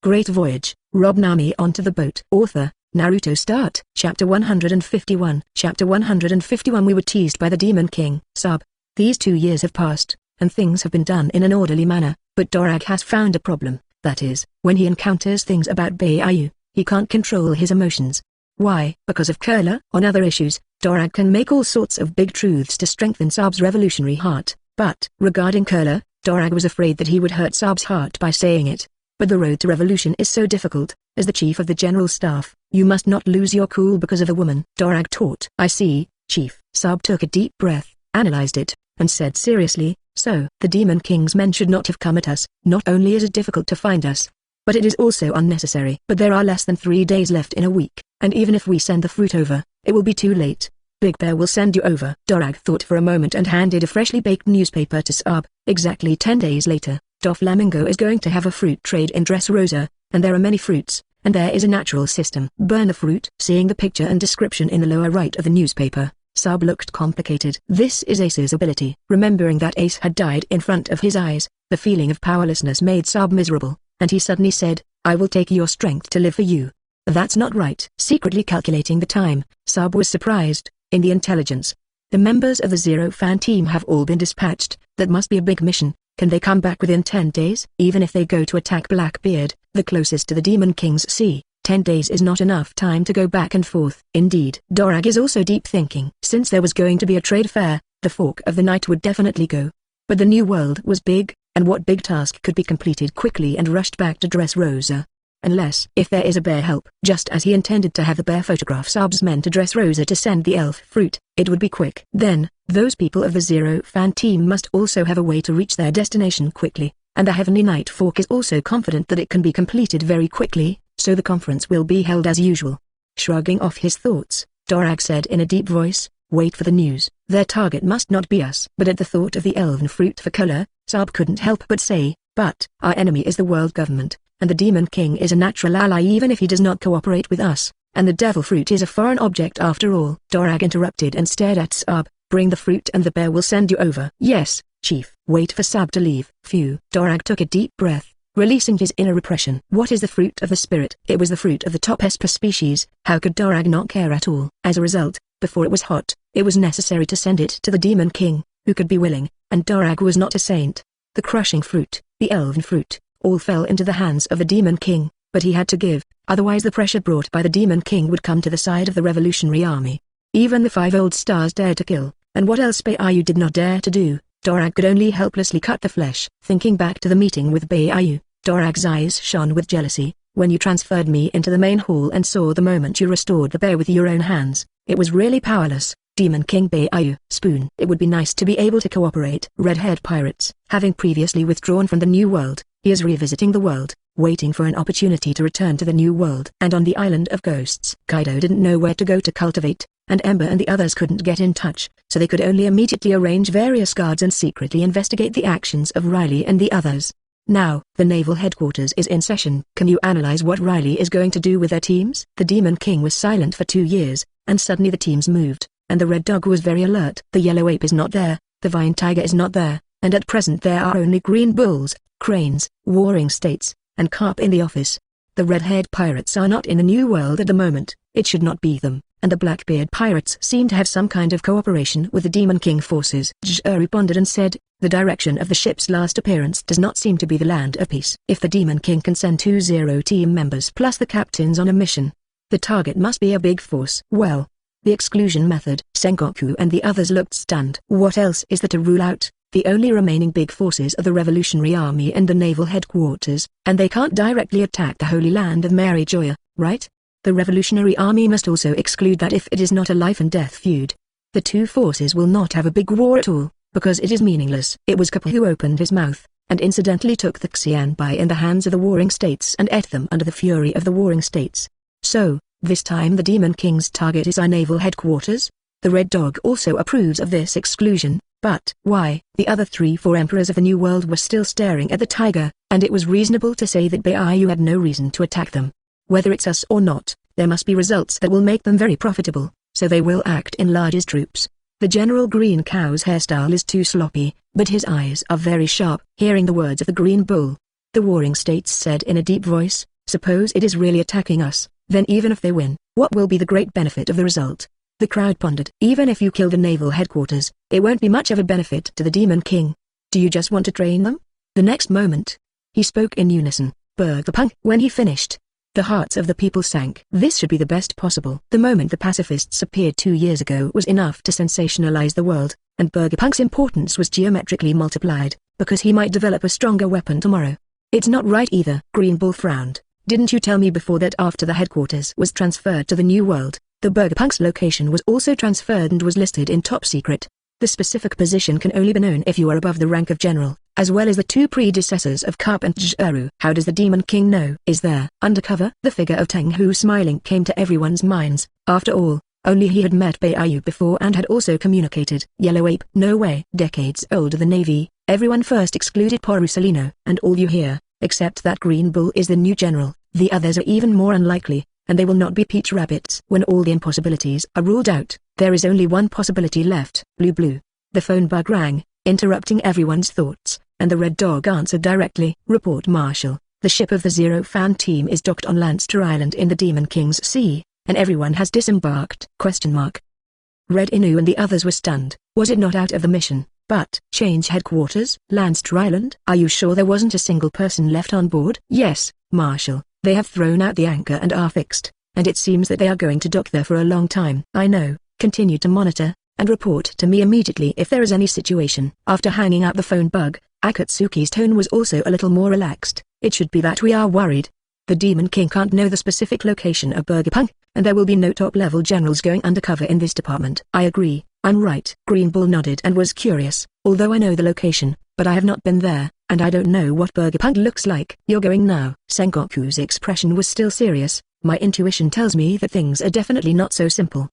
Great Voyage, Rob Nami onto the boat. Author, Naruto. Start. Chapter 151. Chapter 151. We were teased by the Demon King. Sub. These 2 years have passed, and things have been done in an orderly manner, but Dorag has found a problem. That is, when he encounters things about Bbook, he can't control his emotions. Why? Because of Curler. On other issues, Dorag can make all sorts of big truths to strengthen Sub's revolutionary heart, but regarding Curler, Dorag was afraid that he would hurt Sub's heart by saying it. But the road to revolution is so difficult. As the chief of the general staff, you must not lose your cool because of a woman. Dorag taught. I see, chief. Sub took a deep breath, analyzed it, and said seriously, so the Demon King's men should not have come at us. Not only is it difficult to find us, but it is also unnecessary. But there are less than 3 days left in a week, and even if we send the fruit over, it will be too late. Big Bear will send you over. Dorag thought for a moment and handed a freshly baked newspaper to Sub. Exactly 10 days later, Doflamingo is going to have a fruit trade in Dressrosa, and there are many fruits, and there is a natural system. Burn the fruit. Seeing the picture and description in the lower right of the newspaper, Sub looked complicated. This is Ace's ability. Remembering that Ace had died in front of his eyes, the feeling of powerlessness made Sub miserable, and he suddenly said, I will take your strength to live for you. That's not right. Secretly calculating the time, Sub was surprised. In the intelligence, the members of the Zero fan team have all been dispatched. That must be a big mission. Can they come back within 10 days? Even if they go to attack Blackbeard, the closest to the Demon King's sea, 10 days is not enough time to go back and forth. Indeed. Dorag is also deep thinking. Since there was going to be a trade fair, the Fork of the Night would definitely go. But the new world was big, and what big task could be completed quickly and rushed back to Dressrosa? Unless, if there is a bear help. Just as he intended to have the bear photograph Sub's men to Dressrosa to send the elf fruit, it would be quick. Then, those people of the Zero fan team must also have a way to reach their destination quickly, and the Heavenly Night Fork is also confident that it can be completed very quickly, so the conference will be held as usual. Shrugging off his thoughts, Dorag said in a deep voice, wait for the news. Their target must not be us. But at the thought of the elven fruit for color, Sub couldn't help but say, but our enemy is the world government, and the Demon King is a natural ally even if he does not cooperate with us, and the devil fruit is a foreign object after all. Dorag interrupted and stared at Sub. Bring the fruit and the bear will send you over. Yes, chief. Wait for Sub to leave. Phew. Dorag took a deep breath, releasing his inner repression. What is the fruit of the spirit? It was the fruit of the top Esper species. How could Dorag not care at all? As a result, before it was hot, it was necessary to send it to the Demon King, who could be willing, and Dorag was not a saint. The crushing fruit, the elven fruit, all fell into the hands of the Demon King, but he had to give, otherwise the pressure brought by the Demon King would come to the side of the revolutionary army. Even the 5 old stars dared to kill, and what else Bbook did not dare to do. Dorag could only helplessly cut the flesh. Thinking back to the meeting with Bbook, Dorag's eyes shone with jealousy. When you transferred me into the main hall and saw the moment you restored the bear with your own hands, it was really powerless. Demon King Bbook. Spoon. It would be nice to be able to cooperate. Red-haired pirates. Having previously withdrawn from the New World, he is revisiting the world, waiting for an opportunity to return to the New World. And on the Island of Ghosts, Kaido didn't know where to go to cultivate, and Ember and the others couldn't get in touch, so they could only immediately arrange various guards and secretly investigate the actions of Riley and the others. Now, the naval headquarters is in session. Can you analyze what Riley is going to do with their teams? The Demon King was silent for 2 years, and suddenly the teams moved, and the Red Dog was very alert. The Yellow Ape is not there, the Vine Tiger is not there, and at present there are only Green Bulls, Cranes, Warring States, and Carp in the office. The red-haired pirates are not in the New World at the moment. It should not be them, and the Blackbeard pirates seem to have some kind of cooperation with the Demon King forces. Zorro pondered and said, the direction of the ship's last appearance does not seem to be the land of peace. If the Demon King can send 2 Zero team members plus the captains on a mission, the target must be a big force. Well, the exclusion method. Sengoku and the others looked stunned. What else is there to rule out? The only remaining big forces are the Revolutionary Army and the naval headquarters, and they can't directly attack the Holy Land of Mary Joya, right? The Revolutionary Army must also exclude that if it is not a life-and-death feud. The 2 forces will not have a big war at all, because it is meaningless. It was Kappa who opened his mouth, and incidentally took the Xianbai in the hands of the Warring States and ate them under the fury of the Warring States. So, this time the Demon King's target is our naval headquarters? The Red Dog also approves of this exclusion, but why? The other 3-4 emperors of the New World were still staring at the tiger, and it was reasonable to say that Bbook had no reason to attack them. Whether it's us or not, there must be results that will make them very profitable, so they will act in large troops. The General Green Cow's hairstyle is too sloppy, but his eyes are very sharp. Hearing the words of the Green Bull, the Warring States said in a deep voice, Suppose it is really attacking us, then even if they win, what will be the great benefit of the result? The crowd pondered. Even if you kill the naval headquarters, it won't be much of a benefit to the Demon King. Do you just want to train them? The next moment, he spoke in unison, Bbook. When he finished, the hearts of the people sank. This should be the best possible. The moment the pacifists appeared 2 years ago was enough to sensationalize the world, and Bbook's importance was geometrically multiplied, because he might develop a stronger weapon tomorrow. It's not right either. Green Bull frowned. Didn't you tell me before that after the headquarters was transferred to the new world, the Bbook's location was also transferred and was listed in top secret? The specific position can only be known if you are above the rank of general, as well as the two predecessors of Carp and Zorro. How does the Demon King know? Is there undercover? The figure of Teng Hu smiling came to everyone's minds. After all, only he had met Baiyu before and had also communicated. Yellow Ape. No way. Decades older than Navy, everyone first excluded Porusalino, and all you hear, except that Green Bull is the new general, the others are even more unlikely, and they will not be peach rabbits. When all the impossibilities are ruled out, there is only one possibility left. Blue. The phone bug rang, interrupting everyone's thoughts, and the Red Dog answered directly. Report Marshal, the ship of the Zero Fan team is docked on Lancer Island in the Demon King's Sea, and everyone has disembarked. Red Inu and the others were stunned. Was it not out of the mission? But change headquarters? Lancer Island? Are you sure there wasn't a single person left on board? Yes, Marshal, they have thrown out the anchor and are fixed, and it seems that they are going to dock there for a long time. I know. Continue to monitor, and report to me immediately if there is any situation. After hanging out the phone bug, Akatsuki's tone was also a little more relaxed. It should be that we are worried. The Demon King can't know the specific location of Bbook, and there will be no top-level generals going undercover in this department. I agree, I'm right. Green Bull nodded and was curious. Although I know the location, but I have not been there, and I don't know what Bbook looks like. You're going now. Sengoku's expression was still serious. My intuition tells me that things are definitely not so simple.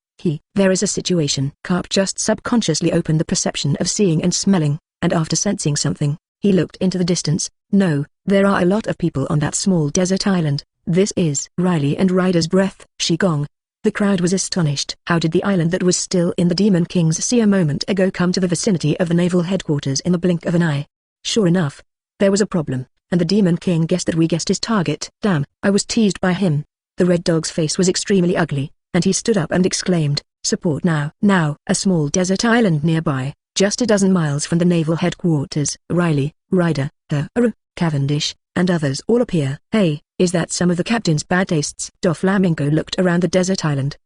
There is a situation. Carp just subconsciously opened the perception of seeing and smelling, and after sensing something, he looked into the distance. No, there are a lot of people on that small desert island. This is Riley and Ryder's breath. Shigong. The crowd was astonished. How did the island that was still in the Demon King's Sea a moment ago come to the vicinity of the naval headquarters in the blink of an eye? Sure enough, there was a problem, and the Demon King guessed that we guessed his target. Damn, I was teased by him. The Red Dog's face was extremely ugly, and he stood up and exclaimed, support now. A small desert island nearby, just a dozen miles from the naval headquarters. Riley, Ryder, Cavendish, and others all appear. Hey, is that some of the captain's bad tastes? Doflamingo looked around the desert island.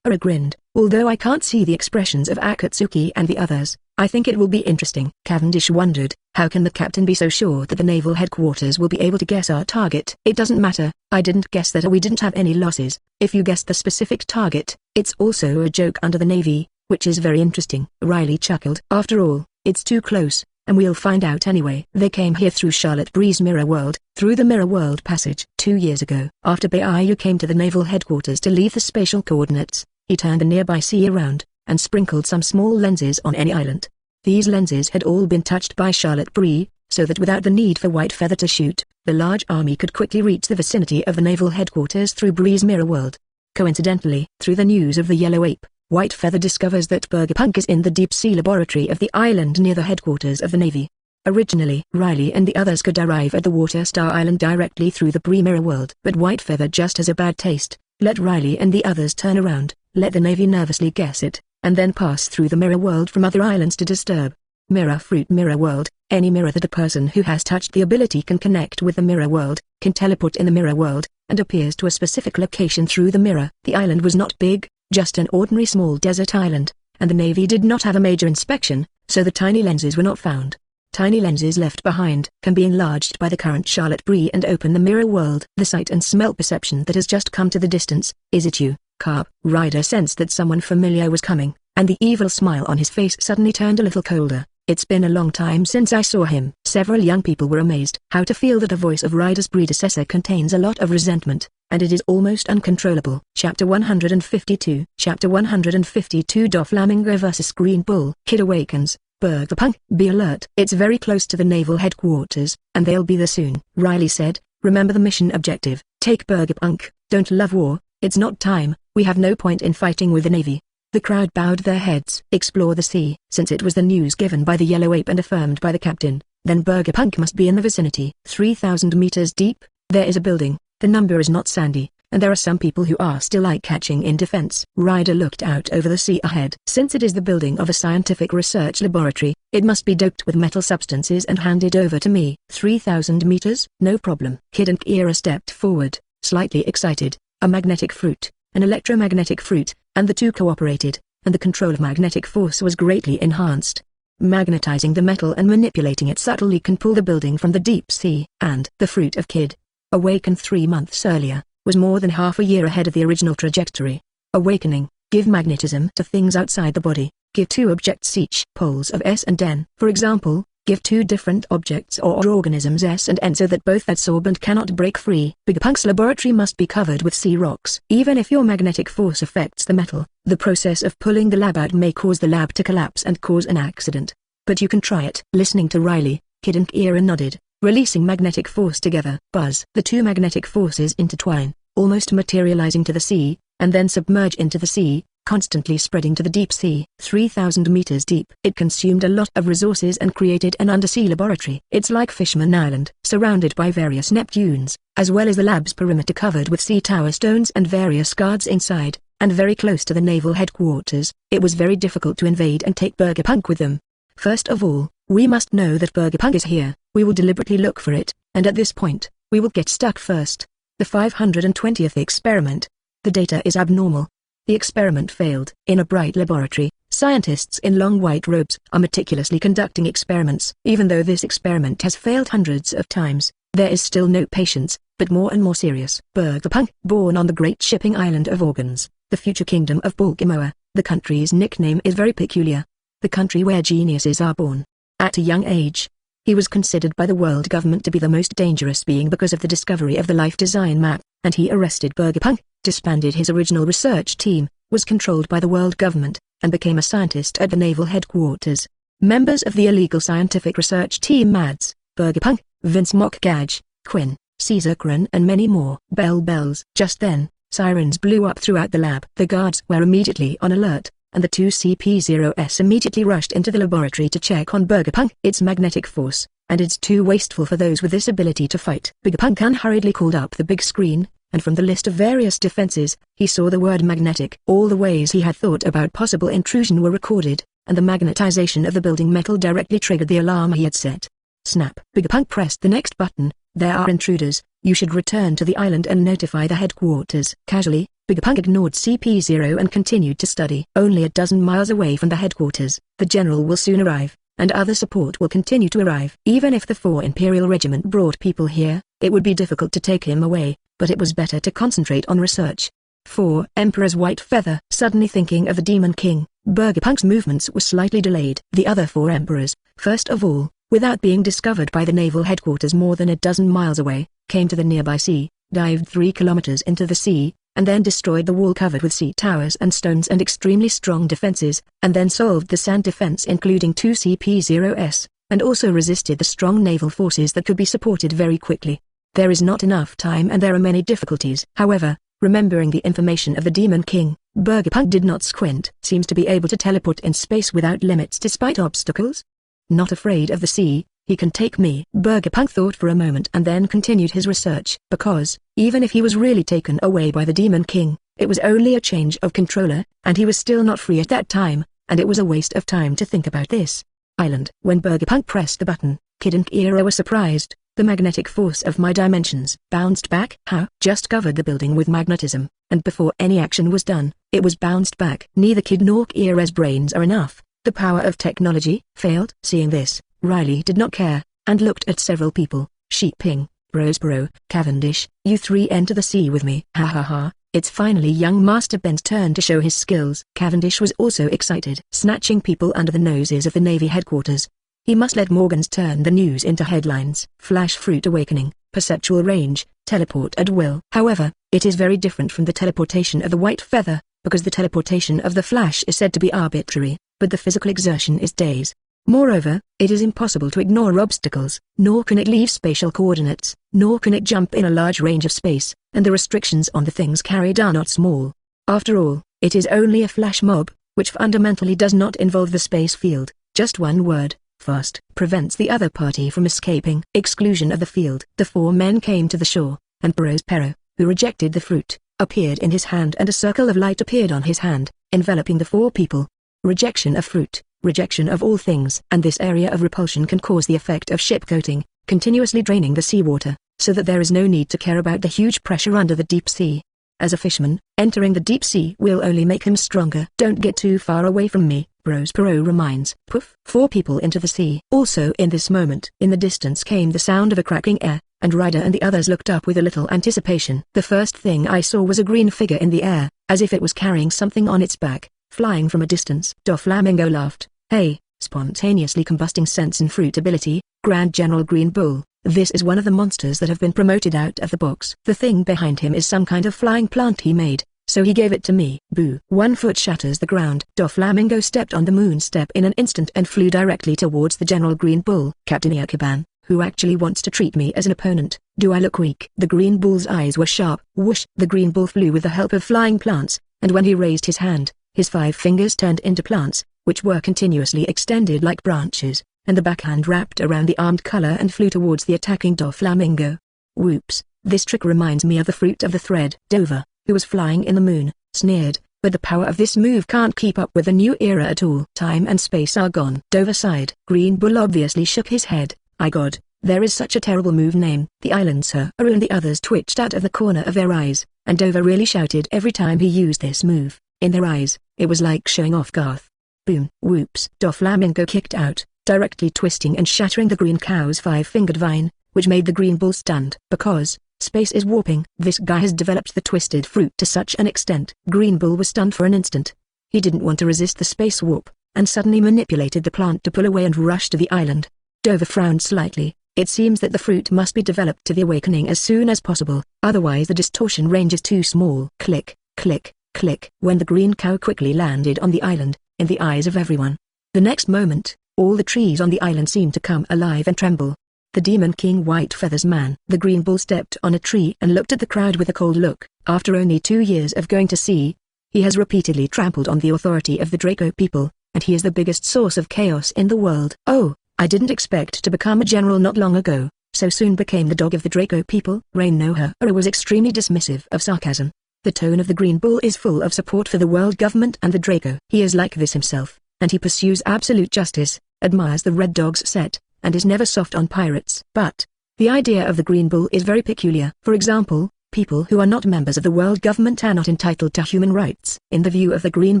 Grinned. Although I can't see the expressions of Akatsuki and the others, I think it will be interesting. Cavendish wondered, how can the captain be so sure that the naval headquarters will be able to guess our target? It doesn't matter, I didn't guess that or we didn't have any losses. If you guessed the specific target, it's also a joke under the Navy, which is very interesting. Riley chuckled. After all, it's too close, and we'll find out anyway. They came here through Charlotte Bree's Mirror World, through the Mirror World passage. 2 years ago, after Baiyu came to the naval headquarters to leave the spatial coordinates, he turned the nearby sea around, and sprinkled some small lenses on any island. These lenses had all been touched by Charlotte Bree, so that without the need for White Feather to shoot, the large army could quickly reach the vicinity of the naval headquarters through Bree's Mirror World. Coincidentally, through the news of the Yellow Ape, White Feather discovers that Bbook is in the deep-sea laboratory of the island near the headquarters of the Navy. Originally, Riley and the others could arrive at the Water Star Island directly through the Bree Mirror World, but White Feather just has a bad taste. Let Riley and the others turn around, let the Navy nervously guess it, and then pass through the Mirror World from other islands to disturb. Mirror Fruit Mirror World. Any mirror that a person who has touched the ability can connect with the Mirror World, can teleport in the Mirror World, and appears to a specific location through the mirror. The island was not big, just an ordinary small desert island, and the Navy did not have a major inspection, so the tiny lenses were not found. Tiny lenses left behind can be enlarged by the current Charlotte Bree and open the Mirror World. The sight and smell perception that has just come to the distance. Is it you, Carp? Ryder sensed that someone familiar was coming, and the evil smile on his face suddenly turned a little colder. It's been a long time since I saw him. Several young people were amazed how to feel that a voice of Ryder's predecessor contains a lot of resentment, and it is almost uncontrollable. Chapter 152. Chapter 152. Doflamingo vs Green Bull. Kid awakens. Bbook, be alert. It's very close to the naval headquarters, and they'll be there soon. Riley said, remember the mission objective. Take Bbook. Don't love war. It's not time. We have no point in fighting with the Navy. The crowd bowed their heads. Explore the sea. Since it was the news given by the Yellow Ape and affirmed by the captain, then Bbook must be in the vicinity. 3,000 meters deep, there is a building, The number is not sandy, and there are some people who are still eye-catching in defense. Ryder looked out over the sea ahead. Since it is the building of a scientific research laboratory, it must be doped with metal substances and handed over to me. 3,000 meters? No problem. Kid and Kira stepped forward, slightly excited. A magnetic fruit, an electromagnetic fruit, and the two cooperated, and the control of magnetic force was greatly enhanced. Magnetizing the metal and manipulating it subtly can pull the building from the deep sea. And the fruit of Kid, awakened 3 months earlier, was more than half a year ahead of the original trajectory. Awakening, give magnetism to things outside the body, give 2 objects each poles of S and N. For example, give 2 different objects or organisms S and N so that both absorb and cannot break free. Bbook's laboratory must be covered with sea rocks. Even if your magnetic force affects the metal, the process of pulling the lab out may cause the lab to collapse and cause an accident. But you can try it. Listening to Riley, Kid and Kira nodded, releasing magnetic force together. Buzz. The 2 magnetic forces intertwine, almost materializing to the sea, and then submerge into the sea, constantly spreading to the deep sea. 3,000 meters deep. It consumed a lot of resources and created an undersea laboratory. It's like Fishman Island, surrounded by various Neptunes, as well as the lab's perimeter covered with sea tower stones and various guards inside, and very close to the naval headquarters. It was very difficult to invade and take Bbook with them. First of all, we must know that Bbook is here. We will deliberately look for it, and at this point, we will get stuck first. The 520th experiment. The data is abnormal. The experiment failed. In a bright laboratory, scientists in long white robes are meticulously conducting experiments. Even though this experiment has failed hundreds of times, there is still no patience, but more and more serious. Bbook, born on the great shipping island of Organs, the future kingdom of Balkimoa, the country's nickname is very peculiar. The country where geniuses are born. At a young age, he was considered by the world government to be the most dangerous being because of the discovery of the life design map, and he arrested Bbook, disbanded his original research team, was controlled by the world government, and became a scientist at the naval headquarters. Members of the illegal scientific research team Mads, Bbook, Vince Mockgadge, Quinn, Caesar Cran and many more. Bells. Just then, sirens blew up throughout the lab. The guards were immediately on alert, and the 2 CP0s immediately rushed into the laboratory to check on Bbook. Its magnetic force, and it's too wasteful for those with this ability to fight. Bbook hurriedly called up the big screen, and from the list of various defenses, he saw the word magnetic. All the ways he had thought about possible intrusion were recorded, and the magnetization of the building metal directly triggered the alarm he had set. Snap. Bbook pressed the next button. There are intruders. You should return to the island and notify the headquarters. Casually, Bbook ignored CP0 and continued to study. Only a dozen miles away from the headquarters, the general will soon arrive, and other support will continue to arrive. Even if the 4 Imperial Regiment brought people here, it would be difficult to take him away, but it was better to concentrate on research. 4 Emperor's White Feather. Suddenly thinking of the Demon King, Bbook's movements were slightly delayed. The other 4 emperors, first of all, without being discovered by the naval headquarters more than a dozen miles away, came to the nearby sea, dived 3 kilometers into the sea, and then destroyed the wall covered with sea towers and stones and extremely strong defenses, and then solved the sand defense including 2 CP0s, and also resisted the strong naval forces that could be supported very quickly. There is not enough time and there are many difficulties. However, remembering the information of the Demon King, Bbook did not squint. Seems to be able to teleport in space without limits despite obstacles? Not afraid of the sea, he can take me. Bbook thought for a moment and then continued his research. Because, even if he was really taken away by the Demon King, it was only a change of controller, and he was still not free at that time, and it was a waste of time to think about this. Island. When Bbook pressed the button, Kid and Kira were surprised. The magnetic force of my dimensions bounced back. How? Just covered the building with magnetism, and before any action was done, it was bounced back. Neither Kid nor Kira's brains are enough. The power of technology failed. Seeing this, Riley did not care, and looked at several people. Sheeping, Brosborough, Cavendish, you 3 enter the sea with me. Ha ha ha, it's finally young Master Ben's turn to show his skills. Cavendish was also excited. Snatching people under the noses of the Navy headquarters. He must let Morgans turn the news into headlines. Flash Fruit Awakening, Perceptual Range, Teleport at Will. However, it is very different from the teleportation of the White Feather, because the teleportation of the Flash is said to be arbitrary, but the physical exertion is days. Moreover, it is impossible to ignore obstacles, nor can it leave spatial coordinates, nor can it jump in a large range of space, and the restrictions on the things carried are not small. After all, it is only a flash mob, which fundamentally does not involve the space field. Just one word, fast, prevents the other party from escaping. Exclusion of the field. The 4 men came to the shore, and Pero, who rejected the fruit, appeared in his hand and a circle of light appeared on his hand, enveloping the 4 people. Rejection of fruit, rejection of all things. And this area of repulsion can cause the effect of ship coating, continuously draining the seawater, so that there is no need to care about the huge pressure under the deep sea. As a fisherman, entering the deep sea will only make him stronger. Don't get too far away from me, Pero reminds. Poof! 4 people into the sea. Also in this moment, in the distance came the sound of a cracking air, and Ryder and the others looked up with a little anticipation. The first thing I saw was a green figure in the air, as if it was carrying something on its back, flying from a distance. Doflamingo laughed. Hey, spontaneously combusting sense and fruit ability, Grand General Green Bull. This is one of the monsters that have been promoted out of the books. The thing behind him is some kind of flying plant he made, so he gave it to me. Boo! 1 foot shatters the ground. Doflamingo stepped on the moon step in an instant and flew directly towards the General Green Bull. Captain Yakuban, who actually wants to treat me as an opponent. Do I look weak? The Green Bull's eyes were sharp. Whoosh! The Green Bull flew with the help of flying plants, and when he raised his hand, his 5 fingers turned into plants, which were continuously extended like branches, and the backhand wrapped around the armed color and flew towards the attacking Doflamingo. Whoops, this trick reminds me of the fruit of the thread. Dover, who was flying in the moon, sneered, but the power of this move can't keep up with the new era at all. Time and space are gone. Dover sighed. Green Bull obviously shook his head. My god, there is such a terrible move name. The island Sir and the others twitched out of the corner of their eyes, and Dover really shouted every time he used this move. In their eyes, it was like showing off Garth. Boom! Whoops! Doflamingo kicked out, directly twisting and shattering the green cow's 5-fingered vine, which made the Green Bull stunned. Because space is warping. This guy has developed the twisted fruit to such an extent. Green Bull was stunned for an instant. He didn't want to resist the space warp, and suddenly manipulated the plant to pull away and rush to the island. Dover frowned slightly. It seems that the fruit must be developed to the awakening as soon as possible, otherwise the distortion range is too small. Click, click, click. When the green cow quickly landed on the island, in the eyes of everyone, the next moment, all the trees on the island seemed to come alive and tremble. The Demon King White Feathers Man. The Green Bull stepped on a tree and looked at the crowd with a cold look. After only 2 years of going to sea, he has repeatedly trampled on the authority of the Draco people, and he is the biggest source of chaos in the world. Oh, I didn't expect to become a general not long ago, so soon became the dog of the Draco people. Rain Nohara was extremely dismissive of sarcasm. The tone of the Green Bull is full of support for the world government and the Draco. He is like this himself, and he pursues absolute justice, admires the Red Dog's set, and is never soft on pirates. But the idea of the Green Bull is very peculiar. For example, people who are not members of the world government are not entitled to human rights. In the view of the Green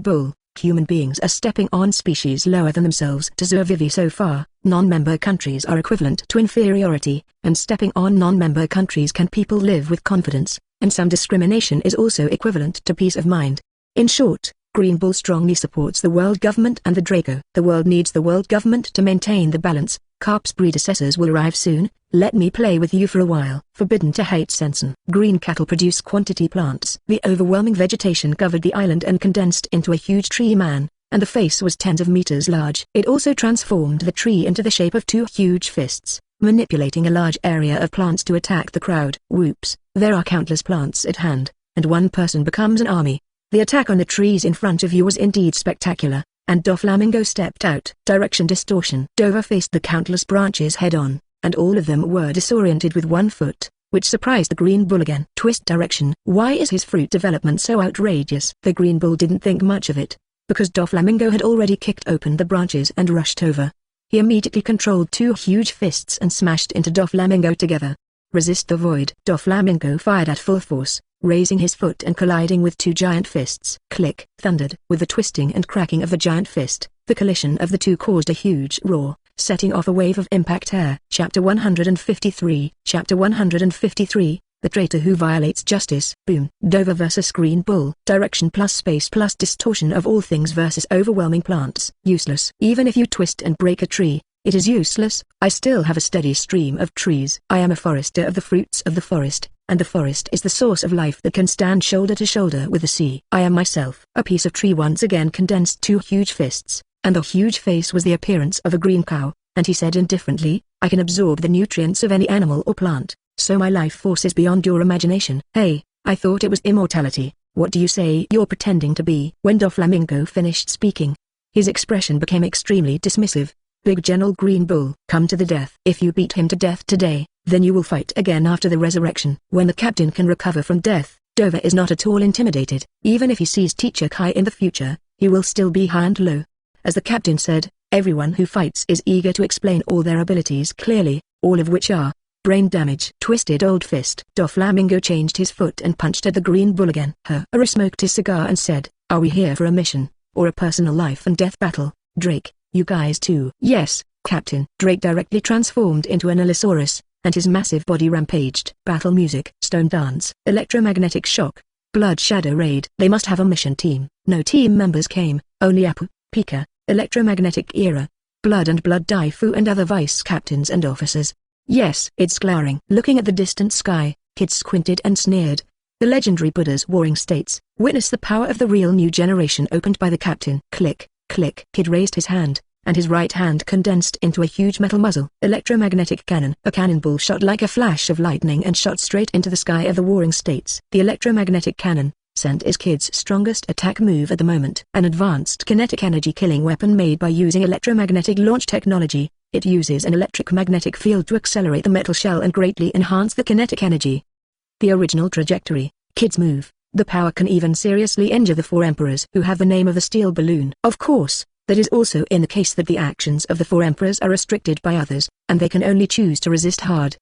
Bull, human beings are stepping on species lower than themselves to survive. So far, non-member countries are equivalent to inferiority, and stepping on non-member countries can people live with confidence, and some discrimination is also equivalent to peace of mind. In short, Green Bull strongly supports the world government and the Draco. The world needs the world government to maintain the balance. Carp's predecessors will arrive soon. Let me play with you for a while. Forbidden to hate Sensen. Green cattle produce quantity plants. The overwhelming vegetation covered the island and condensed into a huge tree man, and the face was tens of meters large. It also transformed the tree into the shape of 2 huge fists, manipulating a large area of plants to attack the crowd. Whoops, there are countless plants at hand, and one person becomes an army. The attack on the trees in front of you was indeed spectacular, and Doflamingo stepped out. Direction distortion. Dover faced the countless branches head-on, and all of them were disoriented with 1 foot, which surprised the Green Bull again. Twist direction. Why is his fruit development so outrageous? The Green Bull didn't think much of it, because Doflamingo had already kicked open the branches and rushed over. He immediately controlled 2 huge fists and smashed into Doflamingo together. Resist the void. Doflamingo fired at full force, raising his foot and colliding with 2 giant fists. Click, thundered. With the twisting and cracking of the giant fist, the collision of the 2 caused a huge roar, setting off a wave of impact air. Chapter 153. Chapter 153, The Traitor Who Violates Justice. Boom. Dover vs Green Bull. Direction plus space plus distortion of all things versus overwhelming plants. Useless. Even if you twist and break a tree, it is useless. I still have a steady stream of trees. I am a forester of the fruits of the forest, and the forest is the source of life that can stand shoulder to shoulder with the sea. I am myself. A piece of tree once again condensed 2 huge fists, and the huge face was the appearance of a green cow, and he said indifferently, I can absorb the nutrients of any animal or plant, so my life force is beyond your imagination. Hey, I thought it was immortality. What do you say you're pretending to be? When Doflamingo finished speaking, his expression became extremely dismissive. Big General Green Bull. Come to the death. If you beat him to death today, Then you will fight again after the resurrection. When the captain can recover from death, Dova is not at all intimidated. Even if he sees Teacher Kai in the future, he will still be high and low. As the captain said, everyone who fights is eager to explain all their abilities clearly, all of which are brain damage. Twisted old fist. Doflamingo changed his foot and punched at the green bull again. Harem smoked his cigar and said, "Are we here for a mission, or a personal life and death battle? Drake, you guys too?" "Yes, Captain." Drake directly transformed into an Allosaurus, and his massive body rampaged. Battle music. Stone dance. Electromagnetic shock. Blood shadow raid. They must have a mission team. No team members came, only Apu, Pika, electromagnetic era, Blood and Blood Daifu and other vice captains and officers. "Yes." It's glaring. Looking at the distant sky, Kid squinted and sneered. The legendary Buddha's warring states, witness the power of the real new generation opened by the captain. Click, click. Kid raised his hand, and his right hand condensed into a huge metal muzzle. Electromagnetic cannon. A cannonball shot like a flash of lightning and shot straight into the sky of the warring states. The electromagnetic cannon, Sent is Kid's strongest attack move at the moment. An advanced kinetic energy killing weapon made by using electromagnetic launch technology. It uses an electric magnetic field to accelerate the metal shell and greatly enhance the kinetic energy. The original trajectory, Kid's move. The power can even seriously injure the four emperors who have the name of the steel balloon. Of course, that is also in the case that the actions of the four emperors are restricted by others, and they can only choose to resist hard.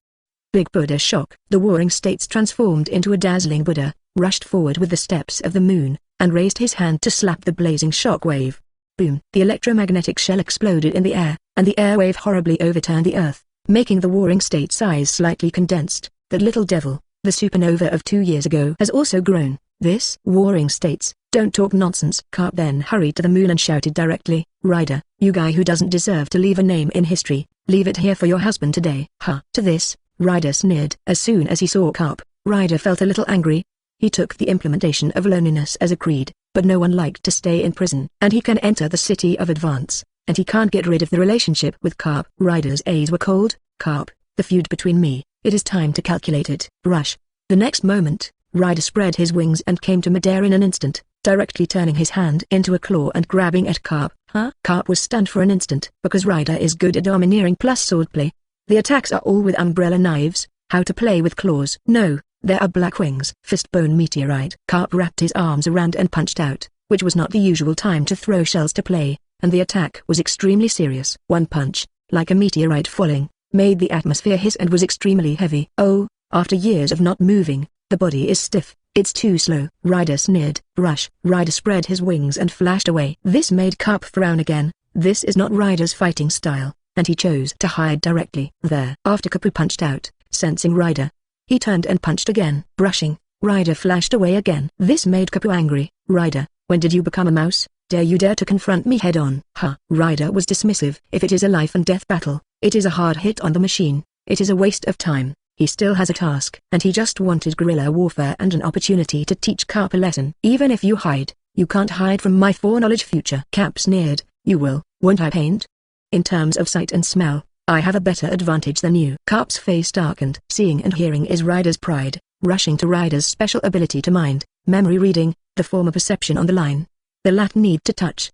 Big Buddha shock. The warring states transformed into a dazzling Buddha, rushed forward with the steps of the moon, and raised his hand to slap the blazing shock wave. Boom. The electromagnetic shell exploded in the air, and the airwave horribly overturned the earth, making the warring state's eyes slightly condensed. That little devil, the supernova of 2 years ago, has also grown. This warring states, don't talk nonsense. Carp then hurried to the moon and shouted directly, "Ryder, you guy who doesn't deserve to leave a name in history, leave it here for your husband today." To this, Ryder sneered. As soon as he saw Carp, Ryder felt a little angry. He took the implementation of loneliness as a creed, but no one liked to stay in prison. And he can enter the city of Advance, and he can't get rid of the relationship with Carp. Ryder's eyes were cold. "Carp, the feud between me, it is time to calculate it." Rush. The next moment, Ryder spread his wings and came to midair in an instant, directly turning his hand into a claw and grabbing at Carp. Carp was stunned for an instant. Because Ryder is good at domineering plus swordplay. The attacks are all with umbrella knives. How to play with claws? No, there are black wings. Fistbone meteorite. Carp wrapped his arms around and punched out, which was not the usual time to throw shells to play, and the attack was extremely serious. One punch, like a meteorite falling, made the atmosphere hiss and was extremely heavy. Oh, after years of not moving, the body is stiff. It's too slow. Ryder sneered. Rush. Ryder spread his wings and flashed away. This made Carp frown again. This is not Ryder's fighting style, and he chose to hide directly there. After Kapu punched out, sensing Ryder, he turned and punched again. Brushing, Ryder flashed away again. This made Kapu angry. "Ryder, when did you become a mouse? Dare you dare to confront me head on?" Ryder was dismissive. If it is a life and death battle, it is a hard hit on the machine. It is a waste of time. He still has a task. And he just wanted guerrilla warfare and an opportunity to teach Carp a lesson. "Even if you hide, you can't hide from my foreknowledge future." Cap sneered. "You will, won't I paint? In terms of sight and smell, I have a better advantage than you." Carp's face darkened. Seeing and hearing is Ryder's pride. Rushing to Ryder's special ability to mind, memory reading, the former perception on the line. The latter need to touch.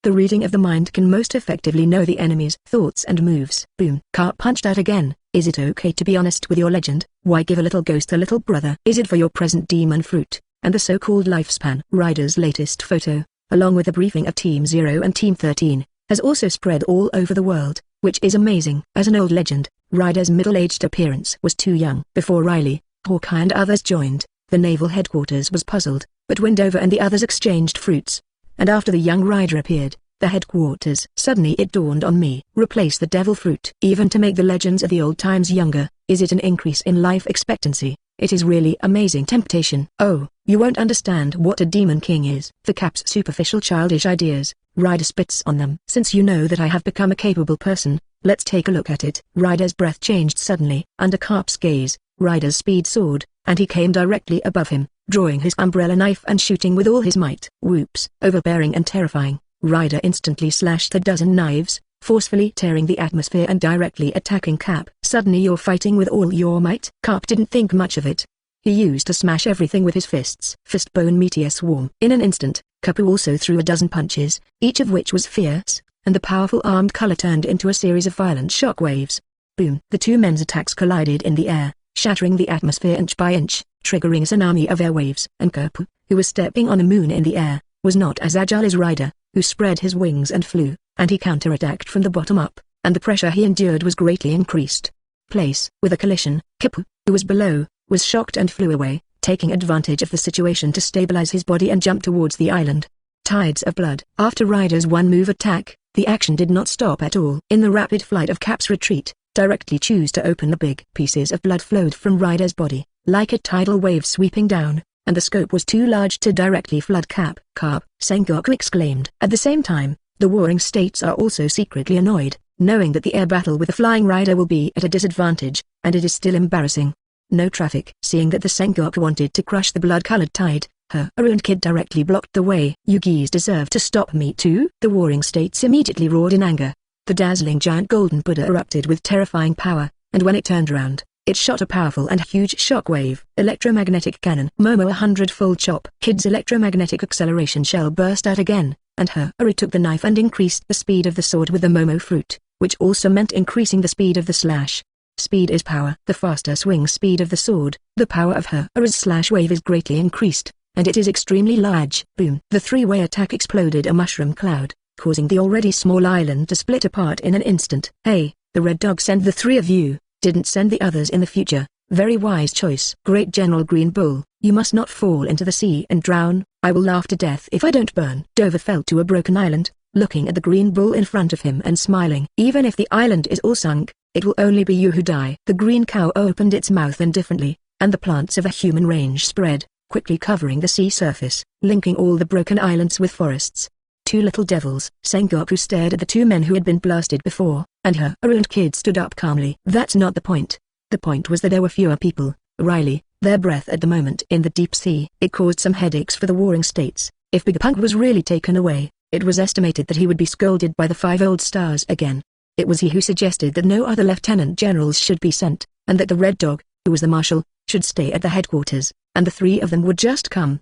The reading of the mind can most effectively know the enemy's thoughts and moves. Boom. Carp punched out again. "Is it okay to be honest with your legend? Why give a little ghost a little brother? Is it for your present demon fruit, and the so-called lifespan?" Ryder's latest photo, along with a briefing of Team 0 and Team 13, has also spread all over the world, which is amazing. As an old legend, Ryder's middle-aged appearance was too young. Before Riley, Hawkeye and others joined, the naval headquarters was puzzled, but Wendover and the others exchanged fruits. And after the young Ryder appeared, the headquarters. Suddenly it dawned on me. Replace the devil fruit. Even to make the legends of the old times younger, is it an increase in life expectancy? It is really amazing temptation. Oh, you won't understand what a demon king is. For Cap's superficial childish ideas, Ryder spits on them. "Since you know that I have become a capable person, let's take a look at it." Ryder's breath changed suddenly. Under Carp's gaze, Ryder's speed soared, and he came directly above him, drawing his umbrella knife and shooting with all his might. Whoops. Overbearing and terrifying, Ryder instantly slashed a dozen knives, forcefully tearing the atmosphere and directly attacking Cap. "Suddenly you're fighting with all your might?" Cap didn't think much of it. He used to smash everything with his fists. Fistbone meteor swarm. In an instant, Kapu also threw a dozen punches, each of which was fierce, and the powerful armed color turned into a series of violent shock waves. Boom! The two men's attacks collided in the air, shattering the atmosphere inch by inch, triggering a tsunami of airwaves. And Kerpu, who was stepping on a moon in the air, was not as agile as Ryder, who spread his wings and flew, and he counterattacked from the bottom up, and the pressure he endured was greatly increased. With a collision, Kerpu, who was below, was shocked and flew away, taking advantage of the situation to stabilize his body and jump towards the island. Tides of blood. After Ryder's one-move attack, the action did not stop at all. In the rapid flight of Cap's retreat, directly choose to open the big pieces of blood flowed from Ryder's body, like a tidal wave sweeping down, and the scope was too large to directly flood Cap. Sengoku exclaimed. At the same time, the warring states are also secretly annoyed, knowing that the air battle with the flying Rider will be at a disadvantage, and it is still embarrassing. No traffic. Seeing that the Sengoku wanted to crush the blood-colored tide, Haru and Kid directly blocked the way. You geese deserve to stop me too? The warring states immediately roared in anger. The dazzling giant golden Buddha erupted with terrifying power, and when it turned around, it shot a powerful and huge shockwave. Electromagnetic cannon. Momo 100-fold chop. Kid's electromagnetic acceleration shell burst out again, and Haru took the knife and increased the speed of the sword with the Momo fruit, which also meant increasing the speed of the slash. Speed is power. The faster swing speed of the sword, the power of Haru's slash wave is greatly increased, and it is extremely large. Boom! The three-way attack exploded a mushroom cloud, causing the already small island to split apart in an instant. Hey, the Red Dog sent the three of you, didn't send the others in the future. Very wise choice. Great General Green Bull, you must not fall into the sea and drown. I will laugh to death if I don't burn. Dover fell to a broken island, looking at the Green Bull in front of him and smiling. Even if the island is all sunk, it will only be you who die. The green cow opened its mouth indifferently, and the plants of a human range spread, quickly covering the sea surface, linking all the broken islands with forests. Two little devils. Sengoku stared at the two men who had been blasted before, and Haru and Kid stood up calmly. That's not the point. The point was that there were fewer people, Riley, their breath at the moment in the deep sea. It caused some headaches for the warring states. If Big Punk was really taken away, it was estimated that he would be scolded by the 5 old stars again. It was he who suggested that no other lieutenant generals should be sent, and that the Red Dog, who was the marshal, should stay at the headquarters, and the 3 of them would just come.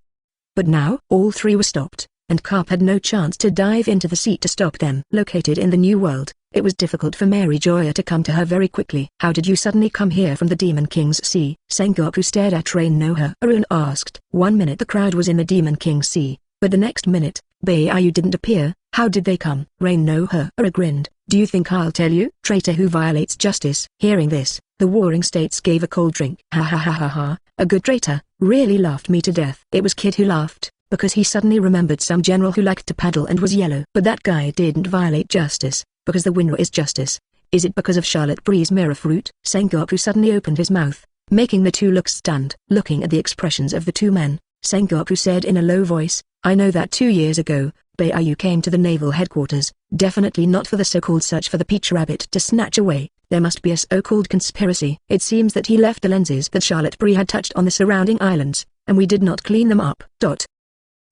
But now, all 3 were stopped, and Carp had no chance to dive into the sea to stop them. Located in the New World, it was difficult for Mary Joya to come to her very quickly. How did you suddenly come here from the Demon King's sea? Sengoku stared at Rain no Haru and asked. 1 minute the crowd was in the Demon King's sea, but the next minute, Beiayu didn't appear. How did they come? Rain no Haru grinned. Do you think I'll tell you? Traitor who violates justice. Hearing this, the warring states gave a cold drink. Ha ha ha ha ha, a good traitor, really laughed me to death. It was Kid who laughed, because he suddenly remembered some general who liked to paddle and was yellow. But that guy didn't violate justice, because the winner is justice. Is it because of Charlotte Bree's mirror fruit? Sengoku suddenly opened his mouth, making the two look stunned. Looking at the expressions of the two men, Sengoku said in a low voice, I know that 2 years ago, Beiayu came to the naval headquarters, definitely not for the so-called search for the peach rabbit to snatch away. There must be a so-called conspiracy. It seems that he left the lenses that Charlotte Bree had touched on the surrounding islands, and we did not clean them up.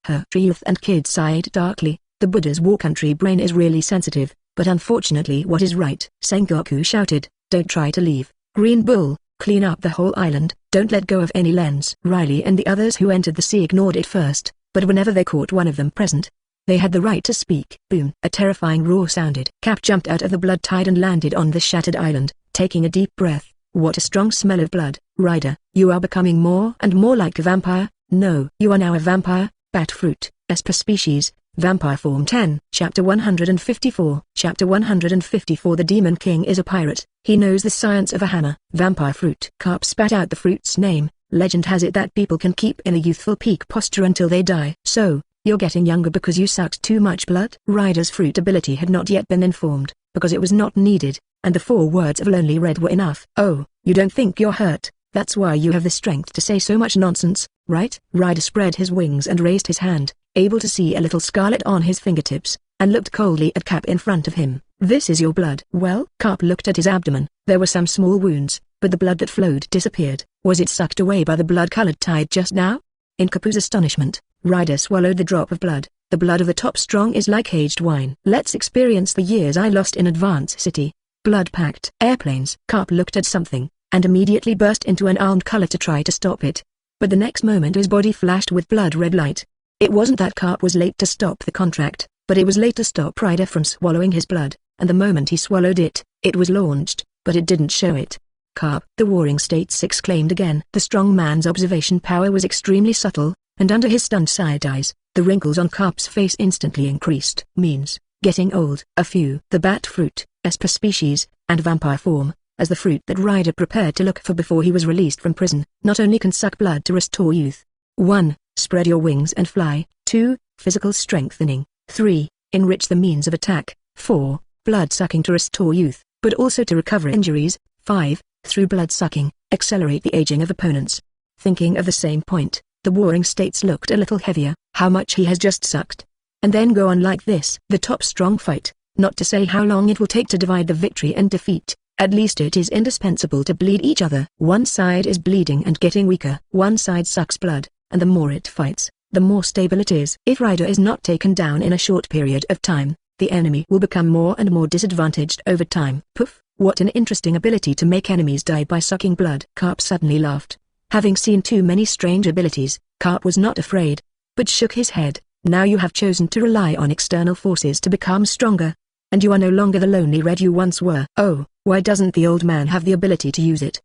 Her youth and Kid sighed darkly. The Buddha's war country brain is really sensitive, but unfortunately what is right? Sengoku shouted, don't try to leave. Green Bull, clean up the whole island, don't let go of any lens. Riley and the others who entered the sea ignored it first, but whenever they caught one of them present, they had the right to speak. Boom! A terrifying roar sounded. Cap jumped out of the blood tide and landed on the shattered island, taking a deep breath. What a strong smell of blood. Ryder, you are becoming more and more like a vampire. No, you are now a vampire. Bat fruit, as per species, vampire form 10. Chapter 154. Chapter 154. The Demon King is a pirate. He knows the science of a hammer. Vampire fruit. Carp spat out the fruit's name. Legend has it that people can keep in a youthful peak posture until they die. So, you're getting younger because you sucked too much blood? Ryder's fruit ability had not yet been informed, because it was not needed, and the 4 words of Lonely Red were enough. Oh, you don't think you're hurt? That's why you have the strength to say so much nonsense, right? Ryder spread his wings and raised his hand, able to see a little scarlet on his fingertips, and looked coldly at Cap in front of him. This is your blood. Well? Cap looked at his abdomen. There were some small wounds, but the blood that flowed disappeared. Was it sucked away by the blood-colored tide just now? In Capu's astonishment, Ryder swallowed the drop of blood. The blood of the top strong is like aged wine. Let's experience the years I lost in Advance City. Blood-packed airplanes. Cap looked at something, and immediately burst into an almond color to try to stop it. But the next moment his body flashed with blood-red light. It wasn't that Cap was late to stop the contract, but it was late to stop Ryder from swallowing his blood, and the moment he swallowed it, it was launched, but it didn't show it. Carp, the Warring States exclaimed again. The strong man's observation power was extremely subtle, and under his stunned side eyes, the wrinkles on Carp's face instantly increased. Means, getting old. A few. The bat fruit, Esper species, and vampire form, as the fruit that Ryder prepared to look for before he was released from prison, not only can suck blood to restore youth. 1. Spread your wings and fly. 2. Physical strengthening. 3. Enrich the means of attack. 4. Blood sucking to restore youth, but also to recover injuries. 5. Through blood sucking, accelerate the aging of opponents. Thinking of the same point, the Warring States looked a little heavier. How much he has just sucked. And then go on like this. The top strong fight, not to say how long it will take to divide the victory and defeat. At least it is indispensable to bleed each other. One side is bleeding and getting weaker. One side sucks blood, and the more it fights, the more stable it is. If Ryder is not taken down in a short period of time, the enemy will become more and more disadvantaged over time. Poof, what an interesting ability to make enemies die by sucking blood. Carp suddenly laughed. Having seen too many strange abilities, Carp was not afraid, but shook his head. Now you have chosen to rely on external forces to become stronger, and you are no longer the lonely red you once were. Oh, why doesn't the old man have the ability to use it?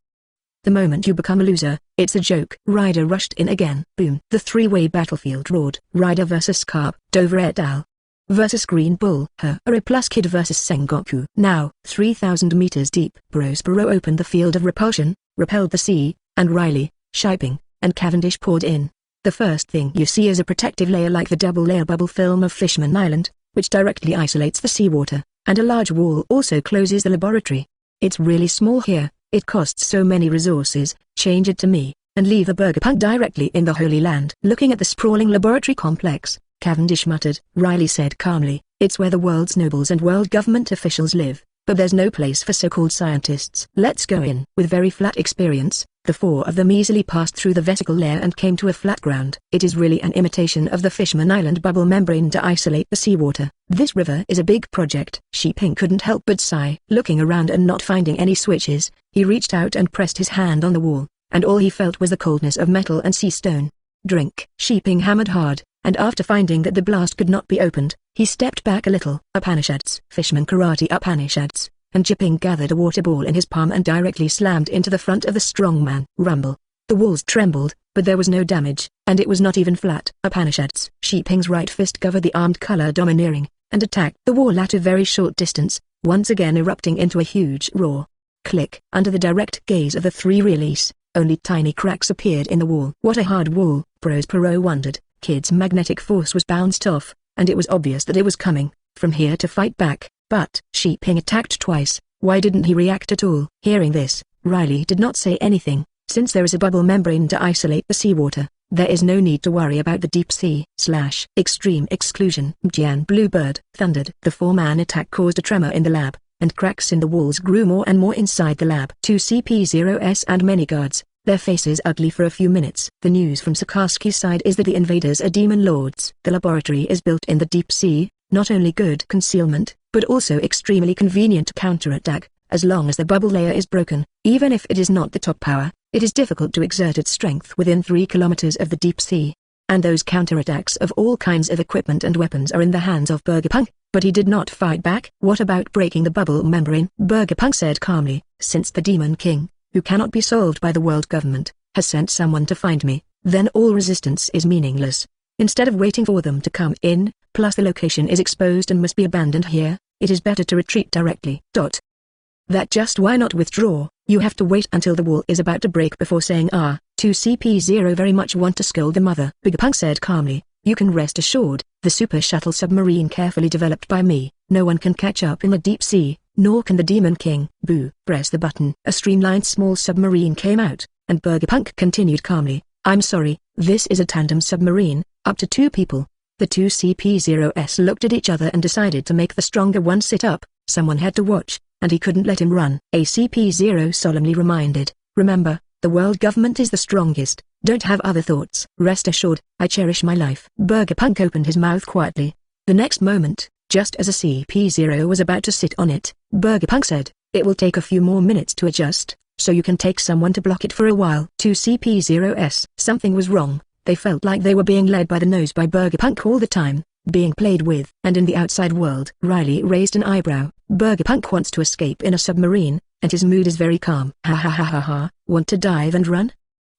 The moment you become a loser, it's a joke. Ryder rushed in again. Boom. The three-way battlefield roared. Ryder vs Carp. Dover et al. Versus Green Bull. Harem plus Kid versus Sengoku. Now, 3,000 meters deep. Prospero opened the field of repulsion, repelled the sea, and Riley, Shipping, and Cavendish poured in. The first thing you see is a protective layer like the double-layer bubble film of Fishman Island, which directly isolates the seawater, and a large wall also closes the laboratory. It's really small here, it costs so many resources. Change it to me, and leave the burger punk directly in the Holy Land. Looking at the sprawling laboratory complex, Cavendish muttered. Riley said calmly, it's where the world's nobles and world government officials live, but there's no place for so-called scientists. Let's go in. With very flat experience, the four of them easily passed through the vesicle layer and came to a flat ground. It is really an imitation of the Fishman Island bubble membrane to isolate the seawater. This river is a big project. Shipping couldn't help but sigh. Looking around and not finding any switches, he reached out and pressed his hand on the wall, and all he felt was the coldness of metal and sea stone. Drink. Shipping hammered hard, and after finding that the blast could not be opened, he stepped back a little. Upanishads. Fishman karate Upanishads. And Shipping gathered a water ball in his palm and directly slammed into the front of the strong man. Rumble. The walls trembled, but there was no damage, and it was not even flat. Upanishads. Shipping's right fist covered the armed color domineering, and attacked the wall at a very short distance, once again erupting into a huge roar. Click. Under the direct gaze of the three release, only tiny cracks appeared in the wall. What a hard wall, Prospero wondered. Kid's magnetic force was bounced off, and it was obvious that it was coming from here to fight back. But Shipping attacked twice. Why didn't he react at all? Hearing this, Riley did not say anything. Since there is a bubble membrane to isolate the seawater, there is no need to worry about the deep sea. Extreme exclusion. Mtian Bluebird thundered. The four-man attack caused a tremor in the lab, and cracks in the walls grew more and more inside the lab. 2 CP0s and many guards, their faces ugly for a few minutes. The news from Sakarsky's side is that the invaders are demon lords. The laboratory is built in the deep sea, not only good concealment, but also extremely convenient to counterattack, as long as the bubble layer is broken. Even if it is not the top power, it is difficult to exert its strength within 3 kilometers of the deep sea. And those counterattacks of all kinds of equipment and weapons are in the hands of Burgerpunk, but he did not fight back. What about breaking the bubble membrane? Burgerpunk said calmly, since the Demon King, who cannot be solved by the world government, has sent someone to find me, then all resistance is meaningless. Instead of waiting for them to come in, plus the location is exposed and must be abandoned here, it is better to retreat directly. That just why not withdraw? You have to wait until the wall is about to break before saying 2CP0 very much want to scold the mother. Burgerpunk said calmly, you can rest assured, the super shuttle submarine carefully developed by me, no one can catch up in the deep sea, nor can the Demon King. Boo. Press the button. A streamlined small submarine came out, and Burgerpunk continued calmly, I'm sorry, this is a tandem submarine, up to 2 people. The 2 CP0s looked at each other and decided to make the stronger one sit up. Someone had to watch, and he couldn't let him run. ACP0 solemnly reminded, remember, the world government is the strongest, don't have other thoughts. Rest assured, I cherish my life. Burgerpunk opened his mouth quietly. The next moment, just as a CP0 was about to sit on it, Burgerpunk said, it will take a few more minutes to adjust, so you can take someone to block it for a while. 2 CP0s. Something was wrong. They felt like they were being led by the nose by Burgerpunk all the time, being played with. And in the outside world, Riley raised an eyebrow. Burgerpunk wants to escape in a submarine, and his mood is very calm. Ha ha ha ha ha, want to dive and run?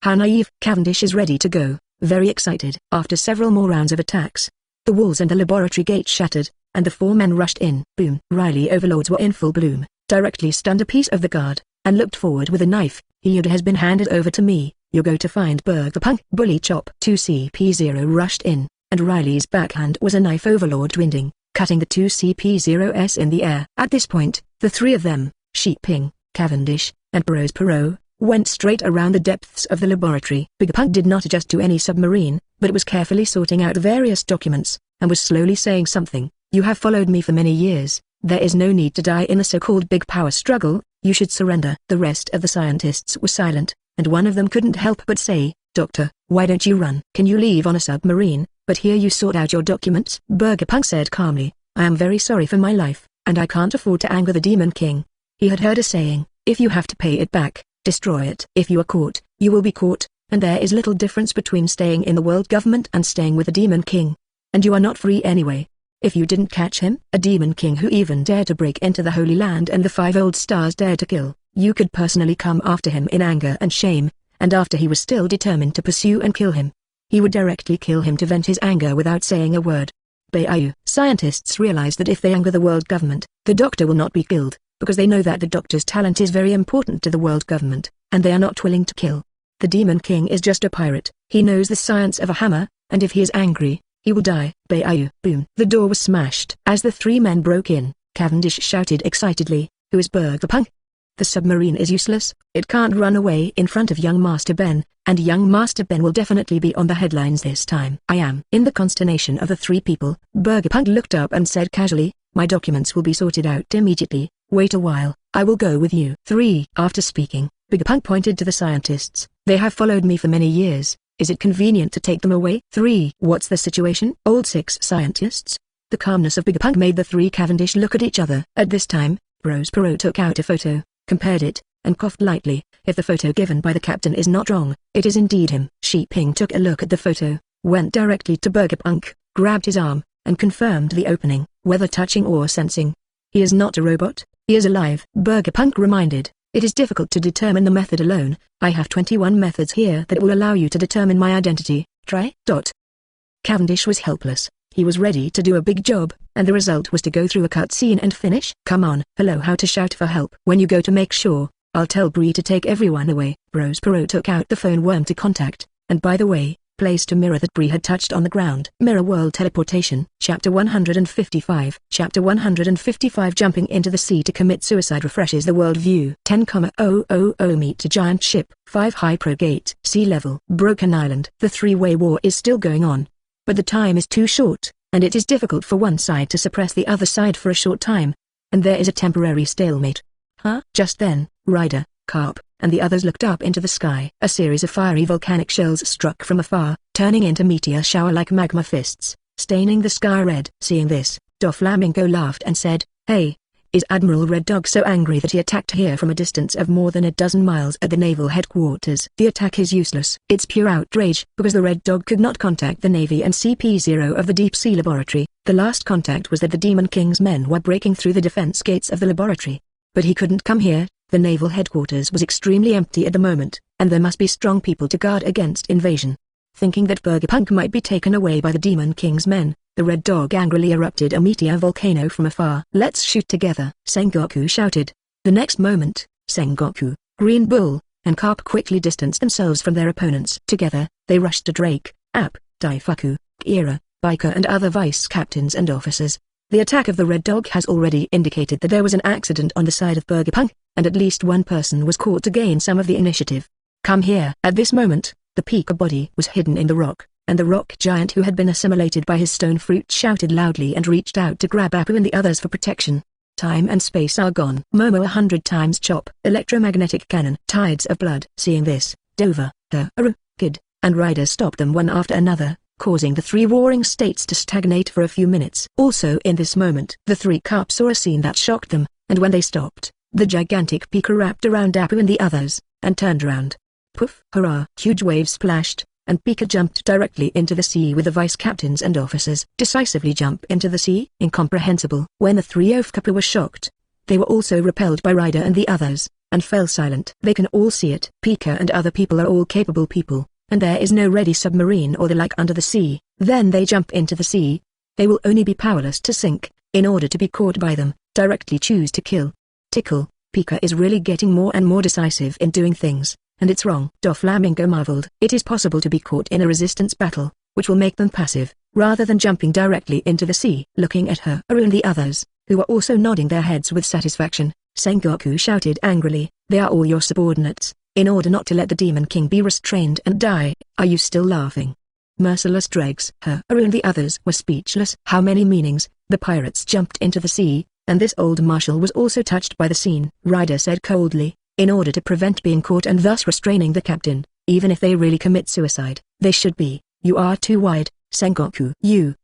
How naive. Cavendish is ready to go, very excited. After several more rounds of attacks, the walls and the laboratory gate shattered, and the four men rushed in. Boom. Riley overlords were in full bloom, directly stunned a piece of the guard, and looked forward with a knife. Uta has been handed over to me, you'll go to find Bbook the punk. Bully chop. 2CP0 rushed in, and Riley's backhand was a knife overlord twinding, cutting the 2CP0s in the air. At this point, the three of them, Sheeping, Cavendish, and Perot, went straight around the depths of the laboratory. Bbook did not adjust to any submarine, but was carefully sorting out various documents, and was slowly saying something. You have followed me for many years, there is no need to die in the so-called big power struggle, you should surrender. The rest of the scientists were silent, and one of them couldn't help but say, Doctor, why don't you run? Can you leave on a submarine, but here you sort out your documents? Bbook said calmly, I am very sorry for my life, and I can't afford to anger the Demon King. He had heard a saying, if you have to pay it back, destroy it. If you are caught, you will be caught, and there is little difference between staying in the world government and staying with the Demon King. And you are not free anyway. If you didn't catch him, a Demon King who even dared to break into the Holy Land and the 5 old stars dared to kill, you could personally come after him in anger and shame, and after he was still determined to pursue and kill him, he would directly kill him to vent his anger without saying a word. Bayu. Scientists realize that if they anger the world government, the doctor will not be killed, because they know that the doctor's talent is very important to the world government, and they are not willing to kill. The Demon King is just a pirate, he knows the science of a hammer, and if he is angry, he will die. Bayu. Boom. The door was smashed. As the three men broke in, Cavendish shouted excitedly, who is Bbook the punk? The submarine is useless, it can't run away in front of young Master Ben, and young Master Ben will definitely be on the headlines this time. I am. In the consternation of the three people, Bbook looked up and said casually, my documents will be sorted out immediately, wait a while, I will go with you. 3. After speaking, Bbook pointed to the scientists, they have followed me for many years, is it convenient to take them away? 3. What's the situation? Old 6 scientists. The calmness of Bbook made the three Cavendish look at each other. At this time, Perot took out a photo, compared it, and coughed lightly. If the photo given by the captain is not wrong, it is indeed him. Sheeping took a look at the photo, went directly to Bbook, grabbed his arm, and confirmed the opening, whether touching or sensing. He is not a robot, he is alive. Bbook reminded, it is difficult to determine the method alone, I have 21 methods here that will allow you to determine my identity, try. Cavendish was helpless, he was ready to do a big job, and the result was to go through a cutscene and finish. Come on. Hello. How to shout for help. When you go to make sure, I'll tell Bree to take everyone away. Perot took out the phone worm to contact, and by the way, placed a mirror that Bree had touched on the ground. Mirror World Teleportation. Chapter 155. Chapter 155. Jumping into the sea to commit suicide refreshes the world view. 10,000 meet a giant ship. 5 Hypro Gate. Sea level. Broken Island. The three-way war is still going on, but the time is too short, and it is difficult for one side to suppress the other side for a short time, and there is a temporary stalemate. Huh? Just then, Ryder, Carp, and the others looked up into the sky. A series of fiery volcanic shells struck from afar, turning into meteor shower-like magma fists, staining the sky red. Seeing this, Doflamingo laughed and said, hey, is Admiral Red Dog so angry that he attacked here from a distance of more than a dozen miles at the naval headquarters? The attack is useless. It's pure outrage, because the Red Dog could not contact the Navy and CP0 of the Deep Sea Laboratory. The last contact was that the Demon King's men were breaking through the defense gates of the laboratory. But he couldn't come here, the naval headquarters was extremely empty at the moment, and there must be strong people to guard against invasion. Thinking that Bbook might be taken away by the Demon King's men, the Red Dog angrily erupted a meteor volcano from afar. Let's shoot together, Sengoku shouted. The next moment, Sengoku, Green Bull, and Carp quickly distanced themselves from their opponents. Together, they rushed to Drake, App, Daifuku, Kira, Biker and other vice captains and officers. The attack of the Red Dog has already indicated that there was an accident on the side of Bbook, and at least one person was caught to gain some of the initiative. Come here. At this moment, the Pika body was hidden in the rock, and the rock giant who had been assimilated by his stone fruit shouted loudly and reached out to grab Apu and the others for protection. Time and space are gone. Momo 100 times chop. Electromagnetic cannon. Tides of blood. Seeing this, Dover, Kid, and Ryder stopped them one after another, causing the three warring states to stagnate for a few minutes. Also in this moment, the three Carp saw a scene that shocked them, and when they stopped, the gigantic Pika wrapped around Apu and the others, and turned around. Poof! Hurrah! Huge waves splashed, and Pika jumped directly into the sea with the vice captains and officers. Decisively jump into the sea? Incomprehensible. When the three Ofkapa were shocked, they were also repelled by Ryder and the others, and fell silent. They can all see it. Pika and other people are all capable people, and there is no ready submarine or the like under the sea. Then they jump into the sea. They will only be powerless to sink. In order to be caught by them, directly choose to kill. Tickle. Pika is really getting more and more decisive in doing things, and it's wrong. Doflamingo marveled. It is possible to be caught in a resistance battle, which will make them passive, rather than jumping directly into the sea. Looking at her and the others, who were also nodding their heads with satisfaction, Sengoku shouted angrily, "They are all your subordinates. In order not to let the Demon King be restrained and die, are you still laughing? Merciless dregs." Her and the others were speechless. How many meanings. The pirates jumped into the sea, and this old marshal was also touched by the scene. Ryder said coldly, "In order to prevent being caught and thus restraining the captain, even if they really commit suicide, they should be. You are too wide, Sengoku."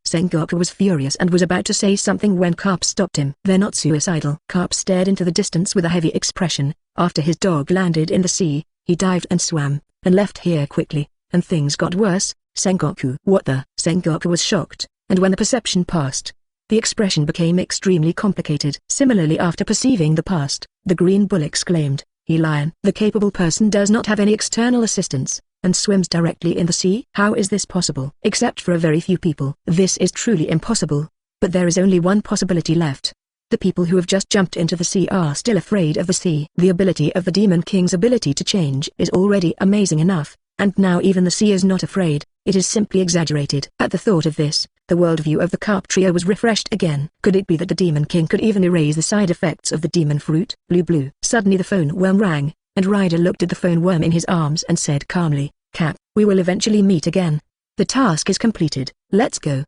Sengoku was furious and was about to say something when Carp stopped him. "They're not suicidal." Carp stared into the distance with a heavy expression. After his dog landed in the sea, he dived and swam, and left here quickly, and things got worse. Sengoku. "What the?" Sengoku was shocked, and when the perception passed, the expression became extremely complicated. Similarly, after perceiving the past, the Green Bull exclaimed, "He lion." The capable person does not have any external assistance, and swims directly in the sea? How is this possible? Except for a very few people. This is truly impossible. But there is only one possibility left. The people who have just jumped into the sea are still afraid of the sea. The ability of the Demon King's ability to change is already amazing enough, and now even the sea is not afraid. It is simply exaggerated. At the thought of this, the worldview of the Carp trio was refreshed again. Could it be that the Demon King could even erase the side effects of the demon fruit? Blue. Suddenly the phone worm rang, and Ryder looked at the phone worm in his arms and said calmly, "Cap, we will eventually meet again. The task is completed. Let's go."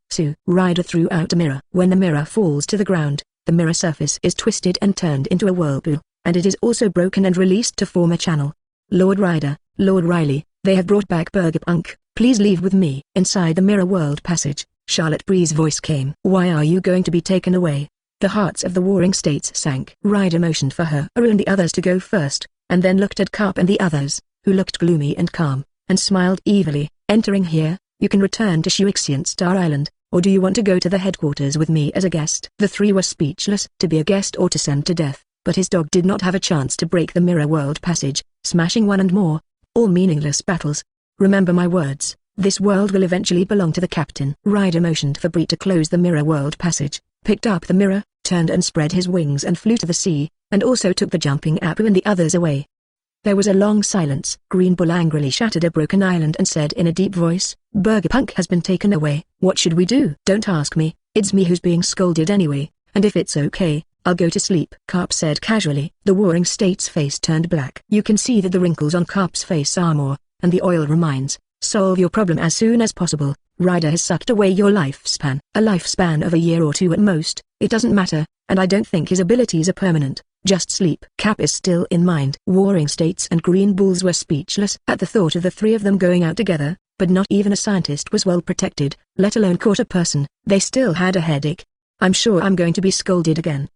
Ryder threw out a mirror. When the mirror falls to the ground, the mirror surface is twisted and turned into a whirlpool, and it is also broken and released to form a channel. "Lord Ryder, Lord Riley, they have brought back Bbook. Please leave with me." Inside the mirror world passage, Charlotte Bree's voice came. "Why are you going to be taken away?" The hearts of the warring states sank. Ryder motioned for her and the others to go first, and then looked at Carp and the others, who looked gloomy and calm, and smiled evilly. "Entering here, you can return to Shuixian Star Island, or do you want to go to the headquarters with me as a guest?" The three were speechless. To be a guest or to send to death, but his dog did not have a chance to break the mirror world passage, smashing one and more. All meaningless battles. Remember my words, this world will eventually belong to the captain. Ryder motioned for Bree to close the mirror world passage, picked up the mirror, turned and spread his wings and flew to the sea, and also took the jumping Apu and the others away. There was a long silence. Green Bull angrily shattered a broken island and said in a deep voice, "Bbook has been taken away. What should we do?" "Don't ask me, it's me who's being scolded anyway, and if it's okay, I'll go to sleep," Carp said casually. The warring state's face turned black. You can see that the wrinkles on Carp's face are more, and the oil reminds, "Solve your problem as soon as possible. Ryder has sucked away your lifespan." "A lifespan of a year or two at most, it doesn't matter, and I don't think his abilities are permanent. Just sleep." Cap is still in mind. Warring states and Green Bulls were speechless at the thought of the three of them going out together, but not even a scientist was well protected, let alone caught a person. They still had a headache. "I'm sure I'm going to be scolded again."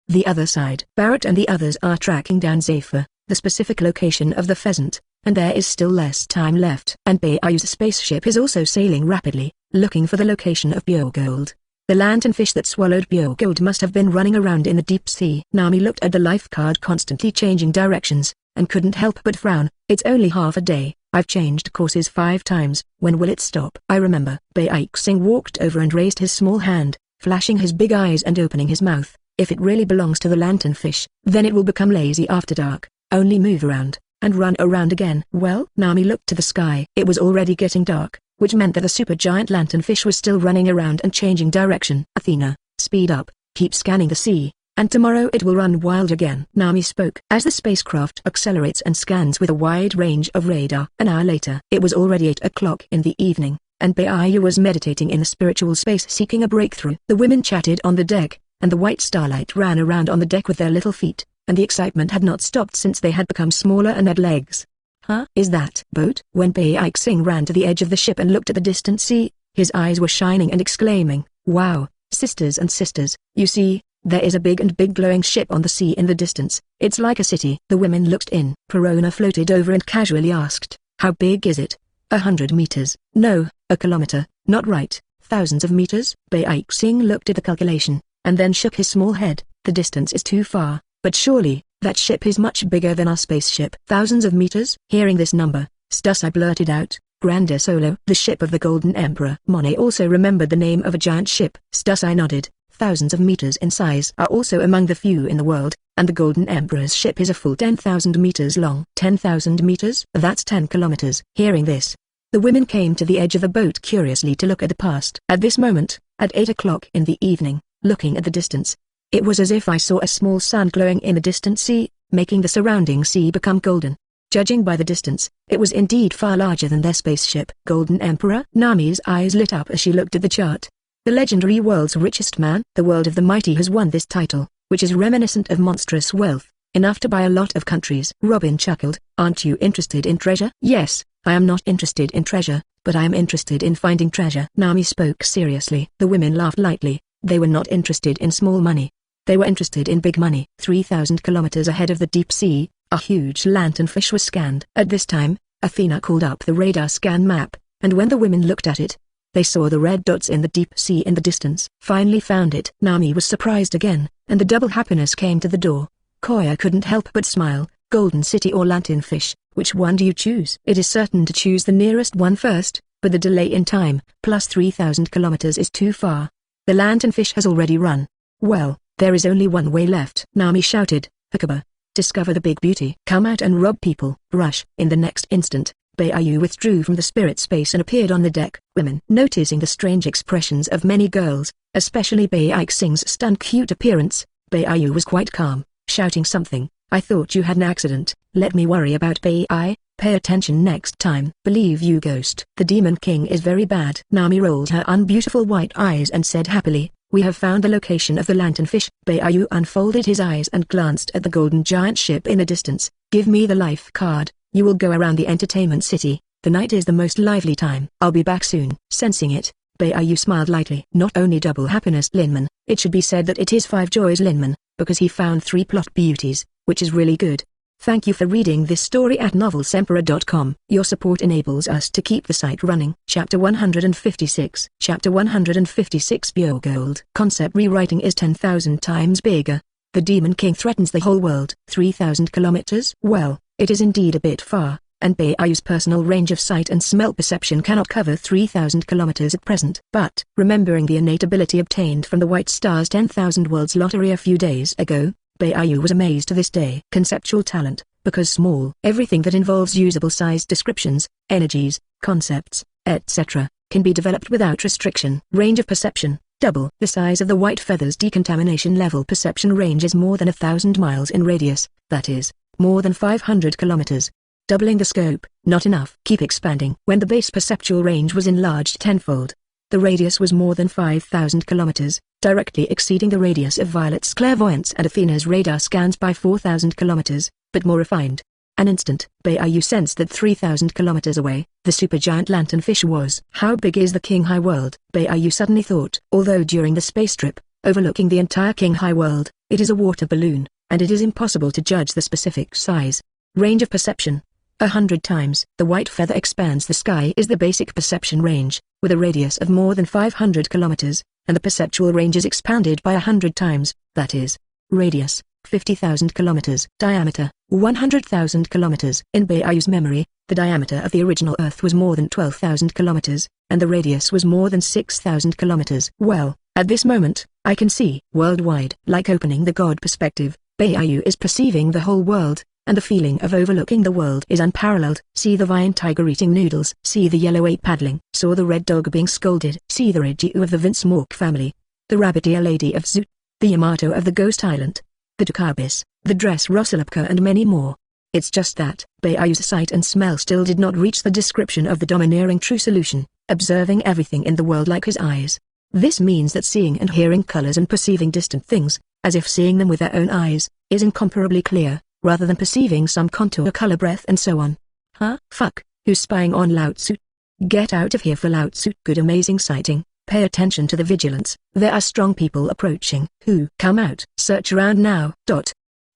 The other side. Barrett and the others are tracking down Zephyr, the specific location of the pheasant, and there is still less time left. And Bayu's spaceship is also sailing rapidly, looking for the location of pure gold. The lanternfish that swallowed pure gold must have been running around in the deep sea. Nami looked at the life card constantly changing directions, and couldn't help but frown. "It's only half a day. I've changed courses 5 times. When will it stop?" "I remember." Baixing walked over and raised his small hand, flashing his big eyes and opening his mouth. "If it really belongs to the lanternfish, then it will become lazy after dark, only move around, and run around again." "Well?" Nami looked to the sky. It was already getting dark, which meant that the supergiant lanternfish was still running around and changing direction. "Athena, speed up, keep scanning the sea, and tomorrow it will run wild again." Nami spoke. As the spacecraft accelerates and scans with a wide range of radar. An hour later. It was already 8 o'clock in the evening, and Bayu was meditating in the spiritual space seeking a breakthrough. The women chatted on the deck, and the white starlight ran around on the deck with their little feet, and the excitement had not stopped since they had become smaller and had legs. "Huh? Is that boat?" When Baixing ran to the edge of the ship and looked at the distant sea, his eyes were shining and exclaiming, "Wow, sisters and sisters, you see, there is a big glowing ship on the sea in the distance. It's like a city." The women looked in. Perona floated over and casually asked, "How big is it?" 100 meters. "No, a kilometer." "Not right. Thousands of meters?" Baixing looked at the calculation, and then shook his small head. "The distance is too far, but surely, That ship is much bigger than our spaceship. Thousands of meters? Hearing this number, Stusai blurted out, Grande Solo. The ship of the Golden Emperor. Monet also remembered the name of a giant ship. Stusai nodded. Thousands of meters in size are also among the few in the world, and the Golden Emperor's ship is a full 10,000 meters long. 10,000 meters? That's 10 kilometers. Hearing this, the women came to the edge of the boat curiously to look at the past. At this moment, at 8 o'clock in the evening, looking at the distance, it was as if I saw a small sun glowing in the distant sea, making the surrounding sea become golden. Judging by the distance, it was indeed far larger than their spaceship. Golden Emperor? Nami's eyes lit up as she looked at the chart. The legendary world's richest man. The world of the mighty has won this title, which is reminiscent of monstrous wealth, enough to buy a lot of countries. Robin chuckled. Aren't you interested in treasure? Yes, I am not interested in treasure, but I am interested in finding treasure. Nami spoke seriously. The women laughed lightly. They were not interested in small money. They were interested in big money. 3,000 kilometers ahead of the deep sea, a huge lanternfish was scanned. At this time, Athena called up the radar scan map, and when the women looked at it, they saw the red dots in the deep sea in the distance. Finally found it. Nami was surprised again, and the double happiness came to the door. Koya couldn't help but smile. Golden City or lanternfish, which one do you choose? It is certain to choose the nearest one first, but the delay in time, plus 3,000 kilometers is too far. The lanternfish has already run. Well, there is only one way left. Nami shouted, Hakaba, discover the big beauty. Come out and rob people. Rush. In the next instant, Beiyu withdrew from the spirit space and appeared on the deck. Women, noticing the strange expressions of many girls, especially Bai Xing's stunned cute appearance, Beiyu was quite calm, shouting something. I thought you had an accident. Let me worry about Bai. Pay attention next time. Believe you, ghost. The Demon King is very bad. Nami rolled her unbeautiful white eyes and said happily, we have found the location of the lanternfish. Beiyu unfolded his eyes and glanced at the golden giant ship in the distance. Give me the life card. You will go around the entertainment city. The night is the most lively time. I'll be back soon. Sensing it, Beiyu smiled lightly. Not only double happiness Linman, it should be said that it is 5 joys Linman, because he found 3 plot beauties, which is really good. Thank you for reading this story at novelsempera.com. Your support enables us to keep the site running. Chapter 156. Chapter 156. Pure Gold. Concept rewriting is 10,000 times bigger. The Demon King threatens the whole world. 3,000 kilometers? Well, it is indeed a bit far, and Beiyu's personal range of sight and smell perception cannot cover 3,000 kilometers at present. But, remembering the innate ability obtained from the White Star's 10,000 Worlds lottery a few days ago, Beiyu was amazed to this day. Conceptual talent, because small. Everything that involves usable size descriptions, energies, concepts, etc., can be developed without restriction. Range of perception, double. The size of the white feather's decontamination level perception range is more than 1,000 miles in radius, that is, more than 500 kilometers. Doubling the scope, not enough. Keep expanding. When the base perceptual range was enlarged tenfold, the radius was more than 5,000 kilometers, directly exceeding the radius of Violet's clairvoyance and Athena's radar scans by 4,000 kilometers, but more refined. An instant, Beiyu sensed that 3,000 kilometers away, the supergiant lanternfish was. How big is the King High World? Beiyu suddenly thought. Although during the space trip, overlooking the entire King High World, it is a water balloon, and it is impossible to judge the specific size. Range of perception, 100 times. The white feather expands the sky is the basic perception range, with a radius of more than 500 kilometers, and the perceptual range is expanded by 100 times, that is, radius, 50,000 kilometers. Diameter, 100,000 kilometers. In Beiyu's memory, the diameter of the original Earth was more than 12,000 kilometers, and the radius was more than 6,000 kilometers. Well, at this moment, I can see. Worldwide. Like opening the God perspective, Beiyu is perceiving the whole world, and the feeling of overlooking the world is unparalleled. See the vine tiger eating noodles. See the yellow ape paddling. Saw the red dog being scolded. See the Reggie of the Vince Mork family. The rabbit ear lady of Zoot. The Yamato of the Ghost Island. The Tukabis, the dress Rosalapka and many more. It's just that Beiyu's sight and smell still did not reach the description of the domineering true solution, observing everything in the world like his eyes. This means that seeing and hearing colors and perceiving distant things, as if seeing them with their own eyes, is incomparably clear, rather than perceiving some contour, color, breath and so on. Huh? Fuck, who's spying on Lao Tzu? Get out of here for Lao Tzu. Good amazing sighting. Pay attention to the vigilance. There are strong people approaching. Who? Come out. Search around now.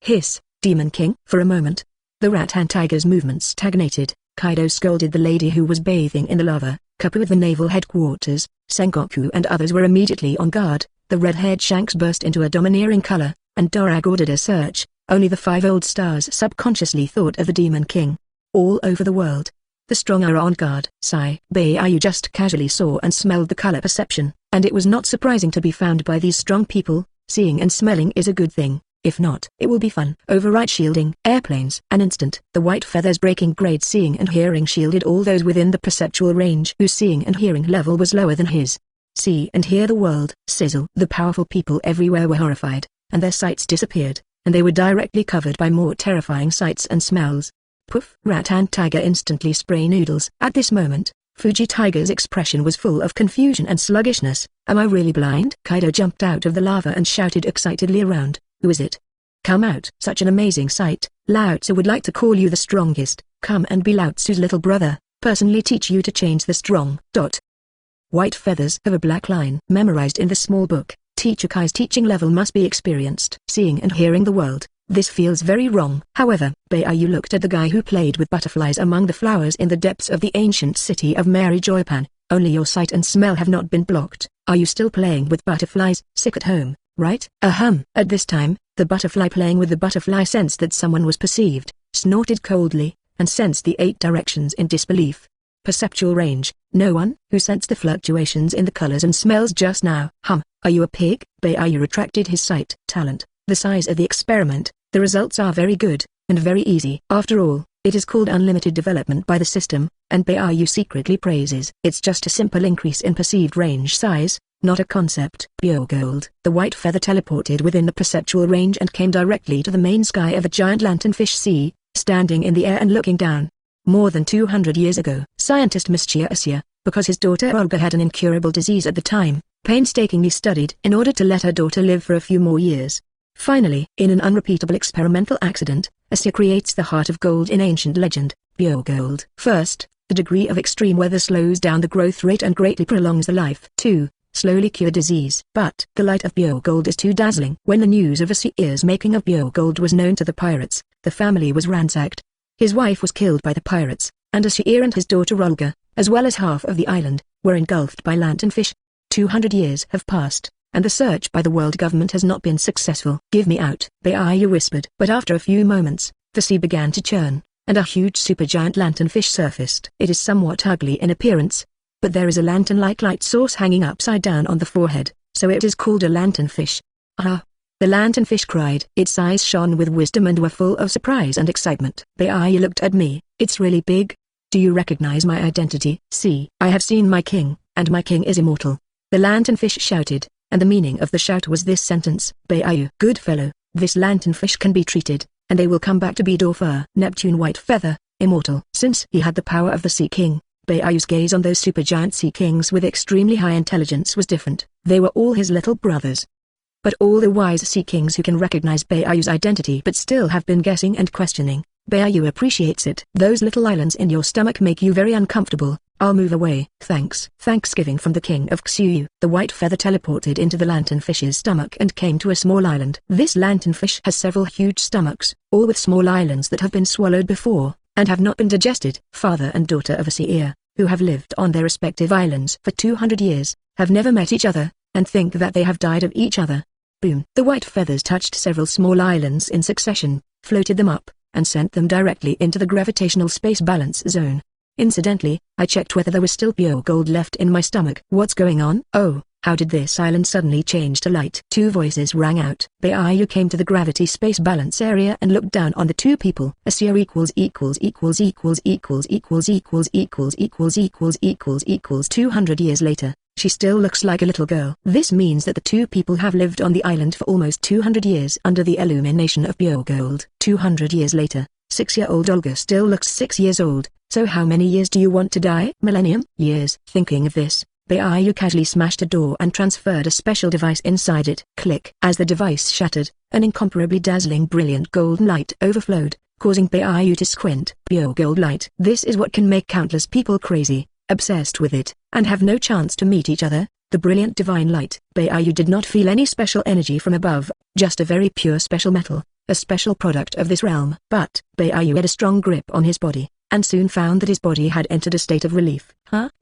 Hiss, Demon King. For a moment, the rat-hand tiger's movements stagnated. Kaido scolded the lady who was bathing in the lava. Kappa with the naval headquarters, Sengoku and others were immediately on guard. The red-haired Shanks burst into a domineering color, and Dorag ordered a search. Only the 5 old stars subconsciously thought of the Demon King. All over the world, the strong are on guard. Baiyu just casually saw and smelled the color perception, and it was not surprising to be found by these strong people. Seeing and smelling is a good thing. If not, it will be fun. Override shielding. Airplanes. An instant. The white feathers breaking grade seeing and hearing shielded all those within the perceptual range whose seeing and hearing level was lower than his. See and hear the world. Sizzle. The powerful people everywhere were horrified, and their sights disappeared, and they were directly covered by more terrifying sights and smells. Poof. Rat and tiger instantly spray noodles. At this moment, Fuji Tiger's expression was full of confusion and sluggishness. Am I really blind? Kaido jumped out of the lava and shouted excitedly around. Who is it? Come out. Such an amazing sight. Lao Tzu would like to call you the strongest. Come and be Lao Tzu's little brother. Personally teach you to change the strong. White feathers have a black line memorized in the small book. Teacher Kai's teaching level must be experienced. Seeing and hearing the world. This feels very wrong. However, Baiyu looked at the guy who played with butterflies among the flowers in the depths of the ancient city of Mary Joypan. Only your sight and smell have not been blocked. Are you still playing with butterflies? Sick at home, right? At this time, the butterfly playing with the butterfly sensed that someone was perceived, snorted coldly, and sensed the 8 directions in disbelief. Perceptual range. No one. Who sensed the fluctuations in the colors and smells just now? Are you a pig? Baiyu retracted his sight. Talent. The size of the experiment. The results are very good, and very easy. After all, it is called unlimited development by the system, and Baiyu secretly praises. It's just a simple increase in perceived range size, not a concept. Pure gold. The white feather teleported within the perceptual range and came directly to the main sky of the giant lanternfish sea, standing in the air and looking down. More than 200 years ago, scientist Mischia Asia, because his daughter Olga had an incurable disease at the time, painstakingly studied in order to let her daughter live for a few more years. Finally, in an unrepeatable experimental accident, Asia creates the heart of gold in ancient legend, pure gold. First, the degree of extreme weather slows down the growth rate and greatly prolongs the life. 2. Slowly cure disease. But the light of pure gold is too dazzling. When the news of Asia's making of pure gold was known to the pirates, the family was ransacked. His wife was killed by the pirates, and Asia and his daughter Olga, as well as half of the island, were engulfed by lanternfish. 200 years have passed, and the search by the world government has not been successful. Give me out, Baiyu whispered. But after a few moments, the sea began to churn, and a huge supergiant lanternfish surfaced. It is somewhat ugly in appearance, but there is a lantern-like light source hanging upside down on the forehead, so it is called a lanternfish. Ah! The lanternfish cried. Its eyes shone with wisdom and were full of surprise and excitement. Baiyu looked at me. It's really big. Do you recognize my identity? See, I have seen my king, and my king is immortal. The lanternfish shouted, and the meaning of the shout was this sentence. Baiyu, good fellow, this lanternfish can be treated, and they will come back to be Dorfer. Neptune White Feather, immortal. Since he had the power of the Sea King, Baiu's gaze on those supergiant Sea Kings with extremely high intelligence was different. They were all his little brothers. But all the wise Sea Kings who can recognize Baiu's identity but still have been guessing and questioning, Baiyu appreciates it. Those little islands in your stomach make you very uncomfortable. I'll move away. Thanks. Thanksgiving from the king of Xuyu. The white feather teleported into the lanternfish's stomach and came to a small island. This lanternfish has several huge stomachs, all with small islands that have been swallowed before, and have not been digested. Father and daughter of Asia, who have lived on their respective islands for 200 years, have never met each other, and think that they have died of each other. Boom. The white feathers touched several small islands in succession, floated them up, and sent them directly into the gravitational space balance zone. Incidentally, I checked whether there was still pure gold left in my stomach. What's going on? Oh, how did this island suddenly change to light? 2 voices rang out. Baiyu came to the gravity space balance area and looked down on the 2 people. Asia equals 200 years later. She still looks like a little girl. This means that the 2 people have lived on the island for almost 200 years under the illumination of pure gold. 200 years later, 6-year-old Olga still looks 6 years old. So how many years do you want to die? Millennium? Years. Thinking of this, Baiyu casually smashed a door and transferred a special device inside it. Click. As the device shattered, an incomparably dazzling brilliant golden light overflowed, causing Baiyu to squint. Pure gold light. This is what can make countless people crazy, obsessed with it, and have no chance to meet each other. The brilliant divine light. Baiyu did not feel any special energy from above, just a very pure special metal, a special product of this realm. But Baiyu had a strong grip on his body, and soon found that his body had entered a state of relief.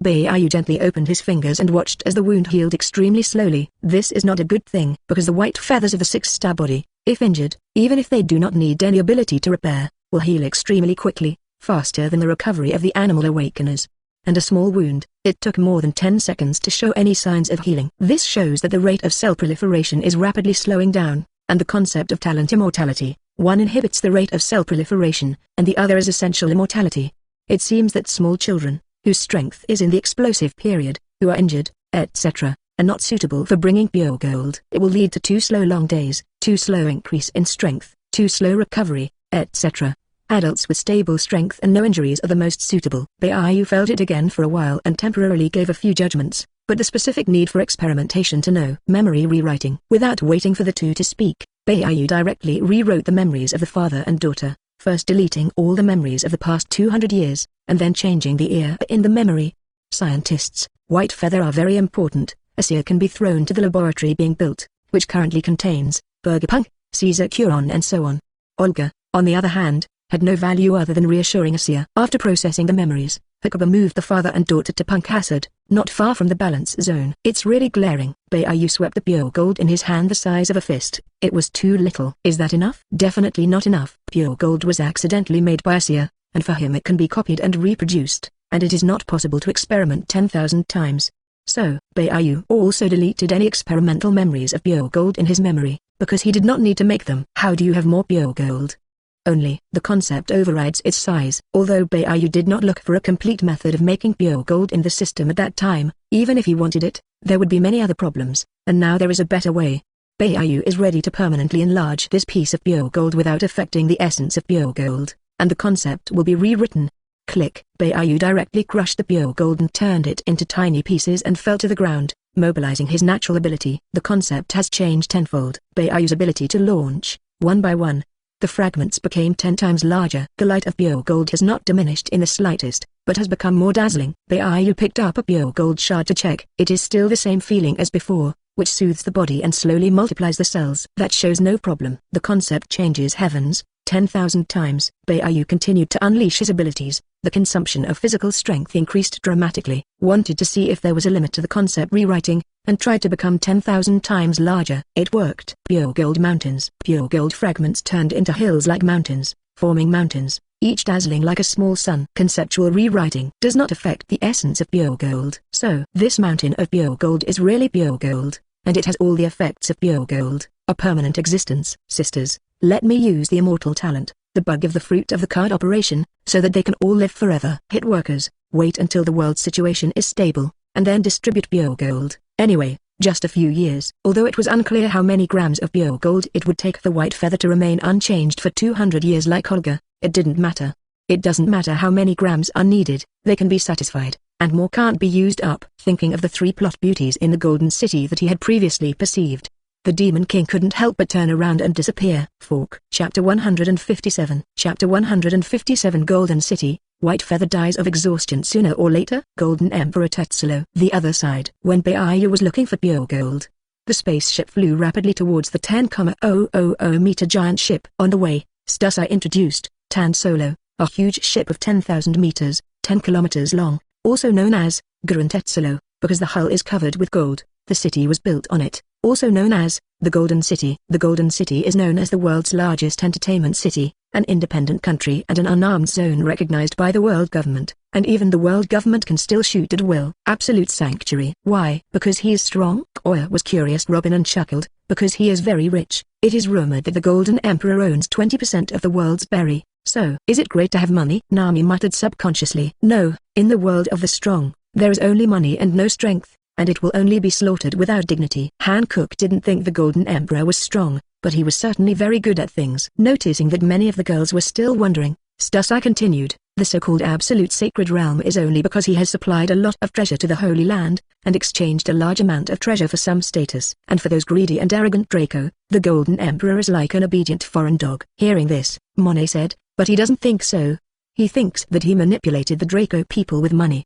Baiyu gently opened his fingers and watched as the wound healed extremely slowly. This is not a good thing, because the white feathers of the 6-star body, If injured, even if they do not need any ability to repair, will heal extremely quickly, faster than the recovery of the animal awakeners. And a small wound, it took more than 10 seconds to show any signs of healing. This shows that the rate of cell proliferation is rapidly slowing down, and the concept of talent immortality, one inhibits the rate of cell proliferation, and the other is essential immortality. It seems that small children, whose strength is in the explosive period, who are injured, etc., are not suitable for bringing pure gold. It will lead to too slow long days, too slow increase in strength, too slow recovery, etc. Adults with stable strength and no injuries are the most suitable. Baiyu felt it again for a while and temporarily gave a few judgments, but the specific need for experimentation to know. Memory rewriting. Without waiting for the two to speak, Baiyu directly rewrote the memories of the father and daughter, first deleting all the memories of the past 200 years, and then changing the ear in the memory. Scientists, white feather are very important. A seer can be thrown to the laboratory being built, which currently contains Burger Punk, Caesar Curon and so on. Olga, on the other hand, had no value other than reassuring a seer. After processing the memories, Hakuba moved the father and daughter to Punk Acid, not far from the balance zone. It's really glaring. Baiyu swept the pure gold in his hand the size of a fist. It was too little. Is that enough? Definitely not enough. Pure gold was accidentally made by a seer, and for him it can be copied and reproduced, and it is not possible to experiment 10,000 times. So, Baiyu also deleted any experimental memories of pure gold in his memory, because he did not need to make them. How do you have more pure gold? Only, the concept overrides its size. Although Baiyu did not look for a complete method of making pure gold in the system at that time, even if he wanted it, there would be many other problems, and now there is a better way. Baiyu is ready to permanently enlarge this piece of pure gold without affecting the essence of pure gold, and the concept will be rewritten. Click. Baiyu directly crushed the pure gold and turned it into tiny pieces and fell to the ground, mobilizing his natural ability. The concept has changed tenfold. Baiu's ability to launch, one by one. The fragments became 10 times larger. The light of pure gold has not diminished in the slightest, but has become more dazzling. Baiyu picked up a pure gold shard to check. It is still the same feeling as before, which soothes the body and slowly multiplies the cells. That shows no problem. The concept changes heavens, 10,000 times. Baiyu continued to unleash his abilities. The consumption of physical strength increased dramatically. Wanted to see if there was a limit to the concept rewriting, and tried to become 10,000 times larger. It worked. Pure gold mountains. Pure gold fragments turned into hills like mountains, forming mountains, each dazzling like a small sun. Conceptual rewriting does not affect the essence of pure gold. So, this mountain of pure gold is really pure gold, and it has all the effects of pure gold, a permanent existence. Sisters, let me use the immortal talent, the bug of the fruit of the card operation, so that they can all live forever. Hit workers, wait until the world situation is stable, and then distribute pure gold. Anyway, just a few years. Although it was unclear how many grams of pure gold it would take the white feather to remain unchanged for 200 years like Olga, it didn't matter. It doesn't matter how many grams are needed, they can be satisfied, and more can't be used up. Thinking of the 3 plot beauties in the Golden City that he had previously perceived, the Demon King couldn't help but turn around and disappear. Fork. Chapter 157. Chapter 157. Golden City. White feather dies of exhaustion sooner or later. Golden Emperor Tetsulo. The other side. When Baiyu was looking for pure gold, the spaceship flew rapidly towards the 10,000-meter giant ship. On the way, Stusai introduced Tan Solo, a huge ship of 10,000 meters, 10 kilometers long, also known as Gurren Tetsulo, because the hull is covered with gold. The city was built on it, also known as the Golden City. The Golden City is known as the world's largest entertainment city, an independent country and an unarmed zone recognized by the world government, and even the world government can still shoot at will. Absolute sanctuary. Why? Because he is strong? Oya was curious. Robin chuckled, because he is very rich. It is rumored that the Golden Emperor owns 20% of the world's berry, so is it great to have money? Nami muttered subconsciously. No, in the world of the strong, there is only money and no strength, and it will only be slaughtered without dignity. Hancock didn't think the Golden Emperor was strong, but he was certainly very good at things. Noticing that many of the girls were still wondering, Stusai continued, the so-called absolute sacred realm is only because he has supplied a lot of treasure to the Holy Land, and exchanged a large amount of treasure for some status. And for those greedy and arrogant Draco, the Golden Emperor is like an obedient foreign dog. Hearing this, Monet said, but he doesn't think so. He thinks that he manipulated the Draco people with money.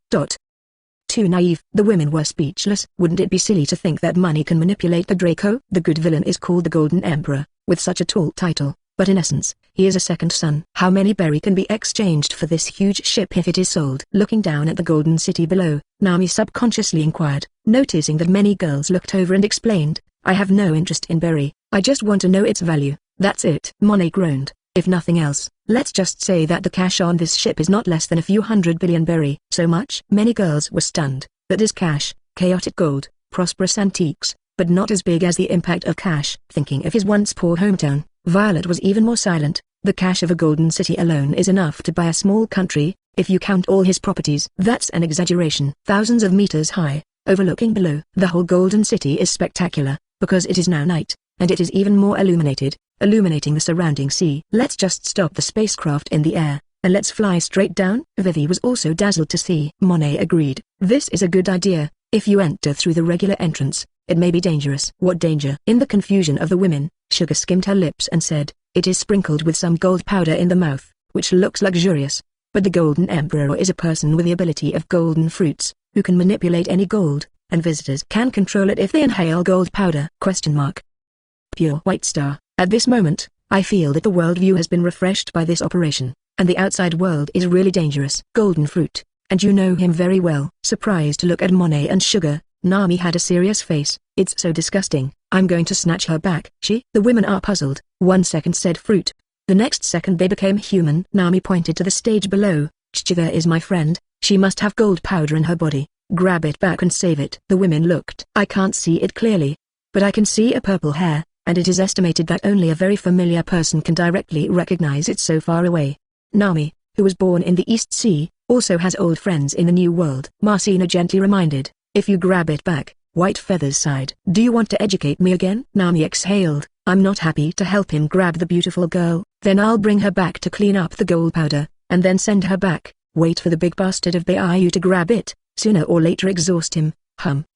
Too naive. The women were speechless. Wouldn't it be silly to think that money can manipulate the Draco? The good villain is called the Golden Emperor, with such a tall title, but in essence, he is a second son. How many berry can be exchanged for this huge ship if it is sold? Looking down at the Golden City below, Nami subconsciously inquired, noticing that many girls looked over and explained, I have no interest in berry, I just want to know its value. That's it. Monet groaned. If nothing else, let's just say that the cash on this ship is not less than a few 100 billion berry. So much? Many girls were stunned. That is cash, chaotic gold, prosperous antiques, but not as big as the impact of cash. Thinking of his once poor hometown, Violet was even more silent. The cash of a golden city alone is enough to buy a small country, if you count all his properties. That's an exaggeration. Thousands of meters high, overlooking below. The whole golden city is spectacular, because it is now night, and it is even more illuminated, illuminating the surrounding sea. Let's just stop the spacecraft in the air, and let's fly straight down. Vivi was also dazzled to see. Monet agreed. This is a good idea. If you enter through the regular entrance, it may be dangerous. What danger? In the confusion of the women, Sugar skimmed her lips and said, it is sprinkled with some gold powder in the mouth, which looks luxurious. But the Golden Emperor is a person with the ability of golden fruits, who can manipulate any gold, and visitors can control it if they inhale gold powder. Pure white star. At this moment, I feel that the worldview has been refreshed by this operation, and the outside world is really dangerous. Golden fruit, and you know him very well. Surprised to look at Monet and Sugar, Nami had a serious face. It's so disgusting, I'm going to snatch her back. The women are puzzled. 1 second said fruit. The next second they became human. Nami pointed to the stage below. There is my friend, she must have gold powder in her body. Grab it back and save it. The women looked. I can't see it clearly, but I can see a purple hair, and it is estimated that only a very familiar person can directly recognize it so far away. Nami, who was born in the East Sea, also has old friends in the New World. Marcina gently reminded, if you grab it back, White Feather's sighed. Do you want to educate me again? Nami exhaled. I'm not happy to help him grab the beautiful girl. Then I'll bring her back to clean up the gold powder, and then send her back. Wait for the big bastard of Bayou to grab it. Sooner or later exhaust him.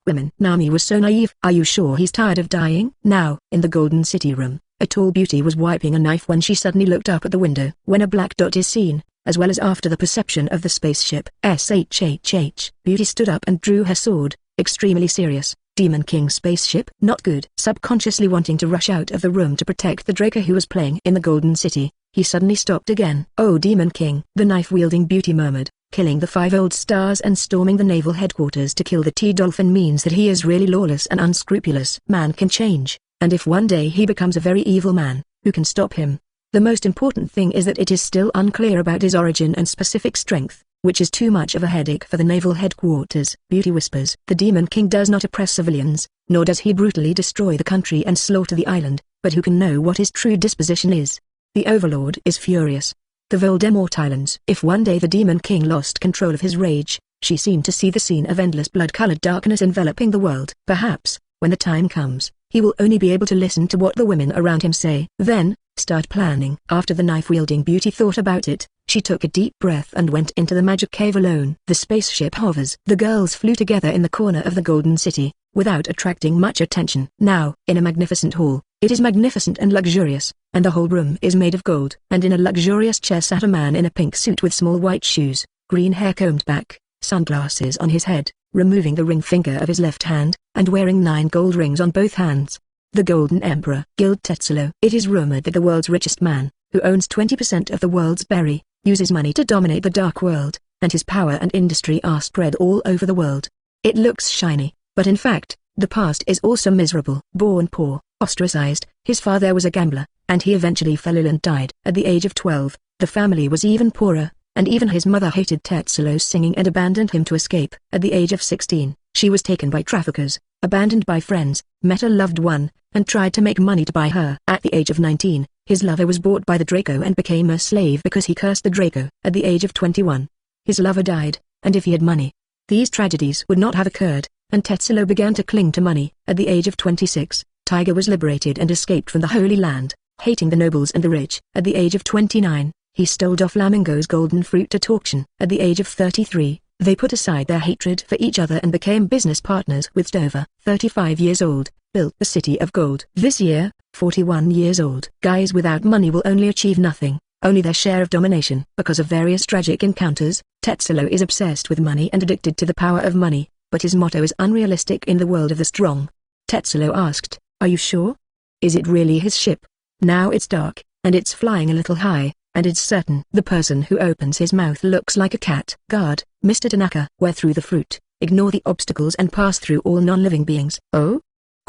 Women. Nami was so naive. Are you sure he's tired of dying? Now, in the Golden City room, a tall beauty was wiping a knife when she suddenly looked up at the window. When a black dot is seen, as well as after the perception of the spaceship. Beauty stood up and drew her sword, extremely serious. Demon King spaceship? Not good. Subconsciously wanting to rush out of the room to protect the Draco who was playing in the Golden City, he suddenly stopped again. Oh Demon King, the knife-wielding beauty murmured. Killing the 5 old stars and storming the naval headquarters to kill the T-Dolphin means that he is really lawless and unscrupulous. Man can change, and if one day he becomes a very evil man, who can stop him? The most important thing is that it is still unclear about his origin and specific strength, which is too much of a headache for the naval headquarters. Beauty whispers. The Demon King does not oppress civilians, nor does he brutally destroy the country and slaughter the island, but who can know what his true disposition is? The Overlord is furious. The Voldemort Islands. If one day the Demon King lost control of his rage, she seemed to see the scene of endless blood-colored darkness enveloping the world. Perhaps, when the time comes, he will only be able to listen to what the women around him say. Then, start planning. After the knife-wielding beauty thought about it, she took a deep breath and went into the magic cave alone. The spaceship hovers. The girls flew together in the corner of the Golden City, without attracting much attention. Now, in a magnificent hall, it is magnificent and luxurious, and the whole room is made of gold. And in a luxurious chair sat a man in a pink suit with small white shoes, green hair combed back, sunglasses on his head, removing the ring finger of his left hand, and wearing 9 gold rings on both hands. The Golden Emperor. Guild Tetsulo. It is rumored that the world's richest man, who owns 20% of the world's berry, uses money to dominate the dark world, and his power and industry are spread all over the world. It looks shiny, but in fact, the past is also miserable. Born poor, ostracized, his father was a gambler, and he eventually fell ill and died. At the age of 12, the family was even poorer, and even his mother hated Tetsulo's singing and abandoned him to escape. At the age of 16, she was taken by traffickers, abandoned by friends, met a loved one, and tried to make money to buy her. At the age of 19, his lover was bought by the Draco and became a slave because he cursed the Draco. At the age of 21, his lover died, and if he had money, these tragedies would not have occurred, and Tetsulo began to cling to money. At the age of 26, Tiger was liberated and escaped from the Holy Land, hating the nobles and the rich. At the age of 29, he stole Doflamingo's golden fruit at auction. At the age of 33, they put aside their hatred for each other and became business partners with Dover. 35 years old, built the City of Gold. This year, 41 years old. Guys without money will only achieve nothing, only their share of domination. Because of various tragic encounters, Tetsulo is obsessed with money and addicted to the power of money, but his motto is unrealistic in the world of the strong. Tetsulo asked, "Are you sure? Is it really his ship? Now it's dark, and it's flying a little high, and it's certain." The person who opens his mouth looks like a cat. Guard, Mr. Tanaka. Wear through the fruit, ignore the obstacles and pass through all non-living beings. Oh?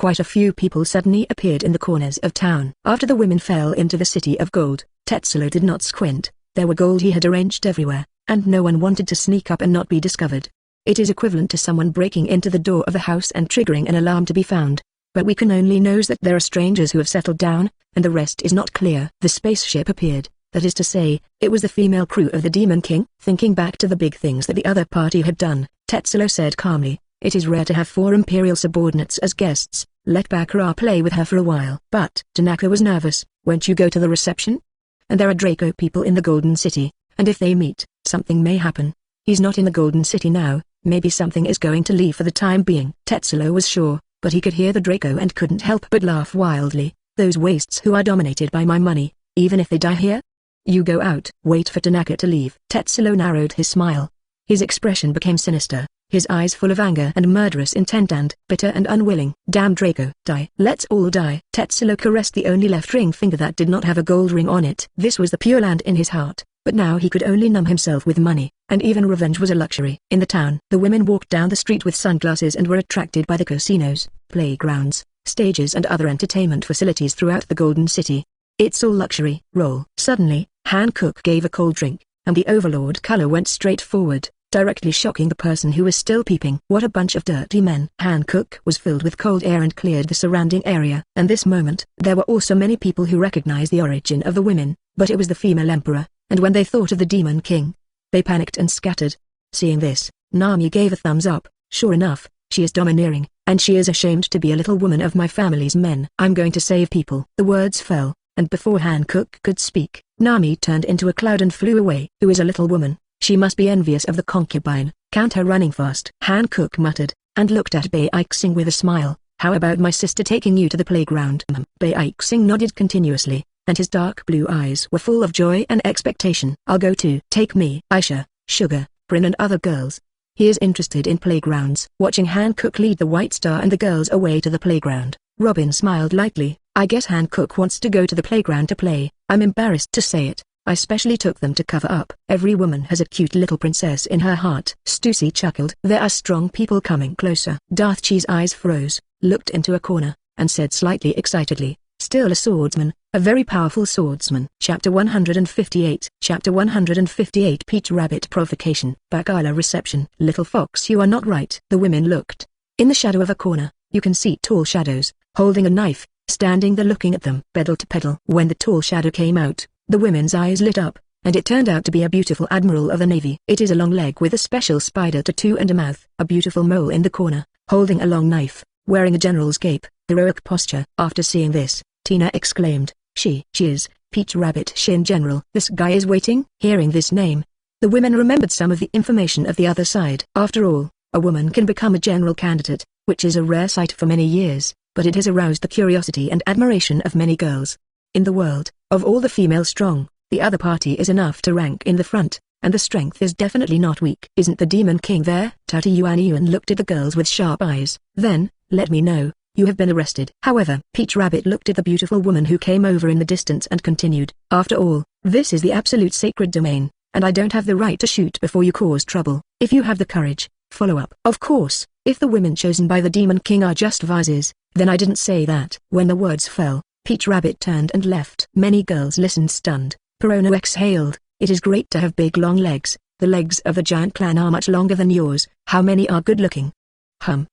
Quite a few people suddenly appeared in the corners of town. After the women fell into the city of gold, Tetsulo did not squint. There were gold he had arranged everywhere, and no one wanted to sneak up and not be discovered. It is equivalent to someone breaking into the door of a house and triggering an alarm to be found. But we can only know that there are strangers who have settled down, and the rest is not clear. The spaceship appeared, that is to say, it was the female crew of the Demon King. Thinking back to the big things that the other party had done, Tetsulo said calmly, "It is rare to have 4 imperial subordinates as guests. Let Bakura play with her for a while." But Tanaka was nervous. "Won't you go to the reception? And there are Draco people in the Golden City, and if they meet, something may happen. He's not in the Golden City now, maybe something is going to leave for the time being." Tetsulo was sure, but he could hear the Draco and couldn't help but laugh wildly. "Those wastes who are dominated by my money, even if they die here? You go out." "Wait for Tanaka to leave." Tetsulo narrowed his smile. His expression became sinister, his eyes full of anger and murderous intent and bitter and unwilling. "Damn Draco, die. Let's all die." Tetsulo caressed the only left ring finger that did not have a gold ring on it. This was the Pure Land in his heart, but now he could only numb himself with money, and even revenge was a luxury. In the town, the women walked down the street with sunglasses and were attracted by the casinos, playgrounds, stages and other entertainment facilities throughout the Golden City. It's all luxury. Roll. Suddenly, Hancock gave a cold drink, and the overlord color went straight forward, directly shocking the person who was still peeping. "What a bunch of dirty men." Hancock was filled with cold air and cleared the surrounding area. And this moment, there were also many people who recognized the origin of the women, but it was the female emperor, and when they thought of the Demon King, they panicked and scattered. Seeing this, Nami gave a thumbs up. "Sure enough, she is domineering, and she is ashamed to be a little woman of my family's men. I'm going to save people." The words fell, and before Hancock could speak, Nami turned into a cloud and flew away. "Who is a little woman? She must be envious of the concubine. Count her running fast." Hancock muttered, and looked at Baixing with a smile. "How about my sister taking you to the playground?" Baixing nodded continuously, and his dark blue eyes were full of joy and expectation. "I'll go too. Take me, Aisha, Sugar, Prin and other girls." He is interested in playgrounds. Watching Hancock lead the White Star and the girls away to the playground, Robin smiled lightly. "I guess Hancock wants to go to the playground to play. I'm embarrassed to say it. I specially took them to cover up." Every woman has a cute little princess in her heart. Stussy chuckled. "There are strong people coming closer." Darth Chi's eyes froze, looked into a corner, and said slightly excitedly, "Still a swordsman, a very powerful swordsman." Chapter 158. Chapter 158. Peach Rabbit Provocation. Bakala Reception. "Little fox, you are not right." The women looked. In the shadow of a corner, you can see tall shadows, holding a knife, standing there looking at them. Pedal to pedal. When the tall shadow came out, the women's eyes lit up, and it turned out to be a beautiful admiral of the navy. It is a long leg with a special spider tattoo and a mouth. A beautiful mole in the corner, holding a long knife, wearing a general's cape, heroic posture. After seeing this, Tina exclaimed, She is, Peach Rabbit Shin General." "This guy is waiting." Hearing this name, the women remembered some of the information of the other side. After all, a woman can become a general candidate, which is a rare sight for many years, but it has aroused the curiosity and admiration of many girls. In the world, of all the female strong, the other party is enough to rank in the front, and the strength is definitely not weak. "Isn't the Demon King there?" Tata Yuan looked at the girls with sharp eyes. "Then, let me know. You have been arrested." However, Peach Rabbit looked at the beautiful woman who came over in the distance and continued, "After all, this is the absolute sacred domain, and I don't have the right to shoot before you cause trouble. If you have the courage, follow up." Of course, if the women chosen by the Demon King are just vases, then I didn't say that. When the words fell, Peach Rabbit turned and left. Many girls listened stunned. Perona exhaled. "It is great to have big long legs. The legs of the giant clan are much longer than yours. How many are good looking?"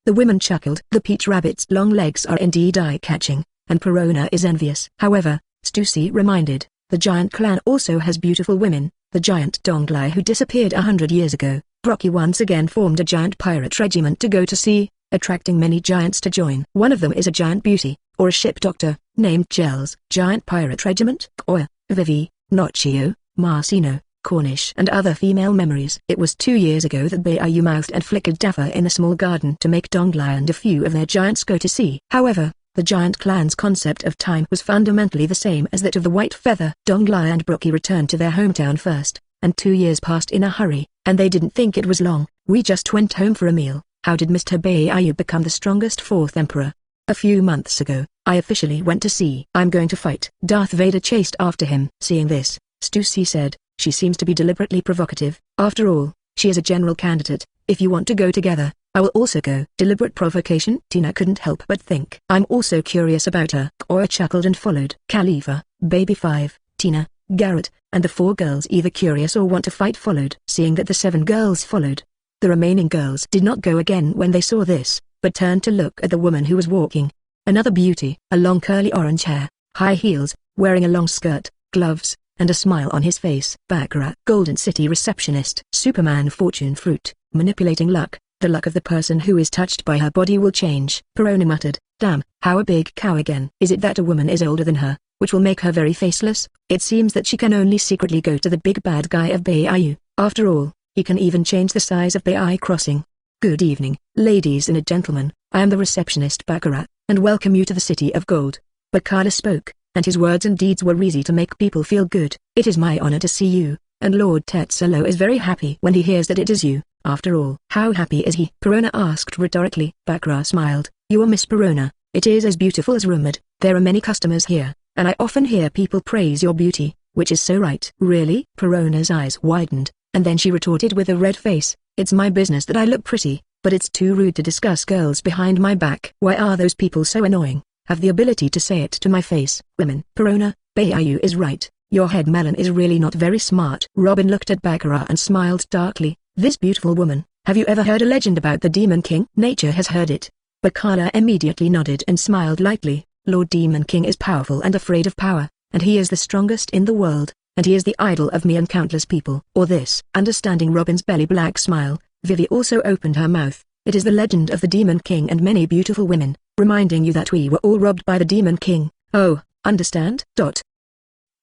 The women chuckled. The Peach Rabbit's long legs are indeed eye-catching, and Perona is envious. However, Stussy reminded, the giant clan also has beautiful women. The giant Donglai who disappeared 100 years ago. Brocky once again formed a giant pirate regiment to go to sea, attracting many giants to join. One of them is a giant beauty, or a ship doctor, named Gels. Giant pirate regiment, or Vivi, Nocchio, Marcino, Cornish and other female memories. It was 2 years ago that Bayu mouthed and flickered Daffa in a small garden to make Donglai and a few of their giants go to sea. However, the giant clan's concept of time was fundamentally the same as that of the White Feather. Donglai and Brocky returned to their hometown first, and 2 years passed in a hurry, and they didn't think it was long. "We just went home for a meal." How did Mr. Bayu become the strongest 4th emperor? "A few months ago, I officially went to sea." "I'm going to fight." Darth Vader chased after him. Seeing this, Stussy said, "She seems to be deliberately provocative. After all, she is a general candidate. If you want to go together, I will also go. Deliberate provocation? Tina couldn't help but think. I'm also curious about her. Cora chuckled and followed. Khalifa, Baby 5, Tina, Garrett, and the 4 girls either curious or want to fight followed. Seeing that the 7 girls followed, the remaining girls did not go again when they saw this, but turned to look at the woman who was walking. Another beauty, a long curly orange hair, high heels, wearing a long skirt, gloves, and a smile on his face. Baccarat. Golden City receptionist. Superman fortune fruit. Manipulating luck. The luck of the person who is touched by her body will change. Perona muttered, damn, how a big cow again. Is it that a woman is older than her, which will make her very faceless? It seems that she can only secretly go to the big bad guy of Bayou. After all, he can even change the size of Bay Crossing. Good evening, ladies and gentlemen, I am the receptionist Baccarat, and welcome you to the City of Gold. Baccarat spoke, and his words and deeds were easy to make people feel good. It is my honor to see you, and Lord Tetzalo is very happy when he hears that it is you. After all, how happy is he? Perona asked rhetorically. Baccarat smiled. You are Miss Perona. It is as beautiful as rumored. There are many customers here, and I often hear people praise your beauty, which is so right. Really? Perona's eyes widened, and then she retorted with a red face. It's my business that I look pretty, but it's too rude to discuss girls behind my back. Why are those people so annoying? Have the ability to say it to my face. Women. Perona, Bayou is right. Your head melon is really not very smart. Robin looked at Baccarat and smiled darkly. This beautiful woman, have you ever heard a legend about the Demon King? Nature has heard it. Baccarat immediately nodded and smiled lightly. Lord Demon King is powerful and afraid of power, and he is the strongest in the world, and he is the idol of me and countless people. Or this. Understanding Robin's belly black smile, Vivi also opened her mouth. It is the legend of the Demon King and many beautiful women, reminding you that we were all robbed by the Demon King. Oh, understand?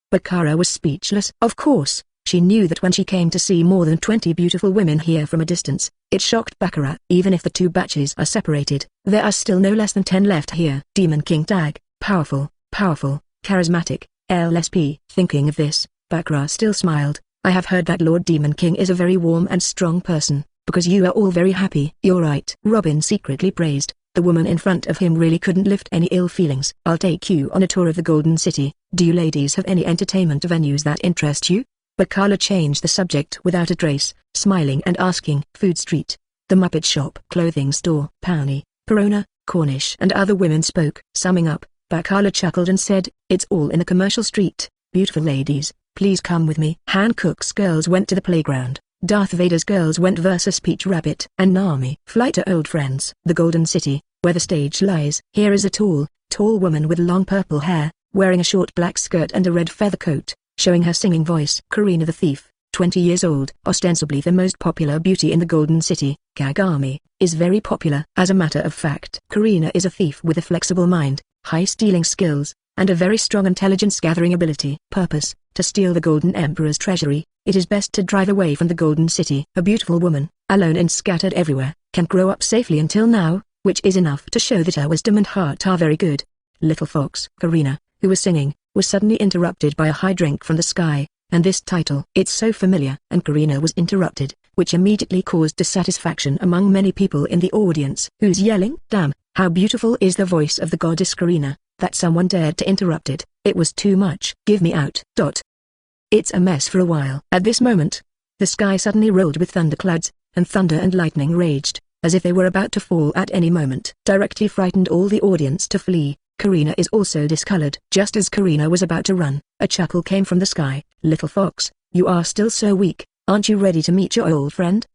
Baccarat was speechless. Of course, she knew that when she came to see more than 20 beautiful women here from a distance, it shocked Baccarat. Even if the 2 batches are separated, there are still no less than 10 left here. Demon King tag, powerful, charismatic, LSP. Thinking of this, Baccarat still smiled. I have heard that Lord Demon King is a very warm and strong person, because you are all very happy. You're right. Robin secretly praised. The woman in front of him really couldn't lift any ill feelings. I'll take you on a tour of the Golden City. Do you ladies have any entertainment venues that interest you? Baccarat changed the subject without a trace, smiling and asking. Food Street, the Muppet Shop, clothing store, Pawnee, Perona, Cornish and other women spoke. Summing up, Baccarat chuckled and said, it's all in the commercial street. Beautiful ladies, please come with me. Hancock's girls went to the playground. Darth Vader's girls went versus Peach Rabbit and Nami. Flight to old friends. The Golden City, where the stage lies. Here is a tall woman with long purple hair, wearing a short black skirt and a red feather coat, showing her singing voice. Carina the thief, 20 years old, ostensibly the most popular beauty in the Golden City. Kagami, is very popular. As a matter of fact, Carina is a thief with a flexible mind, high stealing skills, and a very strong intelligence-gathering ability. Purpose, to steal the Golden Emperor's treasury. It is best to drive away from the Golden City. A beautiful woman, alone and scattered everywhere, can grow up safely until now, which is enough to show that her wisdom and heart are very good. Little Fox. Carina, who was singing, was suddenly interrupted by a high drink from the sky, and this title. It's so familiar. And Carina was interrupted, which immediately caused dissatisfaction among many people in the audience. Who's yelling? Damn, how beautiful is the voice of the goddess Carina, that someone dared to interrupt it. It was too much. Give me out. It's a mess for a while. At this moment, the sky suddenly rolled with thunderclouds, and thunder and lightning raged, as if they were about to fall at any moment. Directly frightened all the audience to flee. Carina is also discolored. Just as Carina was about to run, a chuckle came from the sky. Little Fox, you are still so weak, aren't you ready to meet your old friend?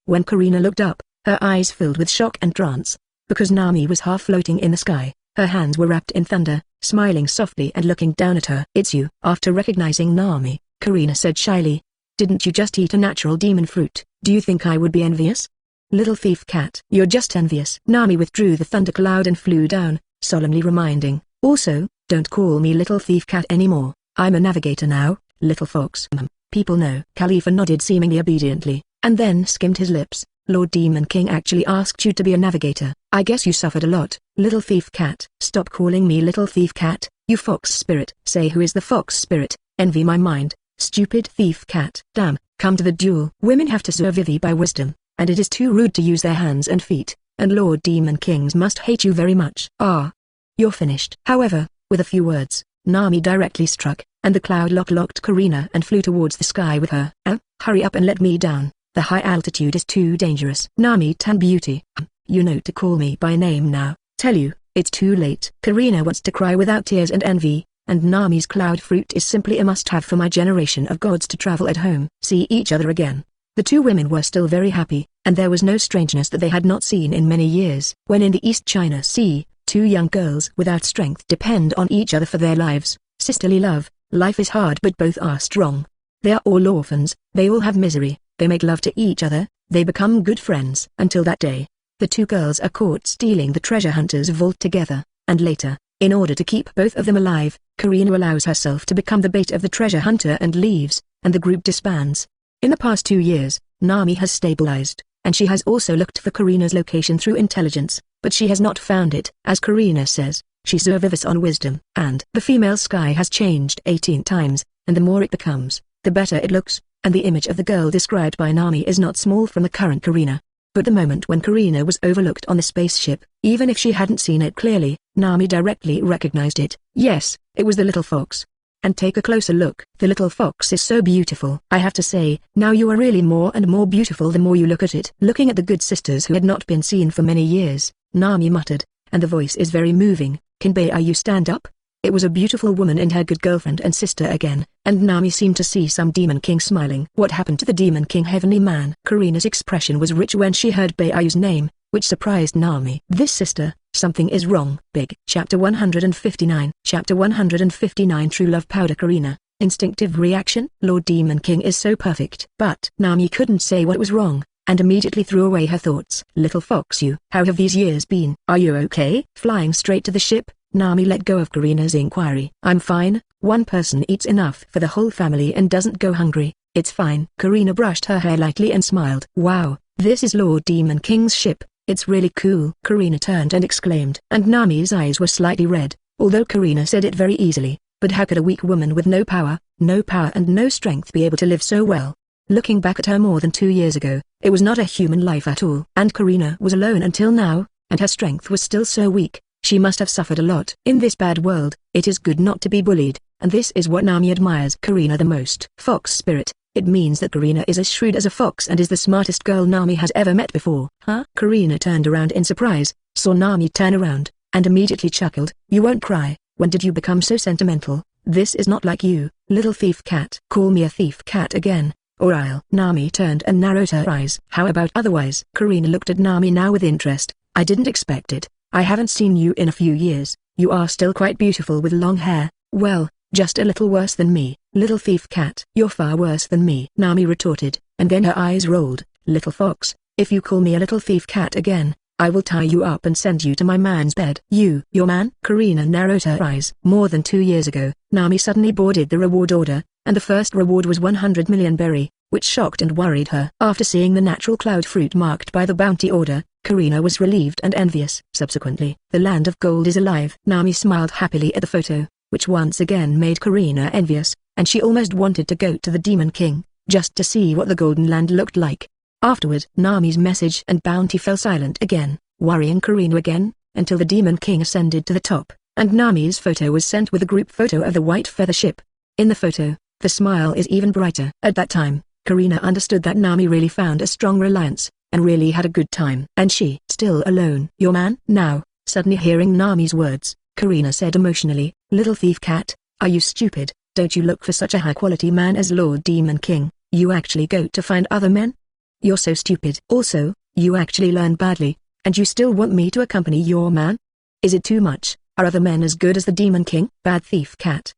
When Carina looked up, her eyes filled with shock and trance, because Nami was half floating in the sky. Her hands were wrapped in thunder, smiling softly and looking down at her. It's you. After recognizing Nami, Carina said shyly, didn't you just eat a natural demon fruit? Do you think I would be envious? Little thief cat. You're just envious. Nami withdrew the thundercloud and flew down, solemnly reminding, also, don't call me little thief cat anymore. I'm a navigator now, little fox. People know. Khalifa nodded seemingly obediently, and then skimmed his lips. Lord Demon King actually asked you to be a navigator. I guess you suffered a lot, little thief cat. Stop calling me little thief cat, you fox spirit. Say who is the fox spirit, envy my mind, stupid thief cat. Damn, come to the duel. Women have to serve Vivi by wisdom, and it is too rude to use their hands and feet, and Lord Demon Kings must hate you very much. Ah. You're finished. However, with a few words, Nami directly struck, and the cloud locked Carina and flew towards the sky with her. Hurry up and let me down. The high altitude is too dangerous. Nami tan beauty. You know to call me by name now. Tell you, it's too late. Carina wants to cry without tears and envy, and Nami's cloud fruit is simply a must-have for my generation of gods to travel at home. See each other again. The two women were still very happy, and there was no strangeness that they had not seen in many years. When in the East China Sea, two young girls without strength depend on each other for their lives. Sisterly love, life is hard but both are strong. They are all orphans, they all have misery, they make love to each other, they become good friends. Until that day, the two girls are caught stealing the treasure hunter's vault together, and later, in order to keep both of them alive, Carina allows herself to become the bait of the treasure hunter and leaves, and the group disbands. In the past 2 years, Nami has stabilized, and she has also looked for Carina's location through intelligence, but she has not found it. As Carina says, she survives on wisdom. And the female sky has changed 18 times, and the more it becomes, the better it looks, and the image of the girl described by Nami is not small from the current Carina. But the moment when Carina was overlooked on the spaceship, even if she hadn't seen it clearly, Nami directly recognized it. Yes, it was the little fox. And take a closer look. The little fox is so beautiful. I have to say, now you are really more and more beautiful the more you look at it. Looking at the good sisters who had not been seen for many years, Nami muttered, and the voice is very moving, "Can you stand up?" It was a beautiful woman and her good girlfriend and sister again, and Nami seemed to see some Demon King smiling. What happened to the Demon King heavenly man? Carina's expression was rich when she heard Bayu's name, which surprised Nami. This sister, something is wrong. Big. Chapter 159. Chapter 159 True Love Powder. Carina, instinctive reaction. Lord Demon King is so perfect. But Nami couldn't say what was wrong, and immediately threw away her thoughts. Little fox you. How have these years been? Are you okay? Flying straight to the ship, Nami let go of Carina's inquiry. I'm fine, one person eats enough for the whole family and doesn't go hungry, it's fine. Carina brushed her hair lightly and smiled. Wow, this is Lord Demon King's ship, it's really cool. Carina turned and exclaimed. And Nami's eyes were slightly red, although Carina said it very easily, but how could a weak woman with no power and no strength be able to live so well? Looking back at her more than 2 years ago, it was not a human life at all. And Carina was alone until now, and her strength was still so weak. She must have suffered a lot. In this bad world, it is good not to be bullied, and this is what Nami admires Carina the most. Fox spirit. It means that Carina is as shrewd as a fox and is the smartest girl Nami has ever met before. Huh? Carina turned around in surprise, saw Nami turn around, and immediately chuckled. You won't cry. When did you become so sentimental? This is not like you, little thief cat. Call me a thief cat again, or I'll. Nami turned and narrowed her eyes. How about otherwise? Carina looked at Nami now with interest. I didn't expect it. I haven't seen you in a few years. You are still quite beautiful with long hair. Well, just a little worse than me, little thief cat. You're far worse than me, Nami retorted, and then her eyes rolled. Little fox, if you call me a little thief cat again, I will tie you up and send you to my man's bed. You, your man? Carina narrowed her eyes. More than 2 years ago, Nami suddenly boarded the reward order, and the first reward was 100 million berry, which shocked and worried her. After seeing the natural cloud fruit marked by the bounty order, Carina was relieved and envious. Subsequently, the land of gold is alive. Nami smiled happily at the photo, which once again made Carina envious, and she almost wanted to go to the Demon King, just to see what the golden land looked like. Afterward, Nami's message and bounty fell silent again, worrying Carina again, until the Demon King ascended to the top, and Nami's photo was sent with a group photo of the white feather ship. In the photo, the smile is even brighter. At that time, Carina understood that Nami really found a strong reliance, and really had a good time. And she, still alone. Your man? Now, suddenly hearing Nami's words, Carina said emotionally, little thief cat, are you stupid? Don't you look for such a high-quality man as Lord Demon King? You actually go to find other men? You're so stupid. Also, you actually learn badly, and you still want me to accompany your man? Is it too much? Are other men as good as the Demon King? Bad thief cat.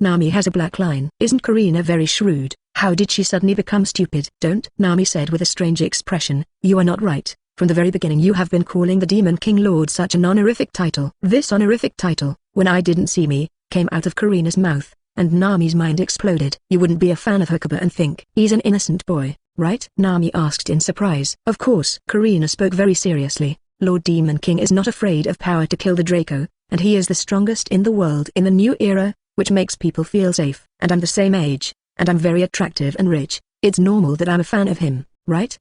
Nami has a black line. Isn't Carina very shrewd? How did she suddenly become stupid? Don't, Nami said with a strange expression, you are not right. From the very beginning you have been calling the Demon King Lord such an honorific title. This honorific title, when I didn't see me, came out of Carina's mouth, and Nami's mind exploded. You wouldn't be a fan of Hakuba and think he's an innocent boy, right? Nami asked in surprise. Of course. Carina spoke very seriously. Lord Demon King is not afraid of power to kill the Draco, and he is the strongest in the world in the new era, which makes people feel safe. And I'm the same age, and I'm very attractive and rich. It's normal that I'm a fan of him, right?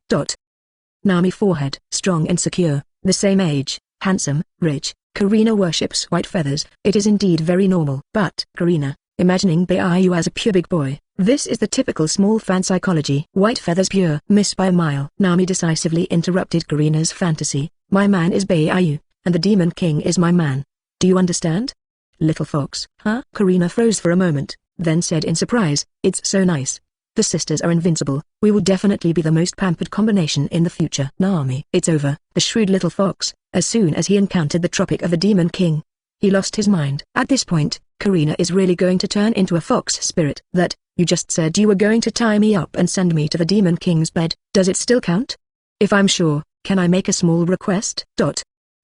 Nami forehead. Strong and secure, the same age, handsome, rich. Carina worships white feathers. It is indeed very normal. But, Carina, imagining Baiyu as a pure big boy. This is the typical small fan psychology. White feathers pure. Miss by a mile. Nami decisively interrupted Carina's fantasy. My man is Baiyu, and the Demon King is my man. Do you understand? Little fox. Huh? Carina froze for a moment, then said in surprise, it's so nice. The sisters are invincible. We will definitely be the most pampered combination in the future. Nami. It's over. The shrewd little fox, as soon as he encountered the Tropic of the Demon King, he lost his mind. At this point, Carina is really going to turn into a fox spirit. That, you just said you were going to tie me up and send me to the Demon King's bed. Does it still count? If I'm sure, can I make a small request?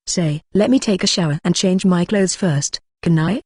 Say, let me take a shower and change my clothes first, can I?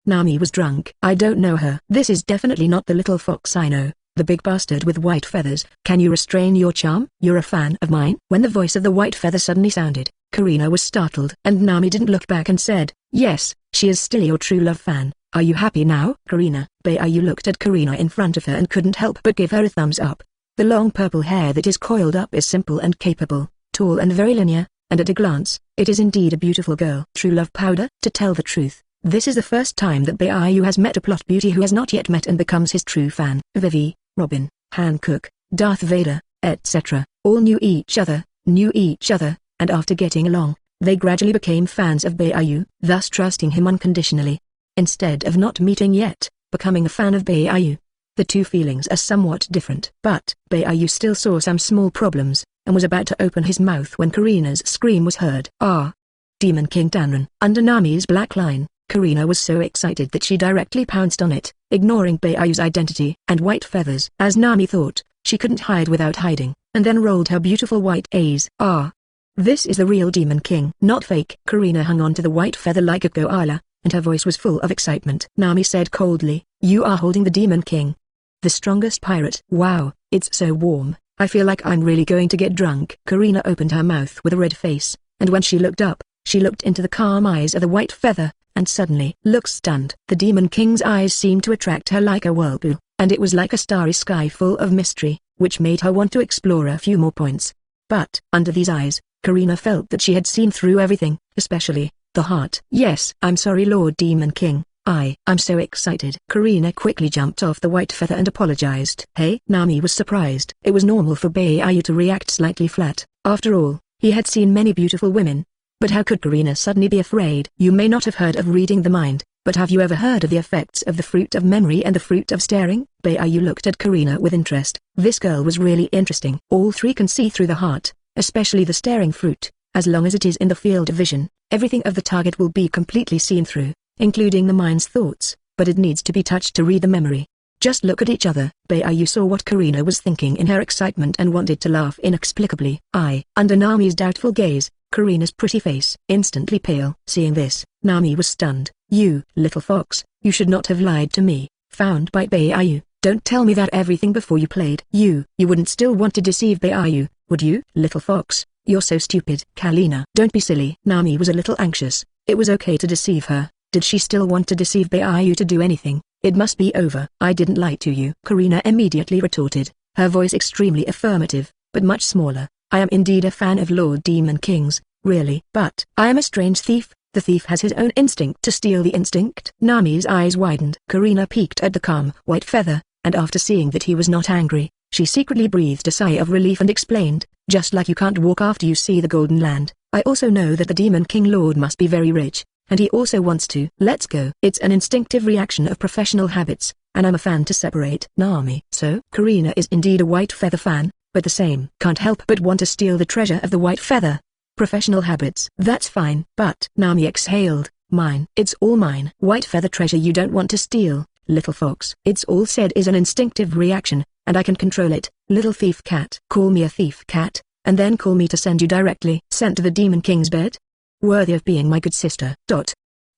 Nami was drunk. I don't know her. This is definitely not the little fox I know, the big bastard with white feathers. Can you restrain your charm? You're a fan of mine? When the voice of the white feather suddenly sounded, Carina was startled. And Nami didn't look back and said, yes, she is still your true love fan. Are you happy now? Carina. Baiyu looked at Carina in front of her and couldn't help but give her a thumbs up. The long purple hair that is coiled up is simple and capable, tall and very linear, and at a glance, it is indeed a beautiful girl. True love powder? To tell the truth, this is the first time that Baiyu has met a plot beauty who has not yet met and becomes his true fan. Vivi, Robin, Hancock, Darth Vader, etc., all knew each other, and after getting along, they gradually became fans of Baiyu, thus trusting him unconditionally. Instead of not meeting yet, becoming a fan of Baiyu. The two feelings are somewhat different. But Baiyu still saw some small problems, and was about to open his mouth when Carina's scream was heard. Ah! Demon King Danran. Under Nami's black line, Carina was so excited that she directly pounced on it, ignoring Baiu's identity and white feathers. As Nami thought, she couldn't hide without hiding, and then rolled her beautiful white A's. Ah! This is the real Demon King. Not fake. Carina hung on to the white feather like a koala, and her voice was full of excitement. Nami said coldly, you are holding the Demon King. The strongest pirate. Wow, it's so warm, I feel like I'm really going to get drunk. Carina opened her mouth with a red face, and when she looked up, she looked into the calm eyes of the white feather, and suddenly looked stunned. The Demon King's eyes seemed to attract her like a whirlpool, and it was like a starry sky full of mystery, which made her want to explore a few more points. But, under these eyes, Carina felt that she had seen through everything, especially the heart. Yes, I'm sorry Lord Demon King, I'm so excited. Carina quickly jumped off the white feather and apologized. Hey? Nami was surprised. It was normal for Baiyu to react slightly flat. After all, he had seen many beautiful women. But how could Carina suddenly be afraid? You may not have heard of reading the mind, but have you ever heard of the effects of the fruit of memory and the fruit of staring? Baiyu looked at Carina with interest. This girl was really interesting. All three can see through the heart, especially the staring fruit. As long as it is in the field of vision, everything of the target will be completely seen through, including the mind's thoughts, but it needs to be touched to read the memory. Just look at each other. Baiyu saw what Carina was thinking in her excitement and wanted to laugh inexplicably. Under Nami's doubtful gaze, Carina's pretty face instantly pale. Seeing this, Nami was stunned. You, little fox, you should not have lied to me. Found by Baiyu. Don't tell me that everything before you played. You wouldn't still want to deceive Baiyu, would you? Little fox, you're so stupid. Carina, don't be silly. Nami was a little anxious. It was okay to deceive her. Did she still want to deceive Baiyu to do anything? It must be over. I didn't lie to you. Carina immediately retorted, her voice extremely affirmative, but much smaller. I am indeed a fan of Lord Demon King's, really. But I am a strange thief. The thief has his own instinct to steal the instinct. Nami's eyes widened. Carina peeked at the calm white feather, and after seeing that he was not angry, she secretly breathed a sigh of relief and explained, just like you can't walk after you see the Golden Land, I also know that the Demon King Lord must be very rich, and he also wants to. Let's go. It's an instinctive reaction of professional habits, and I'm a fan to separate. Nami. So? Carina is indeed a white feather fan, but the same. Can't help but want to steal the treasure of the white feather. Professional habits. That's fine. But Nami exhaled. Mine. It's all mine. White feather treasure you don't want to steal, little fox. It's all said is an instinctive reaction, and I can control it. Little thief cat. Call me a thief cat, and then call me to send you directly. Sent to the Demon King's bed? Worthy of being my good sister.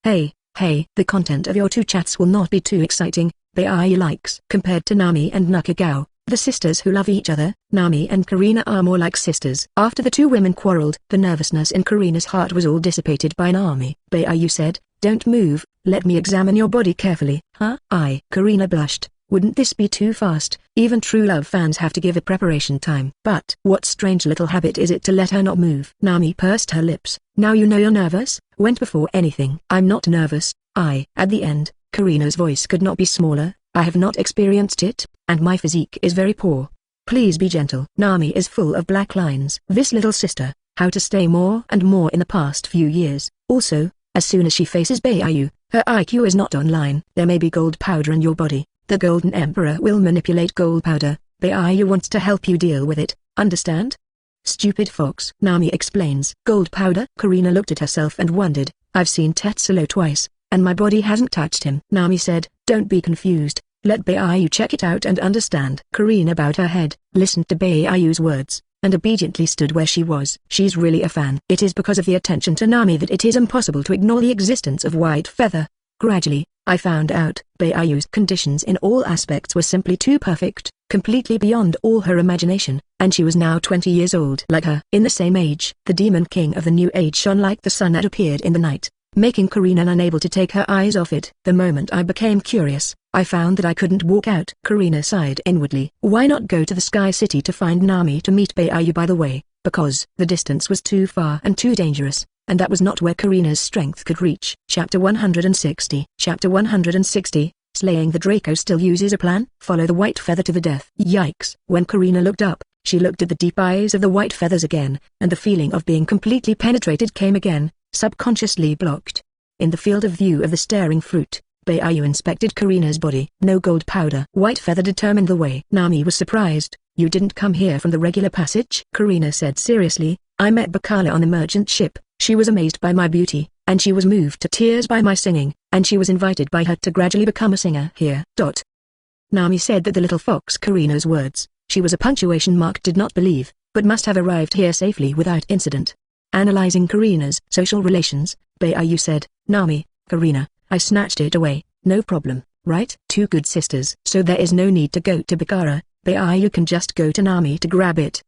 Hey, the content of your two chats will not be too exciting. Baiyu likes. Compared to Nami and Nakagawa, the sisters who love each other, Nami and Carina are more like sisters. After the two women quarreled, the nervousness in Carina's heart was all dissipated by Nami. Baiyu said, don't move, let me examine your body carefully. Huh? Carina blushed. Wouldn't this be too fast? Even true love fans have to give it preparation time. But what strange little habit is it to let her not move? Nami pursed her lips. Now you know you're nervous? Went before anything. I'm not nervous. At the end, Carina's voice could not be smaller. I have not experienced it, and my physique is very poor. Please be gentle. Nami is full of black lines. This little sister, how to stay more and more in the past few years. Also, as soon as she faces Beiyu, her IQ is not online. There may be gold powder in your body. The Golden Emperor will manipulate gold powder. Beiyu wants to help you deal with it, understand? Stupid fox. Nami explains. Gold powder? Carina looked at herself and wondered. I've seen Tetsulo twice, and my body hasn't touched him. Nami said, don't be confused. Let Beiyu check it out and understand. Carina bowed her head, listened to Beiyu's words, and obediently stood where she was. She's really a fan. It is because of the attention to Nami that it is impossible to ignore the existence of White Feather. Gradually, I found out Beiyu's conditions in all aspects were simply too perfect, completely beyond all her imagination, and she was now 20 years old. Like her. In the same age, the Demon King of the New Age shone like the sun that appeared in the night, making Carina unable to take her eyes off it. The moment I became curious, I found that I couldn't walk out. Carina sighed inwardly. Why not go to the Sky City to find Nami to meet Beiyu by the way? Because the distance was too far and too dangerous, and that was not where Carina's strength could reach. Chapter 160. Chapter 160, Slaying the Draco still uses a plan? Follow the White Feather to the death. Yikes. When Carina looked up, she looked at the deep eyes of the White Feathers again, and the feeling of being completely penetrated came again, subconsciously blocked. In the field of view of the staring fruit, Beiyu inspected Carina's body. No gold powder. White Feather determined the way. Nami was surprised. You didn't come here from the regular passage? Carina said seriously. I met Bakala on the merchant ship. She was amazed by my beauty, and she was moved to tears by my singing, and she was invited by her to gradually become a singer here. Nami said that the little fox Carina's words, she was a punctuation mark, did not believe, but must have arrived here safely without incident. Analyzing Carina's social relations, Beiyu said, Nami, Carina, I snatched it away, no problem, right? Two good sisters. So there is no need to go to Bakara. Beiyu can just go to Nami to grab it.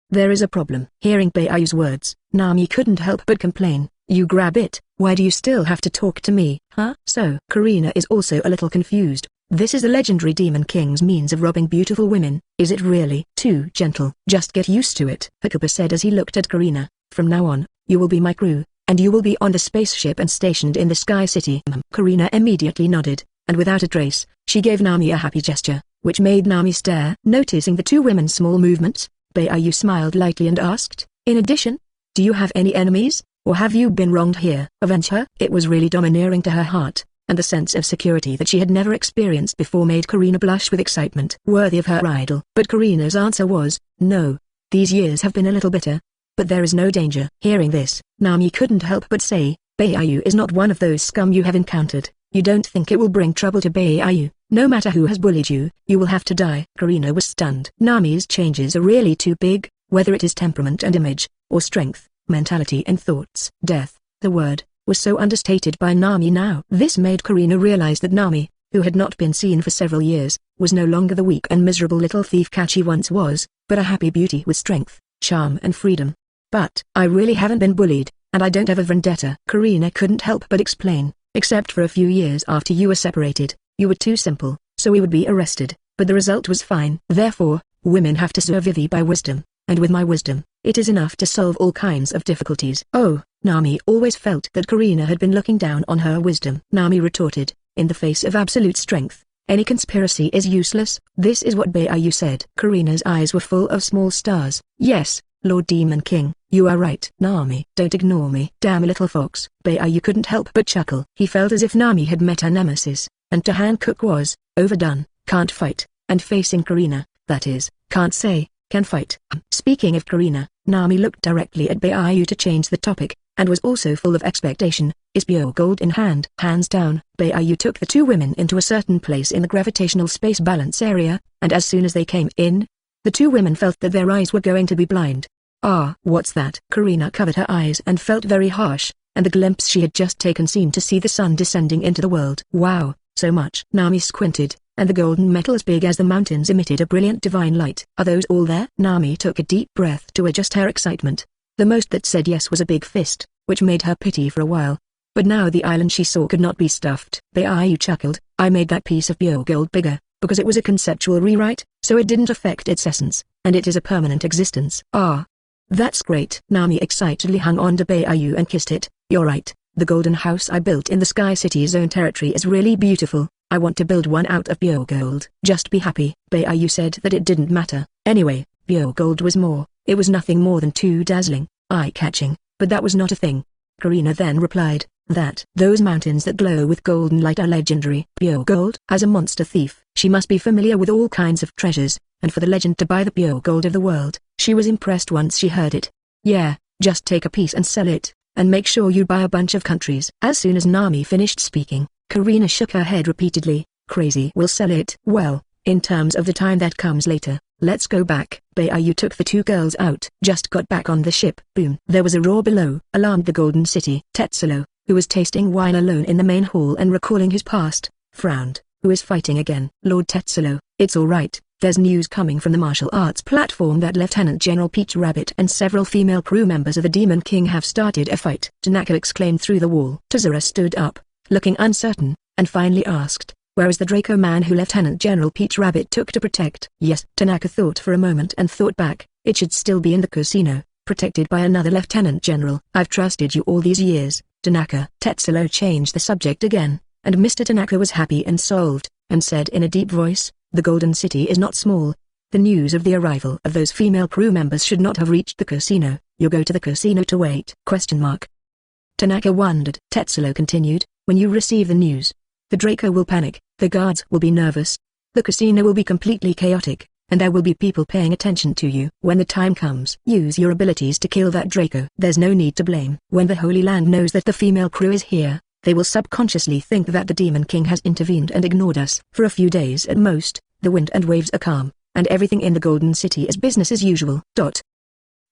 There is a problem. Hearing Beiyu's words, Nami couldn't help but complain. You grab it? Why do you still have to talk to me, huh? So Carina is also a little confused. This is the legendary Demon King's means of robbing beautiful women. Is it really too gentle? Just get used to it. Hakuba said as he looked at Carina. From now on, you will be my crew, and you will be on the spaceship and stationed in the Sky City. Carina immediately nodded, and without a trace, she gave Nami a happy gesture, which made Nami stare. Noticing the two women's small movements, Beiyu smiled lightly and asked, in addition, do you have any enemies, or have you been wronged here? Avenge her? It was really domineering to her heart, and the sense of security that she had never experienced before made Carina blush with excitement. Worthy of her idol. But Carina's answer was, no. These years have been a little bitter, but there is no danger. Hearing this, Nami couldn't help but say, Beiyu is not one of those scum you have encountered. You don't think it will bring trouble to Beiyu? No matter who has bullied you, you will have to die. Carina was stunned. Nami's changes are really too big, whether it is temperament and image, or strength, mentality and thoughts. Death, the word, was so understated by Nami now. This made Carina realize that Nami, who had not been seen for several years, was no longer the weak and miserable little thief cat she once was, but a happy beauty with strength, charm and freedom. But I really haven't been bullied, and I don't have a vendetta. Carina couldn't help but explain, except for a few years after you were separated. You were too simple, so we would be arrested, but the result was fine. Therefore, women have to serve Vivi by wisdom, and with my wisdom, it is enough to solve all kinds of difficulties. Oh, Nami always felt that Carina had been looking down on her wisdom. Nami retorted, in the face of absolute strength, any conspiracy is useless. This is what Beiyu said. Carina's eyes were full of small stars. Yes, Lord Demon King, you are right. Nami, don't ignore me. Damn little fox. Beiyu couldn't help but chuckle. He felt as if Nami had met her nemesis, and to hand cook was, overdone, can't fight, and facing Carina, that is, can't say, can fight. Speaking of Carina, Nami looked directly at Beiyu to change the topic, and was also full of expectation. Is pure gold in hand? Hands down. Beiyu took the two women into a certain place in the gravitational space balance area, and as soon as they came in, the two women felt that their eyes were going to be blind. Ah, what's that? Carina covered her eyes and felt very harsh, and the glimpse she had just taken seemed to see the sun descending into the world. Wow, so much. Nami squinted, and the golden metal as big as the mountains emitted a brilliant divine light. Are those all there? Nami took a deep breath to adjust her excitement. The most that said yes was a big fist, which made her pity for a while. But now the island she saw could not be stuffed. Beiyu chuckled. I made that piece of pure gold bigger, because it was a conceptual rewrite, so it didn't affect its essence, and it is a permanent existence. Ah. That's great. Nami excitedly hung on to Beiyu and kissed it. You're right, The golden house I built in the Sky City Zone territory is really beautiful. I want to build one out of pure gold. Just be happy. Baiyu said that it didn't matter. Anyway, pure gold was more. It was nothing more than too dazzling, eye-catching, but that was not a thing. Carina then replied, that those mountains that glow with golden light are legendary. Pure gold? As a monster thief, she must be familiar with all kinds of treasures, and for the legend to buy the pure gold of the world, she was impressed once she heard it. Yeah, just take a piece and sell it, and make sure you buy a bunch of countries. As soon as Nami finished speaking, Carina shook her head repeatedly. Crazy. Will sell it. Well, in terms of the time that comes later, let's go back. Baiyu took the two girls out. Just got back on the ship. Boom. There was a roar below. Alarmed the Golden City. Tetsulo, who was tasting wine alone in the main hall and recalling his past, frowned. Who is fighting again? Lord Tetsulo, it's alright. There's news coming from the martial arts platform that Lieutenant General Peach Rabbit and several female crew members of the Demon King have started a fight. Tanaka exclaimed through the wall. Tazura stood up, looking uncertain, and finally asked, where is the Draco man who Lieutenant General Peach Rabbit took to protect? Yes. Tanaka thought for a moment and thought back. It should still be in the casino, protected by another Lieutenant General. I've trusted you all these years, Tanaka. Tetsulo changed the subject again, and Mr. Tanaka was happy and solved, and said in a deep voice, the Golden City is not small. The news of the arrival of those female crew members should not have reached the casino. You'll go to the casino to wait? Tanaka wondered. Tetsulo continued, when you receive the news, the Draco will panic, the guards will be nervous, the casino will be completely chaotic, and there will be people paying attention to you. When the time comes, use your abilities to kill that Draco. There's no need to blame. When the Holy Land knows that the female crew is here, they will subconsciously think that the Demon King has intervened and ignored us. For a few days at most, the wind and waves are calm, and everything in the Golden City is business as usual.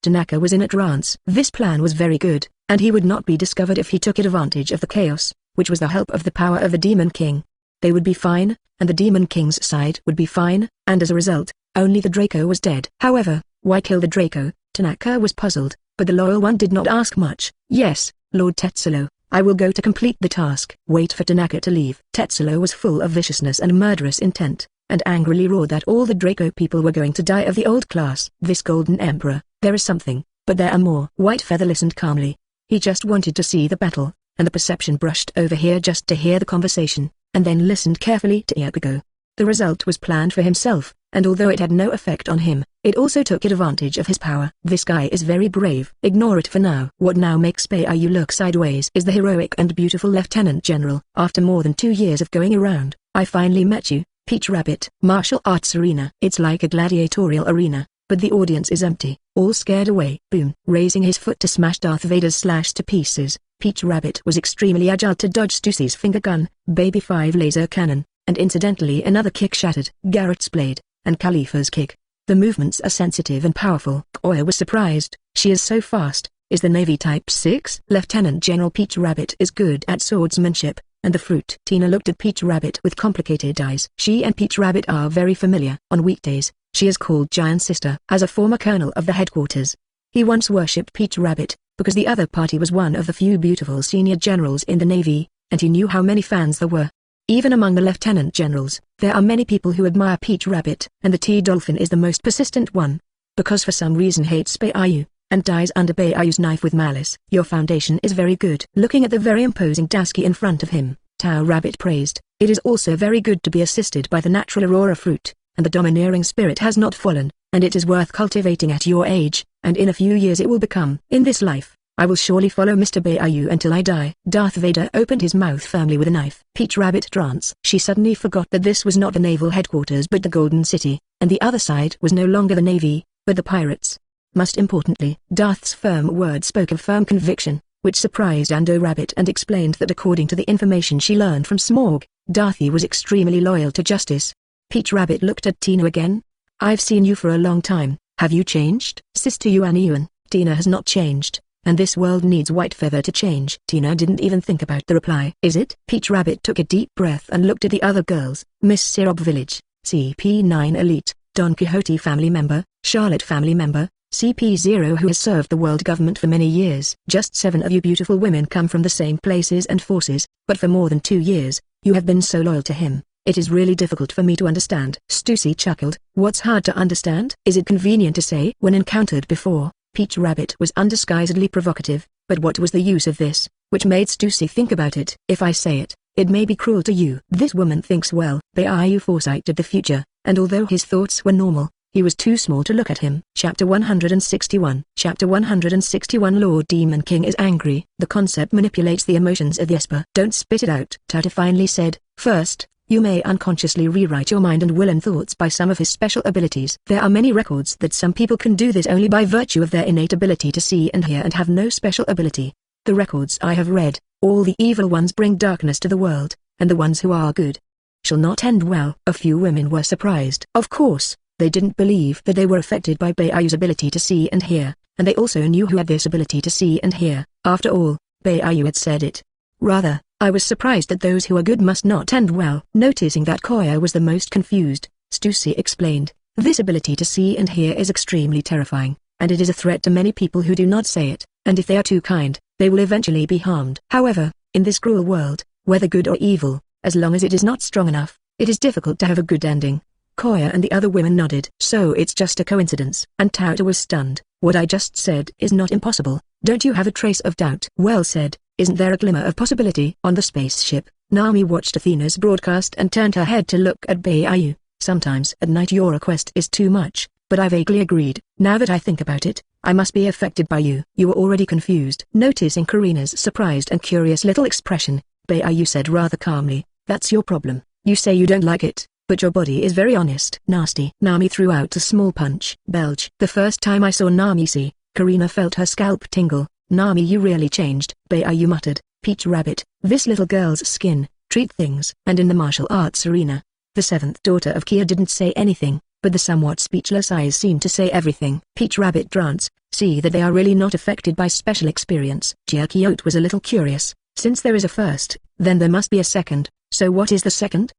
Tanaka was in a trance. This plan was very good, and he would not be discovered if he took advantage of the chaos, which was the help of the power of the Demon King. They would be fine, and the Demon King's side would be fine, and as a result, only the Draco was dead. However, why kill the Draco? Tanaka was puzzled, but the loyal one did not ask much. Yes, Lord Tetsulo, I will go to complete the task. Wait for Tanaka to leave. Tetsulo was full of viciousness and murderous intent, and angrily roared that all the Draco people were going to die of the old class. This Golden Emperor, there is something, but there are more. Whitefeather listened calmly. He just wanted to see the battle, and the perception brushed over here just to hear the conversation, and then listened carefully to Iagogo. The result was planned for himself, and although it had no effect on him, it also took advantage of his power. This guy is very brave. Ignore it for now. What now makes Baiyu look sideways is the heroic and beautiful Lieutenant General. After more than 2 years of going around, I finally met you, Peach Rabbit. Martial arts arena. It's like a gladiatorial arena, but the audience is empty, all scared away. Boom. Raising his foot to smash Darth Vader's slash to pieces, Peach Rabbit was extremely agile to dodge Stussy's finger gun, Baby 5 laser cannon, and incidentally another kick shattered Garrett's blade, and Khalifa's kick. The movements are sensitive and powerful. Oya was surprised. She is so fast. Is the Navy Type 6? Lieutenant General Peach Rabbit is good at swordsmanship, and the fruit. Tina looked at Peach Rabbit with complicated eyes. She and Peach Rabbit are very familiar. On weekdays, she is called Giant Sister. As a former colonel of the headquarters, he once worshipped Peach Rabbit, because the other party was one of the few beautiful senior generals in the Navy, and he knew how many fans there were. Even among the lieutenant generals, there are many people who admire Peach Rabbit, and the T-Dolphin is the most persistent one, because for some reason hates Baiyu, and dies under Baiyu's knife with malice. Your foundation is very good. Looking at the very imposing Dasky in front of him, Tao Rabbit praised, it is also very good to be assisted by the natural Aurora fruit, and the domineering spirit has not fallen, and it is worth cultivating at your age, and in a few years it will become. In this life, I will surely follow Mr. Baiyu until I die. Darth Vader opened his mouth firmly with a knife. Peach Rabbit trance. She suddenly forgot that this was not the naval headquarters but the Golden City, and the other side was no longer the Navy, but the pirates. Most importantly, Darth's firm words spoke of firm conviction, which surprised Ando Rabbit and explained that according to the information she learned from Smorg, Darthy was extremely loyal to justice. Peach Rabbit looked at Tina again. I've seen you for a long time. Have you changed? Sister Yuan. Tina has not changed. And this world needs Whitefeather to change. Tina didn't even think about the reply. Is it? Peach Rabbit took a deep breath and looked at the other girls. Miss Syrup Village, CP9 Elite, Don Quixote family member, Charlotte family member, CP0 who has served the world government for many years. Just 7 of you beautiful women come from the same places and forces, but for more than 2 years, you have been so loyal to him. It is really difficult for me to understand. Stussy chuckled. What's hard to understand? Is it convenient to say? When encountered before, Peach Rabbit was undisguisedly provocative, But what was the use of this, which made Stussy think about it. If I say it, it may be cruel to you. This woman thinks well. Beiyu foresighted the future, and although his thoughts were normal, he was too small to look at him. Chapter 161. Chapter 161. Lord Demon King is angry. The concept manipulates the emotions of the Esper. Don't spit it out. Tata finally said, first, you may unconsciously rewrite your mind and will and thoughts by some of his special abilities. There are many records that some people can do this only by virtue of their innate ability to see and hear and have no special ability. The records I have read, all the evil ones bring darkness to the world, and the ones who are good shall not end well. A few women were surprised. Of course, they didn't believe that they were affected by Beiyu's ability to see and hear, and they also knew who had this ability to see and hear. After all, Beiyu had said it. Rather, I was surprised that those who are good must not end well. Noticing that Koya was the most confused, Stussy explained, this ability to see and hear is extremely terrifying, and it is a threat to many people who do not say it, and if they are too kind, they will eventually be harmed. However, in this cruel world, whether good or evil, as long as it is not strong enough, it is difficult to have a good ending. Koya and the other women nodded. So it's just a coincidence. And Tauta was stunned. What I just said is not impossible. Don't you have a trace of doubt? Well said. Isn't there a glimmer of possibility? On the spaceship, Nami watched Athena's broadcast and turned her head to look at Beiyu. Sometimes at night your request is too much, but I vaguely agreed. Now that I think about it, I must be affected by you. You were already confused. Noticing Carina's surprised and curious little expression, Beiyu said rather calmly, that's your problem. You say you don't like it, but your body is very honest. Nasty. Nami threw out a small punch. Belch. The first time I saw Nami see, Carina felt her scalp tingle. Nami, you really changed. Beiyu muttered. Peach Rabbit, this little girl's skin, treat things. And in the martial arts arena, the seventh daughter of Kia didn't say anything, but the somewhat speechless eyes seemed to say everything. Peach Rabbit Drance, see that they are really not affected by special experience. Jiaqiot was a little curious. Since there is a first, then there must be a second. So what is the second?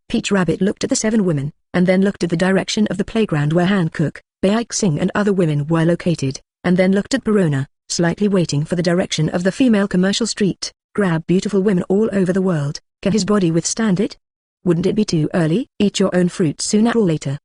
Peach Rabbit looked at the 7 women, and then looked at the direction of the playground where Hankook, Baixing and other women were located, and then looked at Perona, slightly waiting for the direction of the female commercial street. Grab beautiful women all over the world, can his body withstand it? Wouldn't it be too early? Eat your own fruit sooner or later?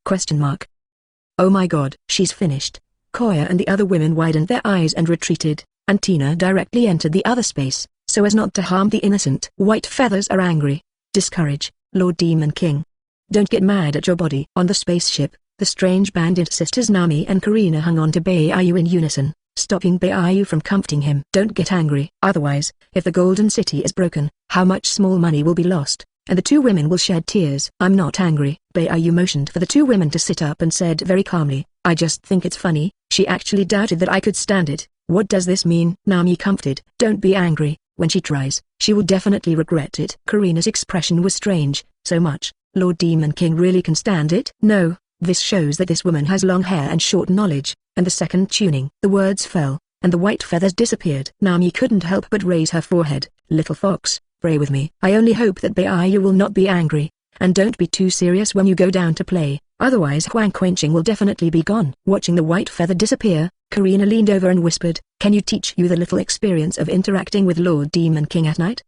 Oh my god, she's finished. Koya and the other women widened their eyes and retreated, and Tina directly entered the other space, so as not to harm the innocent. White feathers are angry. Discourage, Lord Demon King. Don't get mad at your body. On the spaceship, the strange bandit sisters Nami and Carina hung on to Beiyu in unison, stopping Beiyu from comforting him. Don't get angry. Otherwise, if the Golden City is broken, how much small money will be lost, and the 2 women will shed tears. I'm not angry. Beiyu motioned for the 2 women to sit up and said very calmly, I just think it's funny. She actually doubted that I could stand it. What does this mean? Nami comforted. Don't be angry. When she tries, she will definitely regret it. Carina's expression was strange. So much. Lord Demon King really can stand it? No, this shows that this woman has long hair and short knowledge, and the second tuning. The words fell, and the white feathers disappeared. Nami couldn't help but raise her forehead. Little fox, pray with me. I only hope that Beiyu will not be angry, and don't be too serious when you go down to play, otherwise Huang Quenching will definitely be gone. Watching the white feather disappear, Carina leaned over and whispered, can you teach you the little experience of interacting with Lord Demon King at night?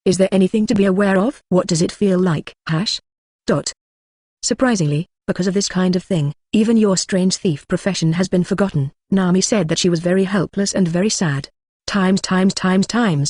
Is there anything to be aware of? What does it feel like? Surprisingly, because of this kind of thing, even your strange thief profession has been forgotten. Nami said that she was very helpless and very sad. Times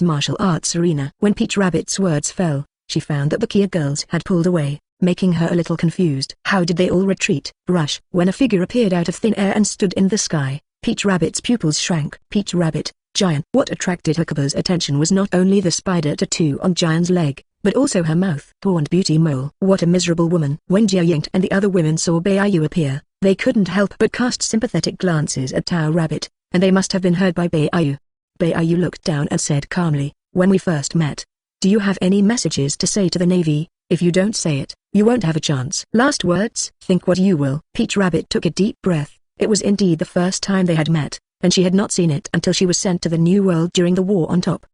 martial arts arena. When Peach Rabbit's words fell, she found that the Kia girls had pulled away, making her a little confused. How did they all retreat? Rush. When a figure appeared out of thin air and stood in the sky, Peach Rabbit's pupils shrank. Peach Rabbit, Giant. What attracted Hukaba's attention was not only the spider tattoo on Giant's leg, but also her mouth. Horned beauty mole. What a miserable woman. When Jia Yingte and the other women saw Beiyu appear, they couldn't help but cast sympathetic glances at Tao Rabbit, and they must have been heard by Beiyu. Beiyu looked down and said calmly, when we first met, do you have any messages to say to the Navy? If you don't say it, you won't have a chance. Last words? Think what you will. Peach Rabbit took a deep breath. It was indeed the first time they had met, and she had not seen it until she was sent to the New World during the war on top.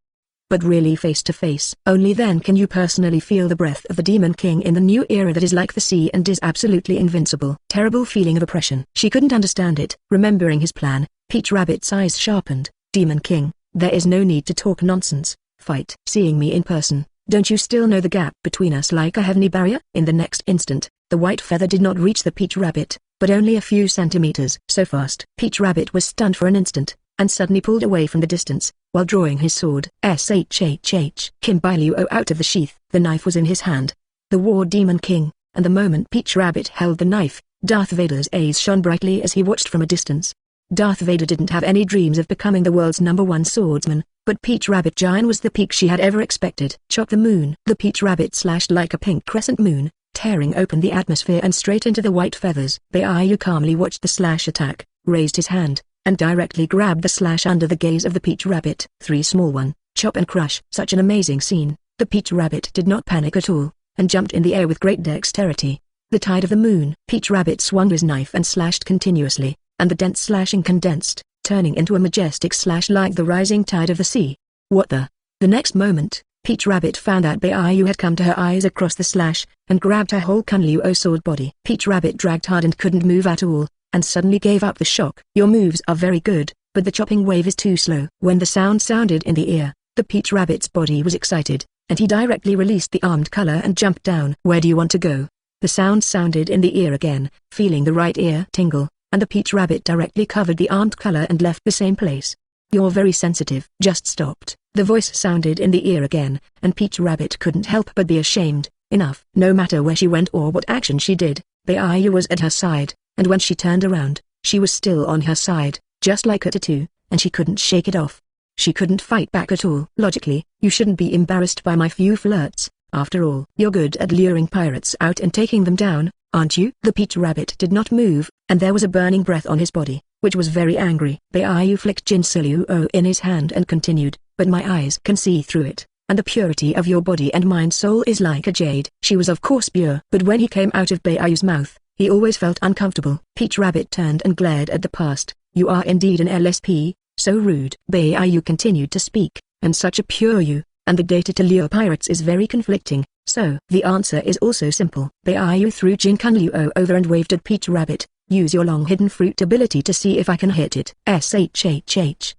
But really face to face. Only then can you personally feel the breath of the Demon King in the new era that is like the sea and is absolutely invincible. Terrible feeling of oppression. She couldn't understand it. Remembering his plan, Peach Rabbit's eyes sharpened. Demon King, there is no need to talk nonsense. Fight. Seeing me in person, don't you still know the gap between us like a heavenly barrier? In the next instant, the white feather did not reach the Peach Rabbit, but only a few centimeters. So fast. Peach Rabbit was stunned for an instant, and suddenly pulled away from the distance, while drawing his sword. Kim Bailuo out of the sheath. The knife was in his hand. The War Demon King, and the moment Peach Rabbit held the knife, Darth Vader's eyes shone brightly as he watched from a distance. Darth Vader didn't have any dreams of becoming the world's #1 swordsman, but Peach Rabbit Giant was the peak she had ever expected. Chop the moon. The Peach Rabbit slashed like a pink crescent moon, tearing open the atmosphere and straight into the white feathers. Baiyu calmly watched the slash attack, raised his hand, and directly grabbed the slash under the gaze of the Peach Rabbit. 3 small 1, chop and crush. Such an amazing scene. The Peach Rabbit did not panic at all, and jumped in the air with great dexterity. The tide of the moon. Peach Rabbit swung his knife and slashed continuously, and the dense slashing condensed, turning into a majestic slash like the rising tide of the sea. What the? The next moment, Peach Rabbit found out Baiyu had come to her eyes across the slash, and grabbed her whole Kunluo sword body. Peach Rabbit dragged hard and couldn't move at all, and suddenly gave up the shock. Your moves are very good, but the chopping wave is too slow. When the sound sounded in the ear, the Peach Rabbit's body was excited, and he directly released the armed color and jumped down. Where do you want to go? The sound sounded in the ear again, feeling the right ear tingle, and the Peach Rabbit directly covered the armed color and left the same place. You're very sensitive. Just stopped. The voice sounded in the ear again, and Peach Rabbit couldn't help but be ashamed. Enough. No matter where she went or what action she did, Baiyu was at her side, and when she turned around, she was still on her side, just like a tattoo, and she couldn't shake it off. She couldn't fight back at all. Logically, you shouldn't be embarrassed by my few flirts. After all, you're good at luring pirates out and taking them down, aren't you? The Peach Rabbit did not move, and there was a burning breath on his body, which was very angry. Baiyu flicked Jinsulio in his hand and continued, but my eyes can see through it, and the purity of your body and mind soul is like a jade. She was of course pure, but when he came out of Baiu's mouth, he always felt uncomfortable. Peach Rabbit turned and glared at the past. You are indeed an LSP, so rude. Baiyu continued to speak, and such a pure you, and the data to lure pirates is very conflicting, so the answer is also simple. Baiyu threw Jin Kunluo over and waved at Peach Rabbit. Use your long hidden fruit ability to see if I can hit it.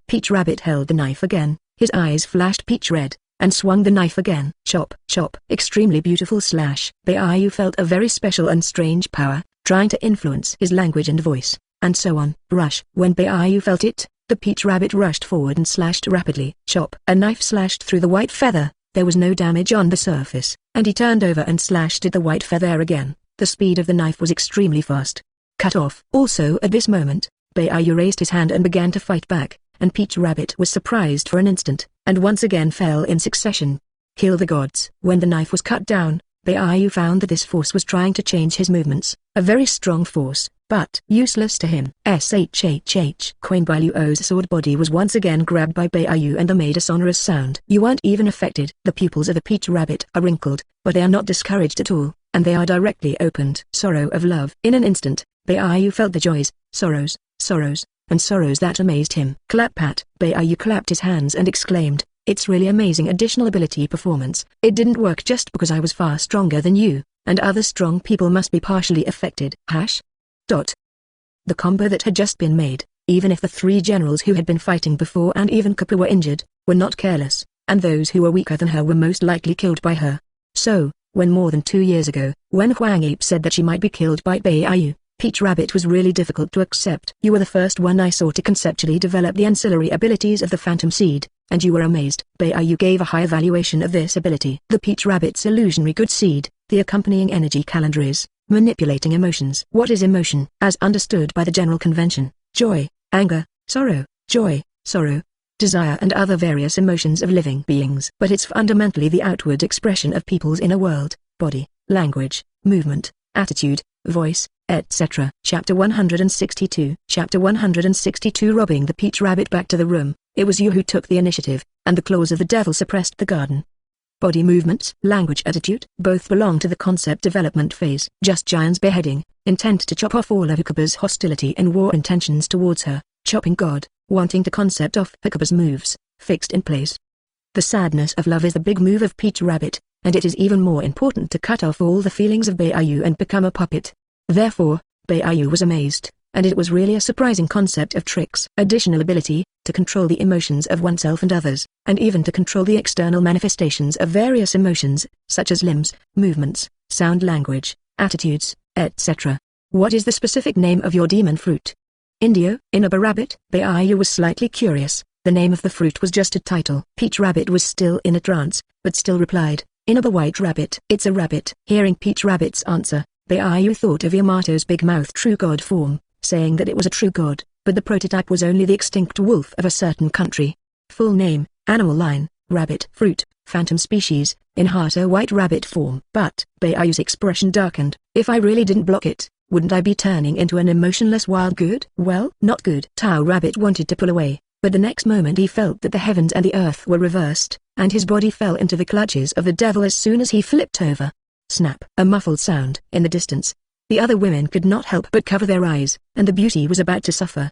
Peach Rabbit held the knife again, his eyes flashed peach red, and swung the knife again. Chop, chop. Extremely beautiful slash. Baiyu felt a very special and strange power, trying to influence his language and voice, and so on. Rush. When Baiyu felt it, the Peach Rabbit rushed forward and slashed rapidly. Chop. A knife slashed through the white feather. There was no damage on the surface, and he turned over and slashed at the white feather again. The speed of the knife was extremely fast. Cut off. Also at this moment, Baiyu raised his hand and began to fight back, and Peach Rabbit was surprised for an instant, and once again fell in succession. Kill the gods. When the knife was cut down, Baiyu found that this force was trying to change his movements. A very strong force, but useless to him. Queen Bailuo's sword body was once again grabbed by Baiyu and made a sonorous sound. You weren't even affected. The pupils of the Peach Rabbit are wrinkled, but they are not discouraged at all, and they are directly opened. Sorrow of love. In an instant, Baiyu felt the joys, sorrows, and sorrows that amazed him. Clap pat. Baiyu clapped his hands and exclaimed, it's really amazing additional ability performance. It didn't work just because I was far stronger than you, and other strong people must be partially affected. The combo that had just been made, even if the 3 generals who had been fighting before and even Kappa were injured, were not careless, and those who were weaker than her were most likely killed by her. So, when more than 2 years ago, when Huang Ape said that she might be killed by Baiyu, Peach Rabbit was really difficult to accept. You were the first one I saw to conceptually develop the ancillary abilities of the Phantom Seed, and you were amazed. Baiyu gave a high evaluation of this ability. The Peach Rabbit's illusionary good seed, the accompanying energy calendar is, manipulating emotions. What is emotion? As understood by the general convention, joy, anger, sorrow, joy, sorrow, desire and other various emotions of living beings. But it's fundamentally the outward expression of people's inner world, body, language, movement, attitude, voice, etc. Chapter 162. Chapter 162. Robbing the Peach Rabbit back to the room. It was you who took the initiative, and the claws of the devil suppressed the garden. Body movements, language, attitude, both belong to the concept development phase. Just Giant's beheading, intent to chop off all of Hukaba's hostility and war intentions towards her, chopping God, wanting to concept off Hukaba's moves, fixed in place. The sadness of love is the big move of Peach Rabbit, and it is even more important to cut off all the feelings of Baiyu and become a puppet. Therefore, Baiyu was amazed, and it was really a surprising concept of tricks. Additional ability, to control the emotions of oneself and others, and even to control the external manifestations of various emotions, such as limbs, movements, sound, language, attitudes, etc. What is the specific name of your demon fruit? Indio, Inaba Rabbit? Baiyu was slightly curious. The name of the fruit was just a title. Peach Rabbit was still in a trance, but still replied, Inaba White Rabbit. It's a rabbit. Hearing Peach Rabbit's answer, Baiyu thought of Yamato's big mouth true god form, saying that it was a true god, but the prototype was only the extinct wolf of a certain country. Full name, animal line, rabbit, fruit, phantom species, Inhata White Rabbit form. But, Baiyu's expression darkened. If I really didn't block it, wouldn't I be turning into an emotionless wild good? Well, not good. Tao Rabbit wanted to pull away, but the next moment he felt that the heavens and the earth were reversed, and his body fell into the clutches of the devil as soon as he flipped over. Snap! A muffled sound in the distance. The other women could not help but cover their eyes, and the beauty was about to suffer.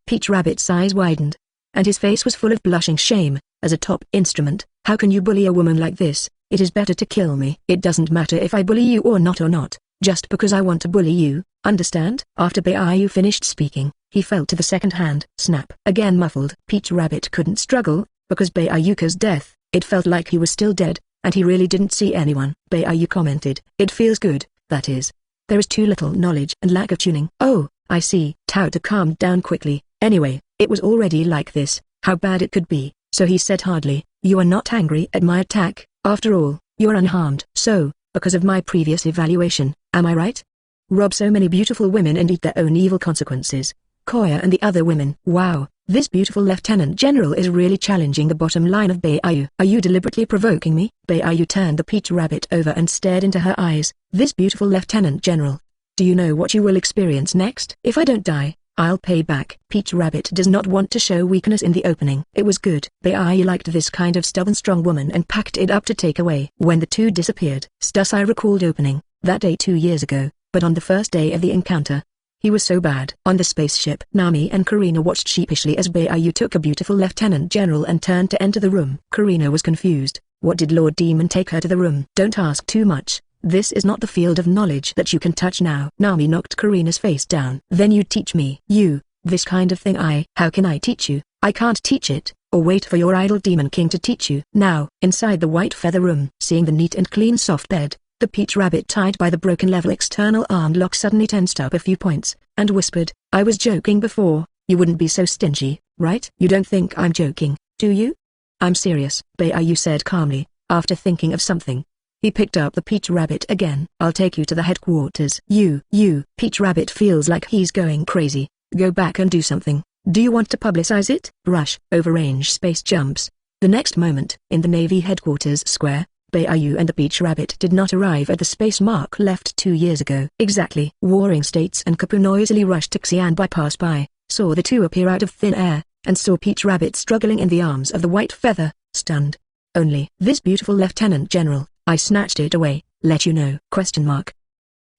Peach Rabbit's eyes widened, and his face was full of blushing shame. As a top instrument, how can you bully a woman like this? It is better to kill me. It doesn't matter if I bully you or not, just because I want to bully you, understand? After Baiyu finished speaking, he fell to the second hand. Snap! Again muffled. Peach Rabbit couldn't struggle, because Baiuka's death, it felt like he was still dead, and he really didn't see anyone. Baiyu commented, it feels good, that is. There is too little knowledge and lack of tuning. Oh, I see. Tao calmed down quickly. Anyway, it was already like this, how bad it could be, so he said hardly, you are not angry at my attack, after all, you are unharmed. So, because of my previous evaluation, am I right? Rob so many beautiful women and eat their own evil consequences. Koya and the other women. Wow, this beautiful Lieutenant General is really challenging the bottom line of Baiyu. Are you deliberately provoking me? Baiyu turned the Peach Rabbit over and stared into her eyes. This beautiful Lieutenant General. Do you know what you will experience next? If I don't die, I'll pay back. Peach Rabbit does not want to show weakness in the opening. It was good. Baiyu liked this kind of stubborn strong woman and packed it up to take away. When the two disappeared, Stusai recalled opening, that day 2 years ago, but on the first day of the encounter. He was so bad. On the spaceship, Nami and Carina watched sheepishly as Baiyu took a beautiful Lieutenant General and turned to enter the room. Carina was confused. What did Lord Demon take her to the room? Don't ask too much. This is not the field of knowledge that you can touch now. Nami knocked Carina's face down. Then you teach me. This kind of thing how can I teach you? I can't teach it, or wait for your idol Demon King to teach you. Now, inside the white feather room, seeing the neat and clean soft bed, the Peach Rabbit tied by the broken level external arm lock suddenly tensed up a few points, and whispered, I was joking before, you wouldn't be so stingy, right? You don't think I'm joking, do you? I'm serious, Baiyu said calmly, after thinking of something. He picked up the Peach Rabbit again. I'll take you to the headquarters. Peach Rabbit feels like he's going crazy. Go back and do something. Do you want to publicize it? Rush, overrange space jumps. The next moment, in the Navy headquarters square, Baiyu and the Peach Rabbit did not arrive at the space mark left 2 years ago. Exactly. Warring States and Kapu noisily rushed to Xian bypass by, saw the two appear out of thin air, and saw Peach Rabbit struggling in the arms of the white feather, stunned. Only, this beautiful Lieutenant General, I snatched it away, let you know.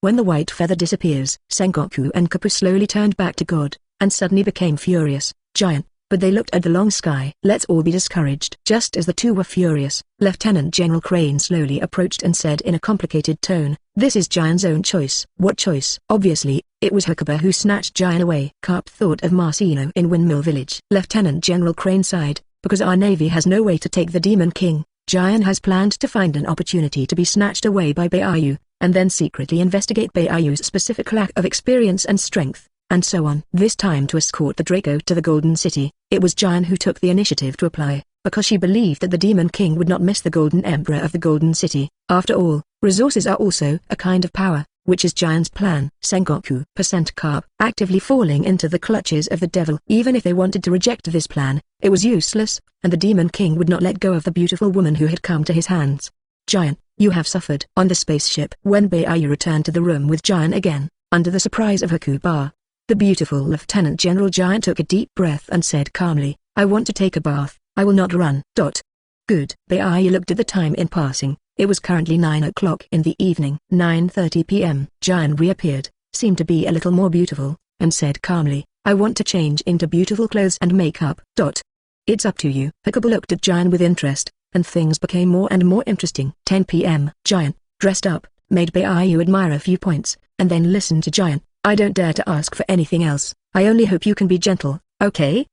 When the white feather disappears, Sengoku and Kapu slowly turned back to God, and suddenly became furious. Giant. But they looked at the long sky. Let's all be discouraged. Just as the two were furious, Lieutenant General Crane slowly approached and said in a complicated tone, this is Giant's own choice. What choice? Obviously, it was Hakuba who snatched Giant away. Carp thought of Marcino in Windmill Village. Lieutenant General Crane sighed, because our navy has no way to take the Demon King. Giant has planned to find an opportunity to be snatched away by Baiyu, and then secretly investigate Baiyu's specific lack of experience and strength, and so on. This time to escort the Draco to the Golden City, it was Giant who took the initiative to apply, because she believed that the Demon King would not miss the Golden Emperor of the Golden City. After all, resources are also a kind of power, which is Giant's plan. Sengoku % Carp, actively falling into the clutches of the devil. Even if they wanted to reject this plan, it was useless, and the Demon King would not let go of the beautiful woman who had come to his hands. Giant, you have suffered. On the spaceship, when Baiyu returned to the room with Giant again, under the surprise of Hakuba, the beautiful Lieutenant General Giant took a deep breath and said calmly, I want to take a bath, I will not run. Good. Baiyu looked at the time in passing. It was currently 9 o'clock in the evening. 9:30 p.m. Giant reappeared, seemed to be a little more beautiful, and said calmly, I want to change into beautiful clothes and makeup. It's up to you. Hakuba looked at Giant with interest, and things became more and more interesting. 10 p.m. Giant, dressed up, made Baiyu admire a few points, and then listened to Giant. I don't dare to ask for anything else. I only hope you can be gentle, okay?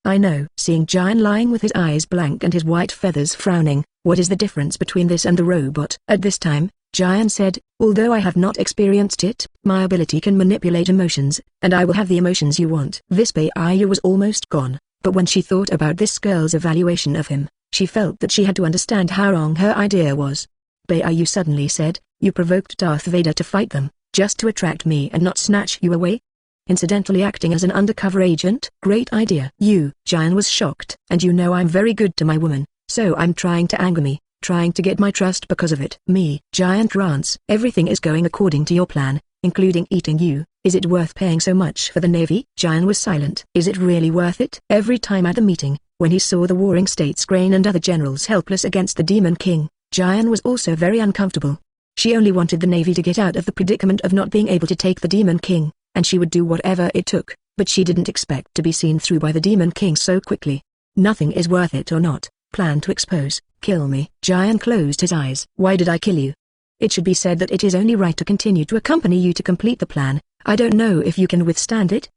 I know. Seeing Giant lying with his eyes blank and his white feathers frowning, what is the difference between this and the robot? At this time, Giant said, although I have not experienced it, My ability can manipulate emotions, and I will have the emotions you want. This Baiyu was almost gone, but when she thought about this girl's evaluation of him, she felt that she had to understand how wrong her idea was. Baiyu suddenly said, "You provoked Darth Vader to fight them, just to attract me and not snatch you away? Incidentally acting as an undercover agent? Great idea." Jian was shocked. "And you know I'm very good to my woman, so I'm trying to anger me, trying to get my trust because of it." Me. Giant grants. "Everything is going according to your plan, including eating you. Is it worth paying so much for the Navy?" Jian was silent. "Is it really worth it?" Every time at the meeting, when he saw the warring states Crane and other generals helpless against the Demon King, Jian was also very uncomfortable. She only wanted the Navy to get out of the predicament of not being able to take the Demon King, and she would do whatever it took, but she didn't expect to be seen through by the Demon King so quickly. "Nothing is worth it or not. Plan to expose, kill me." Jian closed his eyes. "Why did I kill you? It should be said that it is only right to continue to accompany you to complete the plan. I don't know if you can withstand it."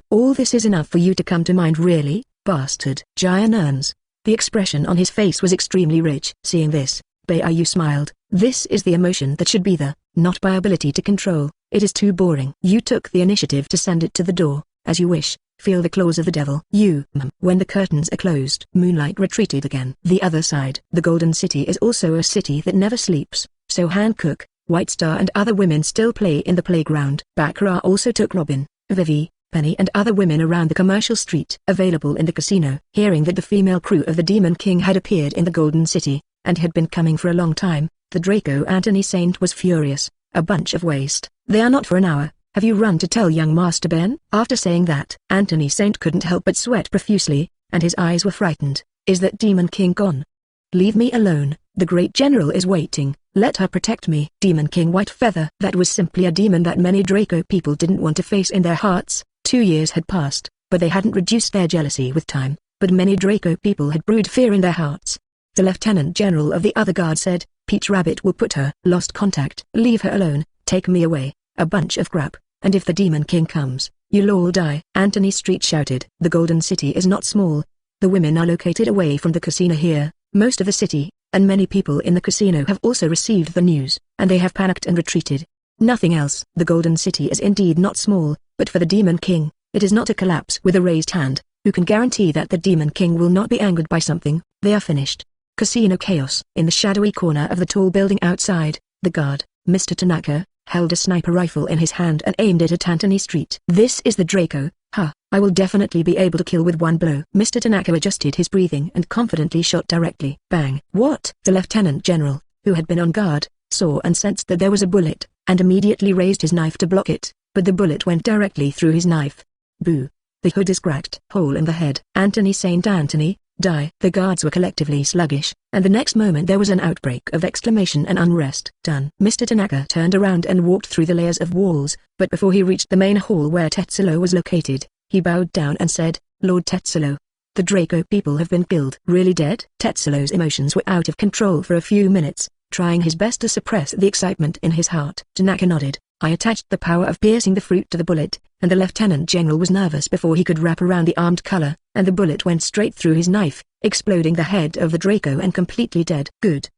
All this is enough for you to come to mind, really, bastard?" Jian earns. The expression on his face was extremely rich. Seeing this, Baiyu smiled. "This is the emotion that should be there, not by ability to control. It is too boring." You took the initiative to send it to the door. "As you wish. Feel the claws of the devil." When the curtains are closed, moonlight retreated again. The other side. The Golden City is also a city that never sleeps, so Hankook, White Star and other women still play in the playground. Baccarat also took Robin, Vivi, Penny and other women around the commercial street. Available in the casino. Hearing that the female crew of the Demon King had appeared in the Golden City, and had been coming for a long time, the Draco Anthony Saint was furious. "A bunch of waste. They are not for an hour. Have you run to tell young Master Ben?" After saying that, Anthony Saint couldn't help but sweat profusely, and his eyes were frightened. "Is that Demon King gone? Leave me alone. The great general is waiting. Let her protect me." Demon King White Feather. That was simply a demon that many Draco people didn't want to face in their hearts. 2 years had passed, but they hadn't reduced their jealousy with time, but many Draco people had brewed fear in their hearts. The Lieutenant General of the other guard said, "Peach Rabbit will put her." Lost contact. "Leave her alone. Take me away. A bunch of crap. And if the Demon King comes, you'll all die." Anthony Street shouted. The Golden City is not small. The women are located away from the casino here, most of the city, and many people in the casino have also received the news, and they have panicked and retreated. Nothing else. The Golden City is indeed not small, but for the Demon King, it is not a collapse with a raised hand. Who can guarantee that the Demon King will not be angered by something? They are finished. Casino chaos. In the shadowy corner of the tall building outside, the guard, Mr. Tanaka, held a sniper rifle in his hand and aimed it at Anthony Street. "This is the Draco. I will definitely be able to kill with one blow." Mr. Tanaka adjusted his breathing and confidently shot directly. Bang! What? The Lieutenant General, who had been on guard, saw and sensed that there was a bullet, and immediately raised his knife to block it, but the bullet went directly through his knife. Boo! The hood is cracked. Hole in the head. Anthony Saint Anthony, die. The guards were collectively sluggish, and the next moment there was an outbreak of exclamation and unrest. Done. Mr. Tanaka turned around and walked through the layers of walls, but before he reached the main hall where Tetsulo was located, he bowed down and said, "Lord Tetsulo, the Draco people have been killed." "Really dead?" Tetsulo's emotions were out of control for a few minutes, trying his best to suppress the excitement in his heart. Tanaka nodded. "I attached the power of piercing the fruit to the bullet, and the Lieutenant General was nervous before he could wrap around the armed color, and the bullet went straight through his knife, exploding the head of the Draco and completely dead." Good.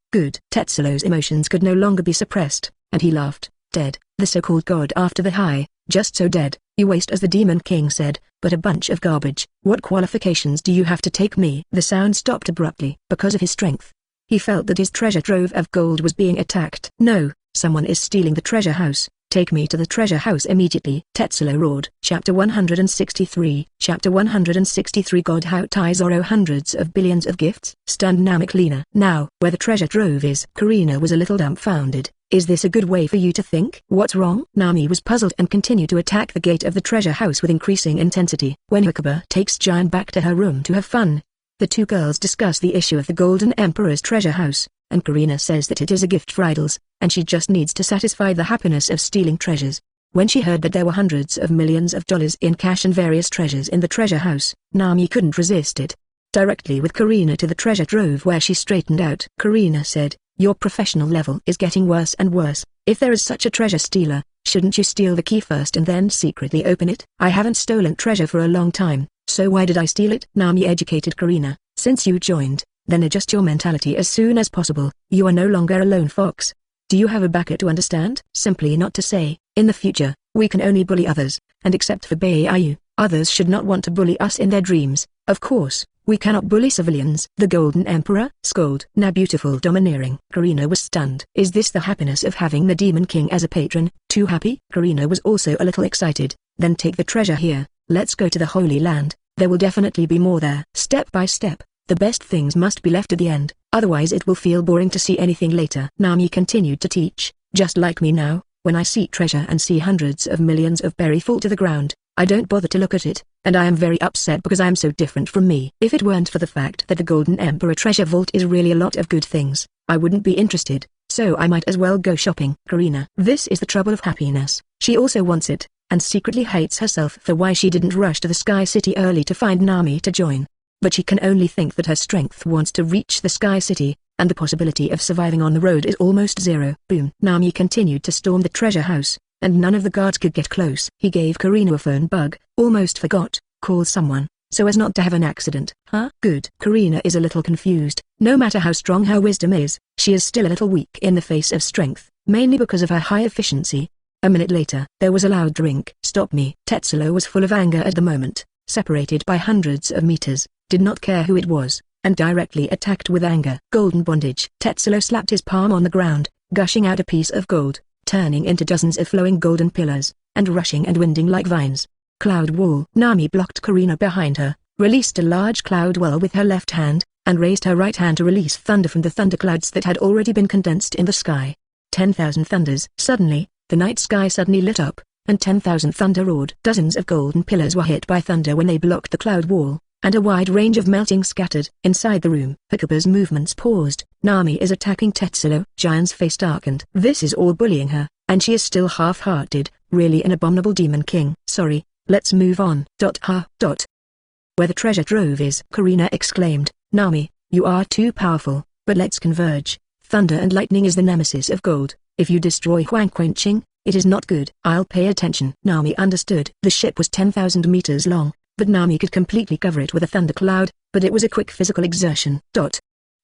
Tetsulo's emotions could no longer be suppressed, and he laughed. "Dead, the so-called god after the high, just so dead, you waste," as the Demon King said, "but a bunch of garbage. What qualifications do you have to take me?" The sound stopped abruptly. Because of his strength, he felt that his treasure trove of gold was being attacked. "No, someone is stealing the treasure house. Take me to the treasure house immediately," Tetsulo roared. Chapter 163. Chapter 163. God, how tie Zorro hundreds of billions of gifts? Stunned Namek. "Now, where the treasure trove is?" Carina was a little dumbfounded. "Is this a good way for you to think?" "What's wrong?" Nami was puzzled and continued to attack the gate of the treasure house with increasing intensity. When Hikaba takes Giant back to her room to have fun, the two girls discuss the issue of the Golden Emperor's treasure house, and Carina says that it is a gift for idols, and she just needs to satisfy the happiness of stealing treasures. When she heard that there were hundreds of millions of dollars in cash and various treasures in the treasure house, Nami couldn't resist it. Directly with Carina to the treasure trove where she straightened out. Carina said, "Your professional level is getting worse and worse. If there is such a treasure stealer, shouldn't you steal the key first and then secretly open it?" "I haven't stolen treasure for a long time, so why did I steal it?" Nami educated Carina. "Since you joined, then adjust your mentality as soon as possible. You are no longer a lone fox. Do you have a backer to understand?" "Simply not to say, in the future, We can only bully others, and except for Baiyu, others should not want to bully us in their dreams. Of course, we cannot bully civilians. The Golden Emperor scolded. Now beautiful domineering. Carina was stunned. Is this the happiness of having the Demon King as a patron? Too happy? Carina was also a little excited. Then take the treasure here. Let's go to the Holy Land. There will definitely be more there. Step by step, the best things must be left at the end, otherwise it will feel boring to see anything later. Nami continued to teach. Just like me now, when I seek treasure and see hundreds of millions of berry fall to the ground, I don't bother to look at it, and I am very upset because I am so different from me. If it weren't for the fact that the Golden Emperor treasure vault is really a lot of good things, I wouldn't be interested, so I might as well go shopping. Carina. This is the trouble of happiness. She also wants it, and secretly hates herself for why she didn't rush to the Sky City early to find Nami to join. But she can only think that her strength wants to reach the Sky City, and the possibility of surviving on the road is almost zero. Boom. Nami continued to storm the treasure house, and none of the guards could get close. He gave Carina a phone bug, almost forgot, call someone, so as not to have an accident. Huh? Good. Carina is a little confused. No matter how strong her wisdom is, she is still a little weak in the face of strength, mainly because of her high efficiency. A minute later, there was a loud drink. Stop me. Tetsulo was full of anger at the moment, separated by hundreds of meters, did not care who it was, and directly attacked with anger. Golden bondage. Tetsulo slapped his palm on the ground, gushing out a piece of gold, turning into dozens of flowing golden pillars, and rushing and winding like vines. Cloud wall. Nami blocked Carina behind her, released a large cloud wall with her left hand, and raised her right hand to release thunder from the thunderclouds that had already been condensed in the sky. 10,000 thunders. Suddenly, the night sky suddenly lit up, and 10,000 thunder roared. Dozens of golden pillars were hit by thunder when they blocked the cloud wall, and a wide range of melting scattered. Inside the room, Hakuba's movements paused. Nami is attacking Tetsulo. Giant's face darkened. This is all bullying her, and she is still half-hearted. Really an abominable Demon King. Sorry, let's move on. Where the treasure trove is, Carina exclaimed. Nami, you are too powerful, but let's converge. Thunder and lightning is the nemesis of gold. If you destroy Huang Quenching, it is not good. I'll pay attention. Nami understood. The ship was 10,000 meters long, but Nami could completely cover it with a thundercloud, but it was a quick physical exertion.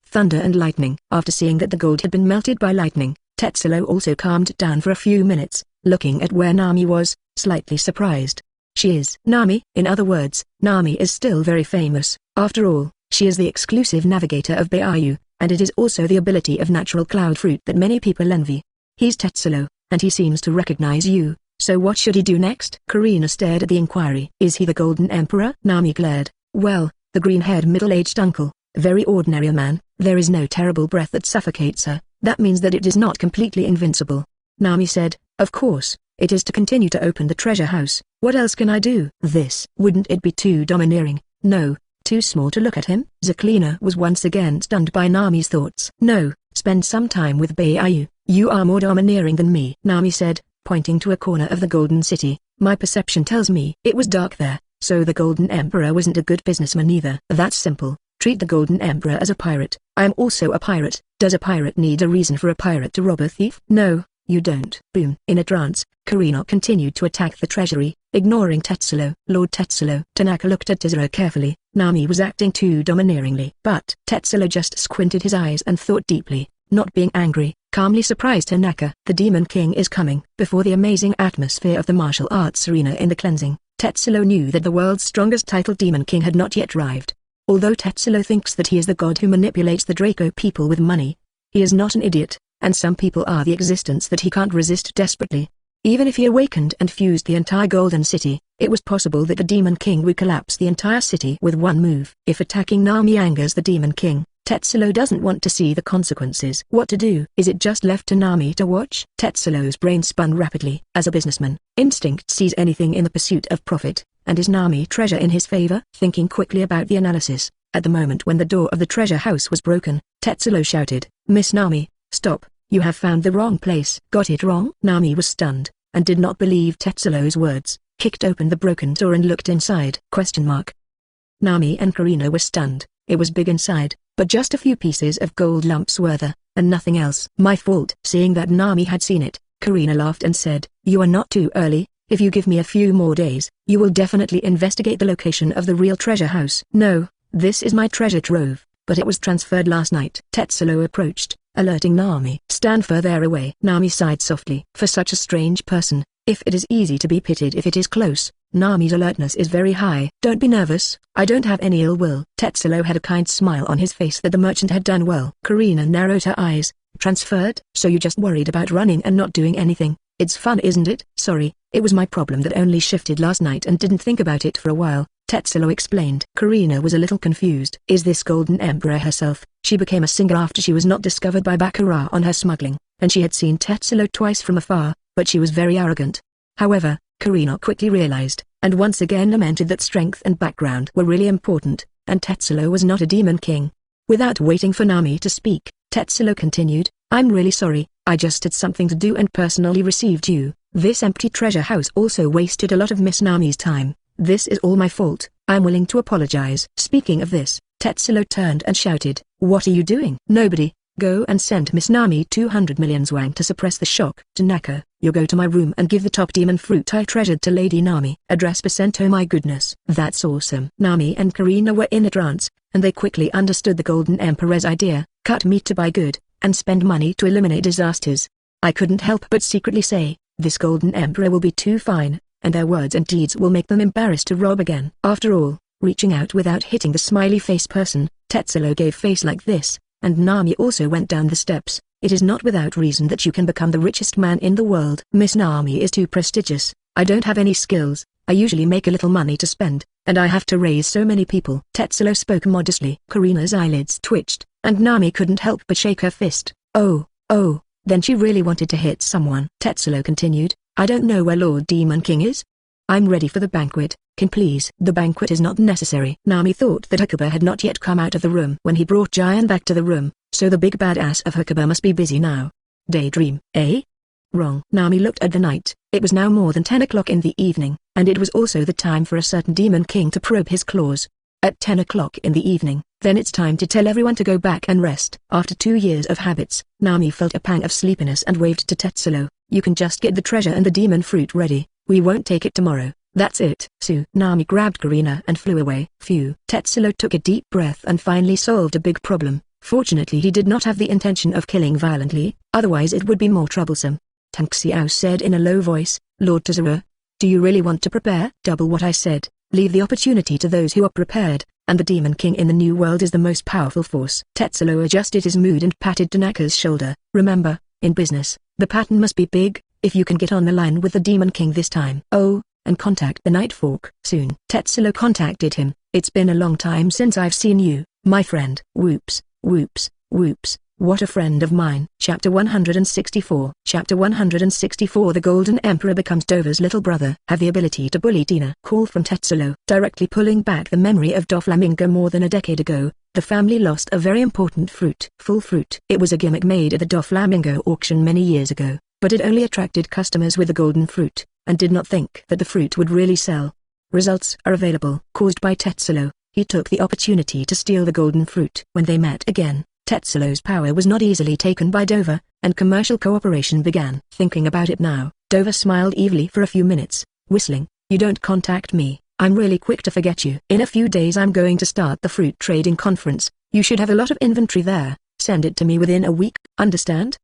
Thunder and lightning. After seeing that the gold had been melted by lightning, Tetsulo also calmed down for a few minutes, looking at where Nami was, slightly surprised. She is Nami. In other words, Nami is still very famous. After all, she is the exclusive navigator of Baiyu, and it is also the ability of natural cloud fruit that many people envy. He's Tetsulo, and he seems to recognize you, so what should he do next? Carina stared at the inquiry. Is he the Golden Emperor? Nami glared. Well, the green-haired middle-aged uncle, very ordinary a man. There is no terrible breath that suffocates her. That means that it is not completely invincible. Nami said, of course, it is to continue to open the treasure house. What else can I do? This. Wouldn't it be too domineering? No, too small to look at him? Zaklina was once again stunned by Nami's thoughts. No, spend some time with Baiyu. You are more domineering than me. Nami said, pointing to a corner of the Golden City. My perception tells me it was dark there, so the Golden Emperor wasn't a good businessman either. That's simple. Treat the Golden Emperor as a pirate. I am also a pirate. Does a pirate need a reason for a pirate to rob a thief? No, you don't. Boom. In a trance, Carina continued to attack the treasury, ignoring Tetsulo. Lord Tetsulo. Tanaka looked at Zorro carefully. Nami was acting too domineeringly. But Tetsulo just squinted his eyes and thought deeply, not being angry, calmly surprised Tanaka. The Demon King is coming. Before the amazing atmosphere of the martial arts arena in the cleansing, Tetsulo knew that the world's strongest titled Demon King had not yet arrived. Although Tetsulo thinks that he is the god who manipulates the Draco people with money, he is not an idiot, and some people are the existence that he can't resist desperately. Even if he awakened and fused the entire Golden City, it was possible that the Demon King would collapse the entire city with one move. If attacking Nami angers the Demon King, Tetsulo doesn't want to see the consequences. What to do? Is it just left to Nami to watch? Tetsulo's brain spun rapidly. As a businessman, instinct sees anything in the pursuit of profit, and is Nami treasure in his favor? Thinking quickly about the analysis, at the moment when the door of the treasure house was broken, Tetsulo shouted, Miss Nami, stop, you have found the wrong place. Got it wrong? Nami was stunned, and did not believe Tetsulo's words, kicked open the broken door and looked inside. Nami and Carina were stunned. It was big inside, but just a few pieces of gold lumps were there, and nothing else. My fault. Seeing that Nami had seen it, Carina laughed and said, you are not too early. If you give me a few more days, you will definitely investigate the location of the real treasure house. No, this is my treasure trove, but it was transferred last night. Tetsulo approached, alerting Nami. "Stand further away." Nami sighed softly. For such a strange person, if it is easy to be pitied if it is close, Nami's alertness is very high. "Don't be nervous, I don't have any ill will." Tetsulo had a kind smile on his face that the merchant had done well. Carina narrowed her eyes. "Transferred? So you just worried about running and not doing anything? It's fun, isn't it?" "Sorry, it was my problem that only shifted last night and didn't think about it for a while," Tetsulo explained. Carina was a little confused. Is this Golden Emperor herself? She became a singer after she was not discovered by Baccarat on her smuggling, and she had seen Tetsulo twice from afar, but she was very arrogant. However, Carina quickly realized, and once again lamented that strength and background were really important, and Tetsulo was not a demon king. Without waiting for Nami to speak, Tetsulo continued, "I'm really sorry, I just had something to do and personally received you. This empty treasure house also wasted a lot of Miss Nami's time. This is all my fault, I'm willing to apologize." Speaking of this, Tetsulo turned and shouted, "What are you doing?" "Nobody. Go and send Miss Nami 200 million zwang to suppress the shock." "Tanaka, you go to my room and give the top demon fruit I treasured to Lady Nami." Address %. Oh my goodness. That's awesome. Nami and Carina were in a trance, and they quickly understood the Golden Emperor's idea, cut meat to buy good, and spend money to eliminate disasters. I couldn't help but secretly say, this Golden Emperor will be too fine, and their words and deeds will make them embarrassed to rob again. After all, reaching out without hitting the smiley face person, Tetsulo gave face like this, and Nami also went down the steps. It is not without reason that you can become the richest man in the world. Miss Nami is too prestigious. I don't have any skills, I usually make a little money to spend, and I have to raise so many people. Tetsulo spoke modestly. Carina's eyelids twitched, and Nami couldn't help but shake her fist. Oh, then she really wanted to hit someone. Tetsulo continued, I don't know where Lord Demon King is. I'm ready for the banquet, can please. The banquet is not necessary. Nami thought that Hakuba had not yet come out of the room when he brought Giant back to the room, so the big badass of Hakuba must be busy now. Daydream, eh? Wrong. Nami looked at the night. It was now more than 10 o'clock in the evening, and it was also the time for a certain Demon King to probe his claws. At 10 o'clock in the evening, then it's time to tell everyone to go back and rest. After 2 years of habits, Nami felt a pang of sleepiness and waved to Tetsulo. You can just get the treasure and the demon fruit ready. We won't take it tomorrow. That's it. Sue. Nami grabbed Carina and flew away. Phew. Tetsulo took a deep breath and finally solved a big problem. Fortunately he did not have the intention of killing violently, otherwise it would be more troublesome. Tang Xiao said in a low voice, Lord Tazura, do you really want to prepare? Double what I said. Leave the opportunity to those who are prepared, and the Demon King in the New World is the most powerful force. Tetsulo adjusted his mood and patted Tanaka's shoulder. Remember, in business, the pattern must be big, if you can get on the line with the Demon King this time. Oh, and contact the Night Fork soon. Tetsulo contacted him. It's been a long time since I've seen you, my friend. Whoops, whoops, whoops. What a friend of mine. Chapter 164. Chapter 164. The Golden Emperor becomes Dova's little brother. Have the ability to bully Tina. Call from Tetsulo. Directly pulling back the memory of Doflamingo more than a decade ago, the family lost a very important fruit. Full fruit. It was a gimmick made at the Doflamingo auction many years ago, but it only attracted customers with the golden fruit, and did not think that the fruit would really sell. Results are available. Caused by Tetsulo, he took the opportunity to steal the golden fruit. When they met again, Tetsulo's power was not easily taken by Dova, and commercial cooperation began. Thinking about it now, Dova smiled evilly for a few minutes, whistling, you don't contact me, I'm really quick to forget you. In a few days I'm going to start the fruit trading conference, you should have a lot of inventory there, send it to me within a week, understand?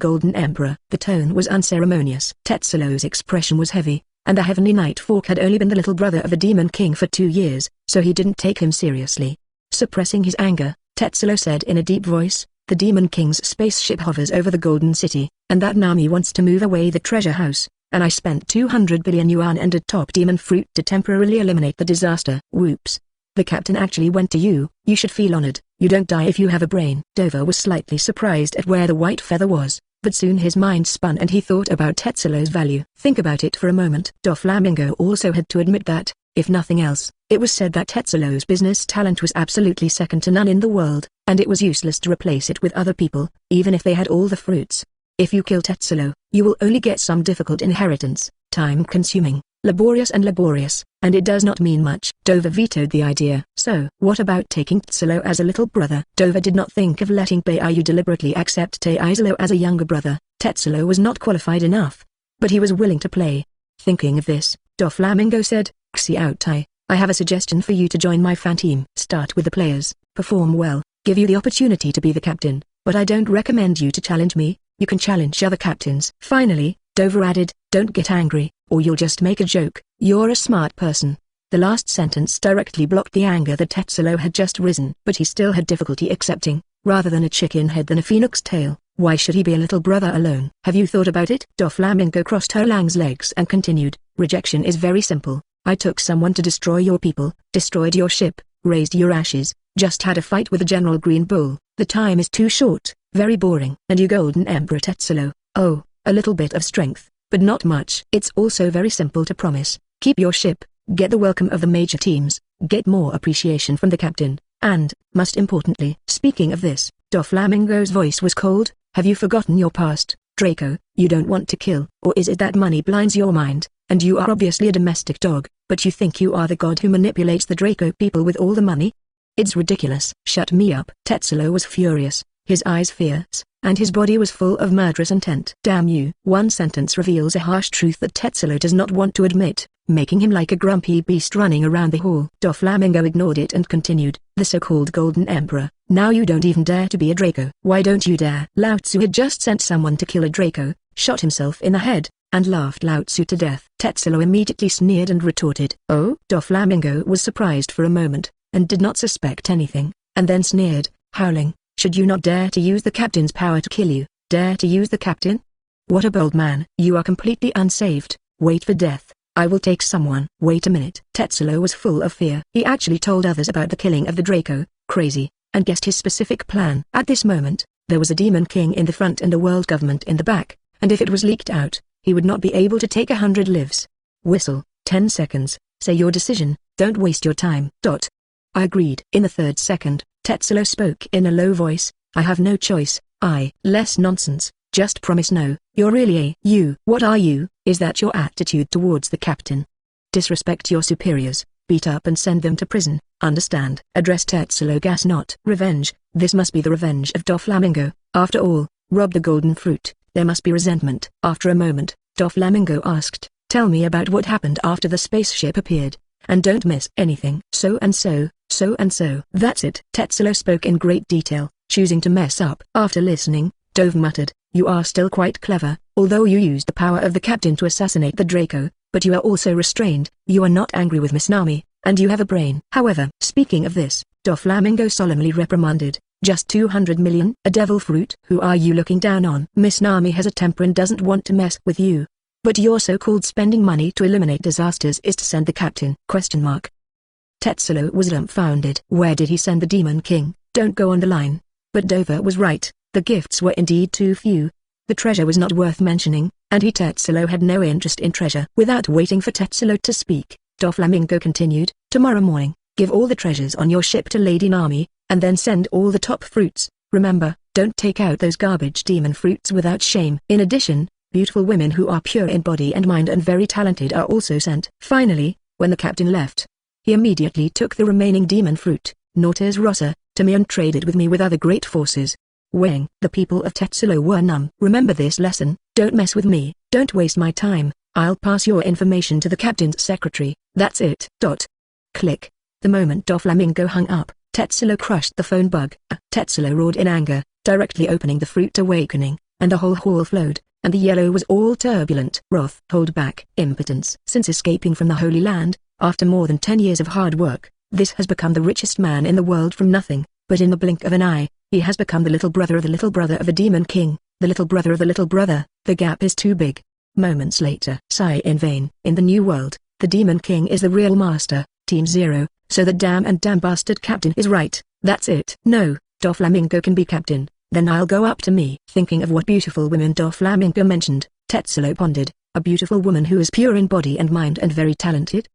Golden Emperor. The tone was unceremonious. Tetsulo's expression was heavy, and the Heavenly Night Fork had only been the little brother of the Demon King for 2 years, so he didn't take him seriously. Suppressing his anger, Tetsulo said in a deep voice, the Demon King's spaceship hovers over the Golden City, and that Nami wants to move away the treasure house, and I spent 200 billion yuan and a top demon fruit to temporarily eliminate the disaster. Whoops. The captain actually went to you, you should feel honored, you don't die if you have a brain. Dova was slightly surprised at where the white feather was, but soon his mind spun and he thought about Tetsulo's value. Think about it for a moment. Doflamingo also had to admit that, if nothing else, it was said that Tetsulo's business talent was absolutely second to none in the world, and it was useless to replace it with other people, even if they had all the fruits. If you kill Tetsulo, you will only get some difficult inheritance, time-consuming, laborious, and it does not mean much. Dova vetoed the idea. So, what about taking Tetsulo as a little brother? Dova did not think of letting Beiyu deliberately accept Tetsulo as a younger brother. Tetsulo was not qualified enough, but he was willing to play. Thinking of this, Doflamingo said, Xiaotai, I have a suggestion for you to join my fan team. Start with the players, perform well, give you the opportunity to be the captain, but I don't recommend you to challenge me. You can challenge other captains." Finally, Dover added, "Don't get angry, or you'll just make a joke. You're a smart person." The last sentence directly blocked the anger that Tetsulo had just risen, but he still had difficulty accepting, rather than a chicken head than a phoenix tail, why should he be a little brother alone? "Have you thought about it?" Doflamingo crossed her lang's legs and continued, "Rejection is very simple. I took someone to destroy your people, destroyed your ship, raised your ashes, just had a fight with a General Green Bull. The time is too short, very boring. And you Golden Emperor Tetsulo, oh, a little bit of strength, but not much. It's also very simple to promise. Keep your ship, get the welcome of the major teams, get more appreciation from the captain, and, most importantly." Speaking of this, Doflamingo's voice was cold. "Have you forgotten your past, Draco? You don't want to kill, or is it that money blinds your mind, and you are obviously a domestic dog, but you think you are the god who manipulates the Draco people with all the money? It's ridiculous." "Shut me up." Tetsulo was furious, his eyes fierce, and his body was full of murderous intent. "Damn you." One sentence reveals a harsh truth that Tetsulo does not want to admit, making him like a grumpy beast running around the hall. Doflamingo ignored it and continued, "The so-called Golden Emperor, now you don't even dare to be a Draco." "Why don't you dare?" Lao Tzu had just sent someone to kill a Draco, shot himself in the head, and laughed Lao Tzu to death. Tetsulo immediately sneered and retorted, "Oh?" Doflamingo was surprised for a moment, and did not suspect anything, and then sneered, howling, "Should you not dare to use the captain's power to kill you, dare to use the captain? What a bold man. You are completely unsaved. Wait for death. I will take someone." "Wait a minute." Tetsulo was full of fear. He actually told others about the killing of the Draco, crazy, and guessed his specific plan. At this moment, there was a demon king in the front and a world government in the back, and if it was leaked out, he would not be able to take 100 lives. Whistle, 10 seconds, say your decision, don't waste your time. I agreed. In the third second, Tetsulo spoke in a low voice, "I have no choice, less nonsense, just promise no." "You're really a you. What are you? Is that your attitude towards the captain? Disrespect your superiors, beat up and send them to prison, understand?" Addressed Tetsulo gas not. Revenge, this must be the revenge of Doflamingo. After all, rob the golden fruit, there must be resentment. After a moment, Doflamingo asked, "Tell me about what happened after the spaceship appeared, and don't miss anything." "So and so, so and so." "That's it." Tetsulo spoke in great detail, choosing to mess up. After listening, Dove muttered, "You are still quite clever, although you used the power of the captain to assassinate the Draco, but you are also restrained. You are not angry with Miss Nami, and you have a brain." However, speaking of this, Doflamingo solemnly reprimanded, "Just 200 million? A devil fruit? Who are you looking down on? Miss Nami has a temper and doesn't want to mess with you. But your so-called spending money to eliminate disasters is to send the captain?" Tetsulo was dumbfounded. Where did he send the Demon King? Don't go on the line. But Dover was right, the gifts were indeed too few. The treasure was not worth mentioning, and Tetsulo had no interest in treasure. Without waiting for Tetsulo to speak, Doflamingo continued, "Tomorrow morning, give all the treasures on your ship to Lady Nami, and then send all the top fruits. Remember, don't take out those garbage demon fruits without shame. In addition, beautiful women who are pure in body and mind and very talented are also sent." Finally, when the captain left, he immediately took the remaining demon fruit, Nortes Rossa, to me and traded with me with other great forces. Weighing, the people of Tetsulo were numb. "Remember this lesson, don't mess with me, don't waste my time, I'll pass your information to the captain's secretary, that's it." Click. The moment Doflamingo hung up, Tetsulo crushed the phone bug. Tetsulo roared in anger, directly opening the fruit awakening, and the whole hall flowed, and the yellow was all turbulent. Wrath, hold back, impotence. Since escaping from the Holy Land, after more than 10 years of hard work, this has become the richest man in the world from nothing, but in the blink of an eye, he has become the little brother of the little brother of the Demon King, the little brother of the little brother. The gap is too big. Moments later. Sigh in vain. In the new world, the Demon King is the real master, Team Zero, so the damn bastard captain is right. That's it. No, Doflamingo can be captain, then I'll go up to me. Thinking of what beautiful women Doflamingo mentioned, Tetsulo pondered, a beautiful woman who is pure in body and mind and very talented?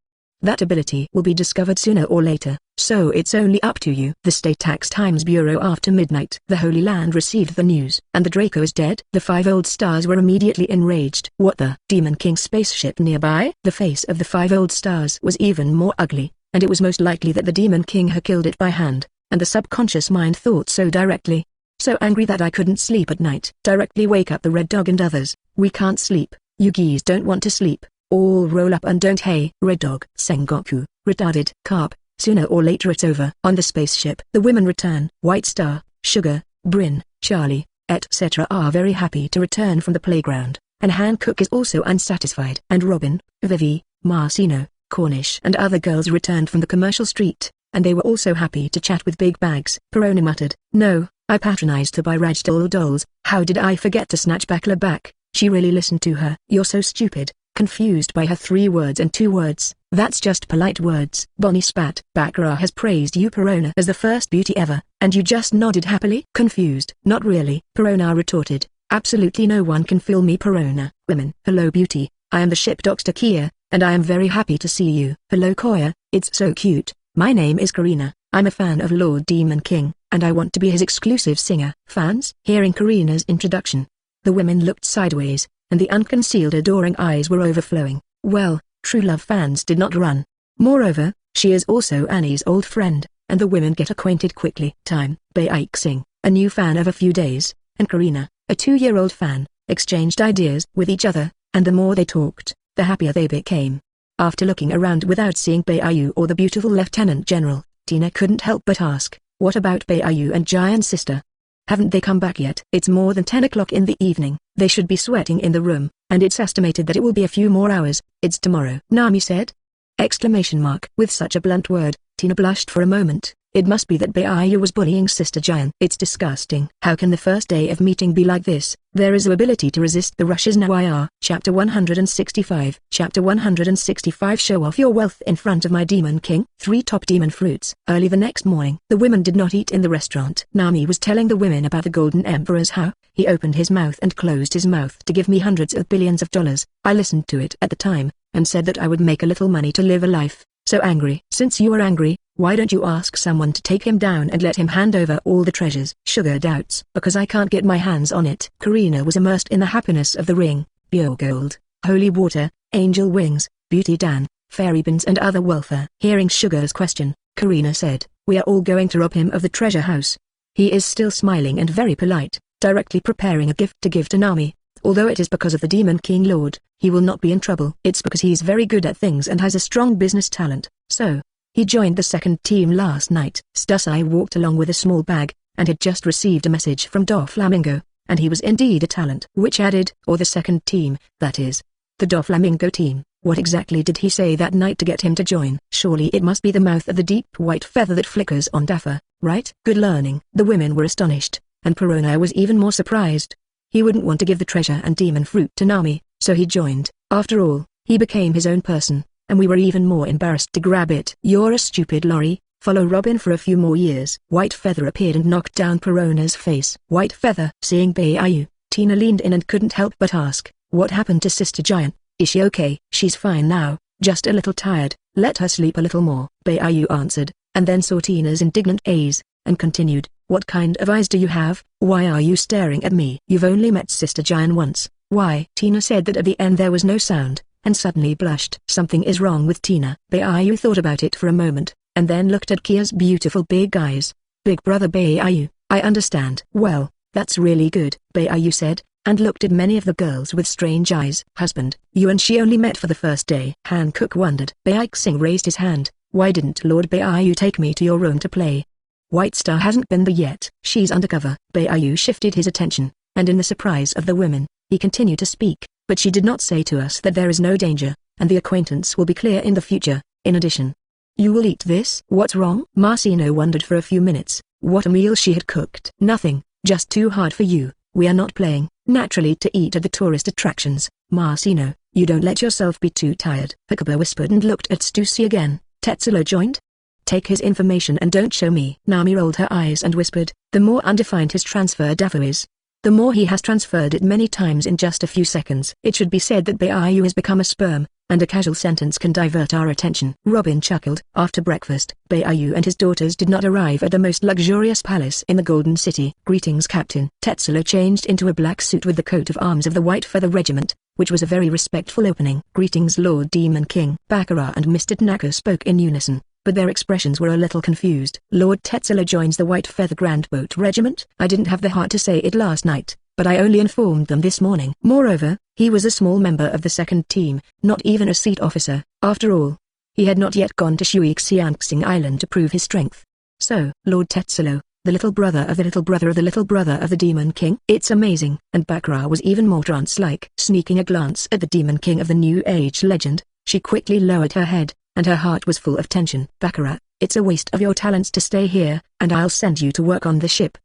That ability will be discovered sooner or later, so it's only up to you. The State Tax Times Bureau. After midnight. The Holy Land received the news. And the Draco is dead? The 5 old stars were immediately enraged. What the? Demon King's spaceship nearby? The face of the 5 old stars was even more ugly, and it was most likely that the Demon King had killed it by hand, and the subconscious mind thought so directly. So angry that I couldn't sleep at night. Directly wake up the Red Dog and others. We can't sleep. You geese don't want to sleep. All roll up and don't. Hey, Red Dog. Sengoku, retarded. Carp, sooner or later it's over. On the spaceship. The women return. White Star, Sugar, Bryn, Charlie, etc. are very happy to return from the playground, and Hancock is also unsatisfied. And Robin, Vivi, Marcino, Cornish and other girls returned from the commercial street, and they were also happy to chat with Big Bags. Perona muttered, "No, I patronized her by Ragdoll dolls. How did I forget to snatch Bakla back? She really listened to her." "You're so stupid," confused by her 3 words and 2 words. "That's just polite words." Bonnie spat. "Bakra has praised you, Perona, as the first beauty ever, and you just nodded happily?" Confused. "Not really," Perona retorted. "Absolutely no one can fool me, Perona." "Women." "Hello, beauty, I am the ship Dr. Kia, and I am very happy to see you." "Hello, Koya, it's so cute. My name is Carina. I'm a fan of Lord Demon King, and I want to be his exclusive singer." Fans? Hearing Carina's introduction, the women looked sideways, and the unconcealed adoring eyes were overflowing. Well, true love fans did not run. Moreover, she is also Annie's old friend, and the women get acquainted quickly. Time. Baixing, a new fan of a few days, and Carina, a 2-year-old fan, exchanged ideas with each other, and the more they talked, the happier they became. After looking around without seeing Beiyu or the beautiful Lieutenant General, Tina couldn't help but ask, "What about Beiyu and Giant Sister? Haven't they come back yet?" "It's more than 10 o'clock in the evening. They should be sweating in the room, and it's estimated that it will be a few more hours. It's tomorrow," Nami said. Exclamation mark. With such a blunt word, Tina blushed for a moment. It must be that Beiyu was bullying Sister Giant. "It's disgusting. How can the first day of meeting be like this?" There is no ability to resist the rushes now. Chapter 165. Chapter 165. Show off your wealth in front of my Demon King. 3 top demon fruits. Early the next morning, the women did not eat in the restaurant. Nami was telling the women about the Golden Emperor's how he opened his mouth and closed his mouth to give me hundreds of billions of dollars. I listened to it at the time, and said that I would make a little money to live a life. So angry. "Since you are angry, why don't you ask someone to take him down and let him hand over all the treasures?" Sugar doubts. "Because I can't get my hands on it." Carina was immersed in the happiness of the ring, pure gold, holy water, angel wings, beauty dan, fairy beans and other welfare. Hearing Sugar's question, Carina said, "We are all going to rob him of the treasure house." He is still smiling and very polite, directly preparing a gift to give to Nami. Although it is because of the Demon King Lord, he will not be in trouble. It's because he's very good at things and has a strong business talent. So, he joined the second team last night. Stusai walked along with a small bag, and had just received a message from Doflamingo, and he was indeed a talent. Which added, or the second team, that is, the Doflamingo team. What exactly did he say that night to get him to join? Surely it must be the mouth of the deep white feather that flickers on Daffa, right? Good learning. The women were astonished, and Perona was even more surprised. He wouldn't want to give the treasure and demon fruit to Nami, so he joined. After all, he became his own person, and we were even more embarrassed to grab it. "You're a stupid lorry, follow Robin for a few more years." White Feather appeared and knocked down Perona's face. White Feather. Seeing Beiyu, Tina leaned in and couldn't help but ask, "What happened to Sister Giant? Is she okay?" "She's fine now, just a little tired. Let her sleep a little more," Beiyu answered, and then saw Tina's indignant eyes, and continued, "What kind of eyes do you have? Why are you staring at me? You've only met Sister Giant once." "Why?" Tina said that at the end there was no sound, and suddenly blushed. Something is wrong with Tina. Beiyu thought about it for a moment, and then looked at Kia's beautiful big eyes. "Big brother Beiyu, I understand." "Well, that's really good," Beiyu said, and looked at many of the girls with strange eyes. "Husband, you and she only met for the first day?" Hancock wondered. Baixing raised his hand. "Why didn't Lord Beiyu take me to your room to play? White Star hasn't been there yet." "She's undercover." Beiyu shifted his attention, and in the surprise of the women, he continued to speak, "But she did not say to us that there is no danger, and the acquaintance will be clear in the future. In addition, you will eat this?" "What's wrong?" Marcino wondered for a few minutes, what a meal she had cooked. "Nothing, just too hard for you. We are not playing, naturally, to eat at the tourist attractions." "Marcino, you don't let yourself be too tired." Hakuba whispered and looked at Stussy again. "Tetsulo joined? Take his information and don't show me." Nami rolled her eyes and whispered, "The more undefined his transfer dafo is, the more he has transferred it many times in just a few seconds. It should be said that Beiyu has become a sperm, and a casual sentence can divert our attention." Robin chuckled. After breakfast, Beiyu and his daughters did not arrive at the most luxurious palace in the Golden City. "Greetings, Captain." Tetsulo changed into a black suit with the coat of arms of the White Feather Regiment, which was a very respectful opening. "Greetings, Lord Demon King." Baccarat and Mr. Tanaka spoke in unison, but their expressions were a little confused. "Lord Tetsulo joins the White Feather Grand Boat Regiment?" "I didn't have the heart to say it last night, but I only informed them this morning." Moreover, he was a small member of the second team, not even a seat officer. After all, he had not yet gone to Shui Xianxing Island to prove his strength. "So, Lord Tetsulo, the little brother of the little brother of the little brother of the Demon King? It's amazing. And Baccarat was even more trance-like. Sneaking a glance at the Demon King of the New Age legend, she quickly lowered her head, and her heart was full of tension. Baccarat, it's a waste of your talents to stay here, and I'll send you to work on the ship.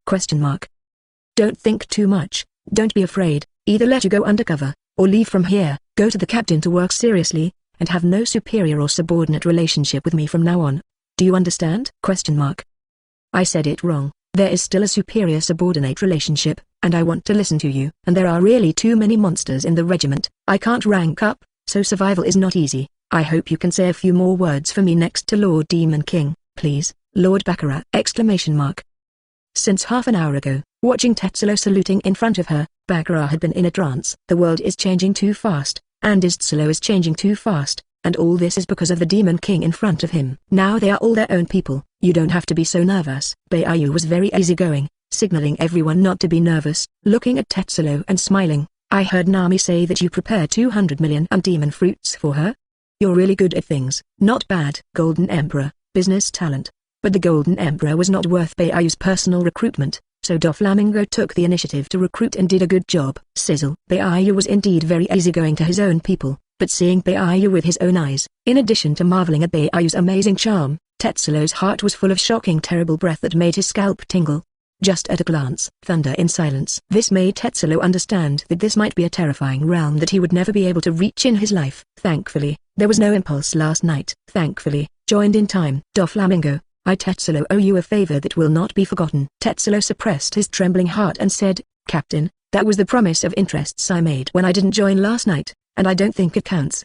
Don't think too much, don't be afraid, either let you go undercover, or leave from here, go to the captain to work seriously, and have no superior or subordinate relationship with me from now on. Do you understand? I said it wrong. There is still a superior subordinate relationship, and I want to listen to you. And there are really too many monsters in the regiment. I can't rank up, so survival is not easy. I hope you can say a few more words for me next to Lord Demon King, please, Lord Baccarat! Since half an hour ago, watching Tetsulo saluting in front of her, Baccarat had been in a trance. The world is changing too fast, and Tetsulo is changing too fast, and all this is because of the Demon King in front of him. Now they are all their own people. You don't have to be so nervous. Beiyu was very easygoing, signaling everyone not to be nervous, looking at Tetsulo and smiling. I heard Nami say that you prepared 200 million demon fruits for her? You're really good at things. Not bad. Golden Emperor, business talent. But the Golden Emperor was not worth Beiyu's personal recruitment, so Doflamingo took the initiative to recruit and did a good job. Sizzle. Beiyu was indeed very easygoing to his own people, but seeing Beiyu with his own eyes, in addition to marveling at Beiyu's amazing charm, Tetsulo's heart was full of shocking terrible breath that made his scalp tingle. Just at a glance, thunder in silence. This made Tetsulo understand that this might be a terrifying realm that he would never be able to reach in his life. Thankfully, there was no impulse last night. Thankfully, joined in time. Doflamingo, I Tetsulo owe you a favor that will not be forgotten. Tetsulo suppressed his trembling heart and said, Captain, that was the promise of interests I made when I didn't join last night, and I don't think it counts.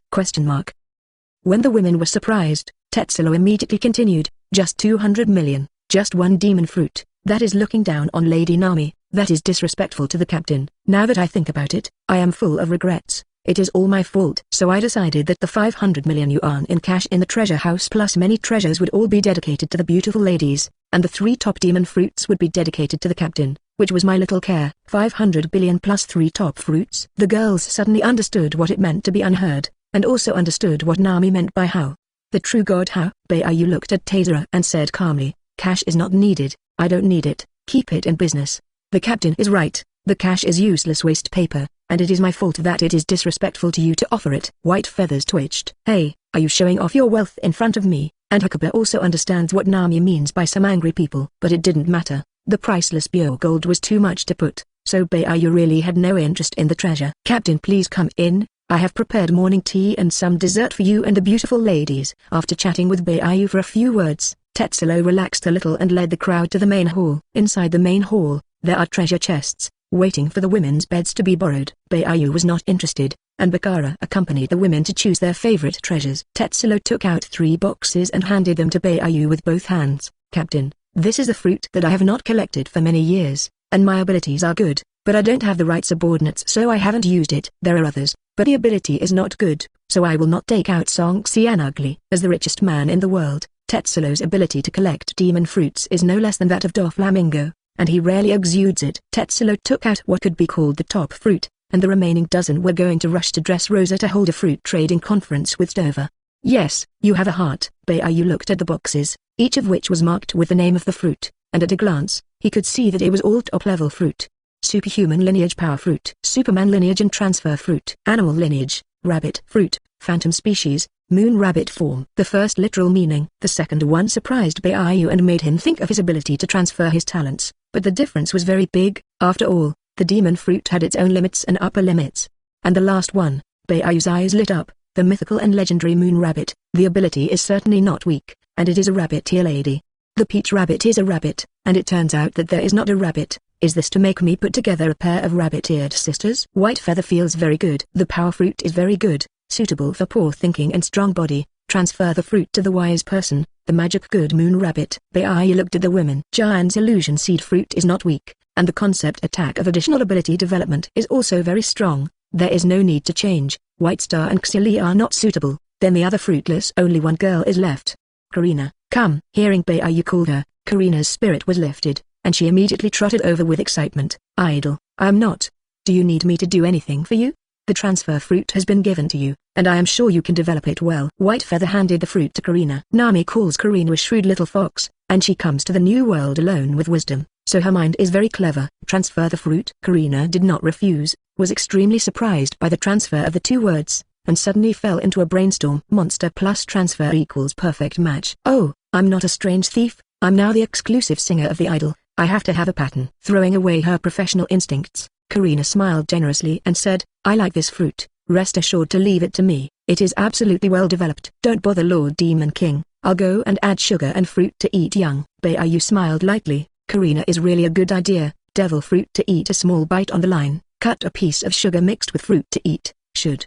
When the women were surprised, Tetsulo immediately continued, just 200 million, just one demon fruit. That is looking down on Lady Nami, that is disrespectful to the captain. Now that I think about it, I am full of regrets. It is all my fault. So I decided that the 500 million yuan in cash in the treasure house plus many treasures would all be dedicated to the beautiful ladies, and the 3 top demon fruits would be dedicated to the captain, which was my little care. 500 billion plus 3 top fruits. The girls suddenly understood what it meant to be unheard, and also understood what Nami meant by how. The true god how. Beiyu looked at Taizara and said calmly, cash is not needed. I don't need it, keep it in business. The captain is right, the cash is useless waste paper, and it is my fault that it is disrespectful to you to offer it. White feathers twitched. Hey, are you showing off your wealth in front of me? And Hakuba also understands what Nami means by some angry people. But it didn't matter, the priceless pure gold was too much to put, so Beiyu really had no interest in the treasure. Captain, please come in, I have prepared morning tea and some dessert for you and the beautiful ladies. After chatting with Beiyu for a few words, Tetsulo relaxed a little and led the crowd to the main hall. Inside the main hall, there are treasure chests, waiting for the women's beds to be borrowed. Beiyu was not interested, and Baccarat accompanied the women to choose their favorite treasures. Tetsulo took out 3 boxes and handed them to Beiyu with both hands. Captain, this is a fruit that I have not collected for many years, and my abilities are good, but I don't have the right subordinates so I haven't used it. There are others, but the ability is not good, so I will not take out Song Xian Ugly. As the richest man in the world, Tetsulo's ability to collect demon fruits is no less than that of Doflamingo, and he rarely exudes it. Tetsulo took out what could be called the top fruit, and the remaining dozen were going to rush to Dressrosa to hold a fruit trading conference with Dover. Yes, you have a heart. Beiyu looked at the boxes, each of which was marked with the name of the fruit, and at a glance, he could see that it was all top-level fruit. Superhuman lineage power fruit, Superman lineage and transfer fruit, animal lineage, rabbit fruit, phantom species, moon rabbit form. The first literal meaning. The second one surprised Beiyu and made him think of his ability to transfer his talents, but the difference was very big. After all, the demon fruit had its own limits and upper limits. And the last one, Beiyu's eyes lit up, the mythical and legendary moon rabbit. The ability is certainly not weak, and it is a rabbit-ear lady. The peach rabbit is a rabbit, and it turns out that there is not a rabbit. Is this to make me put together a pair of rabbit-eared sisters? White feather feels very good. The power fruit is very good, suitable for poor thinking and strong body. Transfer the fruit to the wise person, the magic good moon rabbit. Beiyu looked at the women. Giant's illusion seed fruit is not weak, and the concept attack of additional ability development is also very strong. There is no need to change. White star and Xili are not suitable. Then the other fruitless. Only one girl is left. Carina, come. Hearing Beiyu call her, Carina's spirit was lifted, and she immediately trotted over with excitement. Idle, I am not. Do you need me to do anything for you? The transfer fruit has been given to you, and I am sure you can develop it well. White feather handed the fruit to Carina. Nami calls Carina a shrewd little fox, and she comes to the new world alone with wisdom, so her mind is very clever. Transfer the fruit. Carina did not refuse, was extremely surprised by the transfer of the two words, and suddenly fell into a brainstorm. Monster plus transfer equals perfect match. Oh, I'm not a strange thief, I'm now the exclusive singer of the idol, I have to have a pattern. Throwing away her professional instincts, Carina smiled generously and said, I like this fruit, rest assured to leave it to me, it is absolutely well developed. Don't bother Lord Demon King, I'll go and add sugar and fruit to eat young. Baiyu smiled lightly, Carina is really a good idea, devil fruit to eat a small bite on the line, cut a piece of sugar mixed with fruit to eat.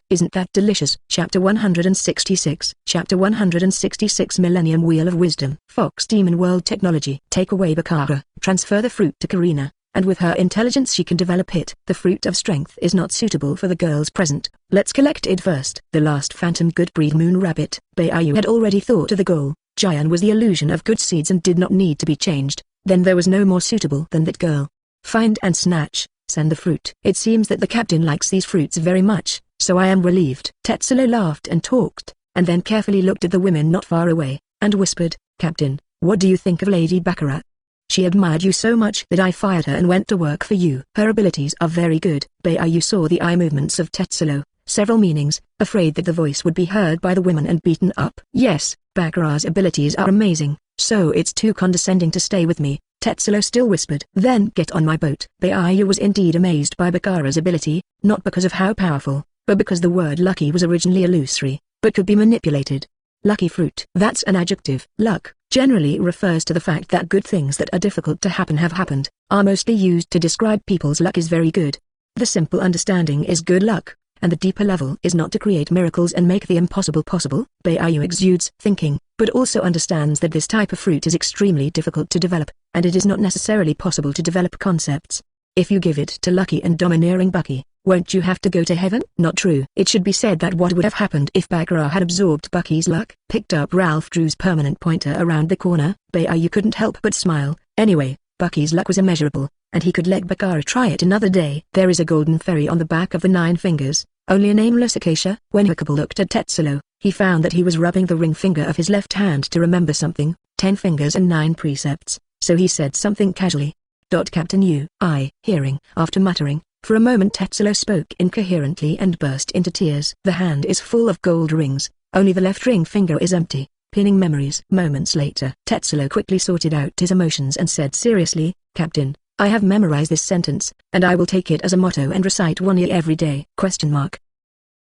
Isn't that delicious? Chapter 166. Chapter 166 Millennium Wheel of Wisdom. Fox Demon World Technology. Take away Bakara, transfer the fruit to Carina, and with her intelligence she can develop it. The fruit of strength is not suitable for the girls present, let's collect it first. The last phantom good breed moon rabbit. Baiyu had already thought of the goal, Jian was the illusion of good seeds and did not need to be changed, then there was no more suitable than that girl. Find and snatch, send the fruit. It seems that the captain likes these fruits very much, so I am relieved. Tetsulo laughed and talked, and then carefully looked at the women not far away, and whispered, Captain, what do you think of Lady Baccarat? She admired you so much that I fired her and went to work for you. Her abilities are very good. Baiyu saw the eye movements of Tetsulo, several meanings, afraid that the voice would be heard by the women and beaten up. Yes, Baccarat's abilities are amazing, so it's too condescending to stay with me, Tetsulo still whispered. Then get on my boat. Baiyu was indeed amazed by Baccarat's ability, not because of how powerful, but because the word lucky was originally illusory, but could be manipulated. Lucky fruit. That's an adjective. Luck generally refers to the fact that good things that are difficult to happen have happened, are mostly used to describe people's luck is very good. The simple understanding is good luck, and the deeper level is not to create miracles and make the impossible possible. Baiyu exudes thinking, but also understands that this type of fruit is extremely difficult to develop, and it is not necessarily possible to develop concepts. If you give it to lucky and domineering Bucky, won't you have to go to heaven? Not true. It should be said that what would have happened if Baccarat had absorbed Bucky's luck? Picked up Ralph Drew's permanent pointer around the corner, Baiyu couldn't help but smile. Anyway, Bucky's luck was immeasurable, and he could let Baccarat try it another day. There is a golden fairy on the back of the 9 fingers, only a nameless acacia. When Huckable looked at Tetsulo, he found that he was rubbing the ring finger of his left hand to remember something, 10 fingers and 9 precepts, so he said something casually. Captain hearing. After muttering, for a moment Tetsulo spoke incoherently and burst into tears. The hand is full of gold rings, only the left ring finger is empty, pinning memories. Moments later, Tetsulo quickly sorted out his emotions and said seriously, Captain, I have memorized this sentence, and I will take it as a motto and recite one every day.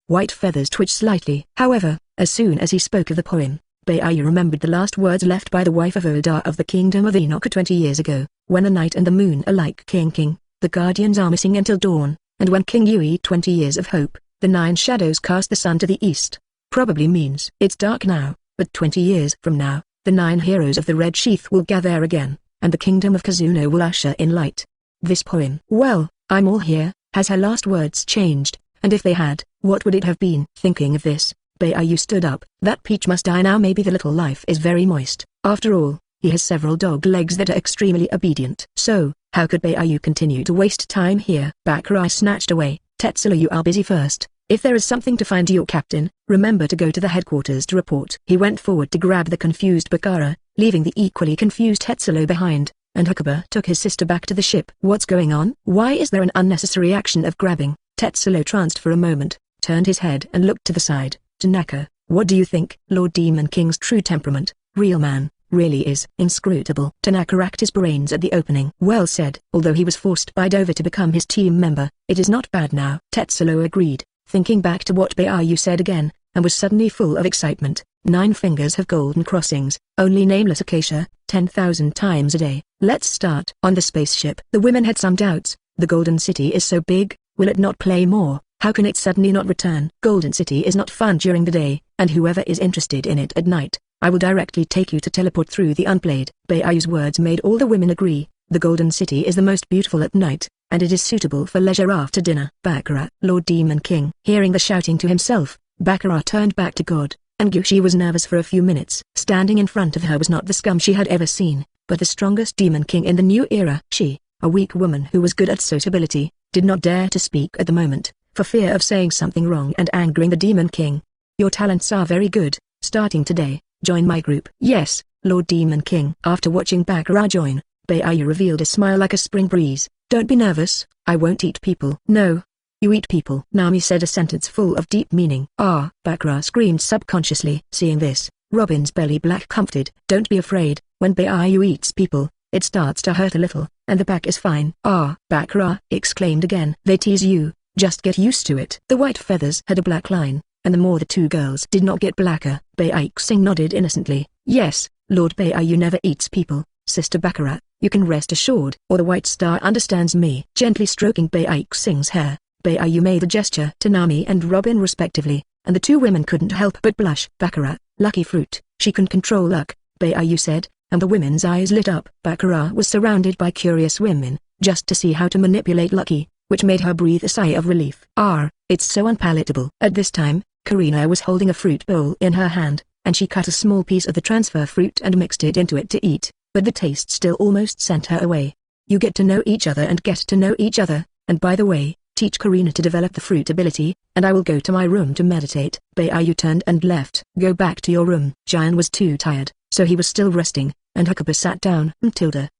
White feathers twitched slightly. However, as soon as he spoke of the poem, Baiyu remembered the last words left by the wife of Oda of the Kingdom of Enoch 20 years ago, when the night and the moon are like King, the guardians are missing until dawn, and when King Yui 20 years of hope, the 9 shadows cast the sun to the east. Probably means it's dark now, but 20 years from now, the 9 heroes of the Red Sheath will gather again, and the kingdom of Kazuno will usher in light. This poem. Well, I'm all here. Has her last words changed, and if they had, what would it have been? Thinking of this, Baiyu stood up. That peach must die now. Maybe the little life is very moist. After all, he has several dog legs that are extremely obedient. So, how could Baiyu continue to waste time here? Baccarat snatched away. Tetsulo, you are busy first. If there is something to find your captain, remember to go to the headquarters to report. He went forward to grab the confused Baccarat, leaving the equally confused Tetsulo behind, and Huckaba took his sister back to the ship. What's going on? Why is there an unnecessary action of grabbing? Tetsulo tranced for a moment, turned his head and looked to the side. Tanaka, what do you think? Lord Demon King's true temperament, real man, really is inscrutable. Tanaka racked his brains at the opening. Well said. Although he was forced by Dover to become his team member, it is not bad now. Tetsulo agreed, thinking back to what Baiyu said again, and was suddenly full of excitement. 9 fingers have golden crossings, only nameless acacia, 10,000 times a day. Let's start. On the spaceship. The women had some doubts. The Golden City is so big, will it not play more? How can it suddenly not return? Golden City is not fun during the day, and whoever is interested in it at night, I will directly take you to teleport through the unplayed. Baiu's words made all the women agree. The Golden City is the most beautiful at night, and it is suitable for leisure after dinner. Baccarat. Lord Demon King. Hearing the shouting to himself, Baccarat turned back to God, and Gushi was nervous for a few minutes. Standing in front of her was not the scum she had ever seen, but the strongest Demon King in the new era. She, a weak woman who was good at sociability, did not dare to speak at the moment, for fear of saying something wrong and angering the Demon King. Your talents are very good. Starting today, join my group. Yes, Lord Demon King. After watching Baccarat join, Baiyu revealed a smile like a spring breeze. Don't be nervous, I won't eat people. No. You eat people. Nami said a sentence full of deep meaning. Ah! Baccarat screamed subconsciously. Seeing this, Robin's belly black comforted. Don't be afraid, when Baiyu eats people, it starts to hurt a little, and the back is fine. Ah! Baccarat exclaimed again. They tease you, just get used to it. The white feathers had a black line, and the more the two girls did not get blacker. Baiyu nodded innocently. Yes, Lord Baiyu never eats people, Sister Baccarat, you can rest assured. Or the White Star understands me. Gently stroking Baiyu's hair, Baiyu made a gesture to Nami and Robin respectively, and the two women couldn't help but blush. Baccarat, lucky fruit, she can control luck, Baiyu said, and the women's eyes lit up. Baccarat was surrounded by curious women, just to see how to manipulate Lucky, which made her breathe a sigh of relief. It's so unpalatable. At this time, Carina was holding a fruit bowl in her hand, and she cut a small piece of the transfer fruit and mixed it into it to eat, but the taste still almost sent her away. You get to know each other and get to know each other, and by the way, teach Carina to develop the fruit ability, and I will go to my room to meditate. Baiyu turned and left. Go back to your room. Jian was too tired, so he was still resting, and Hakuba sat down.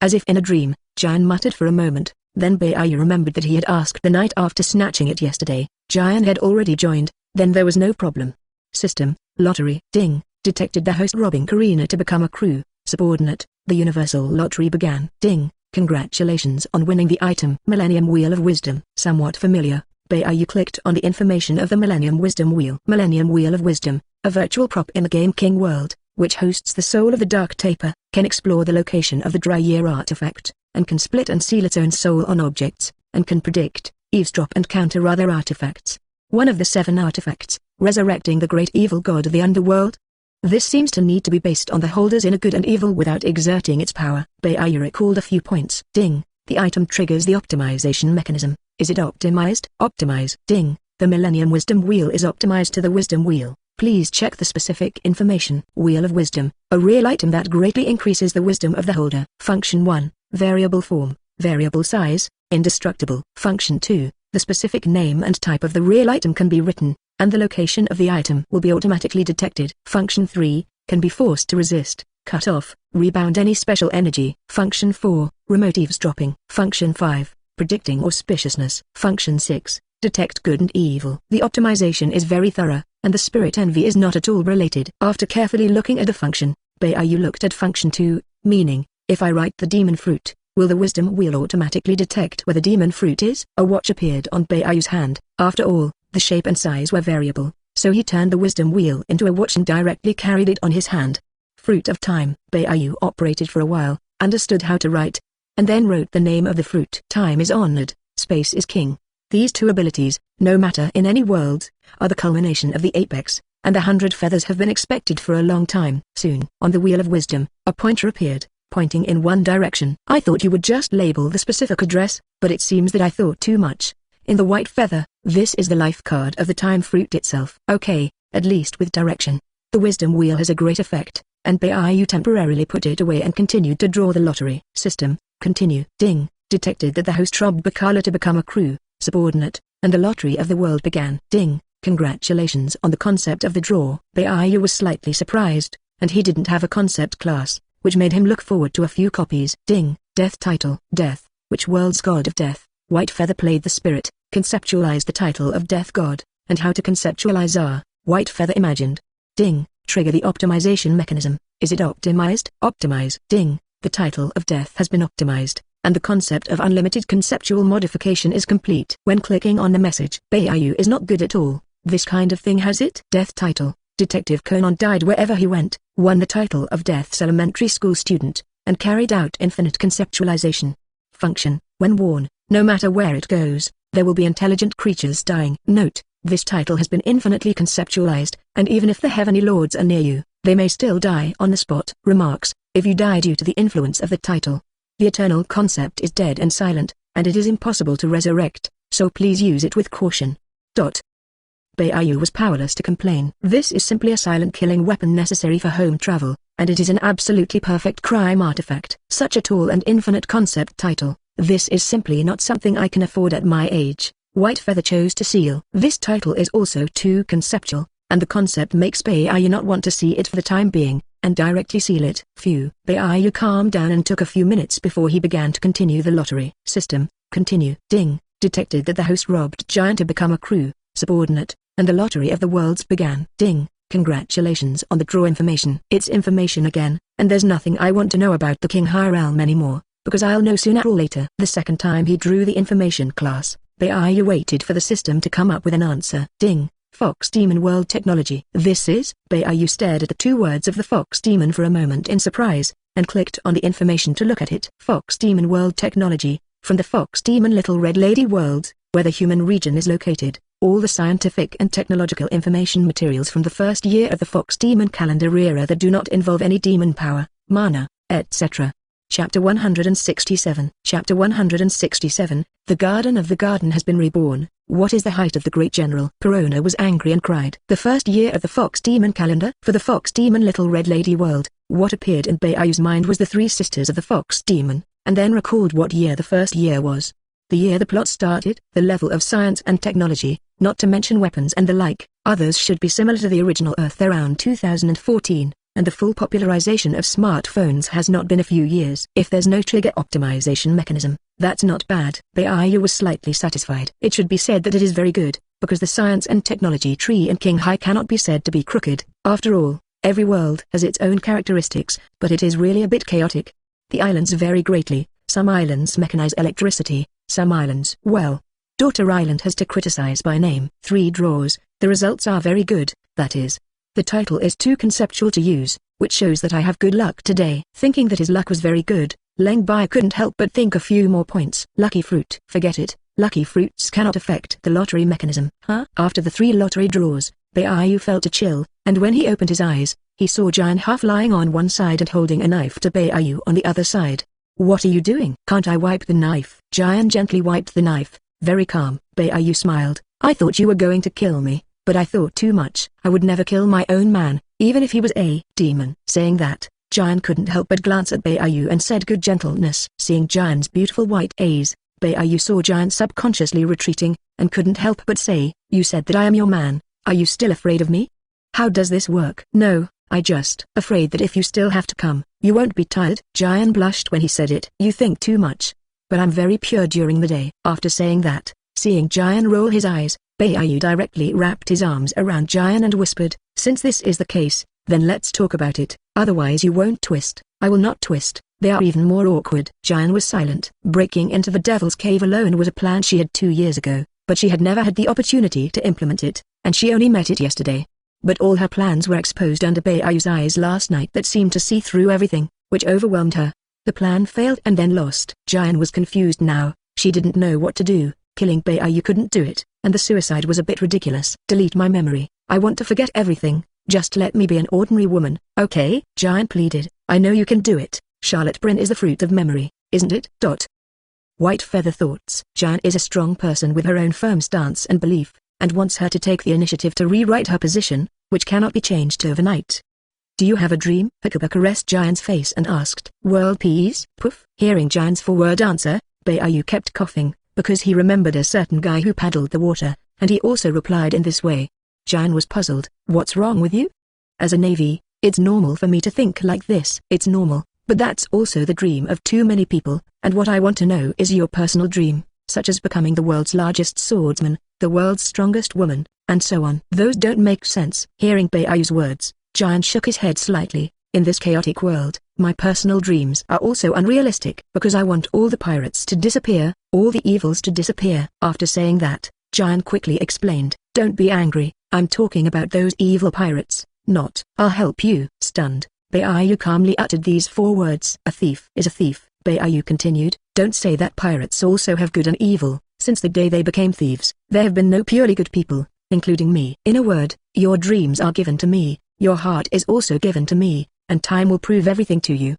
As if in a dream, Jian muttered for a moment, then Baiyu remembered that he had asked the night after snatching it yesterday. Jian had already joined, then there was no problem. System, lottery, ding, detected the host robbing Carina to become a crew, subordinate, the universal lottery began. Ding, congratulations on winning the item Millennium Wheel of Wisdom. Somewhat familiar, Baiyu clicked on the information of the Millennium Wisdom Wheel. Millennium Wheel of Wisdom, a virtual prop in the game King World, which hosts the soul of the Dark Taper, can explore the location of the Dry Year artifact, and can split and seal its own soul on objects, and can predict, eavesdrop and counter other artifacts. One of the 7 artifacts, resurrecting the great evil god of the underworld. This seems to need to be based on the holder's inner good and evil without exerting its power. Baiyu recalled a few points. Ding, the item triggers the optimization mechanism. Is it optimized? Optimize. Ding, the Millennium Wisdom Wheel is optimized to the Wisdom Wheel. Please check the specific information. Wheel of Wisdom, a real item that greatly increases the wisdom of the holder. Function 1, variable form, variable size, indestructible. Function 2, the specific name and type of the real item can be written, and the location of the item will be automatically detected. Function 3, can be forced to resist, cut off, rebound any special energy. Function 4, remote eavesdropping. Function 5, predicting auspiciousness. Function 6, detect good and evil. The optimization is very thorough, and the spirit envy is not at all related. After carefully looking at the function, Baiyu looked at function 2, meaning, if I write the demon fruit, will the wisdom wheel automatically detect where the demon fruit is? A watch appeared on Baiu's hand. After all, the shape and size were variable, so he turned the wisdom wheel into a watch and directly carried it on his hand. Fruit of Time. Baiyu operated for a while, understood how to write, and then wrote the name of the fruit. Time is honored, space is king. These two abilities, no matter in any worlds, are the culmination of the apex, and the 100 feathers have been expected for a long time. Soon, on the Wheel of Wisdom, a pointer appeared, pointing in one direction. I thought you would just label the specific address, but it seems that I thought too much. In the white feather, this is the life card of the time fruit itself. Okay, at least with direction. The wisdom wheel has a great effect, and Baiyu temporarily put it away and continued to draw the lottery. System, continue. Ding, detected that the host robbed Bacala to become a crew, subordinate, and the lottery of the world began. Ding, congratulations on the concept of the draw. Baiyu was slightly surprised, and he didn't have a concept class, which made him look forward to a few copies. Ding, death title. Death, which world's god of death? White Feather played the spirit, conceptualized the title of Death God, and how to conceptualize White Feather imagined. Ding, trigger the optimization mechanism. Is it optimized? Optimize. Ding, the title of Death has been optimized, and the concept of unlimited conceptual modification is complete. When clicking on the message, Baiyu is not good at all. This kind of thing has it? Death title. Detective Conan died wherever he went, won the title of Death's elementary school student, and carried out infinite conceptualization. Function, when worn, no matter where it goes, there will be intelligent creatures dying. Note, this title has been infinitely conceptualized, and even if the heavenly lords are near you, they may still die on the spot. Remarks, if you die due to the influence of the title, the eternal concept is dead and silent, and it is impossible to resurrect, so please use it with caution. Baiyu was powerless to complain. This is simply a silent killing weapon necessary for home travel, and it is an absolutely perfect crime artifact. Such a tall and infinite concept title. This is simply not something I can afford at my age. White Feather chose to seal. This title is also too conceptual, and the concept makes Baiyu not want to see it for the time being, and directly seal it. Phew. Baiyu calmed down and took a few minutes before he began to continue the lottery. System, continue. Ding. Detected that the host robbed Giant to become a crew, subordinate, and the lottery of the worlds began. Ding. Congratulations on the draw information. It's information again, and there's nothing I want to know about the King Harem anymore, because I'll know sooner or later. The second time he drew the information class, Baiyu waited for the system to come up with an answer. Ding. Fox Demon World Technology. This is? Baiyu stared at the two words of the Fox Demon for a moment in surprise, and clicked on the information to look at it. Fox Demon World Technology. From the Fox Demon Little Red Lady World, where the human region is located, all the scientific and technological information materials from the first year of the Fox Demon calendar era that do not involve any demon power, mana, etc. Chapter 167. Chapter 167. The Garden of the Garden has been reborn. What is the height of the great general? Corona was angry and cried. The first year of the Fox Demon calendar? For the Fox Demon Little Red Lady World, what appeared in Baiu's mind was the three sisters of the Fox Demon, and then recalled what year the first year was. The year the plot started, the level of science and technology, not to mention weapons and the like, others should be similar to the original Earth around 2014, and the full popularization of smartphones has not been a few years. If there's no trigger optimization mechanism, that's not bad. Baiyu was slightly satisfied. It should be said that it is very good, because the science and technology tree in King Hai cannot be said to be crooked. After all, every world has its own characteristics, but it is really a bit chaotic. The islands vary greatly. Some islands mechanize electricity, some islands, well, Daughter Island has to criticize by name. 3 draws, the results are very good, that is. The title is too conceptual to use, which shows that I have good luck today. Thinking that his luck was very good, Leng Bai couldn't help but think a few more points. Lucky fruit. Forget it, lucky fruits cannot affect the lottery mechanism. Huh? After the 3 lottery draws, Baiyu felt a chill, and when he opened his eyes, he saw Jian half lying on one side and holding a knife to Baiyu on the other side. What are you doing? Can't I wipe the knife? Jian gently wiped the knife, very calm. Baiyu smiled. I thought you were going to kill me, but I thought too much. I would never kill my own man, even if he was a demon. Saying that, Jian couldn't help but glance at Baiyu and said good gentleness. Seeing Jian's beautiful white eyes, Baiyu saw Jian subconsciously retreating, and couldn't help but say, you said that I am your man. Are you still afraid of me? How does this work? No, I just afraid that if you still have to come, you won't be tired. Jian blushed when he said it. You think too much. But I'm very pure during the day. After saying that, seeing Jian roll his eyes, Baiyu directly wrapped his arms around Jian and whispered, since this is the case, then let's talk about it, otherwise you won't twist. I will not twist. They are even more awkward. Jian was silent. Breaking into the Devil's Cave alone was a plan she had 2 years ago, but she had never had the opportunity to implement it, and she only met it yesterday. But all her plans were exposed under Baiu's eyes last night that seemed to see through everything, which overwhelmed her. The plan failed and then lost. Jian was confused now. She didn't know what to do. Killing Baiyu couldn't do it, and the suicide was a bit ridiculous. Delete my memory. I want to forget everything. Just let me be an ordinary woman, okay? Jian pleaded. I know you can do it. Charlotte Bryn is the fruit of memory, isn't it? White feather thoughts. Jian is a strong person with her own firm stance and belief, and wants her to take the initiative to rewrite her position, which cannot be changed overnight. Do you have a dream? Hakuba caressed Jian's face and asked. World peace? Poof. Hearing Jian's 4-word answer, Baiyu kept coughing, because he remembered a certain guy who paddled the water, and he also replied in this way. Jian was puzzled. What's wrong with you? As a Navy, it's normal for me to think like this. It's normal, but that's also the dream of too many people, and what I want to know is your personal dream, such as becoming the world's largest swordsman, the world's strongest woman, and so on. Those don't make sense. Hearing Baiu's words, Jian shook his head slightly. In this chaotic world, my personal dreams are also unrealistic because I want all the pirates to disappear, all the evils to disappear. After saying that, Jian quickly explained, don't be angry, I'm talking about those evil pirates, not, I'll help you. Stunned, Baiyu calmly uttered these 4 words. A thief is a thief. Baiyu continued, don't say that pirates also have good and evil. Since the day they became thieves, there have been no purely good people, including me. In a word, your dreams are given to me, your heart is also given to me, and time will prove everything to you!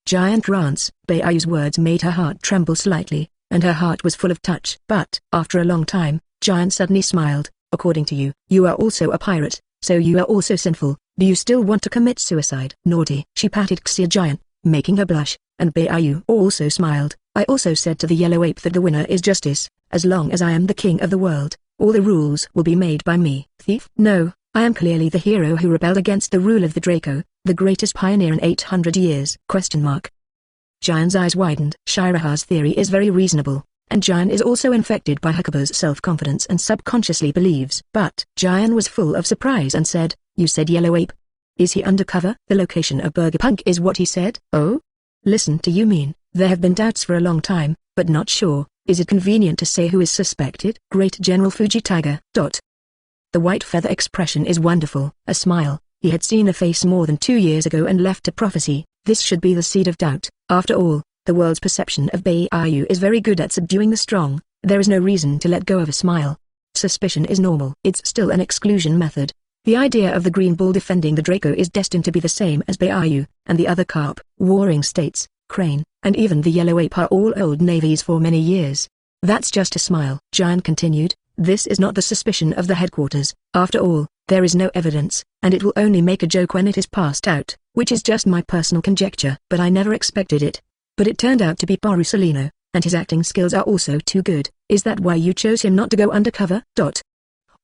Giant trance. Baiu's words made her heart tremble slightly, and her heart was full of touch. But, after a long time, Giant suddenly smiled. According to you, you are also a pirate, so you are also sinful. Do you still want to commit suicide? Naughty. She patted Xia Giant, making her blush, and Baiyu also smiled. I also said to the yellow ape that the winner is justice. As long as I am the king of the world, all the rules will be made by me. Thief? No, I am clearly the hero who rebelled against the rule of the Draco, the greatest pioneer in 800 years. Jian's eyes widened. Shiraha's theory is very reasonable, and Jian is also infected by Hakuba's self-confidence and subconsciously believes. But Jian was full of surprise and said, "You said Yellow Ape? Is he undercover?" "The location of Burgerpunk is what he said." "Oh? Listen to you mean, there have been doubts for a long time, but not sure. Is it convenient to say who is suspected?" "Great General Fuji Tiger." The white feather expression is wonderful. A smile. He had seen a face more than 2 years ago and left a prophecy. This should be the seed of doubt. After all, the world's perception of Beiyu is very good at subduing the strong. There is no reason to let go of a smile. Suspicion is normal. It's still an exclusion method. The idea of the Green Bull defending the Draco is destined to be the same as Beiyu, and the other carp, warring states, Crane, and even the Yellow Ape are all old navies for many years. That's just a smile. Giant continued, this is not the suspicion of the headquarters. After all, there is no evidence, and it will only make a joke when it is passed out, which is just my personal conjecture. But I never expected it. But it turned out to be Parusalino, and his acting skills are also too good. Is that why you chose him not to go undercover?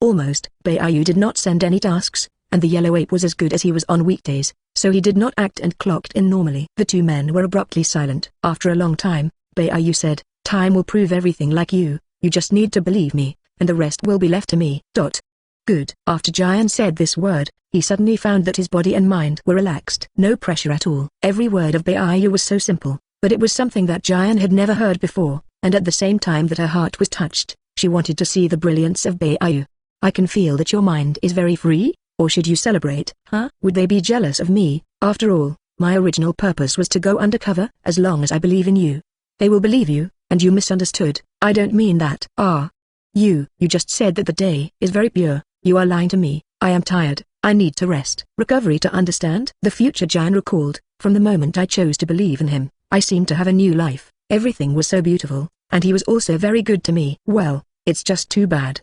Almost. Beiyu did not send any tasks, and the Yellow Ape was as good as he was on weekdays, so he did not act and clocked in normally. The two men were abruptly silent. After a long time, Beiyu said, time will prove everything. Like you just need to believe me, and the rest will be left to me. Good. After Jian said this word, he suddenly found that his body and mind were relaxed. No pressure at all. Every word of Beiyu was so simple, but it was something that Jian had never heard before, and at the same time that her heart was touched, she wanted to see the brilliance of Beiyu. I can feel that your mind is very free, or should you celebrate, huh? Would they be jealous of me? After all, my original purpose was to go undercover. As long as I believe in you, they will believe you, and you misunderstood. I don't mean that. You just said that the day is very pure. You are lying to me. I am tired. I need to rest. Recovery to understand. The future Jian recalled, from the moment I chose to believe in him, I seemed to have a new life. Everything was so beautiful, and he was also very good to me. Well, it's just too bad.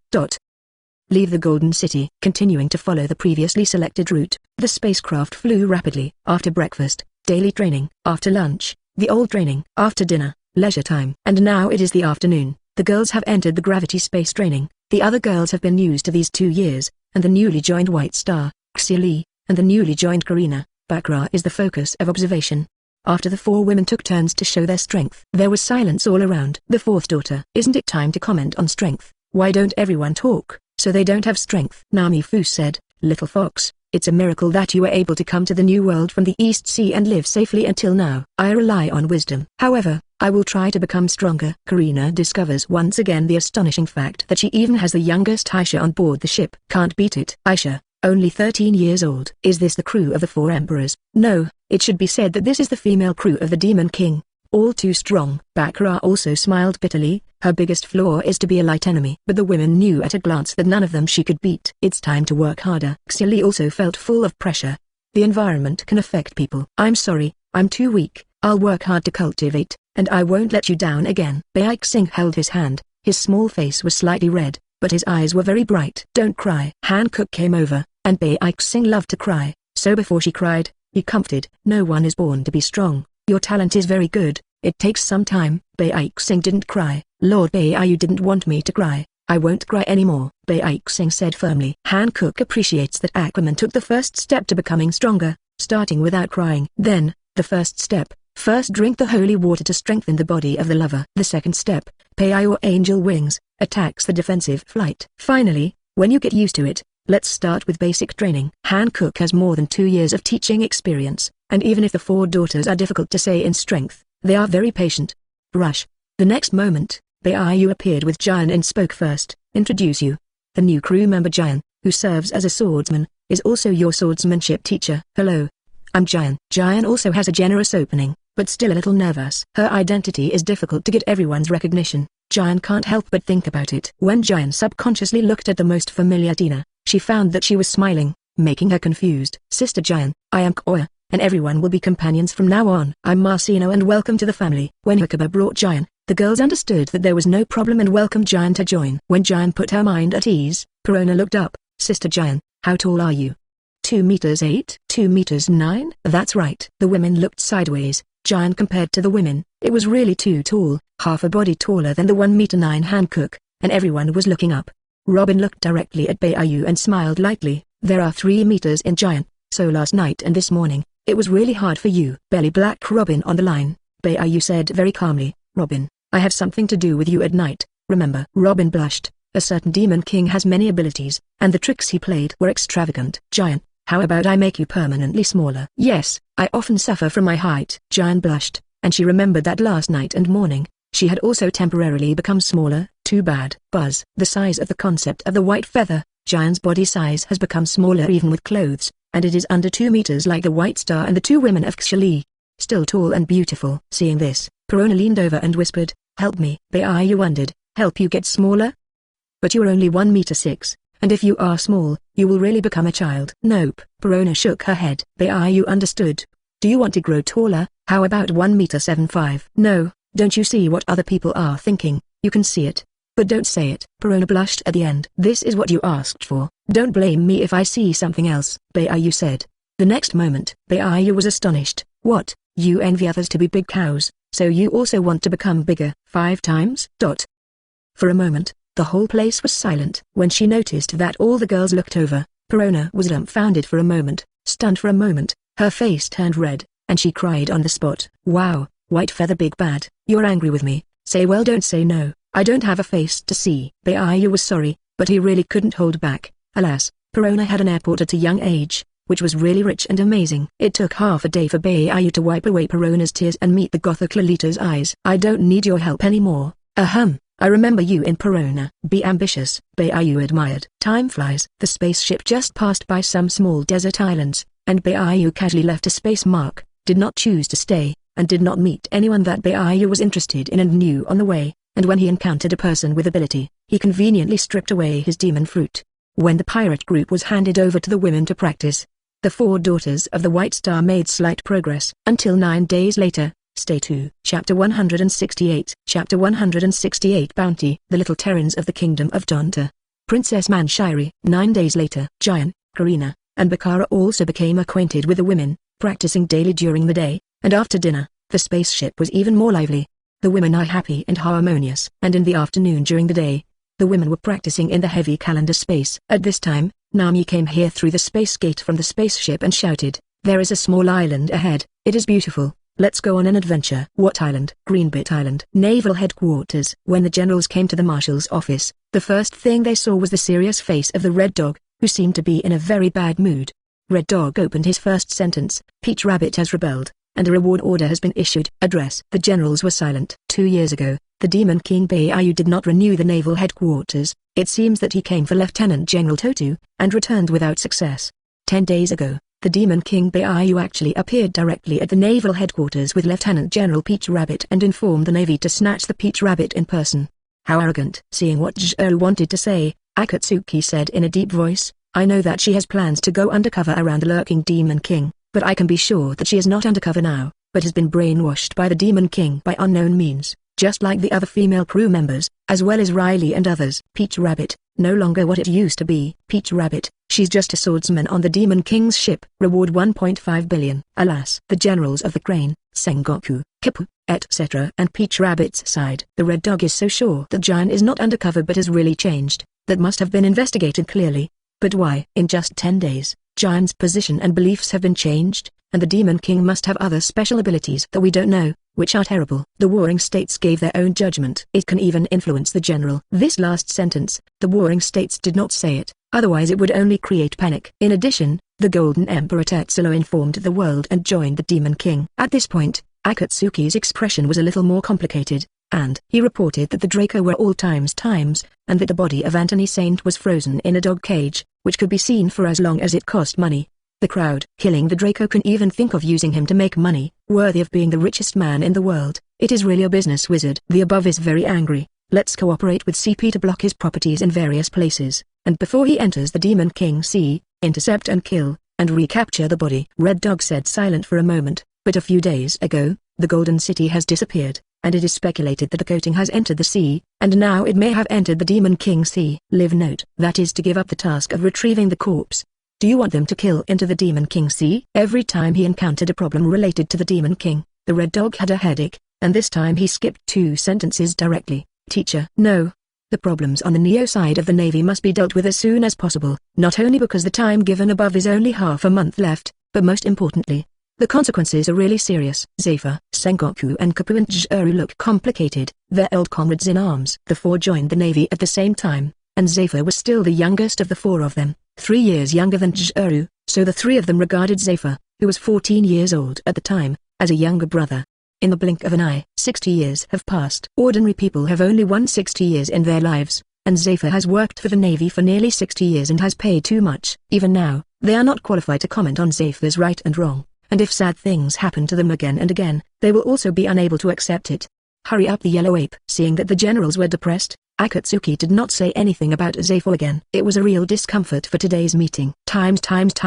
Leave the Golden City. Continuing to follow the previously selected route, the spacecraft flew rapidly. After breakfast, daily training. After lunch, the old training. After dinner, leisure time. And now it is the afternoon. The girls have entered the gravity space training. The other girls have been used to these 2 years, and the newly joined White Star, Xiali, and the newly joined Carina, Bakra is the focus of observation. After the 4 women took turns to show their strength, there was silence all around. The 4th daughter. Isn't it time to comment on strength? Why don't everyone talk, so they don't have strength? Nami Fu said, little fox, it's a miracle that you were able to come to the new world from the East Sea and live safely until now. I rely on wisdom. However, I will try to become stronger. Carina discovers once again the astonishing fact that she even has the youngest Aisha on board the ship. Can't beat it. Aisha, only 13 years old. Is this the crew of the 4 emperors? No, it should be said that this is the female crew of the Demon King. All too strong. Bakra also smiled bitterly. Her biggest flaw is to be a light enemy. But the women knew at a glance that none of them she could beat. It's time to work harder. Xiali also felt full of pressure. The environment can affect people. I'm sorry, I'm too weak. I'll work hard to cultivate, and I won't let you down again. Baixing held his hand. His small face was slightly red, but his eyes were very bright. Don't cry. Hankook came over, and Baixing loved to cry, so before she cried, he comforted. No one is born to be strong. Your talent is very good. It takes some time. Baixing didn't cry. Lord Beiyu didn't want me to cry. I won't cry anymore, Baixing said firmly. Hankook appreciates that Aquaman took the first step to becoming stronger, starting without crying. Then, the first step, first drink the holy water to strengthen the body of the lover. The second step, pay your angel wings, attacks the defensive flight. Finally, when you get used to it, let's start with basic training. Hankook has more than 2 years of teaching experience, and even if the 4 daughters are difficult to say in strength, they are very patient. Rush. The next moment, Beiyu appeared with Jian and spoke first. Introduce you. The new crew member Jian, who serves as a swordsman, is also your swordsmanship teacher. Hello. I'm Jian. Jian also has a generous opening, but still a little nervous. Her identity is difficult to get everyone's recognition. Jian can't help but think about it. When Jian subconsciously looked at the most familiar Tina, she found that she was smiling, making her confused. Sister Jian, I am Koya, and everyone will be companions from now on. I'm Marcino and welcome to the family. When Hakuba brought Jian, the girls understood that there was no problem and welcomed Jian to join. When Jian put her mind at ease, Corona looked up. Sister Jian, how tall are you? 2 meters 8? 2 meters 9? That's right. The women looked sideways. Jian compared to the women, it was really too tall, half a body taller than the 1 meter 9 Hankook, and everyone was looking up. Robin looked directly at Beiyu and smiled lightly. There are 3 meters in giant, so last night and this morning, it was really hard for you. Belly Black Robin on the line. Baiyu said very calmly, Robin, I have something to do with you at night, remember? Robin blushed. A certain demon king has many abilities, and the tricks he played were extravagant. Giant, how about I make you permanently smaller? Yes, I often suffer from my height. Giant blushed, and she remembered that last night and morning, she had also temporarily become smaller. Too bad. Buzz. The size of the concept of the white feather, Giant's body size has become smaller even with clothes, and it is under 2 meters like the White Star and the 2 women of Xali. Still tall and beautiful. Seeing this, Perona leaned over and whispered, help me. Baiyu wondered, help you get smaller? But you are only 1 meter 6, and if you are small, you will really become a child. Nope. Perona shook her head. Baiyu understood. Do you want to grow taller? How about 1 meter 7'5"? No, don't you see what other people are thinking? You can see it, but don't say it. Perona blushed at the end. This is what you asked for. Don't blame me if I see something else, Baiyu said. The next moment, Baiyu was astonished. What? You envy others to be big cows, so you also want to become bigger 5 times? For a moment, the whole place was silent. When she noticed that all the girls looked over, Perona was dumbfounded for a moment, stunned for a moment, her face turned red, and she cried on the spot. Wow, White Feather Big Bad, you're angry with me? Say well, don't say no. I don't have a face to see. Baiyu was sorry, but he really couldn't hold back. Alas, Perona had an airport at a young age, which was really rich and amazing. It took half a day for Baiyu to wipe away Perona's tears and meet the Gothic Lolita's eyes. I don't need your help anymore. I remember you in Perona. Be ambitious, Baiyu admired. Time flies. The spaceship just passed by some small desert islands, and Baiyu casually left a space mark, did not choose to stay, and did not meet anyone that Baiyu was interested in and knew on the way, and when he encountered a person with ability, he conveniently stripped away his demon fruit. When the pirate group was handed over to the women to practice, the 4 daughters of the White Star made slight progress, until 9 days later. Stay 2. Chapter 168. Chapter 168 Bounty. The Little Terrans of the Kingdom of Donta. Princess Manshiri. 9 days later. Giant, Carina, and Bakara also became acquainted with the women, practicing daily during the day, and after dinner, the spaceship was even more lively. The women are happy and harmonious. And in the afternoon during the day, the women were practicing in the heavy calendar space. At this time, Nami came here through the space gate from the spaceship and shouted, there is a small island ahead, it is beautiful. Let's go on an adventure. What island? Greenbit Island. Naval Headquarters. When the generals came to the marshal's office, the first thing they saw was the serious face of the Red Dog, who seemed to be in a very bad mood. Red Dog opened his first sentence, Peach Rabbit has rebelled, and a reward order has been issued. Address. The generals were silent. 2 years ago, the Demon King Baiyu did not renew the Naval Headquarters. It seems that he came for Lieutenant General Totu, and returned without success. 10 days ago, the Demon King Baiyu actually appeared directly at the Naval Headquarters with Lieutenant General Peach Rabbit and informed the Navy to snatch the Peach Rabbit in person. How arrogant. Seeing what Zhou wanted to say, Akatsuki said in a deep voice, I know that she has plans to go undercover around the lurking Demon King, but I can be sure that she is not undercover now, but has been brainwashed by the Demon King by unknown means, just like the other female crew members, as well as Riley and others. Peach Rabbit, no longer what it used to be. Peach Rabbit, she's just a swordsman on the Demon King's ship. Reward 1.5 billion. Alas, the generals of the Crane, Sengoku, Kippu, etc. and Peach Rabbit's side. The Red Dog is so sure that Giant is not undercover but has really changed. That must have been investigated clearly. But why? In just 10 days, Giant's position and beliefs have been changed, and the Demon King must have other special abilities that we don't know, which are terrible. The warring states gave their own judgment. It can even influence the general. This last sentence, the warring states did not say it, otherwise it would only create panic. In addition, the Golden Emperor Tetsulo informed the world and joined the Demon King. At this point, Akatsuki's expression was a little more complicated, and he reported that the Draco were all times, and that the body of Anthony Saint was frozen in a dog cage, which could be seen for as long as it cost money. The crowd killing the Draco can even think of using him to make money, worthy of being the richest man in the world. It is really a business wizard. The above is very angry. Let's cooperate with CP to block his properties in various places, and before he enters the Demon King Sea, intercept and kill, and recapture the body. Red Dog said silent for a moment, but a few days ago, the Golden City has disappeared, and it is speculated that the coating has entered the sea, and now it may have entered the Demon King Sea. Live note. That is to give up the task of retrieving the corpse. Do you want them to kill into the Demon King Sea? Every time he encountered a problem related to the Demon King, the Red Dog had a headache, and this time he skipped 2 sentences directly. Teacher. No. The problems on the Neo side of the Navy must be dealt with as soon as possible, not only because the time given above is only half a month left, but most importantly, the consequences are really serious. Zephyr, Sengoku and Kapu and Zorro look complicated, their old comrades in arms. The four joined the Navy at the same time, and Zephyr was still the youngest of the four of them, 3 years younger than Zorro, so the three of them regarded Zephyr, who was 14 years old at the time, as a younger brother. In the blink of an eye, 60 years have passed. Ordinary people have only 160 years in their lives, and Zephyr has worked for the Navy for nearly 60 years and has paid too much. Even now, they are not qualified to comment on Zephyr's right and wrong, and if sad things happen to them again and again, they will also be unable to accept it. Hurry up, the yellow ape. Seeing that the generals were depressed, Akatsuki did not say anything about Zephyr again. It was a real discomfort for today's meeting. Times. Greenbit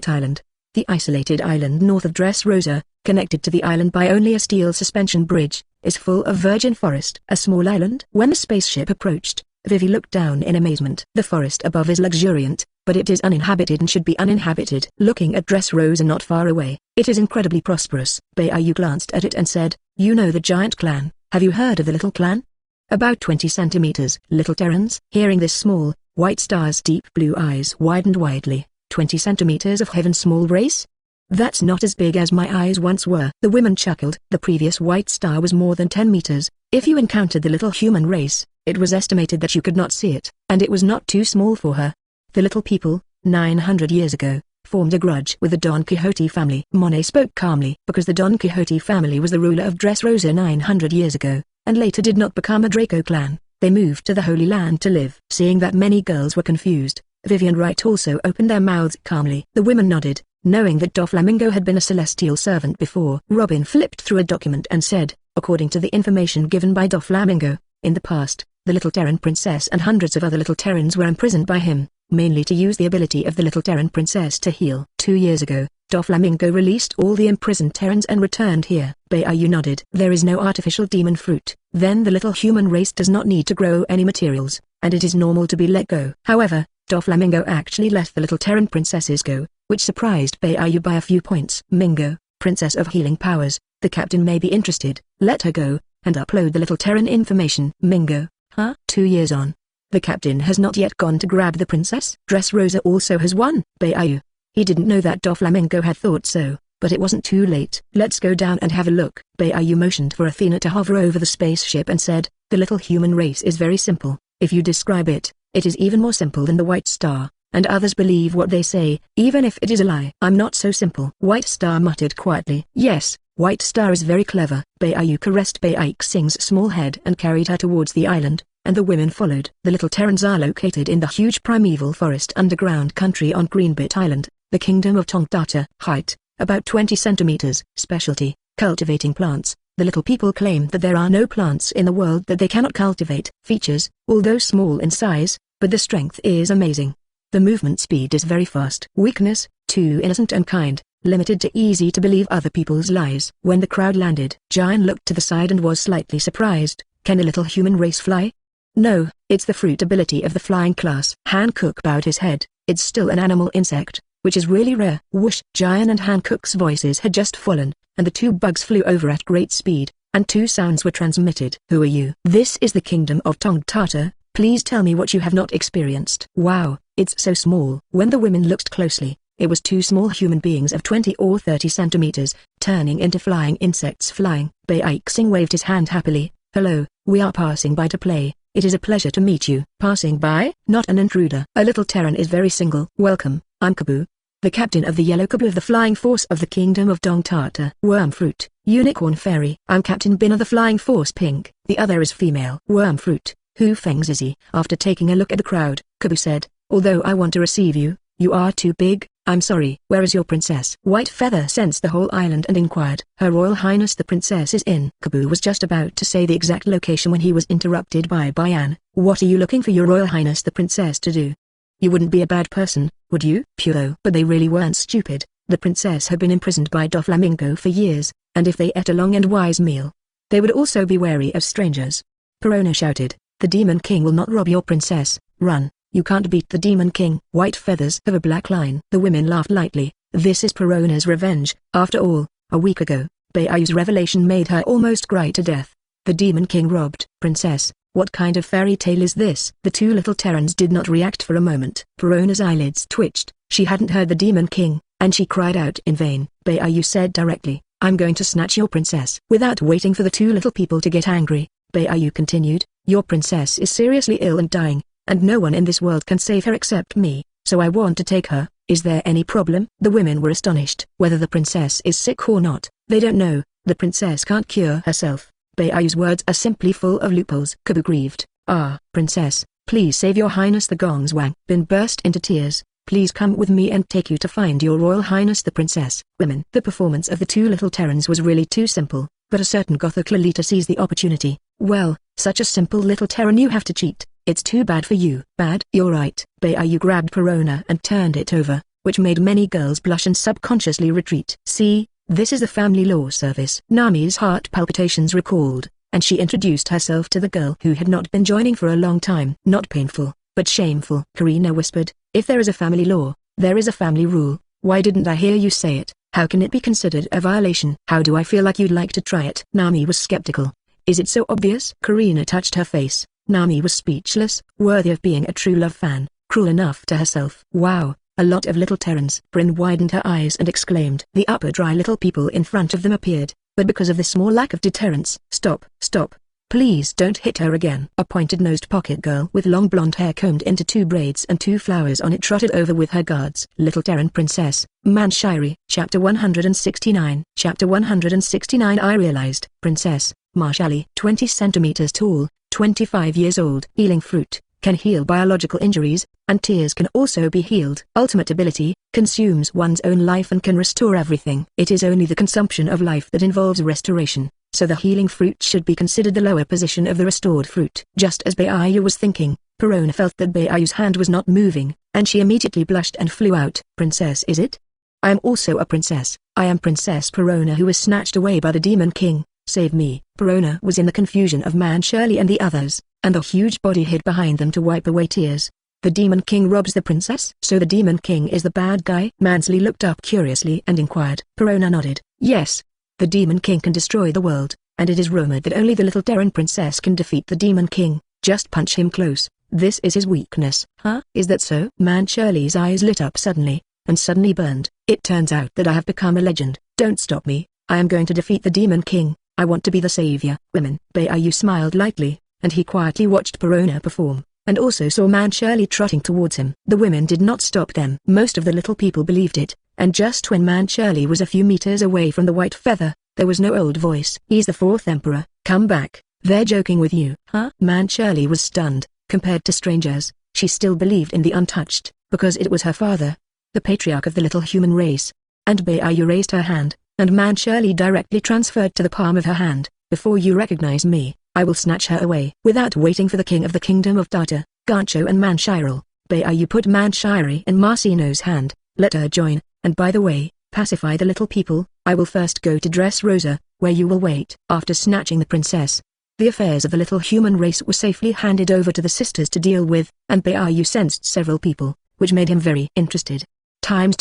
Island. The isolated island north of Dressrosa, connected to the island by only a steel suspension bridge, is full of virgin forest. A small island? When the spaceship approached, Vivi looked down in amazement. The forest above is luxuriant, but it is uninhabited and should be uninhabited. Looking at Dressrosa not far away, it is incredibly prosperous. Beiyu glanced at it and said, "You know the giant clan. Have you heard of the little clan? About 20 centimeters." Little Terrans? Hearing this, small, white star's deep blue eyes widened widely. 20 centimeters of heaven, small race? That's not as big as my eyes once were. The women chuckled. The previous white star was more than 10 meters. If you encountered the little human race, it was estimated that you could not see it, and it was not too small for her. The little people, 900 years ago, formed a grudge with the Don Quixote family. Monet spoke calmly. Because the Don Quixote family was the ruler of Dressrosa 900 years ago, and later did not become a Draco clan, they moved to the Holy Land to live. Seeing that many girls were confused, Vivi and Wright also opened their mouths calmly. The women nodded, knowing that Doflamingo had been a celestial servant before. Robin flipped through a document and said, according to the information given by Doflamingo, in the past, the Little Terran Princess and hundreds of other Little Terrans were imprisoned by him, mainly to use the ability of the Little Terran Princess to heal. 2 years ago, Doflamingo released all the imprisoned Terrans and returned here. Beiyu nodded. There is no artificial demon fruit. Then the little human race does not need to grow any materials, and it is normal to be let go. However, Doflamingo actually let the Little Terran princesses go, which surprised Beiyu by a few points. Mingo, Princess of Healing Powers, the captain may be interested. Let her go, and upload the Little Terran information. Mingo, huh? 2 years on. The captain has not yet gone to grab the princess? Dressrosa also has one. Beiyu. He didn't know that Doflamingo had thought so, but it wasn't too late. Let's go down and have a look. Beiyu motioned for Athena to hover over the spaceship and said, the little human race is very simple. If you describe it, it is even more simple than the White Star, and others believe what they say, even if it is a lie. I'm not so simple. White Star muttered quietly. Yes, White Star is very clever. Beiyu caressed Baixing's small head and carried her towards the island, and the women followed. The Little Terrans are located in the huge primeval forest underground country on Greenbit Island, the kingdom of Tongtata. Height, about 20 centimeters. Specialty, cultivating plants. The little people claim that there are no plants in the world that they cannot cultivate. Features, although small in size, but the strength is amazing. The movement speed is very fast. Weakness, too innocent and kind, limited to easy to believe other people's lies. When the crowd landed, Giant looked to the side and was slightly surprised. Can a little human race fly? No, it's the fruit ability of the flying class. Hancock bowed his head. It's still an animal insect, which is really rare. Whoosh! Giant and Hancock's voices had just fallen, and the two bugs flew over at great speed, and two sounds were transmitted. Who are you? This is the kingdom of Tongtata. Please tell me what you have not experienced. Wow, it's so small. When the women looked closely, it was two small human beings of 20 or 30 centimeters, turning into flying insects. Flying. Baixing waved his hand happily. Hello, we are passing by to play. It is a pleasure to meet you. Passing by? Not an intruder. A little Terran is very single. Welcome, I'm Kabu, the captain of the Yellow Kabu of the Flying Force of the Kingdom of Tongtata. Wormfruit, Unicorn Fairy. I'm Captain Bin of the Flying Force Pink. The other is female. Wormfruit, Who Feng's is he? After taking a look at the crowd, Kabu said, although I want to receive you, you are too big. I'm sorry. Where is your princess? White Feather sensed the whole island and inquired. Her Royal Highness the Princess is in. Kabu was just about to say the exact location when he was interrupted by Bayan. What are you looking for your Royal Highness the Princess to do? You wouldn't be a bad person, would you? Puro. But they really weren't stupid. The princess had been imprisoned by Doflamingo for years, and if they ate a long and wise meal, they would also be wary of strangers. Perona shouted, the Demon King will not rob your princess. Run. You can't beat the Demon King. White Feathers have a black line. The women laughed lightly. This is Perona's revenge. After all, a week ago, Beiyu's revelation made her almost cry to death. The Demon King robbed. Princess, What kind of fairy tale is this? The two little Terrans did not react for a moment. Perona's eyelids twitched. She hadn't heard the Demon King, and she cried out in vain. Bbook said directly, "I'm going to snatch your princess." Without waiting for the two little people to get angry, Bbook continued, "Your princess is seriously ill and dying, and no one in this world can save her except me, so I want to take her. Is there any problem?" The women were astonished. Whether the princess is sick or not, they don't know. The princess can't cure herself. Bbook's words are simply full of loopholes. Bbook grieved. "Ah, princess, please save your highness." The Gong's Wang Bin burst into tears. "Please come with me and take you to find your royal highness the princess." Women. The performance of the two little Terrans was really too simple, but a certain Gothic Lolita seized the opportunity. "Well, such a simple little Terran, you have to cheat. It's too bad for you." "Bad? You're right." Bbook grabbed Perona and turned it over, which made many girls blush and subconsciously retreat. "See, this is the family law service." Nami's heart palpitations recalled, and she introduced herself to the girl who had not been joining for a long time. "Not painful, but shameful," Carina whispered. "If there is a family law, there is a family rule. Why didn't I hear you say it? How can it be considered a violation?" "How do I feel like you'd like to try it?" Nami was skeptical. "Is it so obvious?" Carina touched her face. Nami was speechless, worthy of being a true love fan, cruel enough to herself. "Wow, a lot of little Terrans." Bryn widened her eyes and exclaimed. The upper dry little people in front of them appeared, but because of the small lack of deterrence. "Stop, stop. Please don't hit her again." A pointed-nosed pocket girl with long blonde hair combed into two braids and two flowers on it trotted over with her guards. Little Terran Princess, Manshiri. Chapter 169. Chapter 169. I realized. Princess, Marshali. 20 centimeters tall, 25 years old. Healing fruit, can heal biological injuries, and tears can also be healed. Ultimate ability, consumes one's own life and can restore everything. It is only the consumption of life that involves restoration, so the healing fruit should be considered the lower position of the restored fruit. Just as Bbook was thinking, Perona felt that Bbook's hand was not moving, and she immediately blushed and flew out. "Princess, is it? I am also a princess. I am Princess Perona, who was snatched away by the Demon King. Save me." Perona was in the confusion of Manshirley and the others, and the huge body hid behind them to wipe away tears. "The Demon King robs the princess? So the Demon King is the bad guy?" Mansley looked up curiously and inquired. Perona nodded. "Yes. The Demon King can destroy the world, and it is rumored that only the little Terran princess can defeat the Demon King. Just punch him close. This is his weakness." "Huh? Is that so?" Manshirley's eyes lit up suddenly, and suddenly burned. "It turns out that I have become a legend. Don't stop me. I am going to defeat the Demon King. I want to be the savior." Women. Bbook smiled lightly, and he quietly watched Perona perform, and also saw Manshirley trotting towards him. The women did not stop them. Most of the little people believed it, and just when Manshirley was a few meters away from the white feather, there was no old voice. "He's the fourth emperor. Come back. They're joking with you." "Huh?" Manshirley was stunned. Compared to strangers, she still believed in the untouched, because it was her father, the patriarch of the little human race. And Bbook raised her hand, and Manshirley directly transferred to the palm of her hand. "Before you recognize me, I will snatch her away." Without waiting for the king of the kingdom of Tata, Gancho and Manshirel, Bbook put Manshiri in Marcino's hand. "Let her join, and by the way, pacify the little people. I will first go to Dressrosa, where you will wait." After snatching the princess, the affairs of the little human race were safely handed over to the sisters to deal with, and Bbook sensed several people, which made him very interested. Times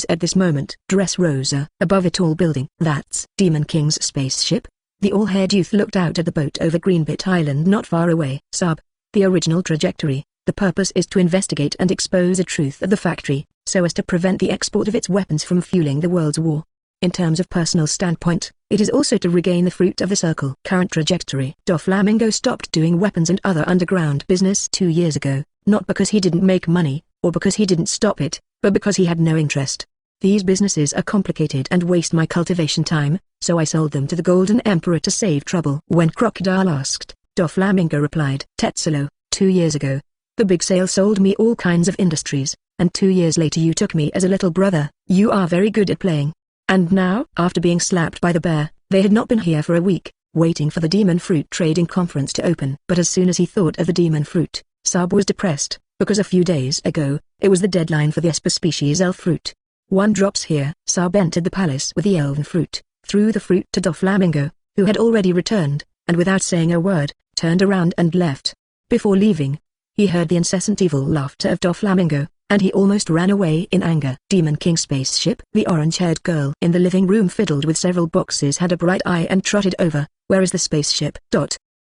at this moment. Dressrosa. Above a tall building. "That's Demon King's spaceship?" The all-haired youth looked out at the boat over Greenbit Island not far away. The original trajectory. The purpose is to investigate and expose the truth of the factory, so as to prevent the export of its weapons from fueling the world's war. In terms of personal standpoint, it is also to regain the fruit of the circle. Current trajectory. Doflamingo stopped doing weapons and other underground business 2 years ago, not because he didn't make money, or because he didn't stop it, but because he had no interest. "These businesses are complicated and waste my cultivation time, so I sold them to the Golden Emperor to save trouble." When Crocodile asked, Doflamingo replied, "Tetsulo, 2 years ago, the big sale sold me all kinds of industries, and 2 years later you took me as a little brother. You are very good at playing." And now, after being slapped by the bear, they had not been here for a week, waiting for the demon fruit trading conference to open. But as soon as he thought of the demon fruit, Sab was depressed, because a few days ago, it was the deadline for the Esper species elf fruit. "One drops here." Sab entered the palace with the elven fruit, threw the fruit to Doflamingo, who had already returned, and without saying a word, turned around and left. Before leaving, he heard the incessant evil laughter of Doflamingo, and he almost ran away in anger. Demon King spaceship. The orange-haired girl in the living room fiddled with several boxes had a bright eye and trotted over. "Where is the spaceship?"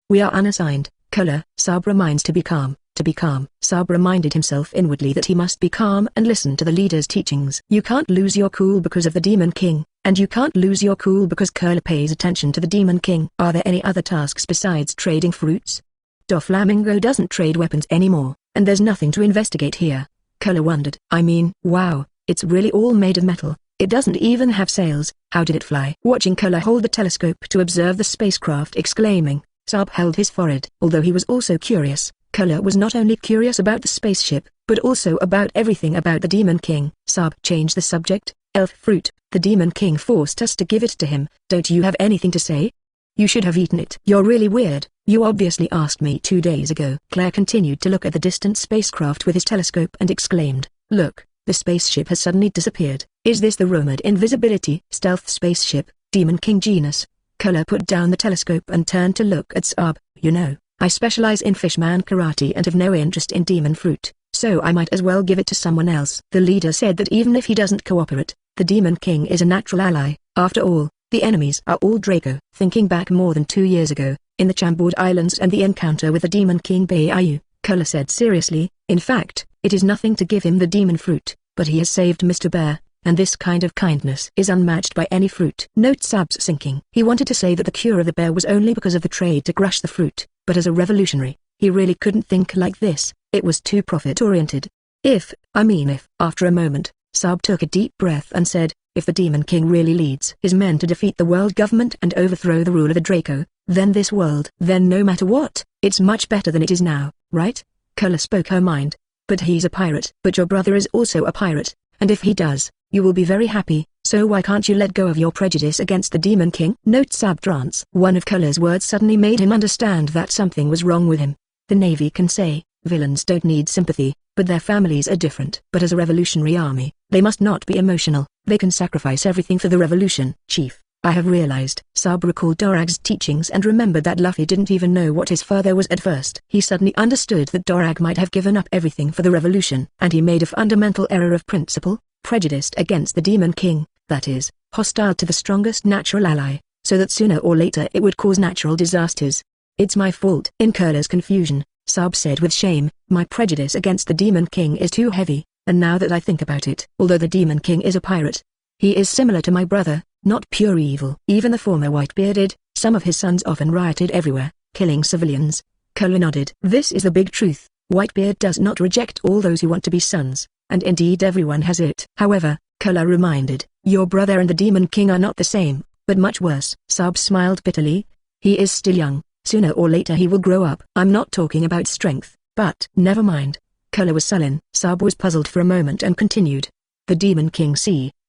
"We are unassigned. Color, Sab reminds to be calm, to be calm. Sab reminded himself inwardly that he must be calm and listen to the leader's teachings. You can't lose your cool because of the Demon King, and you can't lose your cool because Curler pays attention to the Demon King. Are there any other tasks besides trading fruits? Doflamingo doesn't trade weapons anymore, and there's nothing to investigate here. Curler wondered. I mean, wow, it's really all made of metal. It doesn't even have sails. How did it fly? Watching Curler hold the telescope to observe the spacecraft exclaiming, Sab held his forehead. Although he was also curious, Curler was not only curious about the spaceship, but also about everything about the Demon King. Sab changed the subject. Elf fruit, the Demon King forced us to give it to him. Don't you have anything to say? You should have eaten it. You're really weird. You obviously asked me 2 days ago. Claire continued to look at the distant spacecraft with his telescope and exclaimed, look, the spaceship has suddenly disappeared. Is this the rumored invisibility stealth spaceship, Demon King genus? Curler put down the telescope and turned to look at Sab. You know, I specialize in fishman karate and have no interest in demon fruit, so I might as well give it to someone else. The leader said that even if he doesn't cooperate, the Demon King is a natural ally. After all, the enemies are all Draco. Thinking back more than 2 years ago, in the Chambord Islands and the encounter with the Demon King Baiyu, Curler said seriously, in fact, it is nothing to give him the demon fruit, but he has saved Mr. Bear, and this kind of kindness is unmatched by any fruit. Note Sab's sinking. He wanted to say that the cure of the bear was only because of the trade to crush the fruit, but as a revolutionary, he really couldn't think like this. It was too profit-oriented. If, after a moment, Sab took a deep breath and said, if the Demon King really leads his men to defeat the world government and overthrow the rule of the Draco, then this world, then no matter what, it's much better than it is now, right? Curler spoke her mind. But he's a pirate. But your brother is also a pirate, and if he does, you will be very happy, so why can't you let go of your prejudice against the Demon King? Note Sab trance. One of Curler's words suddenly made him understand that something was wrong with him. The Navy can say, villains don't need sympathy, but their families are different. But as a revolutionary army, they must not be emotional. They can sacrifice everything for the revolution. Chief, I have realized. Sab recalled Dorag's teachings and remembered that Luffy didn't even know what his father was at first. He suddenly understood that Dorag might have given up everything for the revolution, and he made a fundamental error of principle, prejudiced against the Demon King, that is, hostile to the strongest natural ally, so that sooner or later it would cause natural disasters. It's my fault. In Curler's confusion, Sab said with shame, my prejudice against the Demon King is too heavy, and now that I think about it, although the Demon King is a pirate, he is similar to my brother, not pure evil. Even the former white-bearded, some of his sons often rioted everywhere, killing civilians. Curler nodded. This is the big truth. Whitebeard does not reject all those who want to be sons, and indeed everyone has it. However, Curler reminded, your brother and the Demon King are not the same, but much worse. Sab smiled bitterly. He is still young. Sooner or later he will grow up. I'm not talking about strength, but never mind. Curler was sullen. Sab was puzzled for a moment and continued. The Demon King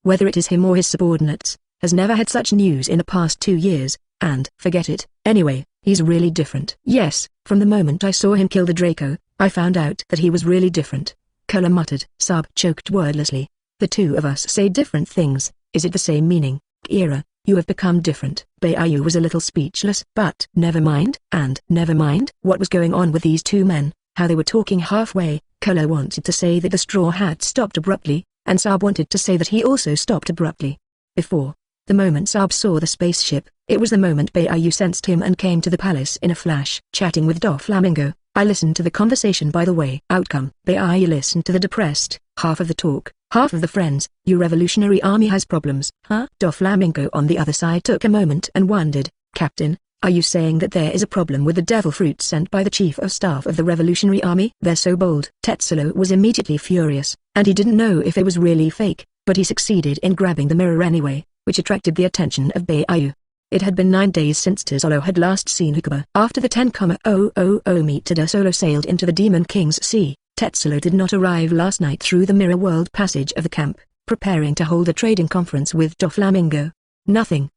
whether it is him or his subordinates, has never had such news in the past 2 years, and forget it. Anyway, he's really different. Yes, from the moment I saw him kill the Draco, I found out that he was really different. Curler muttered. Sab choked wordlessly. The two of us say different things. Is it the same meaning? Kira, you have become different. Baiyu was a little speechless. But never mind. And never mind what was going on with these two men, how they were talking halfway. Curler wanted to say that the straw hat stopped abruptly, and Sab wanted to say that he also stopped abruptly. Before, the moment Sab saw the spaceship, it was the moment Baiyu sensed him and came to the palace in a flash. Chatting with Doflamingo, I listened to the conversation by the way. Outcome. Baiyu listened to the depressed, half of the talk, half of the friends. Your revolutionary army has problems, huh? Doflamingo on the other side took a moment and wondered, Captain, are you saying that there is a problem with the devil fruit sent by the chief of staff of the revolutionary army? They're so bold. Tetsulo was immediately furious, and he didn't know if it was really fake, but he succeeded in grabbing the mirror anyway, which attracted the attention of Baiyu. It had been 9 days since Tetsulo had last seen Hukuba. After the 10,000 meter solo sailed into the Demon King's Sea, Tetsulo did not arrive last night through the mirror world passage of the camp, preparing to hold a trading conference with Doflamingo. Nothing.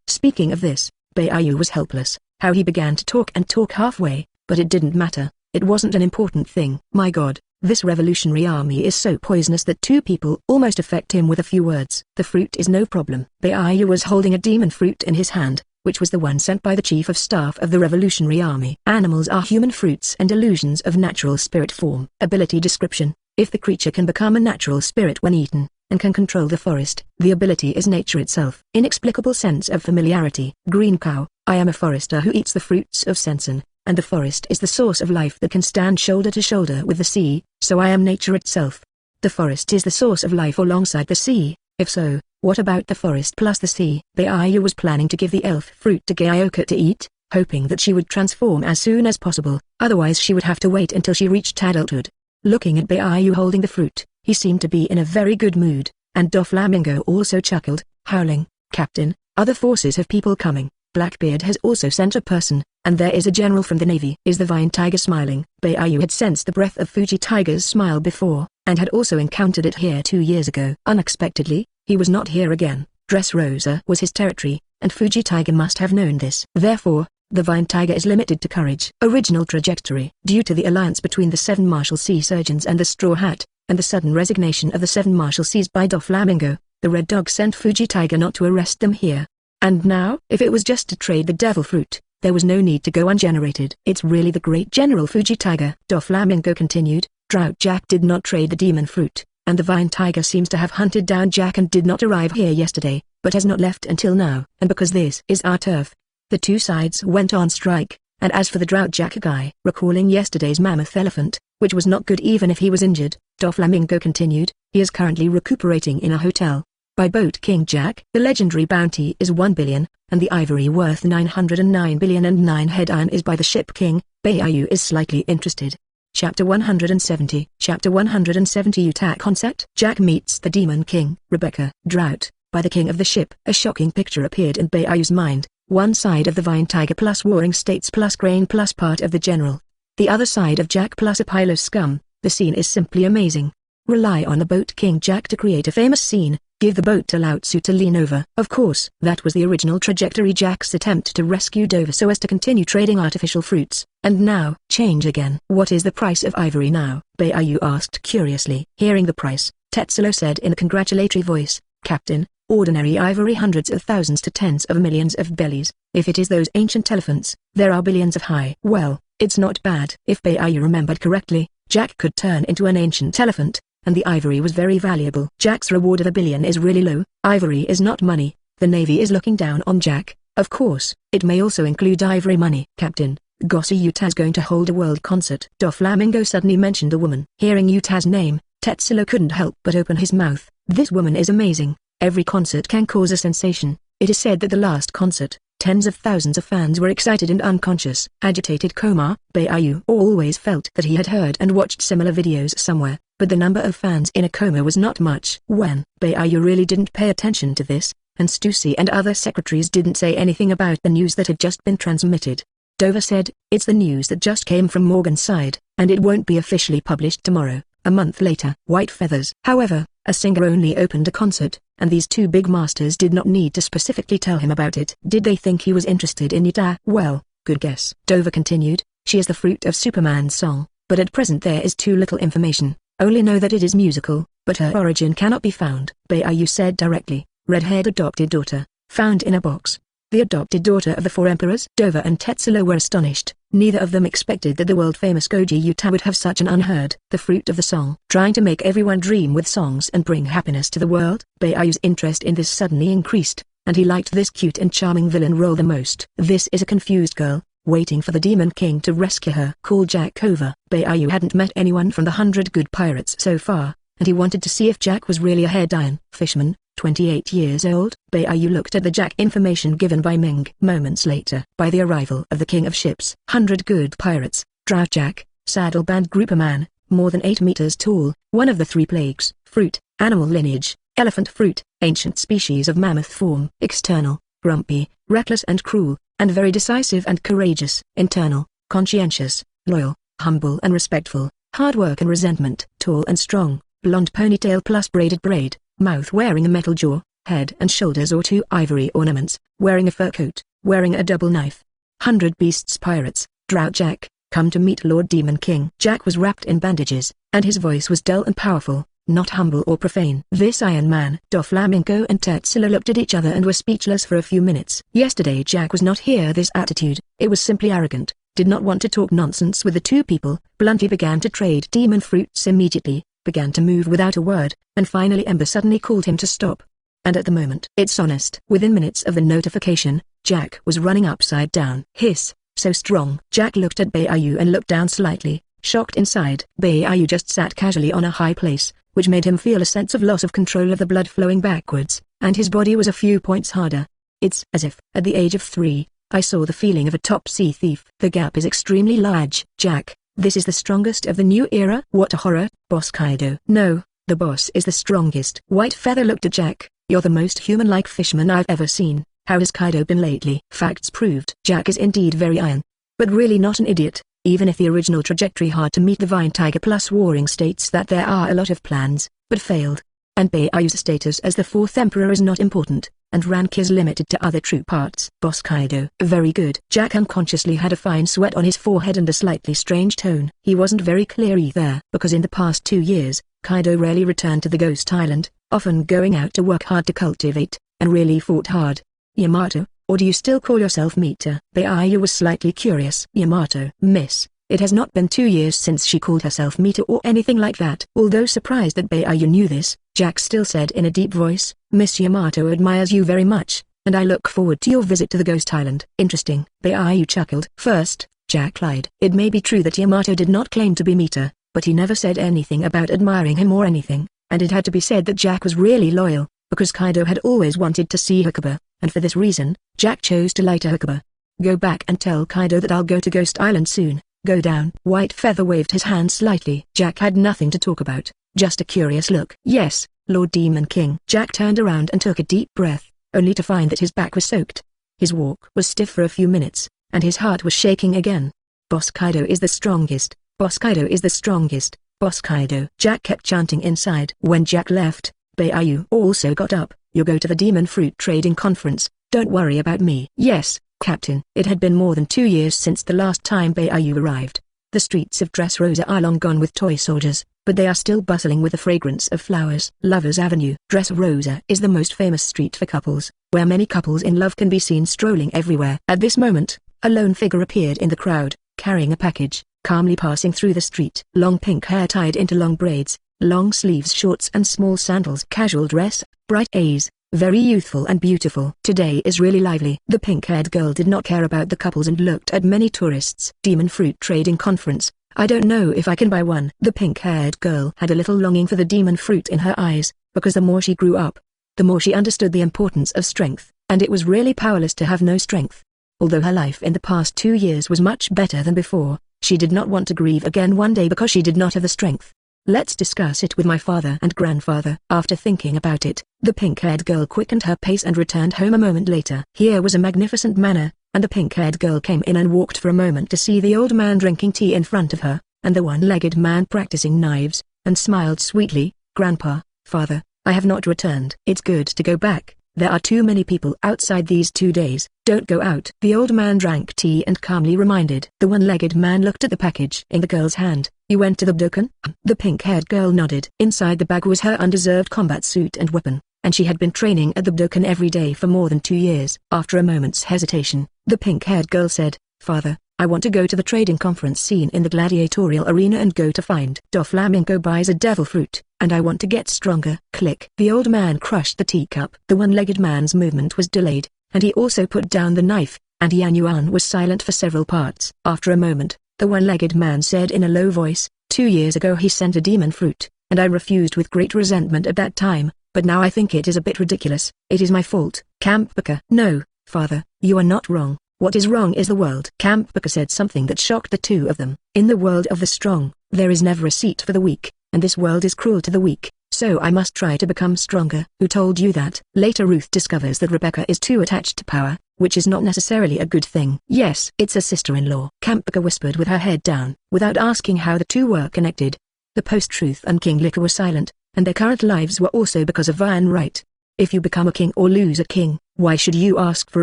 Speaking of this, Baiyu was helpless. How he began to talk halfway, but it didn't matter. It wasn't an important thing. My God, this revolutionary army is so poisonous that 2 people almost affect him with a few words. The fruit is no problem. Baiyu was holding a demon fruit in his hand, which was the one sent by the chief of staff of the revolutionary army. Animals are human fruits and illusions of natural spirit form. Ability description. If the creature can become a natural spirit when eaten, and can control the forest, the ability is nature itself. Inexplicable sense of familiarity. Green cow. I am a forester who eats the fruits of sensen. and the forest is the source of life that can stand shoulder to shoulder with the sea, so I am nature itself. The forest is the source of life alongside the sea. If so, what about the forest plus the sea? Baiyu was planning to give the elf fruit to Gyoka to eat, hoping that she would transform as soon as possible, otherwise she would have to wait until she reached adulthood. Looking at Baiyu holding the fruit, he seemed to be in a very good mood, and Doflamingo also chuckled, howling, "Captain, other forces have people coming. Blackbeard has also sent a person, and there is a general from the navy." Is the Vine Tiger smiling? Baiyu had sensed the breath of Fuji Tiger's smile before, and had also encountered it here 2 years ago. Unexpectedly, he was not here again. Dressrosa was his territory, and Fuji Tiger must have known this. Therefore, the Vine Tiger is limited to courage. Original trajectory. Due to the alliance between the 7 Martial Sea Surgeons and the Straw Hat, and the sudden resignation of the 7 Martial Seas by Doflamingo, the Red Dog sent Fuji Tiger not to arrest them here. And now, if it was just to trade the devil fruit, there was no need to go ungenerated. It's really the great General Fuji Tiger. Doflamingo continued, Drought Jack did not trade the demon fruit, and the Vine Tiger seems to have hunted down Jack and did not arrive here yesterday, but has not left until now. And because this is our turf, the two sides went on strike. And as for the Drought Jack guy, recalling yesterday's mammoth elephant, which was not good even if he was injured, Doflamingo continued, he is currently recuperating in a hotel. By Boat King Jack, the legendary bounty is 1 billion, and the ivory worth 909 billion, and 9 head iron is by the Ship King. Baiyu is slightly interested. Chapter 170. Chapter 170 Uta Concert. Jack meets the Demon King. Rebecca, Drought, by the King of the Ship. A shocking picture appeared in Baiyu's mind. One side of the Vine Tiger plus Warring States plus Grain plus part of the General. The other side of Jack plus a pile of scum. The scene is simply amazing. Rely on the Boat King Jack to create a famous scene. Give the boat to Lao Tzu to lean over. Of course, that was the original trajectory. Jack's attempt to rescue Dover so as to continue trading artificial fruits. And now, change again. What is the price of ivory now? Baiyu asked curiously. Hearing the price, Tetsulo said in a congratulatory voice, Captain, ordinary ivory hundreds of thousands to tens of millions of bellies. If it is those ancient elephants, there are billions of high. Well, it's not bad. If Baiyu remembered correctly, Jack could turn into an ancient elephant, and the ivory was very valuable. Jack's reward of 1 billion is really low. Ivory is not money. The Navy is looking down on Jack. Of course, it may also include ivory money. Captain, Gossi Uta's going to hold a world concert. Doflamingo suddenly mentioned a woman. Hearing Uta's name, Tetsulo couldn't help but open his mouth. This woman is amazing. Every concert can cause a sensation. It is said that the last concert, tens of thousands of fans were excited and unconscious. Agitated coma. Baiyu always felt that he had heard and watched similar videos somewhere, but the number of fans in a coma was not much. When Baiyu really didn't pay attention to this, and Stussy and other secretaries didn't say anything about the news that had just been transmitted. Dover said, it's the news that just came from Morgan's side, and it won't be officially published tomorrow. A month later. White Feathers. However, a singer only opened a concert, and these two big masters did not need to specifically tell him about it. Did they think he was interested in Uta? Well, good guess. Dover continued, she is the fruit of Superman's song, but at present there is too little information. Only know that it is musical, but her origin cannot be found. Baiyu said directly, red-haired adopted daughter, found in a box. The adopted daughter of the 4 emperors? Dover and Tetsulo were astonished. Neither of them expected that the world-famous Goji Uta would have such an unheard. The fruit of the song. Trying to make everyone dream with songs and bring happiness to the world? Baiyu's interest in this suddenly increased, and he liked this cute and charming villain role the most. This is a confused girl, waiting for the Demon King to rescue her. Call Jack over. Baiyu hadn't met anyone from the 100 Good Pirates so far, and he wanted to see if Jack was really a head iron fisherman, 28 years old. Baiyu looked at the Jack information given by Ming. Moments later. By the arrival of the King of Ships, 100 Good Pirates, Drought Jack, Saddle Band Grouper Man, more than 8 meters tall, one of the 3 plagues, fruit, animal lineage, elephant fruit, ancient species of mammoth form. External, grumpy, reckless and cruel, and very decisive and courageous. Internal, conscientious, loyal, humble and respectful, hard work and resentment. Tall and strong, blonde ponytail plus braided braid, mouth wearing a metal jaw, head and shoulders or 2 ivory ornaments, wearing a fur coat, wearing a double knife. 100 Beasts Pirates, Drought Jack, come to meet Lord Demon King. Jack was wrapped in bandages, and his voice was dull and powerful, not humble or profane. This Iron Man. Doflamingo and Tetsulo looked at each other and were speechless for a few minutes. Yesterday Jack was not here. This attitude, it was simply arrogant, did not want to talk nonsense with the two people. Bluntly began to trade demon fruits immediately, began to move without a word, and finally Ember suddenly called him to stop. And at the moment, it's honest. Within minutes of the notification, Jack was running upside down. Hiss, so strong. Jack looked at Beiyu and looked down slightly, shocked inside. Beiyu just sat casually on a high place, which made him feel a sense of loss of control of the blood flowing backwards, and his body was a few points harder. It's as if, at the age of 3, I saw the feeling of a top-sea thief. The gap is extremely large. Jack, this is the strongest of the new era? What a horror, Boss Kaido. No, the boss is the strongest. White Feather looked at Jack. You're the most human-like fisherman I've ever seen. How has Kaido been lately? Facts proved. Jack is indeed very iron. But really not an idiot, even if the original trajectory hard to meet the Vine Tiger plus Warring states that there are a lot of plans, but failed. And Beiyu's status as the 4th Emperor is not important, and rank is limited to other troop parts. Boss Kaido. Very good. Jack unconsciously had a fine sweat on his forehead and a slightly strange tone. He wasn't very clear either, because in the past 2 years, Kaido rarely returned to the Ghost Island, often going out to work hard to cultivate, and really fought hard. Yamato, or do you still call yourself Mita? Beiyu was slightly curious. Yamato. Miss, it has not been 2 years since she called herself Mita or anything like that. Although surprised that Beiyu knew this, Jack still said in a deep voice, Miss Yamato admires you very much, and I look forward to your visit to the Ghost Island. Interesting. Beiyu chuckled. First, Jack lied. It may be true that Yamato did not claim to be Mita, but he never said anything about admiring him or anything, and it had to be said that Jack was really loyal, because Kaido had always wanted to see Hakuba, and for this reason, Jack chose to lie to Hakuba. Go back and tell Kaido that I'll go to Ghost Island soon. Go down. White Feather waved his hand slightly. Jack had nothing to talk about, just a curious look. Yes, Lord Demon King. Jack turned around and took a deep breath, only to find that his back was soaked. His walk was stiff for a few minutes, and his heart was shaking again. Boss Kaido is the strongest. Boss Kaido is the strongest. Boss Kaido. Jack kept chanting inside. When Jack left, Beiyu also got up. You'll go to the Demon Fruit Trading Conference. Don't worry about me. Yes, Captain. It had been more than 2 years since the last time Beiyu arrived. The streets of Dressrosa are long gone with toy soldiers, but they are still bustling with the fragrance of flowers. Lovers Avenue. Dressrosa is the most famous street for couples, where many couples in love can be seen strolling everywhere. At this moment, a lone figure appeared in the crowd, carrying a package, calmly passing through the street. Long pink hair tied into long braids, long sleeves shorts and small sandals. Casual dress, bright eyes, very youthful and beautiful. Today is really lively. The pink-haired girl did not care about the couples and looked at many tourists. Demon Fruit Trading Conference. I don't know if I can buy one. The pink-haired girl had a little longing for the demon fruit in her eyes, because the more she grew up, the more she understood the importance of strength, and it was really powerless to have no strength. Although her life in the past 2 years was much better than before, she did not want to grieve again one day because she did not have the strength. Let's discuss it with my father and grandfather. After thinking about it, the pink-haired girl quickened her pace and returned home a moment later. Here was a magnificent manor, and the pink-haired girl came in and walked for a moment to see the old man drinking tea in front of her, and the one-legged man practicing knives, and smiled sweetly. Grandpa, father, I have not returned. It's good to go back. There are too many people outside these 2 days. Don't go out. The old man drank tea and calmly reminded. The one-legged man looked at the package in the girl's hand. You went to the Bbook? The pink-haired girl nodded. Inside the bag was her undeserved combat suit and weapon, and she had been training at the Bbook every day for more than 2 years. After a moment's hesitation, the pink-haired girl said, Father, I want to go to the trading conference scene in the gladiatorial arena and go to find Doflamingo buys a devil fruit, and I want to get stronger. Click. The old man crushed the teacup. The one-legged man's movement was delayed, and he also put down the knife, and Yan Yuan was silent for several parts. After a moment, the one-legged man said in a low voice, 2 years ago he sent a demon fruit, and I refused with great resentment at that time, but now I think it is a bit ridiculous. It is my fault. Camp Booker. No, father, you are not wrong. What is wrong is the world. Camp Booker said something that shocked the two of them. In the world of the strong, there is never a seat for the weak, and this world is cruel to the weak, so I must try to become stronger. Who told you that? Later Ruth discovers that Rebecca is too attached to power, which is not necessarily a good thing. Yes, it's a sister-in-law. Camp Booker whispered with her head down, without asking how the two were connected. The Post-Truth and King Licker were silent, and their current lives were also because of iron right. If you become a king or lose a king, why should you ask for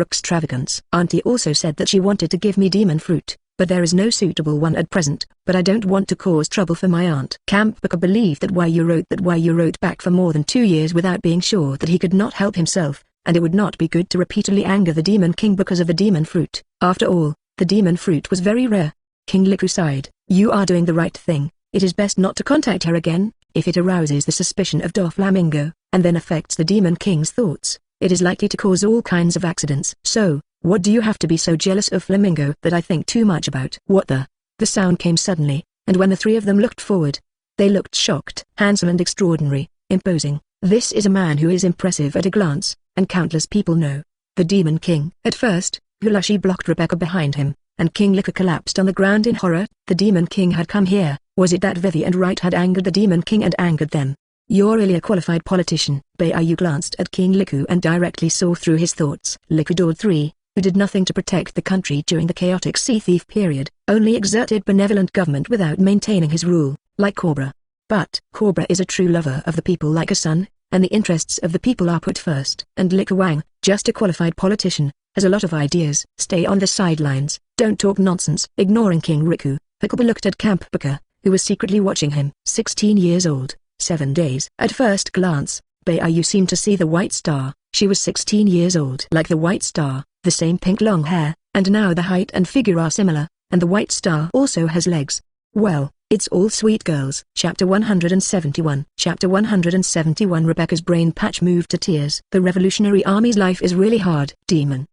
extravagance? Auntie also said that she wanted to give me demon fruit, but there is no suitable one at present, but I don't want to cause trouble for my aunt. Camp Booker believed that Yu wrote back for more than 2 years without being sure that he could not help himself, and it would not be good to repeatedly anger the demon king because of the demon fruit. After all, the demon fruit was very rare. King Licker sighed. You are doing the right thing. It is best not to contact her again. If it arouses the suspicion of Doflamingo, and then affects the Demon King's thoughts, it is likely to cause all kinds of accidents. So, What do you have to be so jealous of, Flamingo, that I think too much about? What the? The sound came suddenly, and when the three of them looked forward, they looked shocked. Handsome and extraordinary, imposing, this is a man who is impressive at a glance, and countless people know. The Demon King. At first, Hulashi blocked Rebecca behind him, and King Liquor collapsed on the ground in horror. The Demon King had come here. Was it that Vivi and Wright had angered the Demon King and angered them? You're really a qualified politician. Beiyu glanced at King Liku and directly saw through his thoughts. Liku III, who did nothing to protect the country during the chaotic sea thief period, only exerted benevolent government without maintaining his rule, like Cobra. But Cobra is a true lover of the people like a son, and the interests of the people are put first. And Liku Wang, just a qualified politician, has a lot of ideas. Stay on the sidelines, don't talk nonsense. Ignoring King Riku, Hakuba looked at Camp Booker, who was secretly watching him. 16 years old, 7 days. At first glance, Beiyu seemed to see the White Star. She was 16 years old. Like the White Star, the same pink long hair, and now the height and figure are similar, and the White Star also has legs. Well, it's all sweet girls. Chapter 171. Chapter 171. Rebecca's brain patch moved to tears. The Revolutionary Army's life is really hard.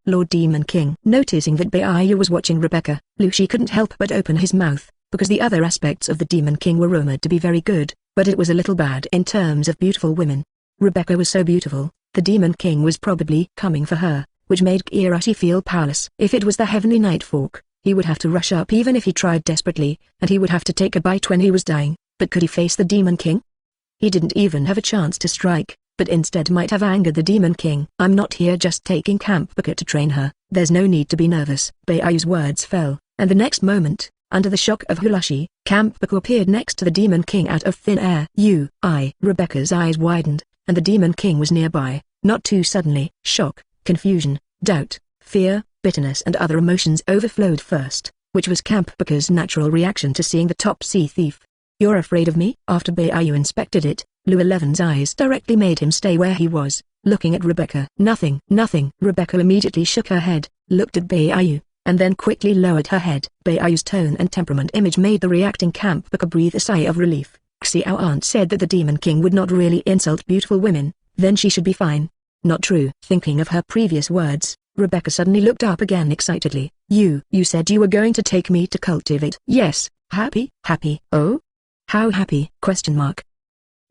Lord Demon King. Noticing that Beiyu was watching Rebecca, Lucy couldn't help but open his mouth, because the other aspects of the Demon King were rumored to be very good, but it was a little bad in terms of beautiful women. Rebecca was so beautiful, the Demon King was probably coming for her, which made Kirashi feel powerless. If it was the Heavenly Night Fork, he would have to rush up even if he tried desperately, and he would have to take a bite when he was dying. But could he face the Demon King? He didn't even have a chance to strike, but instead might have angered the Demon King. I'm not here just taking Camp Booker to train her. There's no need to be nervous. Beiyu's words fell, and the next moment, under the shock of Hulashi, Camp Booker appeared next to the Demon King out of thin air. Rebecca's eyes widened, and the Demon King was nearby, not too suddenly. Shock, confusion, doubt, fear, bitterness and other emotions overflowed first, which was Camp Booker's natural reaction to seeing the top sea thief. You're afraid of me? After Beiyu inspected it, Lu 11's eyes directly made him stay where he was, looking at Rebecca. Nothing. Rebecca immediately shook her head, looked at Beiyu, and then quickly lowered her head. Beiyu's tone and temperament image made the reacting Camp Booker breathe a sigh of relief. Xiao Aunt said that the Demon King would not really insult beautiful women, then she should be fine. Not true. Thinking of her previous words, Rebecca suddenly looked up again excitedly. You said you were going to take me to cultivate. Yes. Happy? Oh? How happy?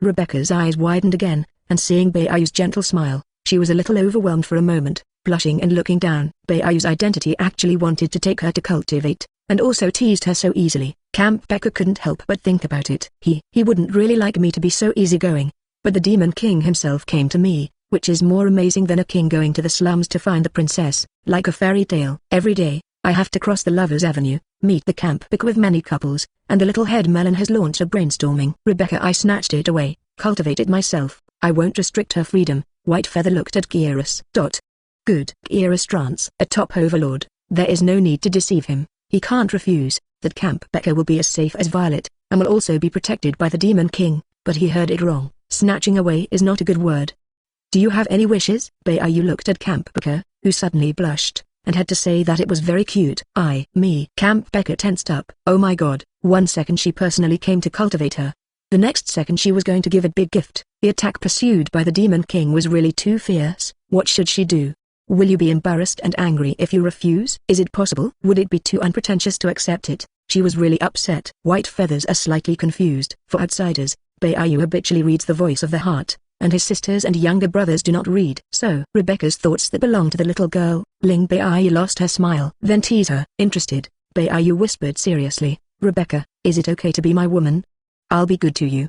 Rebecca's eyes widened again, and seeing Beiyu's gentle smile, she was a little overwhelmed for a moment, blushing and looking down. Beiyu's identity actually wanted to take her to cultivate, and also teased her so easily. Camp Booker couldn't help but think about it. He wouldn't really like me to be so easygoing, but the Demon King himself came to me, which is more amazing than a king going to the slums to find the princess, like a fairy tale. Every day, I have to cross the Lovers' Avenue, meet the Camp Booker with many couples, and the little head melon has launched a brainstorming. Rebecca, I snatched it away, cultivate it myself. I won't restrict her freedom. White Feather looked at Kyrus. Good. Kyrus Trance. A top overlord, there is no need to deceive him. He can't refuse that Camp Booker will be as safe as Violet, and will also be protected by the Demon King, but he heard it wrong. Snatching away is not a good word. Do you have any wishes? Beiyu looked at Camp Booker, who suddenly blushed, and had to say that it was very cute. Camp Booker tensed up. Oh my god. 1 second she personally came to cultivate her. The next second she was going to give a big gift. The attack pursued by the Demon King was really too fierce. What should she do? Will you be embarrassed and angry if you refuse? Is it possible? Would it be too unpretentious to accept it? She was really upset. White Feathers are slightly confused. For outsiders, Beiyu habitually reads the voice of the heart, and his sisters and younger brothers do not read. So Rebecca's thoughts that belonged to the little girl. Ling Beiyu lost her smile. Then tease her. Interested? Beiyu whispered seriously. Rebecca, is it okay to be my woman? I'll be good to you.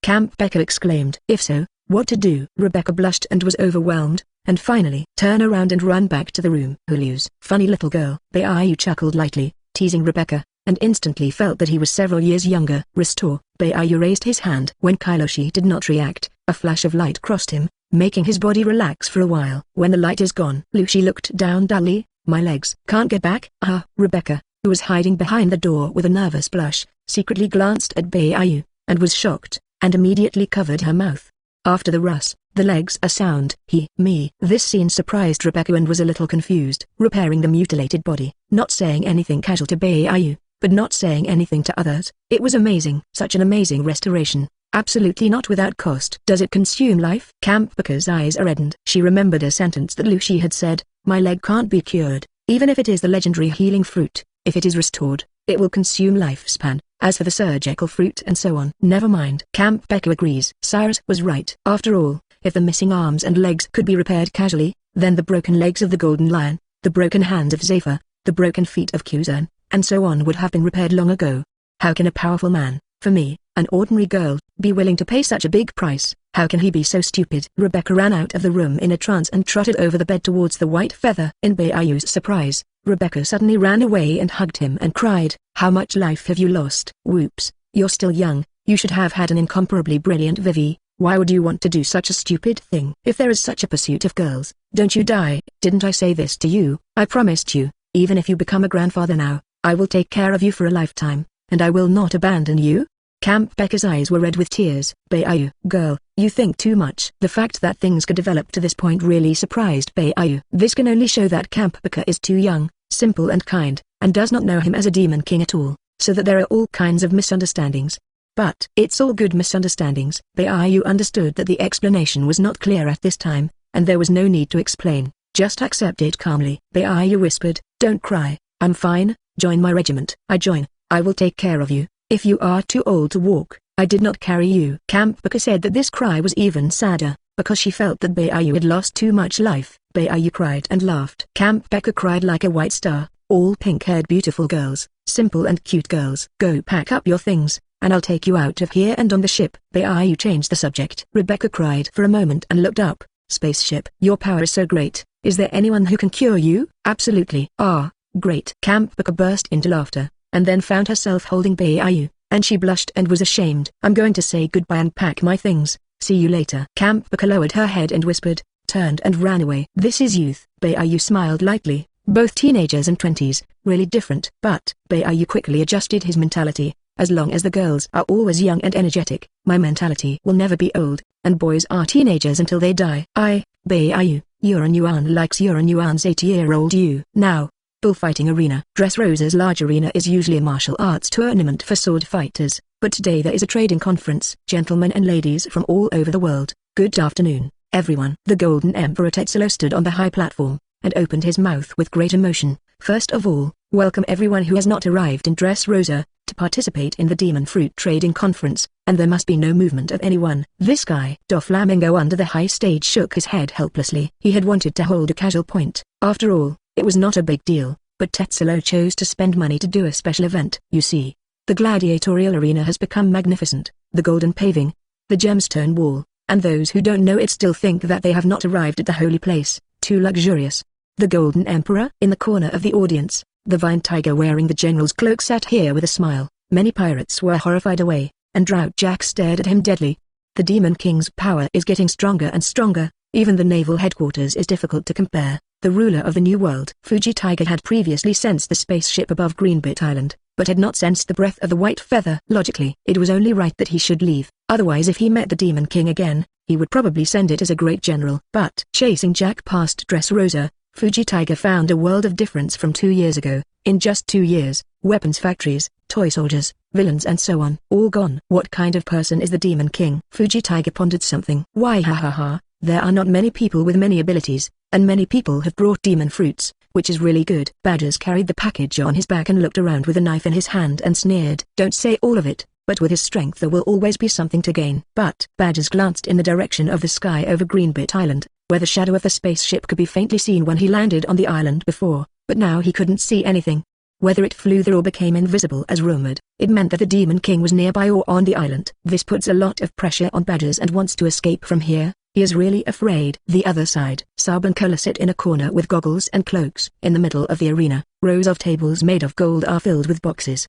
Camp Booker exclaimed. If so, what to do? Rebecca blushed and was overwhelmed, and finally turn around and run back to the room. Hulu's funny little girl. Beiyu chuckled lightly, teasing Rebecca, and instantly felt that he was several years younger. Restore. Beiyu raised his hand. When Kailoshi did not react, a flash of light crossed him, making his body relax for a while. When the light is gone, Lucy looked down dully. My legs. Can't get back? Rebecca, who was hiding behind the door with a nervous blush, secretly glanced at Beiyu, and was shocked, and immediately covered her mouth. After the rust, the legs are sound. This scene surprised Rebecca and was a little confused. Repairing the mutilated body, not saying anything casual to Beiyu, but not saying anything to others. It was amazing. Such an amazing restoration. Absolutely not without cost. Does it consume life? Camp Booker's eyes reddened. She remembered a sentence that Lucy had said, My leg can't be cured, even if it is the legendary healing fruit. If it is restored, it will consume lifespan. As for the surgical fruit and so on, never mind. Camp Bbook agrees. Cyrus was right. After all, if the missing arms and legs could be repaired casually, then the broken legs of the Golden Lion, the broken hands of Zephyr, the broken feet of Kuzan, and so on would have been repaired long ago. How can a powerful man, for me, an ordinary girl, be willing to pay such a big price? How can he be so stupid? Rebecca ran out of the room in a trance and trotted over the bed towards the white feather. In Bayu's surprise, Rebecca suddenly ran away and hugged him and cried, "How much life have you lost? Whoops, you're still young, you should have had an incomparably brilliant Vivi. Why would you want to do such a stupid thing? If there is such a pursuit of girls, don't you die." "Didn't I say this to you? I promised you, even if you become a grandfather now, I will take care of you for a lifetime, and I will not abandon you." Camp Bbook's eyes were red with tears. "Bayu, girl, you think too much." The fact that things could develop to this point really surprised Bayu. This can only show that Camp Bbook is too young, simple and kind, and does not know him as a demon king at all, so that there are all kinds of misunderstandings. But it's all good misunderstandings. Bayu understood that the explanation was not clear at this time, and there was no need to explain, just accept it calmly. Bayu whispered, "Don't cry, I'm fine, join my regiment." "I join, I will take care of you. If you are too old to walk, I did not carry you." Camp Bbook said that this cry was even sadder, because she felt that Bayu had lost too much life. Bayu cried and laughed. Camp Bbook cried like a white star. "All pink-haired beautiful girls, simple and cute girls. Go pack up your things, and I'll take you out of here and on the ship." Bayu changed the subject. Rebecca cried for a moment and looked up. "Spaceship, your power is so great, is there anyone who can cure you?" "Absolutely." "Ah, great." Camp Bbook burst into laughter, and then found herself holding Bayu, and she blushed and was ashamed. "I'm going to say goodbye and pack my things, see you later." Camp Bbook lowered her head and whispered, turned and ran away. "This is youth." Bayu smiled lightly, both teenagers and 20s, really different. But Bayu quickly adjusted his mentality. "As long as the girls are always young and energetic, my mentality will never be old, and boys are teenagers until they die." Bayu, Yuan Yuan likes Yuan Yuan's 8-year-old you. Now, bullfighting arena. Dressrosa's large arena is usually a martial arts tournament for sword fighters, but today there is a trading conference. Gentlemen and ladies from all over the world, good afternoon, everyone. The Golden Emperor Tetsulo stood on the high platform, and opened his mouth with great emotion. "First of all, welcome everyone who has not arrived in Dressrosa, to participate in the Demon Fruit Trading Conference, and there must be no movement of anyone." This guy. Doflamingo under the high stage shook his head helplessly. He had wanted to hold a casual point. After all, it was not a big deal, but Tetsulo chose to spend money to do a special event. You see, the gladiatorial arena has become magnificent, the golden paving, the gemstone wall, and those who don't know it still think that they have not arrived at the holy place, too luxurious. The Golden Emperor? In the corner of the audience, the vine tiger wearing the general's cloak sat here with a smile. Many pirates were horrified away, and Drought Jack stared at him deadly. The Demon King's power is getting stronger and stronger, even the naval headquarters is difficult to compare. The ruler of the New World. Fuji Tiger had previously sensed the spaceship above Greenbit Island, but had not sensed the breath of the white feather. Logically, it was only right that he should leave. Otherwise, if he met the Demon King again, he would probably send it as a great general. But chasing Jack past Dressrosa, Fuji Tiger found a world of difference from 2 years ago. In just 2 years, weapons factories, toy soldiers, villains and so on, all gone. What kind of person is the Demon King? Fuji Tiger pondered something. Why there are not many people with many abilities, and many people have brought demon fruits, which is really good. Badgers carried the package on his back and looked around with a knife in his hand and sneered. Don't say all of it, but with his strength there will always be something to gain. But Badgers glanced in the direction of the sky over Greenbit Island, where the shadow of the spaceship could be faintly seen when he landed on the island before, but now he couldn't see anything. Whether it flew there or became invisible as rumored, it meant that the Demon King was nearby or on the island. This puts a lot of pressure on Badgers and wants to escape from here. He is really afraid. The other side. Sab and Cola sit in a corner with goggles and cloaks. In the middle of the arena, rows of tables made of gold are filled with boxes.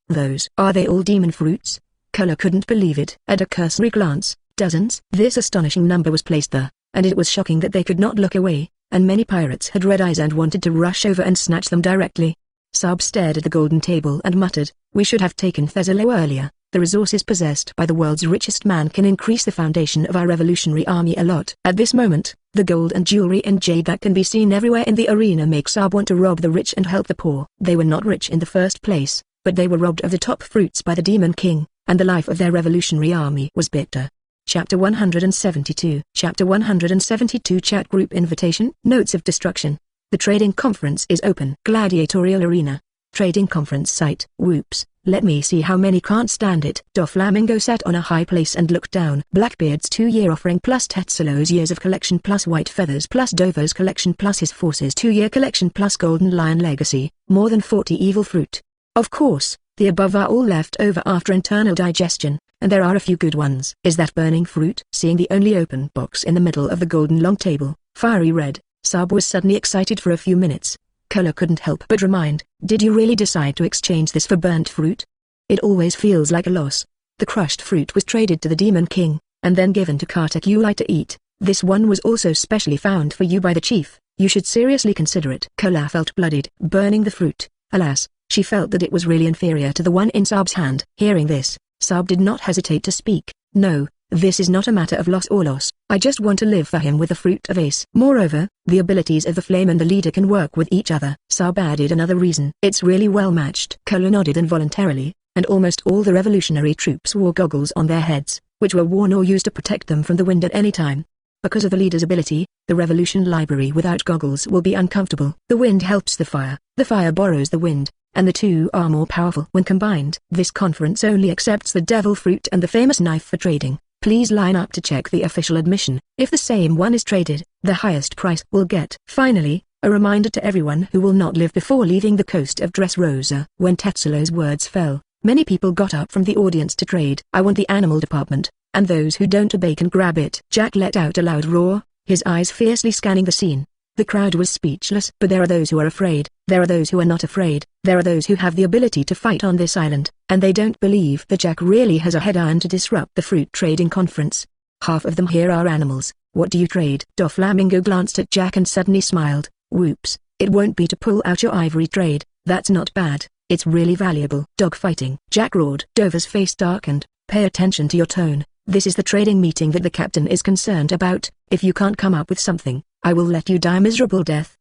Are they all demon fruits? Cola couldn't believe it. At a cursory glance, dozens. This astonishing number was placed there, and it was shocking that they could not look away, and many pirates had red eyes and wanted to rush over and snatch them directly. Sab stared at the golden table and muttered, "We should have taken Thesalo earlier. The resources possessed by the world's richest man can increase the foundation of our revolutionary army a lot." At this moment, the gold and jewelry and jade that can be seen everywhere in the arena make Sab want to rob the rich and help the poor. They were not rich in the first place, but they were robbed of the top fruits by the Demon King, and the life of their revolutionary army was bitter. Chapter 172. Chapter 172 Chat Group Invitation. Notes of Destruction. The trading conference is open. Gladiatorial arena. Trading conference site. Whoops. Let me see how many can't stand it. Doflamingo sat on a high place and looked down. Blackbeard's 2-year offering plus Tetsulo's years of collection plus White Feathers plus Dover's collection plus his force's 2-year collection plus Golden Lion legacy, more than 40 evil fruit. Of course, the above are all left over after internal digestion, and there are a few good ones. Is that burning fruit? Seeing the only open box in the middle of the golden long table, fiery red, Sub was suddenly excited for a few minutes. Color couldn't help but remind, did you really decide to exchange this for burnt fruit? It always feels like a loss. The crushed fruit was traded to the Demon King, and then given to Katakuli to eat. This one was also specially found for you by the chief. You should seriously consider it. Kola felt blooded, burning the fruit. Alas, she felt that it was really inferior to the one in Sub's hand. Hearing this, Sub did not hesitate to speak. No, this is not a matter of loss or loss. I just want to live for him with the fruit of Ace. Moreover, the abilities of the flame and the leader can work with each other. Sub added another reason. It's really well matched. Kola nodded involuntarily, and almost all the revolutionary troops wore goggles on their heads, which were worn or used to protect them from the wind at any time. Because of the leader's ability, the revolution library without goggles will be uncomfortable. The wind helps the fire borrows the wind, and the two are more powerful when combined. This conference only accepts the devil fruit and the famous knife for trading. Please line up to check the official admission. If the same one is traded, the highest price will get. Finally, a reminder to everyone who will not live before leaving the coast of Dressrosa. When Tetsulo's words fell, many people got up from the audience to trade. I want the animal department, and those who don't obey can grab it. Jack let out a loud roar, his eyes fiercely scanning the scene. The crowd was speechless. But there are those who are afraid, there are those who are not afraid, there are those who have the ability to fight on this island, and they don't believe that Jack really has a head-on to disrupt the fruit trading conference. Half of them here are animals. What do you trade? Doflamingo glanced at Jack and suddenly smiled. Whoops, it won't be to pull out your ivory trade. That's not bad, it's really valuable. Dog fighting. Jack roared. Dover's face darkened. Pay attention to your tone. This is the trading meeting that the captain is concerned about. If you can't come up with something, I will let you die a miserable death.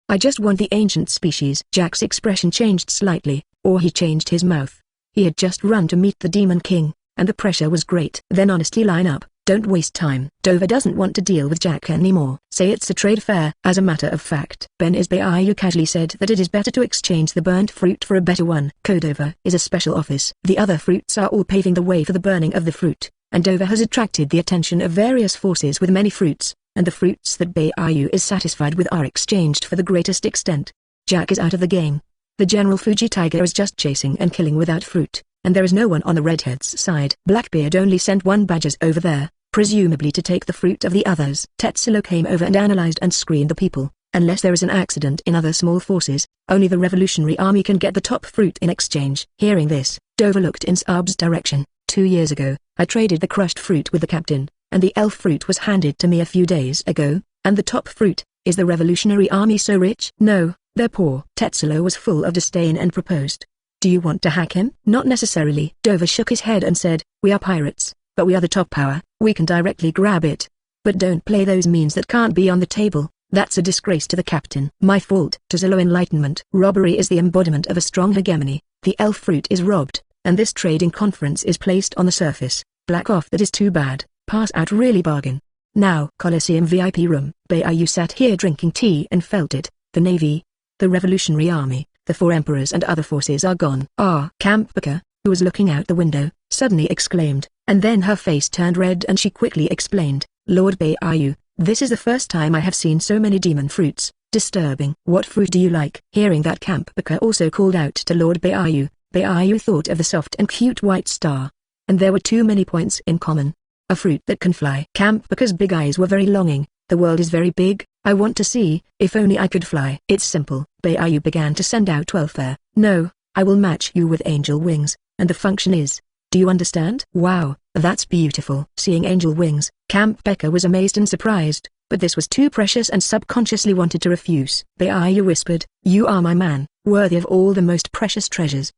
I just want the ancient species. Jack's expression changed slightly, or he changed his mouth. He had just run to meet the Demon King, and the pressure was great. Then honestly line up, don't waste time. Dover doesn't want to deal with Jack anymore. Say it's a trade fair. As a matter of fact, Bayu casually said that it is better to exchange the burnt fruit for a better one. Dover is a special office. The other fruits are all paving the way for the burning of the fruit, and Dover has attracted the attention of various forces with many fruits, and the fruits that Bayu is satisfied with are exchanged for the greatest extent. Jack is out of the game. The General Fuji Tiger is just chasing and killing without fruit, and there is no one on the redhead's side. Blackbeard only sent one badger over there, presumably to take the fruit of the others. Tetsulo came over and analyzed and screened the people. Unless there is an accident in other small forces, only the Revolutionary Army can get the top fruit in exchange. Hearing this, Dover looked in Sub's direction. 2 years ago, I traded the crushed fruit with the captain, and the elf fruit was handed to me a few days ago, and the top fruit, is the Revolutionary Army so rich? No, they're poor. Tetsulo was full of disdain and proposed. Do you want to hack him? Not necessarily. Dover shook his head and said, we are pirates, but we are the top power, we can directly grab it. But don't play those means that can't be on the table, that's a disgrace to the captain. My fault. Tetsulo enlightenment. Robbery is the embodiment of a strong hegemony. The elf fruit is robbed, and this trading conference is placed on the surface. Black off. That is too bad. Pass out really bargain. Now. Coliseum VIP room. Bayu sat here drinking tea and felt it. The Navy, the Revolutionary Army, the 4 emperors and other forces are gone. Camp Booker, who was looking out the window, suddenly exclaimed, and then her face turned red and she quickly explained, Lord Bayu, this is the first time I have seen so many demon fruits. Disturbing. What fruit do you like? Hearing that, Camp Booker also called out to Lord Bayu. Bayu thought of the soft and cute white star. And there were too many points in common. A fruit that can fly. Camp Booker's big eyes were very longing. The world is very big, I want to see, if only I could fly. It's simple. Bayu began to send out welfare. No, I will match you with angel wings, and the function is, do you understand? Wow, that's beautiful. Seeing angel wings, Camp Booker was amazed and surprised, but this was too precious and subconsciously wanted to refuse. Bayu whispered, you are my man, worthy of all the most precious treasures.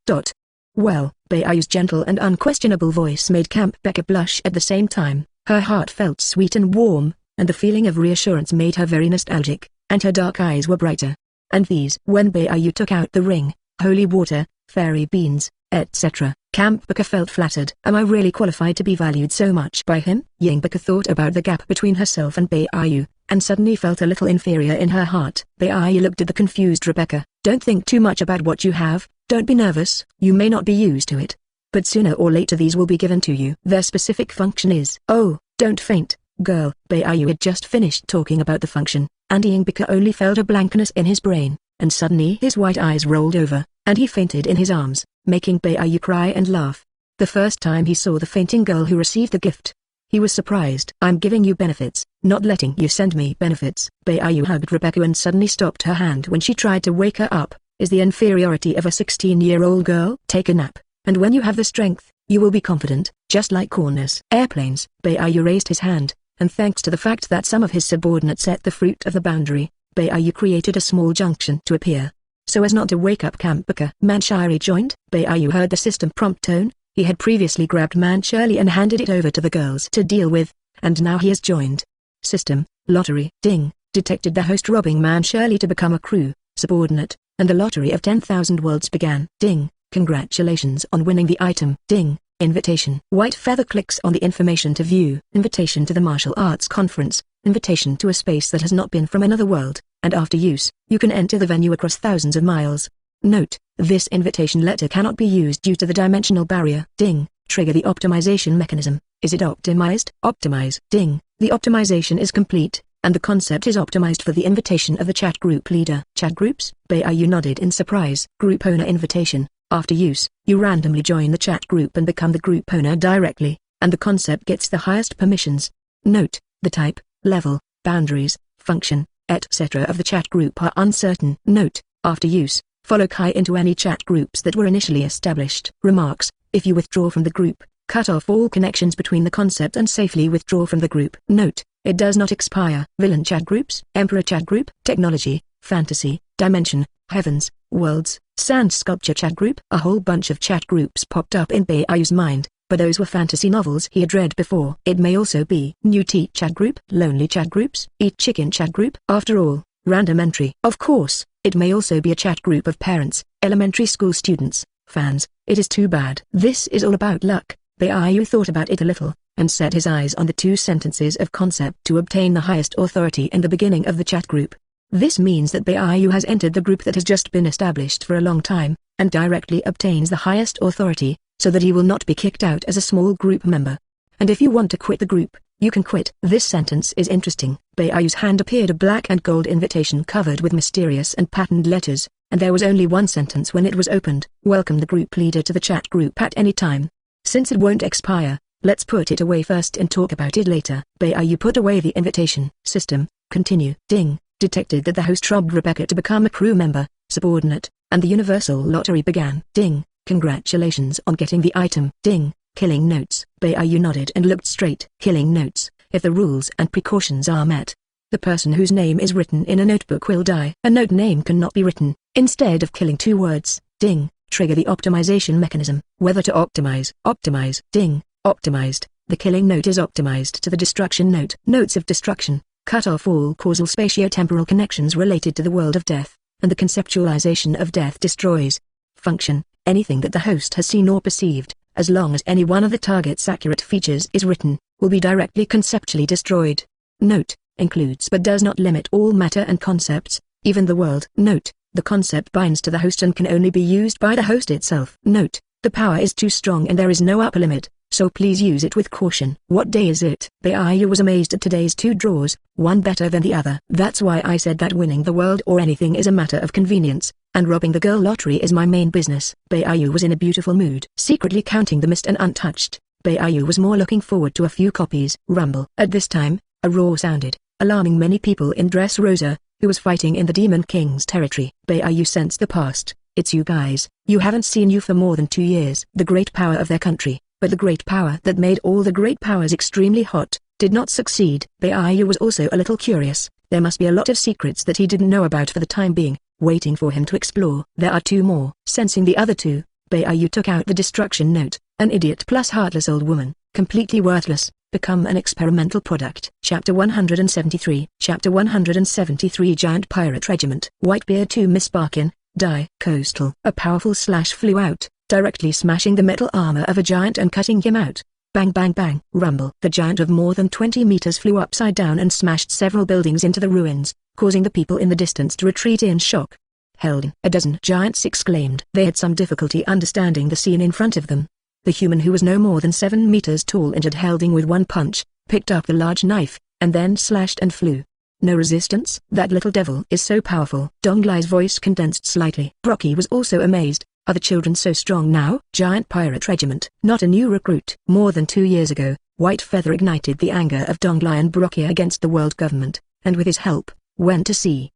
Well, Bayu's gentle and unquestionable voice made Camp Booker blush at the same time. Her heart felt sweet and warm, and the feeling of reassurance made her very nostalgic, and her dark eyes were brighter. And these, when Bayu took out the ring, holy water, fairy beans, etc., Camp Booker felt flattered. Am I really qualified to be valued so much by him? Booker thought about the gap between herself and Bayu, and suddenly felt a little inferior in her heart. Baiyu looked at the confused Rebecca. Don't think too much about what you have, don't be nervous. You may not be used to it, but sooner or later these will be given to you. Their specific function is, oh, don't faint, girl. Baiyu had just finished talking about the function, and Ingbika only felt a blankness in his brain, and suddenly his white eyes rolled over, and he fainted in his arms, making Baiyu cry and laugh. The first time he saw the fainting girl who received the gift, he was surprised. I'm giving you benefits, not letting you send me benefits. Baiyu hugged Rebecca and suddenly stopped her hand when she tried to wake her up. Is the inferiority of a 16-year-old girl? Take a nap, and when you have the strength, you will be confident, just like corners. Airplanes. Baiyu raised his hand, and thanks to the fact that some of his subordinates set the fruit of the boundary, Baiyu created a small junction to appear, so as not to wake up Campbeka. Manchuri joined. Baiyu heard the system prompt tone. He had previously grabbed Manchuri and handed it over to the girls to deal with, and now he has joined. System, lottery. Ding, detected the host robbing Manchuri to become a crew subordinate, and the lottery of 10,000 worlds began. Ding, congratulations on winning the item. Ding, invitation. White feather clicks on the information to view. Invitation to the martial arts conference, invitation to a space that has not been from another world, and after use, you can enter the venue across thousands of miles. Note, this invitation letter cannot be used due to the dimensional barrier. Ding, trigger the optimization mechanism. Is it optimized? Optimize. Ding, the optimization is complete, and the concept is optimized for the invitation of the chat group leader. Chat groups? Baiyu nodded in surprise. Group owner invitation. After use, you randomly join the chat group and become the group owner directly, and the concept gets the highest permissions. Note, the type, level, boundaries, function, etc. of the chat group are uncertain. Note, after use, follow Kai into any chat groups that were initially established. Remarks, if you withdraw from the group, cut off all connections between the concept and safely withdraw from the group. Note, it does not expire. Villain chat groups, Emperor chat group, technology, fantasy, dimension, heavens, worlds, sand sculpture chat group. A whole bunch of chat groups popped up in Baiyu's mind, but those were fantasy novels he had read before. It may also be new tea chat group, lonely chat groups, eat chicken chat group. After all, random entry. Of course, it may also be a chat group of parents, elementary school students, fans. It is too bad. This is all about luck. Baiyu thought about it a little, and set his eyes on the two sentences of concept to obtain the highest authority in the beginning of the chat group. This means that Baiyu has entered the group that has just been established for a long time, and directly obtains the highest authority, so that he will not be kicked out as a small group member. And if you want to quit the group, you can quit. This sentence is interesting. Baiyu's hand appeared a black and gold invitation covered with mysterious and patterned letters, and there was only one sentence when it was opened. Welcome the group leader to the chat group at any time. Since it won't expire, let's put it away first and talk about it later. Baiyu put away the invitation. System, continue. Ding, detected that the host robbed Rebecca to become a crew member, subordinate, and the universal lottery began. Ding, congratulations on getting the item. Ding, killing notes. Baiyu nodded and looked straight. Killing notes, if the rules and precautions are met. The person whose name is written in a notebook will die. A note name cannot be written. Instead of killing two words, ding, trigger the optimization mechanism. Whether to optimize. Optimize. Ding, optimized. The killing note is optimized to the destruction note. Notes of destruction. Cut off all causal spatio-temporal connections related to the world of death, and the conceptualization of death destroys. Function, anything that the host has seen or perceived, as long as any one of the target's accurate features is written, will be directly conceptually destroyed. Note, includes but does not limit all matter and concepts, even the world. Note, the concept binds to the host and can only be used by the host itself. Note, the power is too strong and there is no upper limit, so please use it with caution. What day is it? Baiyu was amazed at today's two draws, one better than the other. That's why I said that winning the world or anything is a matter of convenience, and robbing the girl lottery is my main business. Baiyu was in a beautiful mood. Secretly counting the missed and untouched, Baiyu was more looking forward to a few copies. Rumble. At this time, a roar sounded, alarming many people in Dressrosa, who was fighting in the Demon King's territory. Baiyu sensed the past. It's you guys. You haven't seen you for more than 2 years. The great power of their country, but the great power that made all the great powers extremely hot, did not succeed. Baiyu was also a little curious. There must be a lot of secrets that he didn't know about for the time being, waiting for him to explore. There are two more. Sensing the other two, Baiyu took out the destruction note. An idiot plus heartless old woman, completely worthless, become an experimental product. Chapter 173. Chapter 173. Giant Pirate Regiment. Whitebeard to Miss Barkin, die. Coastal. A powerful slash flew out, directly smashing the metal armor of a giant and cutting him out. Bang bang bang, rumble. The giant of more than 20 meters flew upside down and smashed several buildings into the ruins, causing the people in the distance to retreat in shock. Held. A dozen giants exclaimed. They had some difficulty understanding the scene in front of them. The human who was no more than 7 meters tall injured Helding with one punch, picked up the large knife, and then slashed and flew. No resistance? That little devil is so powerful. Donglai's voice condensed slightly. Brocky was also amazed. Are the children so strong now? Giant Pirate Regiment. Not a new recruit. More than 2 years ago, White Feather ignited the anger of Donglai and Brocky against the world government, and with his help, went to sea.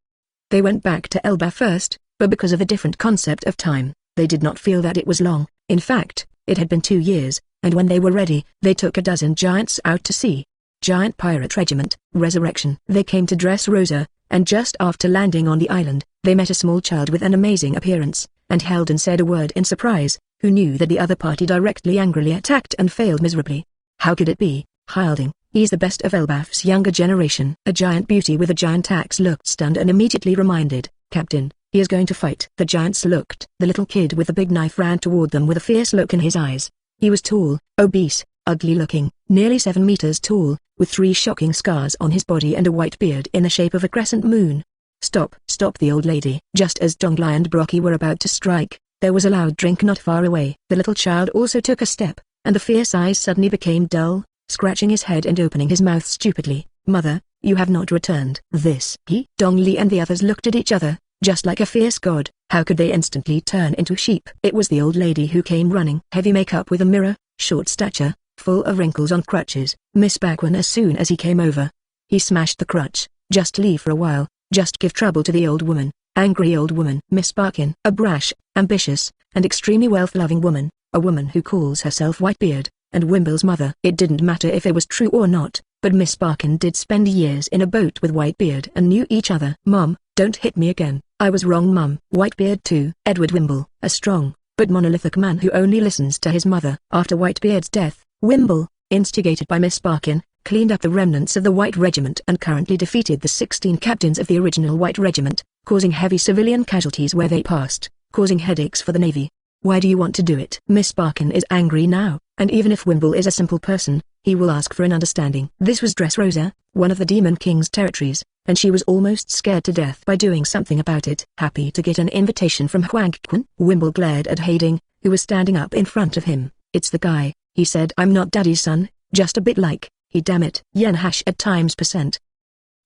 They went back to Elba first, but because of a different concept of time, they did not feel that it was long. In fact, it had been 2 years, and when they were ready, they took a dozen giants out to sea. Giant Pirate Regiment, Resurrection. They came to Dressrosa, and just after landing on the island, they met a small child with an amazing appearance, and Heldon said a word in surprise, who knew that the other party directly angrily attacked and failed miserably. How could it be? Hilding, he's the best of Elbaf's younger generation. A giant beauty with a giant axe looked stunned and immediately reminded, Captain, he is going to fight. The giants looked. The little kid with the big knife ran toward them with a fierce look in his eyes. He was tall, obese, ugly-looking, nearly 7 meters tall, with 3 shocking scars on his body and a white beard in the shape of a crescent moon. Stop, stop the old lady. Just as Donglai and Brocky were about to strike, there was a loud drink not far away. The little child also took a step, and the fierce eyes suddenly became dull, scratching his head and opening his mouth stupidly. Mother, you have not returned. This. He? Dongli and the others looked at each other, just like a fierce god. How could they instantly turn into sheep? It was the old lady who came running. Heavy makeup with a mirror, short stature, full of wrinkles on crutches. Miss Backwin as soon as he came over. He smashed the crutch. Just leave for a while, just give trouble to the old woman. Angry old woman. Miss Barkin. A brash, ambitious, and extremely wealth-loving woman, a woman who calls herself Whitebeard, and Wimble's mother. It didn't matter if it was true or not, but Miss Barkin did spend years in a boat with Whitebeard and knew each other. Mom, don't hit me again. I was wrong, Mum. Whitebeard too. Edward Wimble, a strong, but monolithic man who only listens to his mother. After Whitebeard's death, Wimble, instigated by Miss Barkin, cleaned up the remnants of the White Regiment and currently defeated the 16 captains of the original White Regiment, causing heavy civilian casualties where they passed, causing headaches for the Navy. Why do you want to do it? Miss Barkin is angry now, and even if Wimble is a simple person, he will ask for an understanding. This was Dressrosa, one of the Demon King's territories, and she was almost scared to death by doing something about it. Happy to get an invitation from Huangquan, Wimble glared at Hayding, who was standing up in front of him. It's the guy, he said. I'm not Daddy's son, just a bit like, he damn it. Yen hash at times %.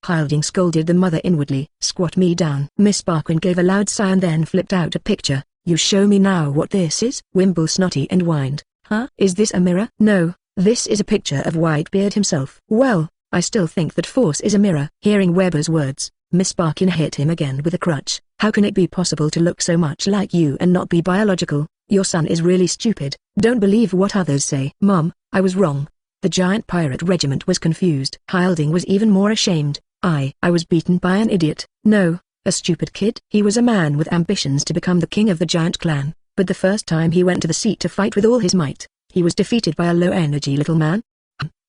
Hilding scolded the mother inwardly. Squat me down. Miss Barkin gave a loud sigh and then flipped out a picture. You show me now what this is? Wimble snotty and whined. Huh? Is this a mirror? No, this is a picture of Whitebeard himself. Well, I still think that Force is a mirror. Hearing Weber's words, Miss Barkin hit him again with a crutch. How can it be possible to look so much like you and not be biological? Your son is really stupid. Don't believe what others say. Mom, I was wrong. The Giant Pirate Regiment was confused. Hilding was even more ashamed. I was beaten by an idiot. No, a stupid kid. He was a man with ambitions to become the king of the Giant clan, but the first time he went to the sea to fight with all his might, he was defeated by a low-energy little man.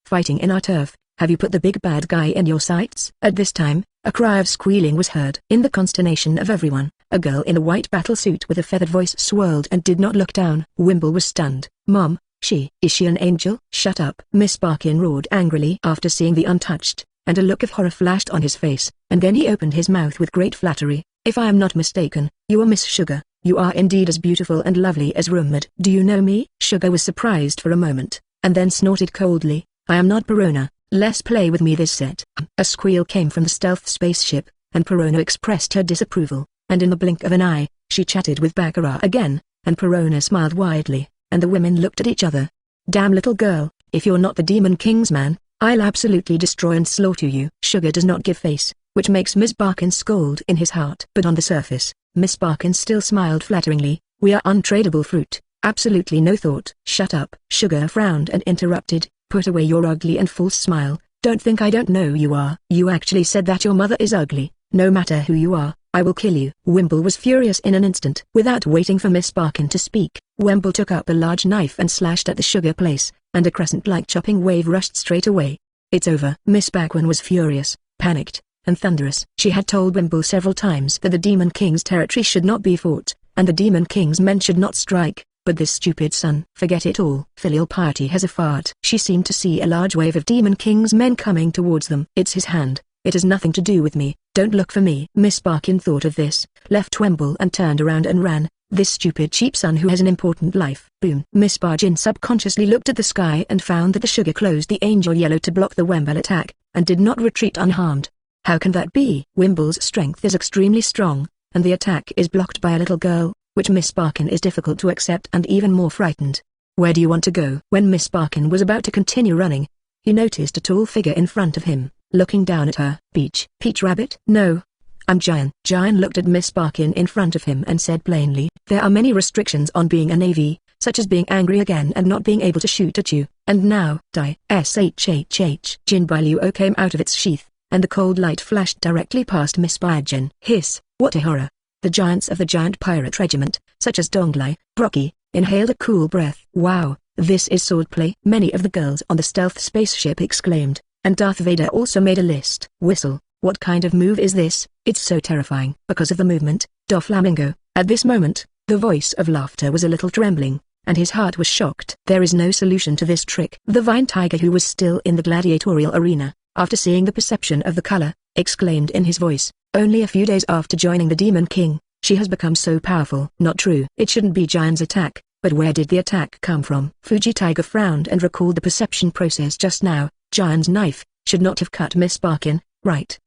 Fighting in our turf, have you put the big bad guy in your sights? At this time, a cry of squealing was heard. In the consternation of everyone, a girl in a white battle suit with a feathered voice swirled and did not look down. Wimble was stunned. Mom, is she an angel? Shut up. Miss Barkin roared angrily after seeing the untouched, and a look of horror flashed on his face, and then he opened his mouth with great flattery. If I am not mistaken, you are Miss Sugar. You are indeed as beautiful and lovely as rumored. Do you know me? Sugar was surprised for a moment, and then snorted coldly. I am not Perona. Let's play with me this set. A squeal came from the stealth spaceship, and Perona expressed her disapproval, and in the blink of an eye, she chatted with Baccarat again, and Perona smiled widely, and the women looked at each other. Damn little girl, if you're not the Demon King's man, I'll absolutely destroy and slaughter you. Sugar does not give face, which makes Miss Barkin scold in his heart. But on the surface, Miss Barkin still smiled flatteringly. We are untradeable fruit, absolutely no thought. Shut up. Sugar frowned and interrupted. Put away your ugly and false smile. Don't think I don't know you are. You actually said that your mother is ugly. No matter who you are, I will kill you. Wimble was furious in an instant. Without waiting for Miss Barkin to speak, Wimble took up a large knife and slashed at the Sugar place, and a crescent-like chopping wave rushed straight away. It's over. Miss Backwin was furious, panicked, and thunderous. She had told Wimble several times that the Demon King's territory should not be fought, and the Demon King's men should not strike, But this stupid son, forget it all. Filial piety has a fart. She seemed to see a large wave of Demon King's men coming towards them. It's his hand. It has nothing to do with me. Don't look for me. Miss Barkin thought of this, left Wemble and turned around and ran. This stupid cheap son who has an important life. Boom. Miss Barkin subconsciously looked at the sky and found that the sugar closed the angel yellow to block the Wemble attack, and did not retreat unharmed. How can that be? Wemble's strength is extremely strong, and the attack is blocked by a little girl, which Miss Barkin is difficult to accept and even more frightened. Where do you want to go? When Miss Barkin was about to continue running, he noticed a tall figure in front of him, looking down at her. Peach Rabbit? No. I'm Jian. Jian looked at Miss Barkin in front of him and said plainly, there are many restrictions on being a navy, such as being angry again and not being able to shoot at you, and now, die. Shhh. Jin Bailuo came out of its sheath, and the cold light flashed directly past Miss Barkin. Hiss, what a horror. The giants of the giant pirate regiment, such as Donglai, Brocky, inhaled a cool breath. Wow, this is swordplay. Many of the girls on the stealth spaceship exclaimed, and Darth Vader also made a list. Whistle, what kind of move is this? It's so terrifying. Because of the movement, Doflamingo. At this moment, the voice of laughter was a little trembling, and his heart was shocked. There is no solution to this trick. The Vine Tiger, who was still in the gladiatorial arena, after seeing the perception of the color, exclaimed in his voice, only a few days after joining the Demon King, she has become so powerful. Not true. It shouldn't be Jian's attack, but where did the attack come from? Fuji Tiger frowned and recalled the perception process just now. Jian's knife should not have cut Miss Barkin, right?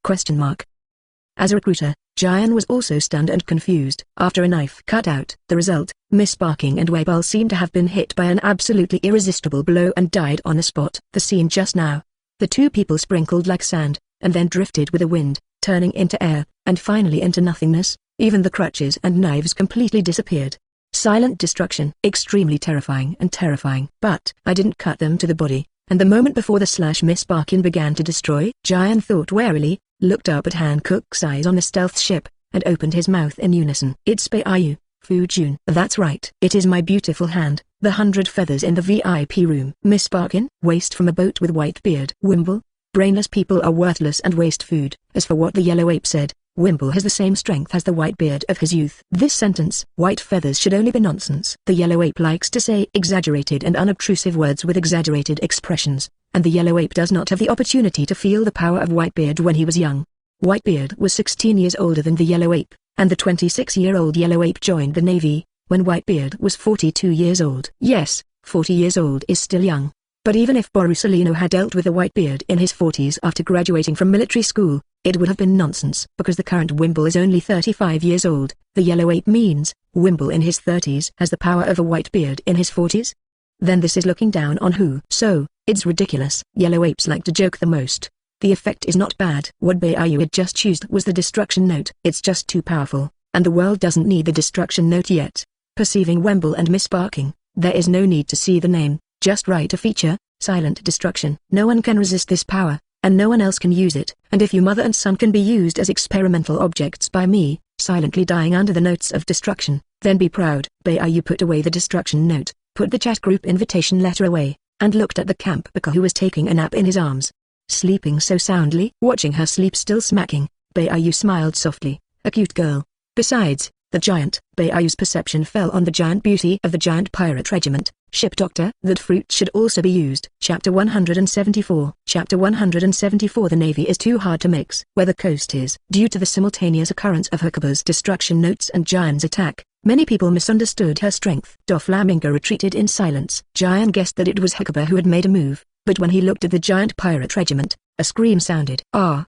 As a recruiter, Jian was also stunned and confused. After a knife cut out, the result, Miss Barkin and Weibel seemed to have been hit by an absolutely irresistible blow and died on the spot. The scene just now. The two people sprinkled like sand, and then drifted with the wind, turning into air, and finally into nothingness. Even the crutches and knives completely disappeared. Silent destruction. Extremely terrifying and terrifying. But I didn't cut them to the body, and the moment before the slash Miss Barkin began to destroy, Jian thought warily, looked up at Hankook's eyes on the stealth ship, and opened his mouth in unison. It's Beiyu, Fujun. That's right. It is my beautiful hand, the 100 feathers in the VIP room. Miss Barkin, waste from a boat with white beard. Wimble, brainless people are worthless and waste food. As for what the yellow ape said, Wimble has the same strength as the white beard of his youth. This sentence, white feathers, should only be nonsense. The yellow ape likes to say exaggerated and unobtrusive words with exaggerated expressions, and the yellow ape does not have the opportunity to feel the power of Whitebeard when he was young. Whitebeard was 16 years older than the yellow ape, and the 26-year-old yellow ape joined the navy, when Whitebeard was 42 years old. Yes, 40 years old is still young. But even if Borusolino had dealt with a Whitebeard in his 40s after graduating from military school, it would have been nonsense. Because the current Wimble is only 35 years old, the yellow ape means, Wimble in his 30s has the power of a Whitebeard in his 40s? Then this is looking down on who? So, it's ridiculous. Yellow apes like to joke the most. The effect is not bad. What Beiyu had just used was the destruction note. It's just too powerful, and the world doesn't need the destruction note yet. Perceiving Wemble and Miss Barkin, there is no need to see the name, just write a feature, silent destruction. No one can resist this power, and no one else can use it. And if you mother and son can be used as experimental objects by me, silently dying under the notes of destruction, then be proud. Beiyu put away the destruction note, put the chat group invitation letter away, and looked at the camp Bbook who was taking a nap in his arms. Sleeping so soundly. Watching her sleep still smacking, Beiyu smiled softly, a cute girl. Besides, the giant. Beiyu's perception fell on the giant beauty of the giant pirate regiment. Ship doctor. That fruit should also be used. Chapter 174. Chapter 174. The navy is too hard to mix. Where the coast is. Due to the simultaneous occurrence of Hakuba's destruction notes and Giant's attack, many people misunderstood her strength. Doflamingo retreated in silence. Giant guessed that it was Hakuba who had made a move, but when he looked at the giant pirate regiment, a scream sounded. Ah!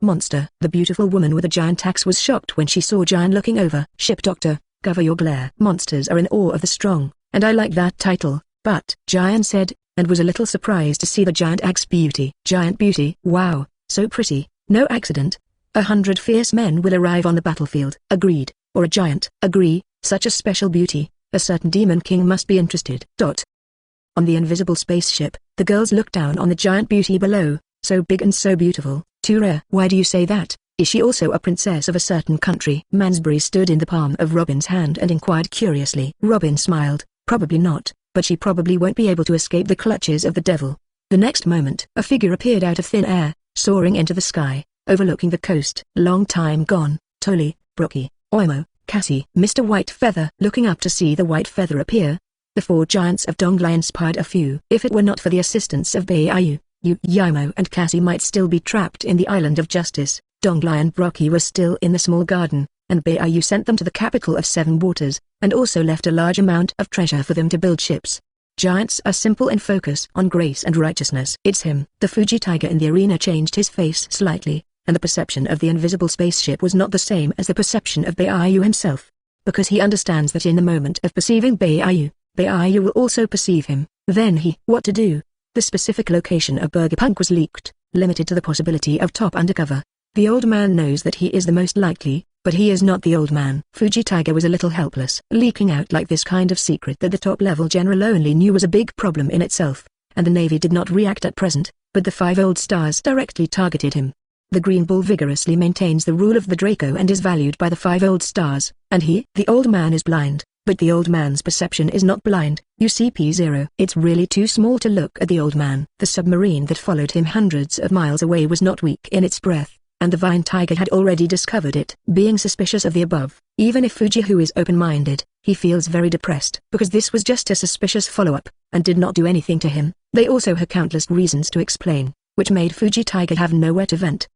Monster. The beautiful woman with the giant axe was shocked when she saw Giant looking over. Ship doctor, cover your glare. Monsters are in awe of the strong, and I like that title, but, Giant said, and was a little surprised to see the giant axe beauty. Giant beauty. Wow, so pretty. No accident. 100 fierce men will arrive on the battlefield. Agreed. Or a giant. Agree, such a special beauty, a certain demon king must be interested. On the invisible spaceship, the girls looked down on the giant beauty below, so big and so beautiful. Too rare. Why do you say that? Is she also a princess of a certain country? Mansbury stood in the palm of Robin's hand and inquired curiously. Robin smiled. Probably not, but she probably won't be able to escape the clutches of the devil. The next moment, a figure appeared out of thin air, soaring into the sky, overlooking the coast. Long time gone, Toli, Brocky, Oimo, Cassie. Mr. White Feather. Looking up to see the White Feather appear, the four giants of Dongli inspired a few. If it were not for the assistance of Baiyu, Yaimo and Cassie might still be trapped in the Island of Justice. Dongli and Brocky were still in the small garden, and Baiyu sent them to the capital of Seven Waters, and also left a large amount of treasure for them to build ships. Giants are simple and focus on grace and righteousness. It's him. The Fuji tiger in the arena changed his face slightly, and the perception of the invisible spaceship was not the same as the perception of Baiyu himself. Because he understands that in the moment of perceiving Baiyu will also perceive him. Then what to do? The specific location of Burger Punk was leaked, limited to the possibility of top undercover. The old man knows that he is the most likely, but he is not the old man. Fuji Tiger was a little helpless. Leaking out like this kind of secret that the top-level general only knew was a big problem in itself, and the Navy did not react at present, but the 5 old stars directly targeted him. The Green Bull vigorously maintains the rule of the Draco and is valued by the 5 old stars, and the old man is blind, but the old man's perception is not blind. UCP-0. It's really too small to look at the old man. The submarine that followed him hundreds of miles away was not weak in its breath, and the Vine Tiger had already discovered it. Being suspicious of the above, even if Fuji who is open-minded, he feels very depressed because this was just a suspicious follow-up, and did not do anything to him. They also had countless reasons to explain, which made Fuji Tiger have nowhere to vent.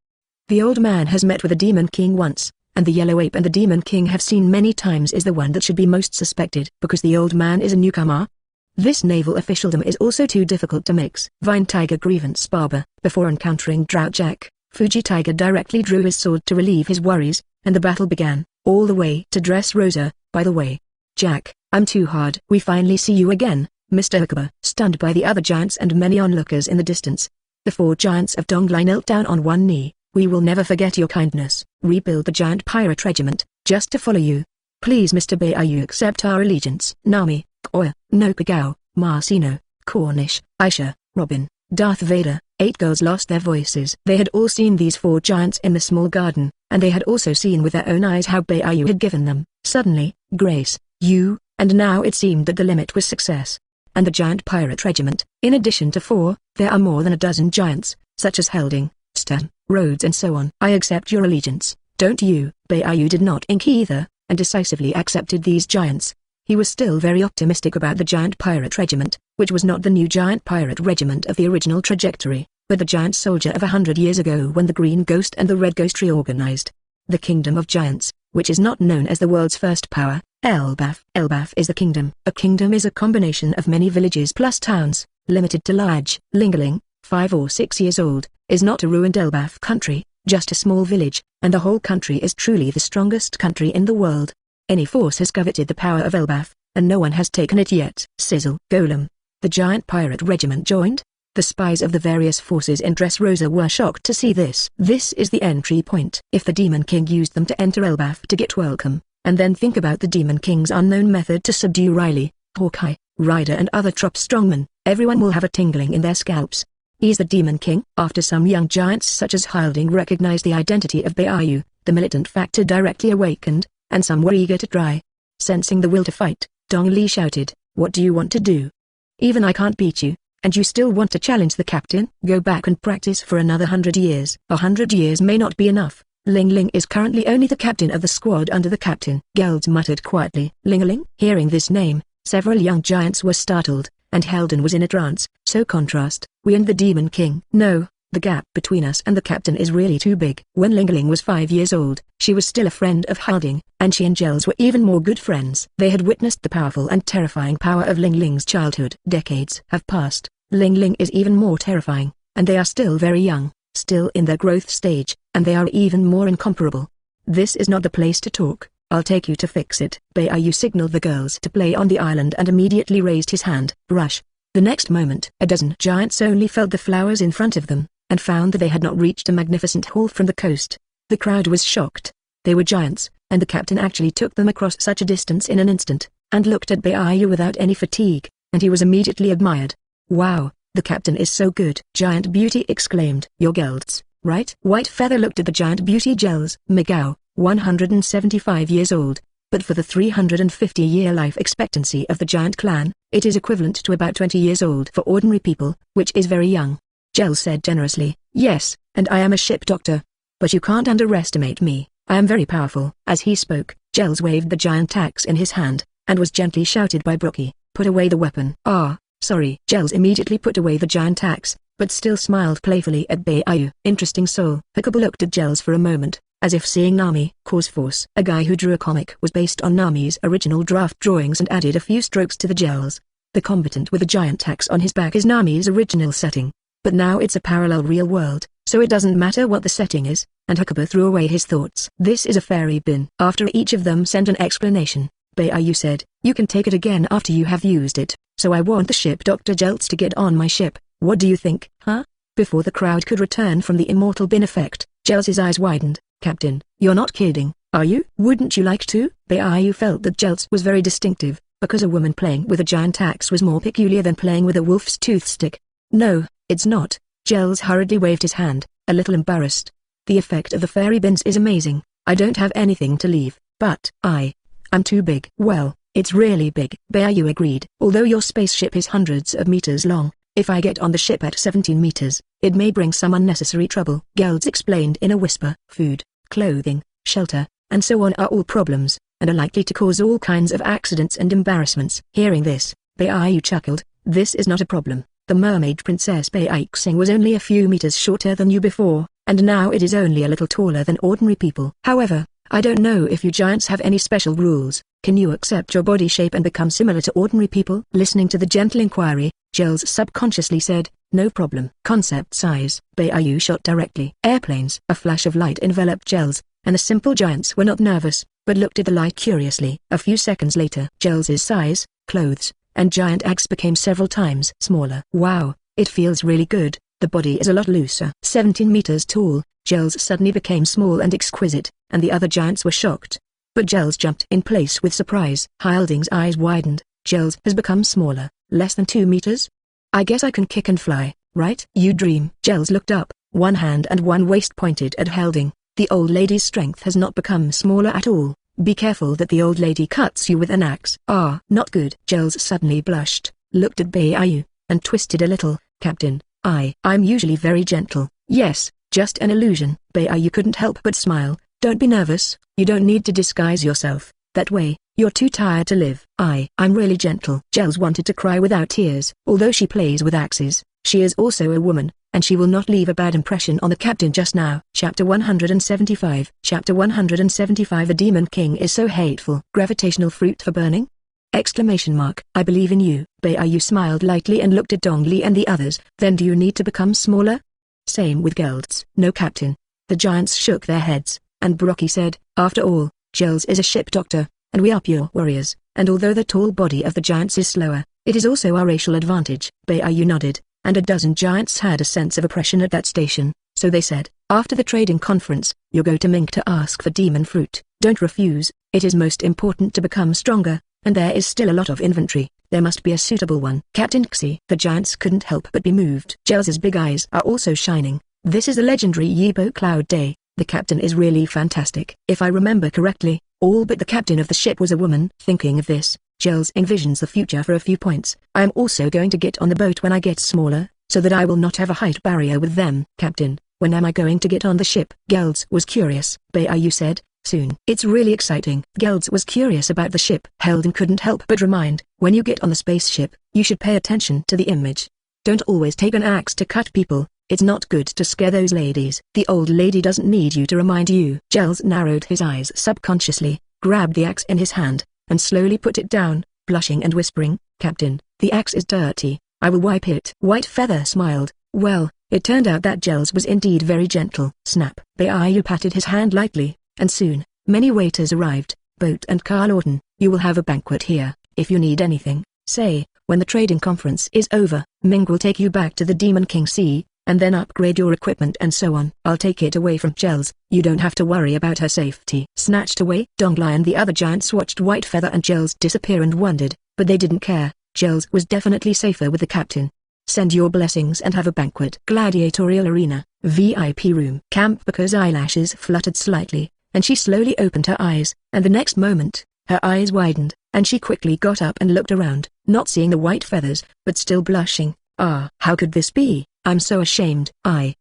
The old man has met with the Demon King once, and the Yellow Ape and the Demon King have seen many times is the one that should be most suspected because the old man is a newcomer. This naval officialdom is also too difficult to mix. Vine Tiger Grievance Barber. Before encountering Drought Jack, Fuji Tiger directly drew his sword to relieve his worries, and the battle began, all the way to Dressrosa. By the way, Jack, I'm too hard. We finally see you again, Mr. Okuba. Stunned by the other giants and many onlookers in the distance, the 4 giants of Dongli knelt down on one knee. We will never forget your kindness. Rebuild the giant pirate regiment, just to follow you. Please Mr. Baiyu accept our allegiance. Nami, Koya, Nopagao, Marcino, Cornish, Aisha, Robin, Darth Vader. 8 girls lost their voices. They had all seen these 4 giants in the small garden, and they had also seen with their own eyes how Baiyu had given them, suddenly, grace, and now it seemed that the limit was success. And the giant pirate regiment, in addition to 4, there are more than a dozen giants, such as Helding, Stan, Rhodes and so on. I accept your allegiance, don't you? Baiyu did not ink either, and decisively accepted these giants. He was still very optimistic about the giant pirate regiment, which was not the new giant pirate regiment of the original trajectory, but the giant soldier of 100 years ago when the Green Ghost and the Red Ghost reorganized. The Kingdom of Giants, which is not known as the world's first power, Elbaf. Elbaf is the kingdom. A kingdom is a combination of many villages plus towns, limited to large. Lingaling, 5 or 6 years old, is not a ruined Elbaf country, just a small village, and the whole country is truly the strongest country in the world. Any force has coveted the power of Elbaf, and no one has taken it yet. Sizzle. Golem. The giant pirate regiment joined? The spies of the various forces in Dressrosa were shocked to see this. This is the entry point. If the Demon King used them to enter Elbaf to get welcome, and then think about the Demon King's unknown method to subdue Riley, Hawkeye, Ryder and other trop strongmen, everyone will have a tingling in their scalps. He's the Demon King. After some young giants such as Hilding recognized the identity of Baiyu, the militant factor directly awakened, and some were eager to try. Sensing the will to fight, Dong Li shouted, "What do you want to do? Even I can't beat you, and you still want to challenge the captain? Go back and practice for another 100 years. 100 years may not be enough. Ling Ling is currently only the captain of the squad under the captain." Gelds muttered quietly. Ling? Hearing this name, several young giants were startled, and Heldon was in a trance. So contrast, we and the Demon King. No, the gap between us and the captain is really too big. When Ling was 5 years old, she was still a friend of Hilding, and she and Gels were even more good friends. They had witnessed the powerful and terrifying power of Ling's childhood. Decades have passed. Ling is even more terrifying, and they are still very young, still in their growth stage, and they are even more incomparable. This is not the place to talk. I'll take you to fix it. Baiyu signaled the girls to play on the island and immediately raised his hand. Rush. The next moment, a dozen giants only felt the flowers in front of them, and found that they had not reached a magnificent hall from the coast. The crowd was shocked. They were giants, and the captain actually took them across such a distance in an instant, and looked at Baiyu without any fatigue, and he was immediately admired. Wow, the captain is so good. Giant Beauty exclaimed. Your Gelds, right? White Feather looked at the Giant Beauty Gels. Migao, 175 years old, but for the 350-year life expectancy of the giant clan, it is equivalent to about 20 years old for ordinary people, which is very young. Gel said generously, "Yes, and I am a ship doctor. But you can't underestimate me, I am very powerful." As he spoke, Gels waved the giant axe in his hand, and was gently shouted by Brookie, "Put away the weapon." "Ah, sorry." Gels immediately put away the giant axe, but still smiled playfully at Bbook. Interesting soul. Hikuba looked at Gels for a moment, as if seeing Nami cause force. A guy who drew a comic was based on Nami's original draft drawings and added a few strokes to the Gels. The combatant with a giant axe on his back is Nami's original setting, but now it's a parallel real world, so it doesn't matter what the setting is, and Hikuba threw away his thoughts. "This is a fairy bin." After each of them sent an explanation, Bbook said, "You can take it again after you have used it, so I want the ship Dr. Jeltz to get on my ship. What do you think, huh?" Before the crowd could return from the immortal bin effect, Jeltz's eyes widened. "Captain, you're not kidding, are you? Wouldn't you like to?" Bbook felt that Jeltz was very distinctive, because a woman playing with a giant axe was more peculiar than playing with a wolf's tooth stick. "No, it's not." Jeltz hurriedly waved his hand, a little embarrassed. "The effect of the fairy bins is amazing. I don't have anything to leave, but I'm too big." "Well, it's really big," Bbook agreed. "Although your spaceship is hundreds of meters long, if I get on the ship at 17 meters, it may bring some unnecessary trouble." Jeltz explained in a whisper. "Food, clothing, shelter, and so on are all problems, and are likely to cause all kinds of accidents and embarrassments." Hearing this, Bbook chuckled. "This is not a problem. The mermaid princess Bbook Singh was only a few meters shorter than you before, and now it is only a little taller than ordinary people. However, I don't know if you giants have any special rules. Can you accept your body shape and become similar to ordinary people?" Listening to the gentle inquiry, Gels subconsciously said, "No problem." Concept size. Bbook shot directly. Airplanes. A flash of light enveloped Gels, and the simple giants were not nervous, but looked at the light curiously. A few seconds later, Gels's size, clothes, and giant axe became several times smaller. "Wow, it feels really good. The body is a lot looser." 17 meters tall, Gels suddenly became small and exquisite, and the other giants were shocked. But Gels jumped in place with surprise. Hilding's eyes widened. "Gels has become smaller, less than 2 meters? I guess I can kick and fly, right?" "You dream." Gels looked up, one hand and one waist pointed at Hilding. "The old lady's strength has not become smaller at all. Be careful that the old lady cuts you with an axe." "Ah, not good." Gels suddenly blushed, looked at Bbook, and twisted a little. "Captain, I'm usually very gentle." "Yes, just an illusion." Bbook couldn't help but smile. "Don't be nervous, you don't need to disguise yourself, that way, you're too tired to live." I'm really gentle." Gels wanted to cry without tears. Although she plays with axes, she is also a woman, and she will not leave a bad impression on the captain just now. Chapter 175. Chapter 175. The Demon King is so hateful. Gravitational fruit for burning? Exclamation mark. "I believe in you." Bbook smiled lightly and looked at Dongli and the others. "Then do you need to become smaller?" "Same with Geltz." "No, Captain." The giants shook their heads, and Brookie said, "After all, Gels is a ship doctor, and we are pure warriors, and although the tall body of the giants is slower, it is also our racial advantage." Bbook nodded, and a dozen giants had a sense of oppression at that station, so they said, "After the trading conference, you'll go to Mink to ask for demon fruit. Don't refuse, it is most important to become stronger, and there is still a lot of inventory. There must be a suitable one." "Captain Xi." The giants couldn't help but be moved. Gels's big eyes are also shining. "This is the legendary Yibo Cloud Day. The captain is really fantastic." "If I remember correctly, all but the captain of the ship was a woman." Thinking of this, Gels envisions the future for a few points. "I am also going to get on the boat when I get smaller, so that I will not have a height barrier with them." "Captain, when am I going to get on the ship?" Gels was curious. Bbook said, "Soon." "It's really exciting." Gels was curious about the ship. Hilding couldn't help but remind, "When you get on the spaceship, you should pay attention to the image. Don't always take an axe to cut people. It's not good to scare those ladies." "The old lady doesn't need you to remind you." Gels narrowed his eyes subconsciously, grabbed the axe in his hand, and slowly put it down, blushing and whispering, "Captain, the axe is dirty. I will wipe it." White Feather smiled. Well, it turned out that Gels was indeed very gentle. Snap. Bbook patted his hand lightly, and soon, many waiters arrived. "Boat and Carl Orton, you will have a banquet here. If you need anything, say, when the trading conference is over, Ming will take you back to the Demon King Sea, and then upgrade your equipment and so on. I'll take it away from Gels. You don't have to worry about her safety." Snatched away. Dongli and the other giants watched White Feather and Gels disappear and wondered, but they didn't care. Gels was definitely safer with the captain. "Send your blessings and have a banquet." Gladiatorial Arena, VIP room. Camp Booker's eyelashes fluttered slightly, and she slowly opened her eyes, and the next moment, her eyes widened, and she quickly got up and looked around, not seeing the white feathers, but still blushing. "Ah, how could this be? I'm so ashamed."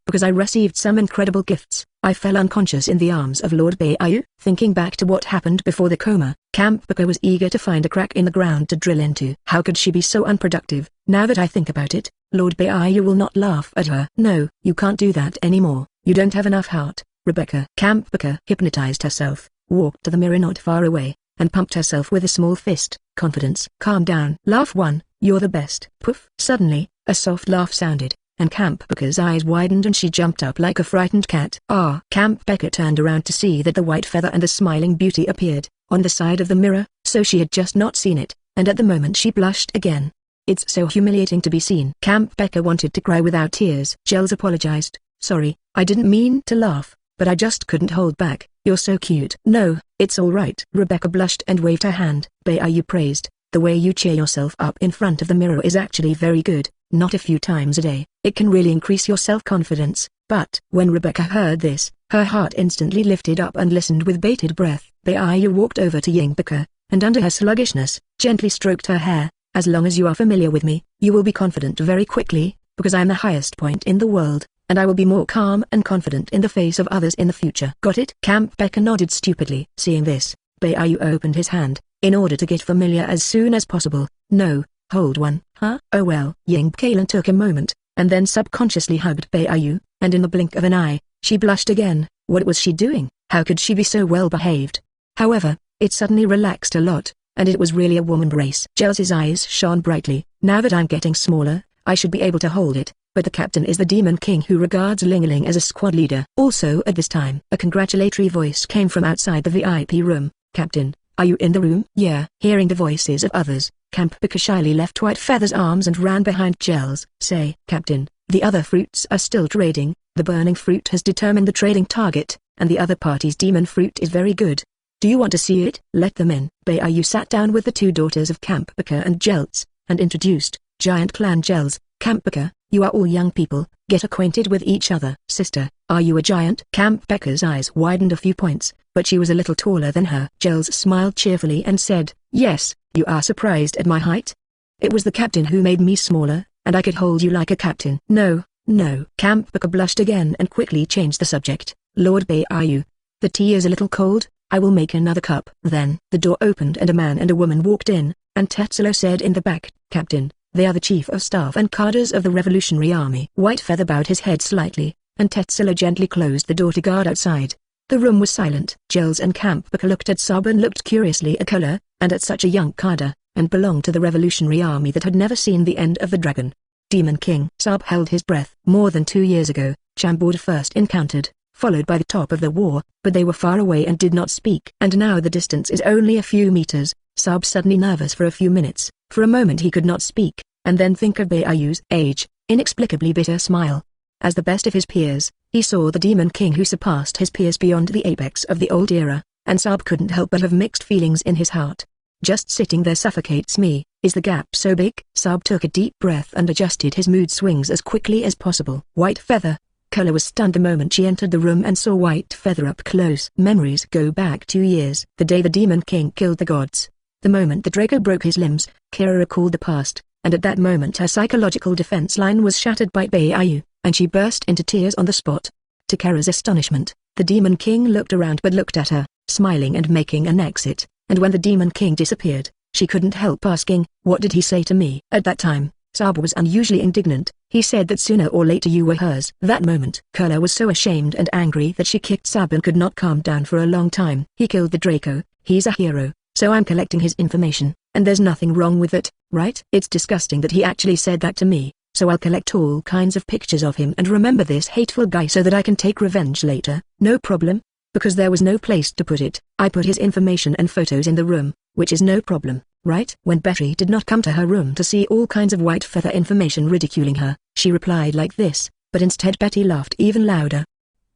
Because I received some incredible gifts. I fell unconscious in the arms of Lord Bbook. Thinking back to what happened before the coma, Bbook was eager to find a crack in the ground to drill into. How could she be so unproductive? Now that I think about it, Lord Bbook will not laugh at her. No, you can't do that anymore. You don't have enough heart, Rebecca. Bbook hypnotized herself, walked to the mirror not far away, and pumped herself with a small fist. Confidence. Calm down. Laugh one, you're the best. Poof. Suddenly, a soft laugh sounded, and Bbook's eyes widened and she jumped up like a frightened cat. Ah! Bbook turned around to see that the white feather and the smiling beauty appeared on the side of the mirror, so she had just not seen it, and at the moment she blushed again. It's so humiliating to be seen. Bbook wanted to cry without tears. Gels apologized. Sorry, I didn't mean to laugh, but I just couldn't hold back. You're so cute. No, it's all right. Rebecca blushed and waved her hand. Bbook praised, the way you cheer yourself up in front of the mirror is actually very good. Not a few times a day. It can really increase your self-confidence. But when Rebecca heard this, her heart instantly lifted up and listened with bated breath. Bbook walked over to Bbook, and under her sluggishness, gently stroked her hair. As long as you are familiar with me, you will be confident very quickly, because I am the highest point in the world, and I will be more calm and confident in the face of others in the future. Got it? Bbook nodded stupidly. Seeing this, Bbook opened his hand, in order to get familiar as soon as possible. No. Hold one, huh? Oh well. Bbook took a moment, and then subconsciously hugged Bbook, and in the blink of an eye, she blushed again. What was she doing? How could she be so well behaved? However, it suddenly relaxed a lot, and it was really a warm embrace. Gels's eyes shone brightly. Now that I'm getting smaller, I should be able to hold it, but the captain is the Demon King who regards Ling as a squad leader. Also at this time, a congratulatory voice came from outside the VIP room. Captain, are you in the room? Yeah. Hearing the voices of others, Bbook shyly left White Feather's arms and ran behind Gels. Say, Captain, the other fruits are still trading. The burning fruit has determined the trading target, and the other party's demon fruit is very good. Do you want to see it? Let them in. Bbook sat down with the two daughters of Bbook and Gels, and introduced, Giant Clan Gels. Bbook, you are all young people, get acquainted with each other. Sister, are you a giant? Bbook's eyes widened a few points, but she was a little taller than her. Gels smiled cheerfully and said, yes, you are surprised at my height? It was the captain who made me smaller, and I could hold you like a captain. No. Bbook blushed again and quickly changed the subject. Lord Bbook, the tea is a little cold, I will make another cup. Then, the door opened and a man and a woman walked in, and Tetsulo said in the back, Captain, they are the chief of staff and cadres of the Revolutionary Army. White Feather bowed his head slightly, and Tetsulo gently closed the door to guard outside. The room was silent. Gels and Bbook looked at Sub and looked curiously at Kola, and at such a young cadre, and belonged to the Revolutionary Army that had never seen the end of the dragon. Demon King. Sub held his breath. More than 2 years ago, Chambord first encountered, followed by the top of the war, but they were far away and did not speak. And now the distance is only a few meters. Sub suddenly nervous for a few minutes. For a moment he could not speak, and then think of Bbook's age, inexplicably bitter smile. As the best of his peers, he saw the Demon King who surpassed his peers beyond the apex of the old era, and Sub couldn't help but have mixed feelings in his heart. Just sitting there suffocates me. Is the gap so big? Sub took a deep breath and adjusted his mood swings as quickly as possible. White Feather. Kola was stunned the moment she entered the room and saw White Feather up close. Memories go back 2 years. The day the Demon King killed the gods. The moment the Draco broke his limbs, Kira recalled the past, and at that moment her psychological defense line was shattered by Bbook, and she burst into tears on the spot. To Kira's astonishment, the Demon King looked around but looked at her, smiling and making an exit, and when the Demon King disappeared, she couldn't help asking, what did he say to me? At that time, Sab was unusually indignant. He said that sooner or later you were hers. That moment, Kola was so ashamed and angry that she kicked Sab and could not calm down for a long time. He killed the Draco, he's a hero, so I'm collecting his information, and there's nothing wrong with it, right? It's disgusting that he actually said that to me, so I'll collect all kinds of pictures of him and remember this hateful guy so that I can take revenge later. No problem. Because there was no place to put it, I put his information and photos in the room, which is no problem, right? When Betty did not come to her room to see all kinds of White Feather information ridiculing her, she replied like this, but instead Betty laughed even louder.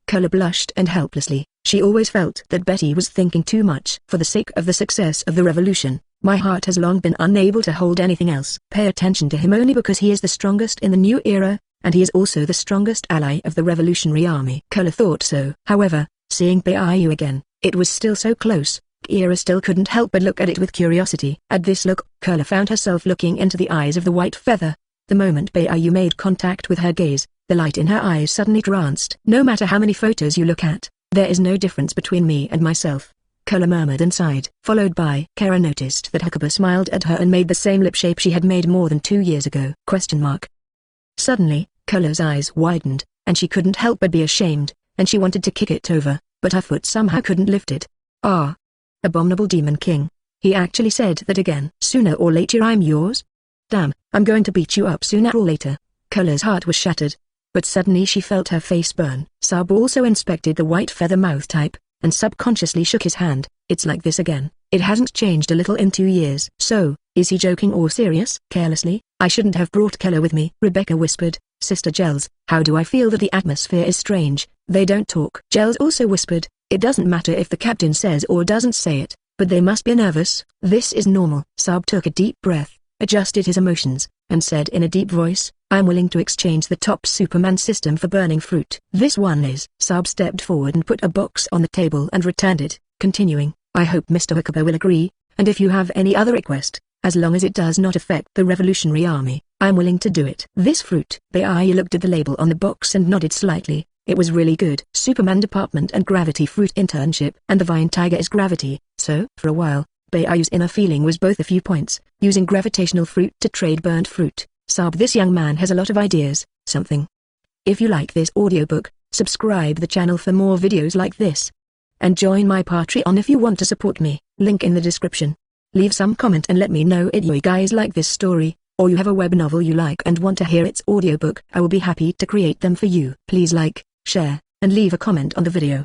Kola blushed and helplessly. She always felt that Betty was thinking too much. For the sake of the success of the revolution, my heart has long been unable to hold anything else. Pay attention to him only because he is the strongest in the new era, and he is also the strongest ally of the Revolutionary Army. Kola thought so. However, seeing Bbook again, it was still so close. Kira still couldn't help but look at it with curiosity. At this look, Kola found herself looking into the eyes of the White Feather. The moment Beiyu made contact with her gaze, the light in her eyes suddenly tranced. No matter how many photos you look at, there is no difference between me and myself. Kala murmured and sighed. Followed by, Kara noticed that Hakuba smiled at her and made the same lip shape she had made more than 2 years ago. Suddenly, Kala's eyes widened, and she couldn't help but be ashamed, and she wanted to kick it over, but her foot somehow couldn't lift it. Ah! Abominable Demon King. He actually said that again. Sooner or later I'm yours? Damn, I'm going to beat you up sooner or later. Kala's heart was shattered. But suddenly she felt her face burn. Sub also inspected the white feather mouth type, and subconsciously shook his hand. It's like this again. It hasn't changed a little in 2 years. So, is he joking or serious? Carelessly, I shouldn't have brought Kella with me. Rebecca whispered, Sister Gels, how do I feel that the atmosphere is strange? They don't talk. Gels also whispered, it doesn't matter if the captain says or doesn't say it, but they must be nervous. This is normal. Sub took a deep breath, adjusted his emotions, and said in a deep voice, I'm willing to exchange the top Superman system for burning fruit. This one is. Sub stepped forward and put a box on the table and returned it, continuing, I hope Mr. Hakuba will agree, and if you have any other request, as long as it does not affect the Revolutionary Army, I'm willing to do it. This fruit. Beiyu looked at the label on the box and nodded slightly. It was really good. Superman Department and Gravity Fruit Internship. And the Vine Tiger is Gravity, so, for a while, Beiyu's inner feeling was both a few points, using gravitational fruit to trade burnt fruit. Sub, this young man has a lot of ideas, something. If you like this audiobook, subscribe the channel for more videos like this. And join my Patreon if you want to support me, link in the description. Leave some comment and let me know if you guys like this story, or you have a web novel you like and want to hear its audiobook. I will be happy to create them for you. Please like, share, and leave a comment on the video.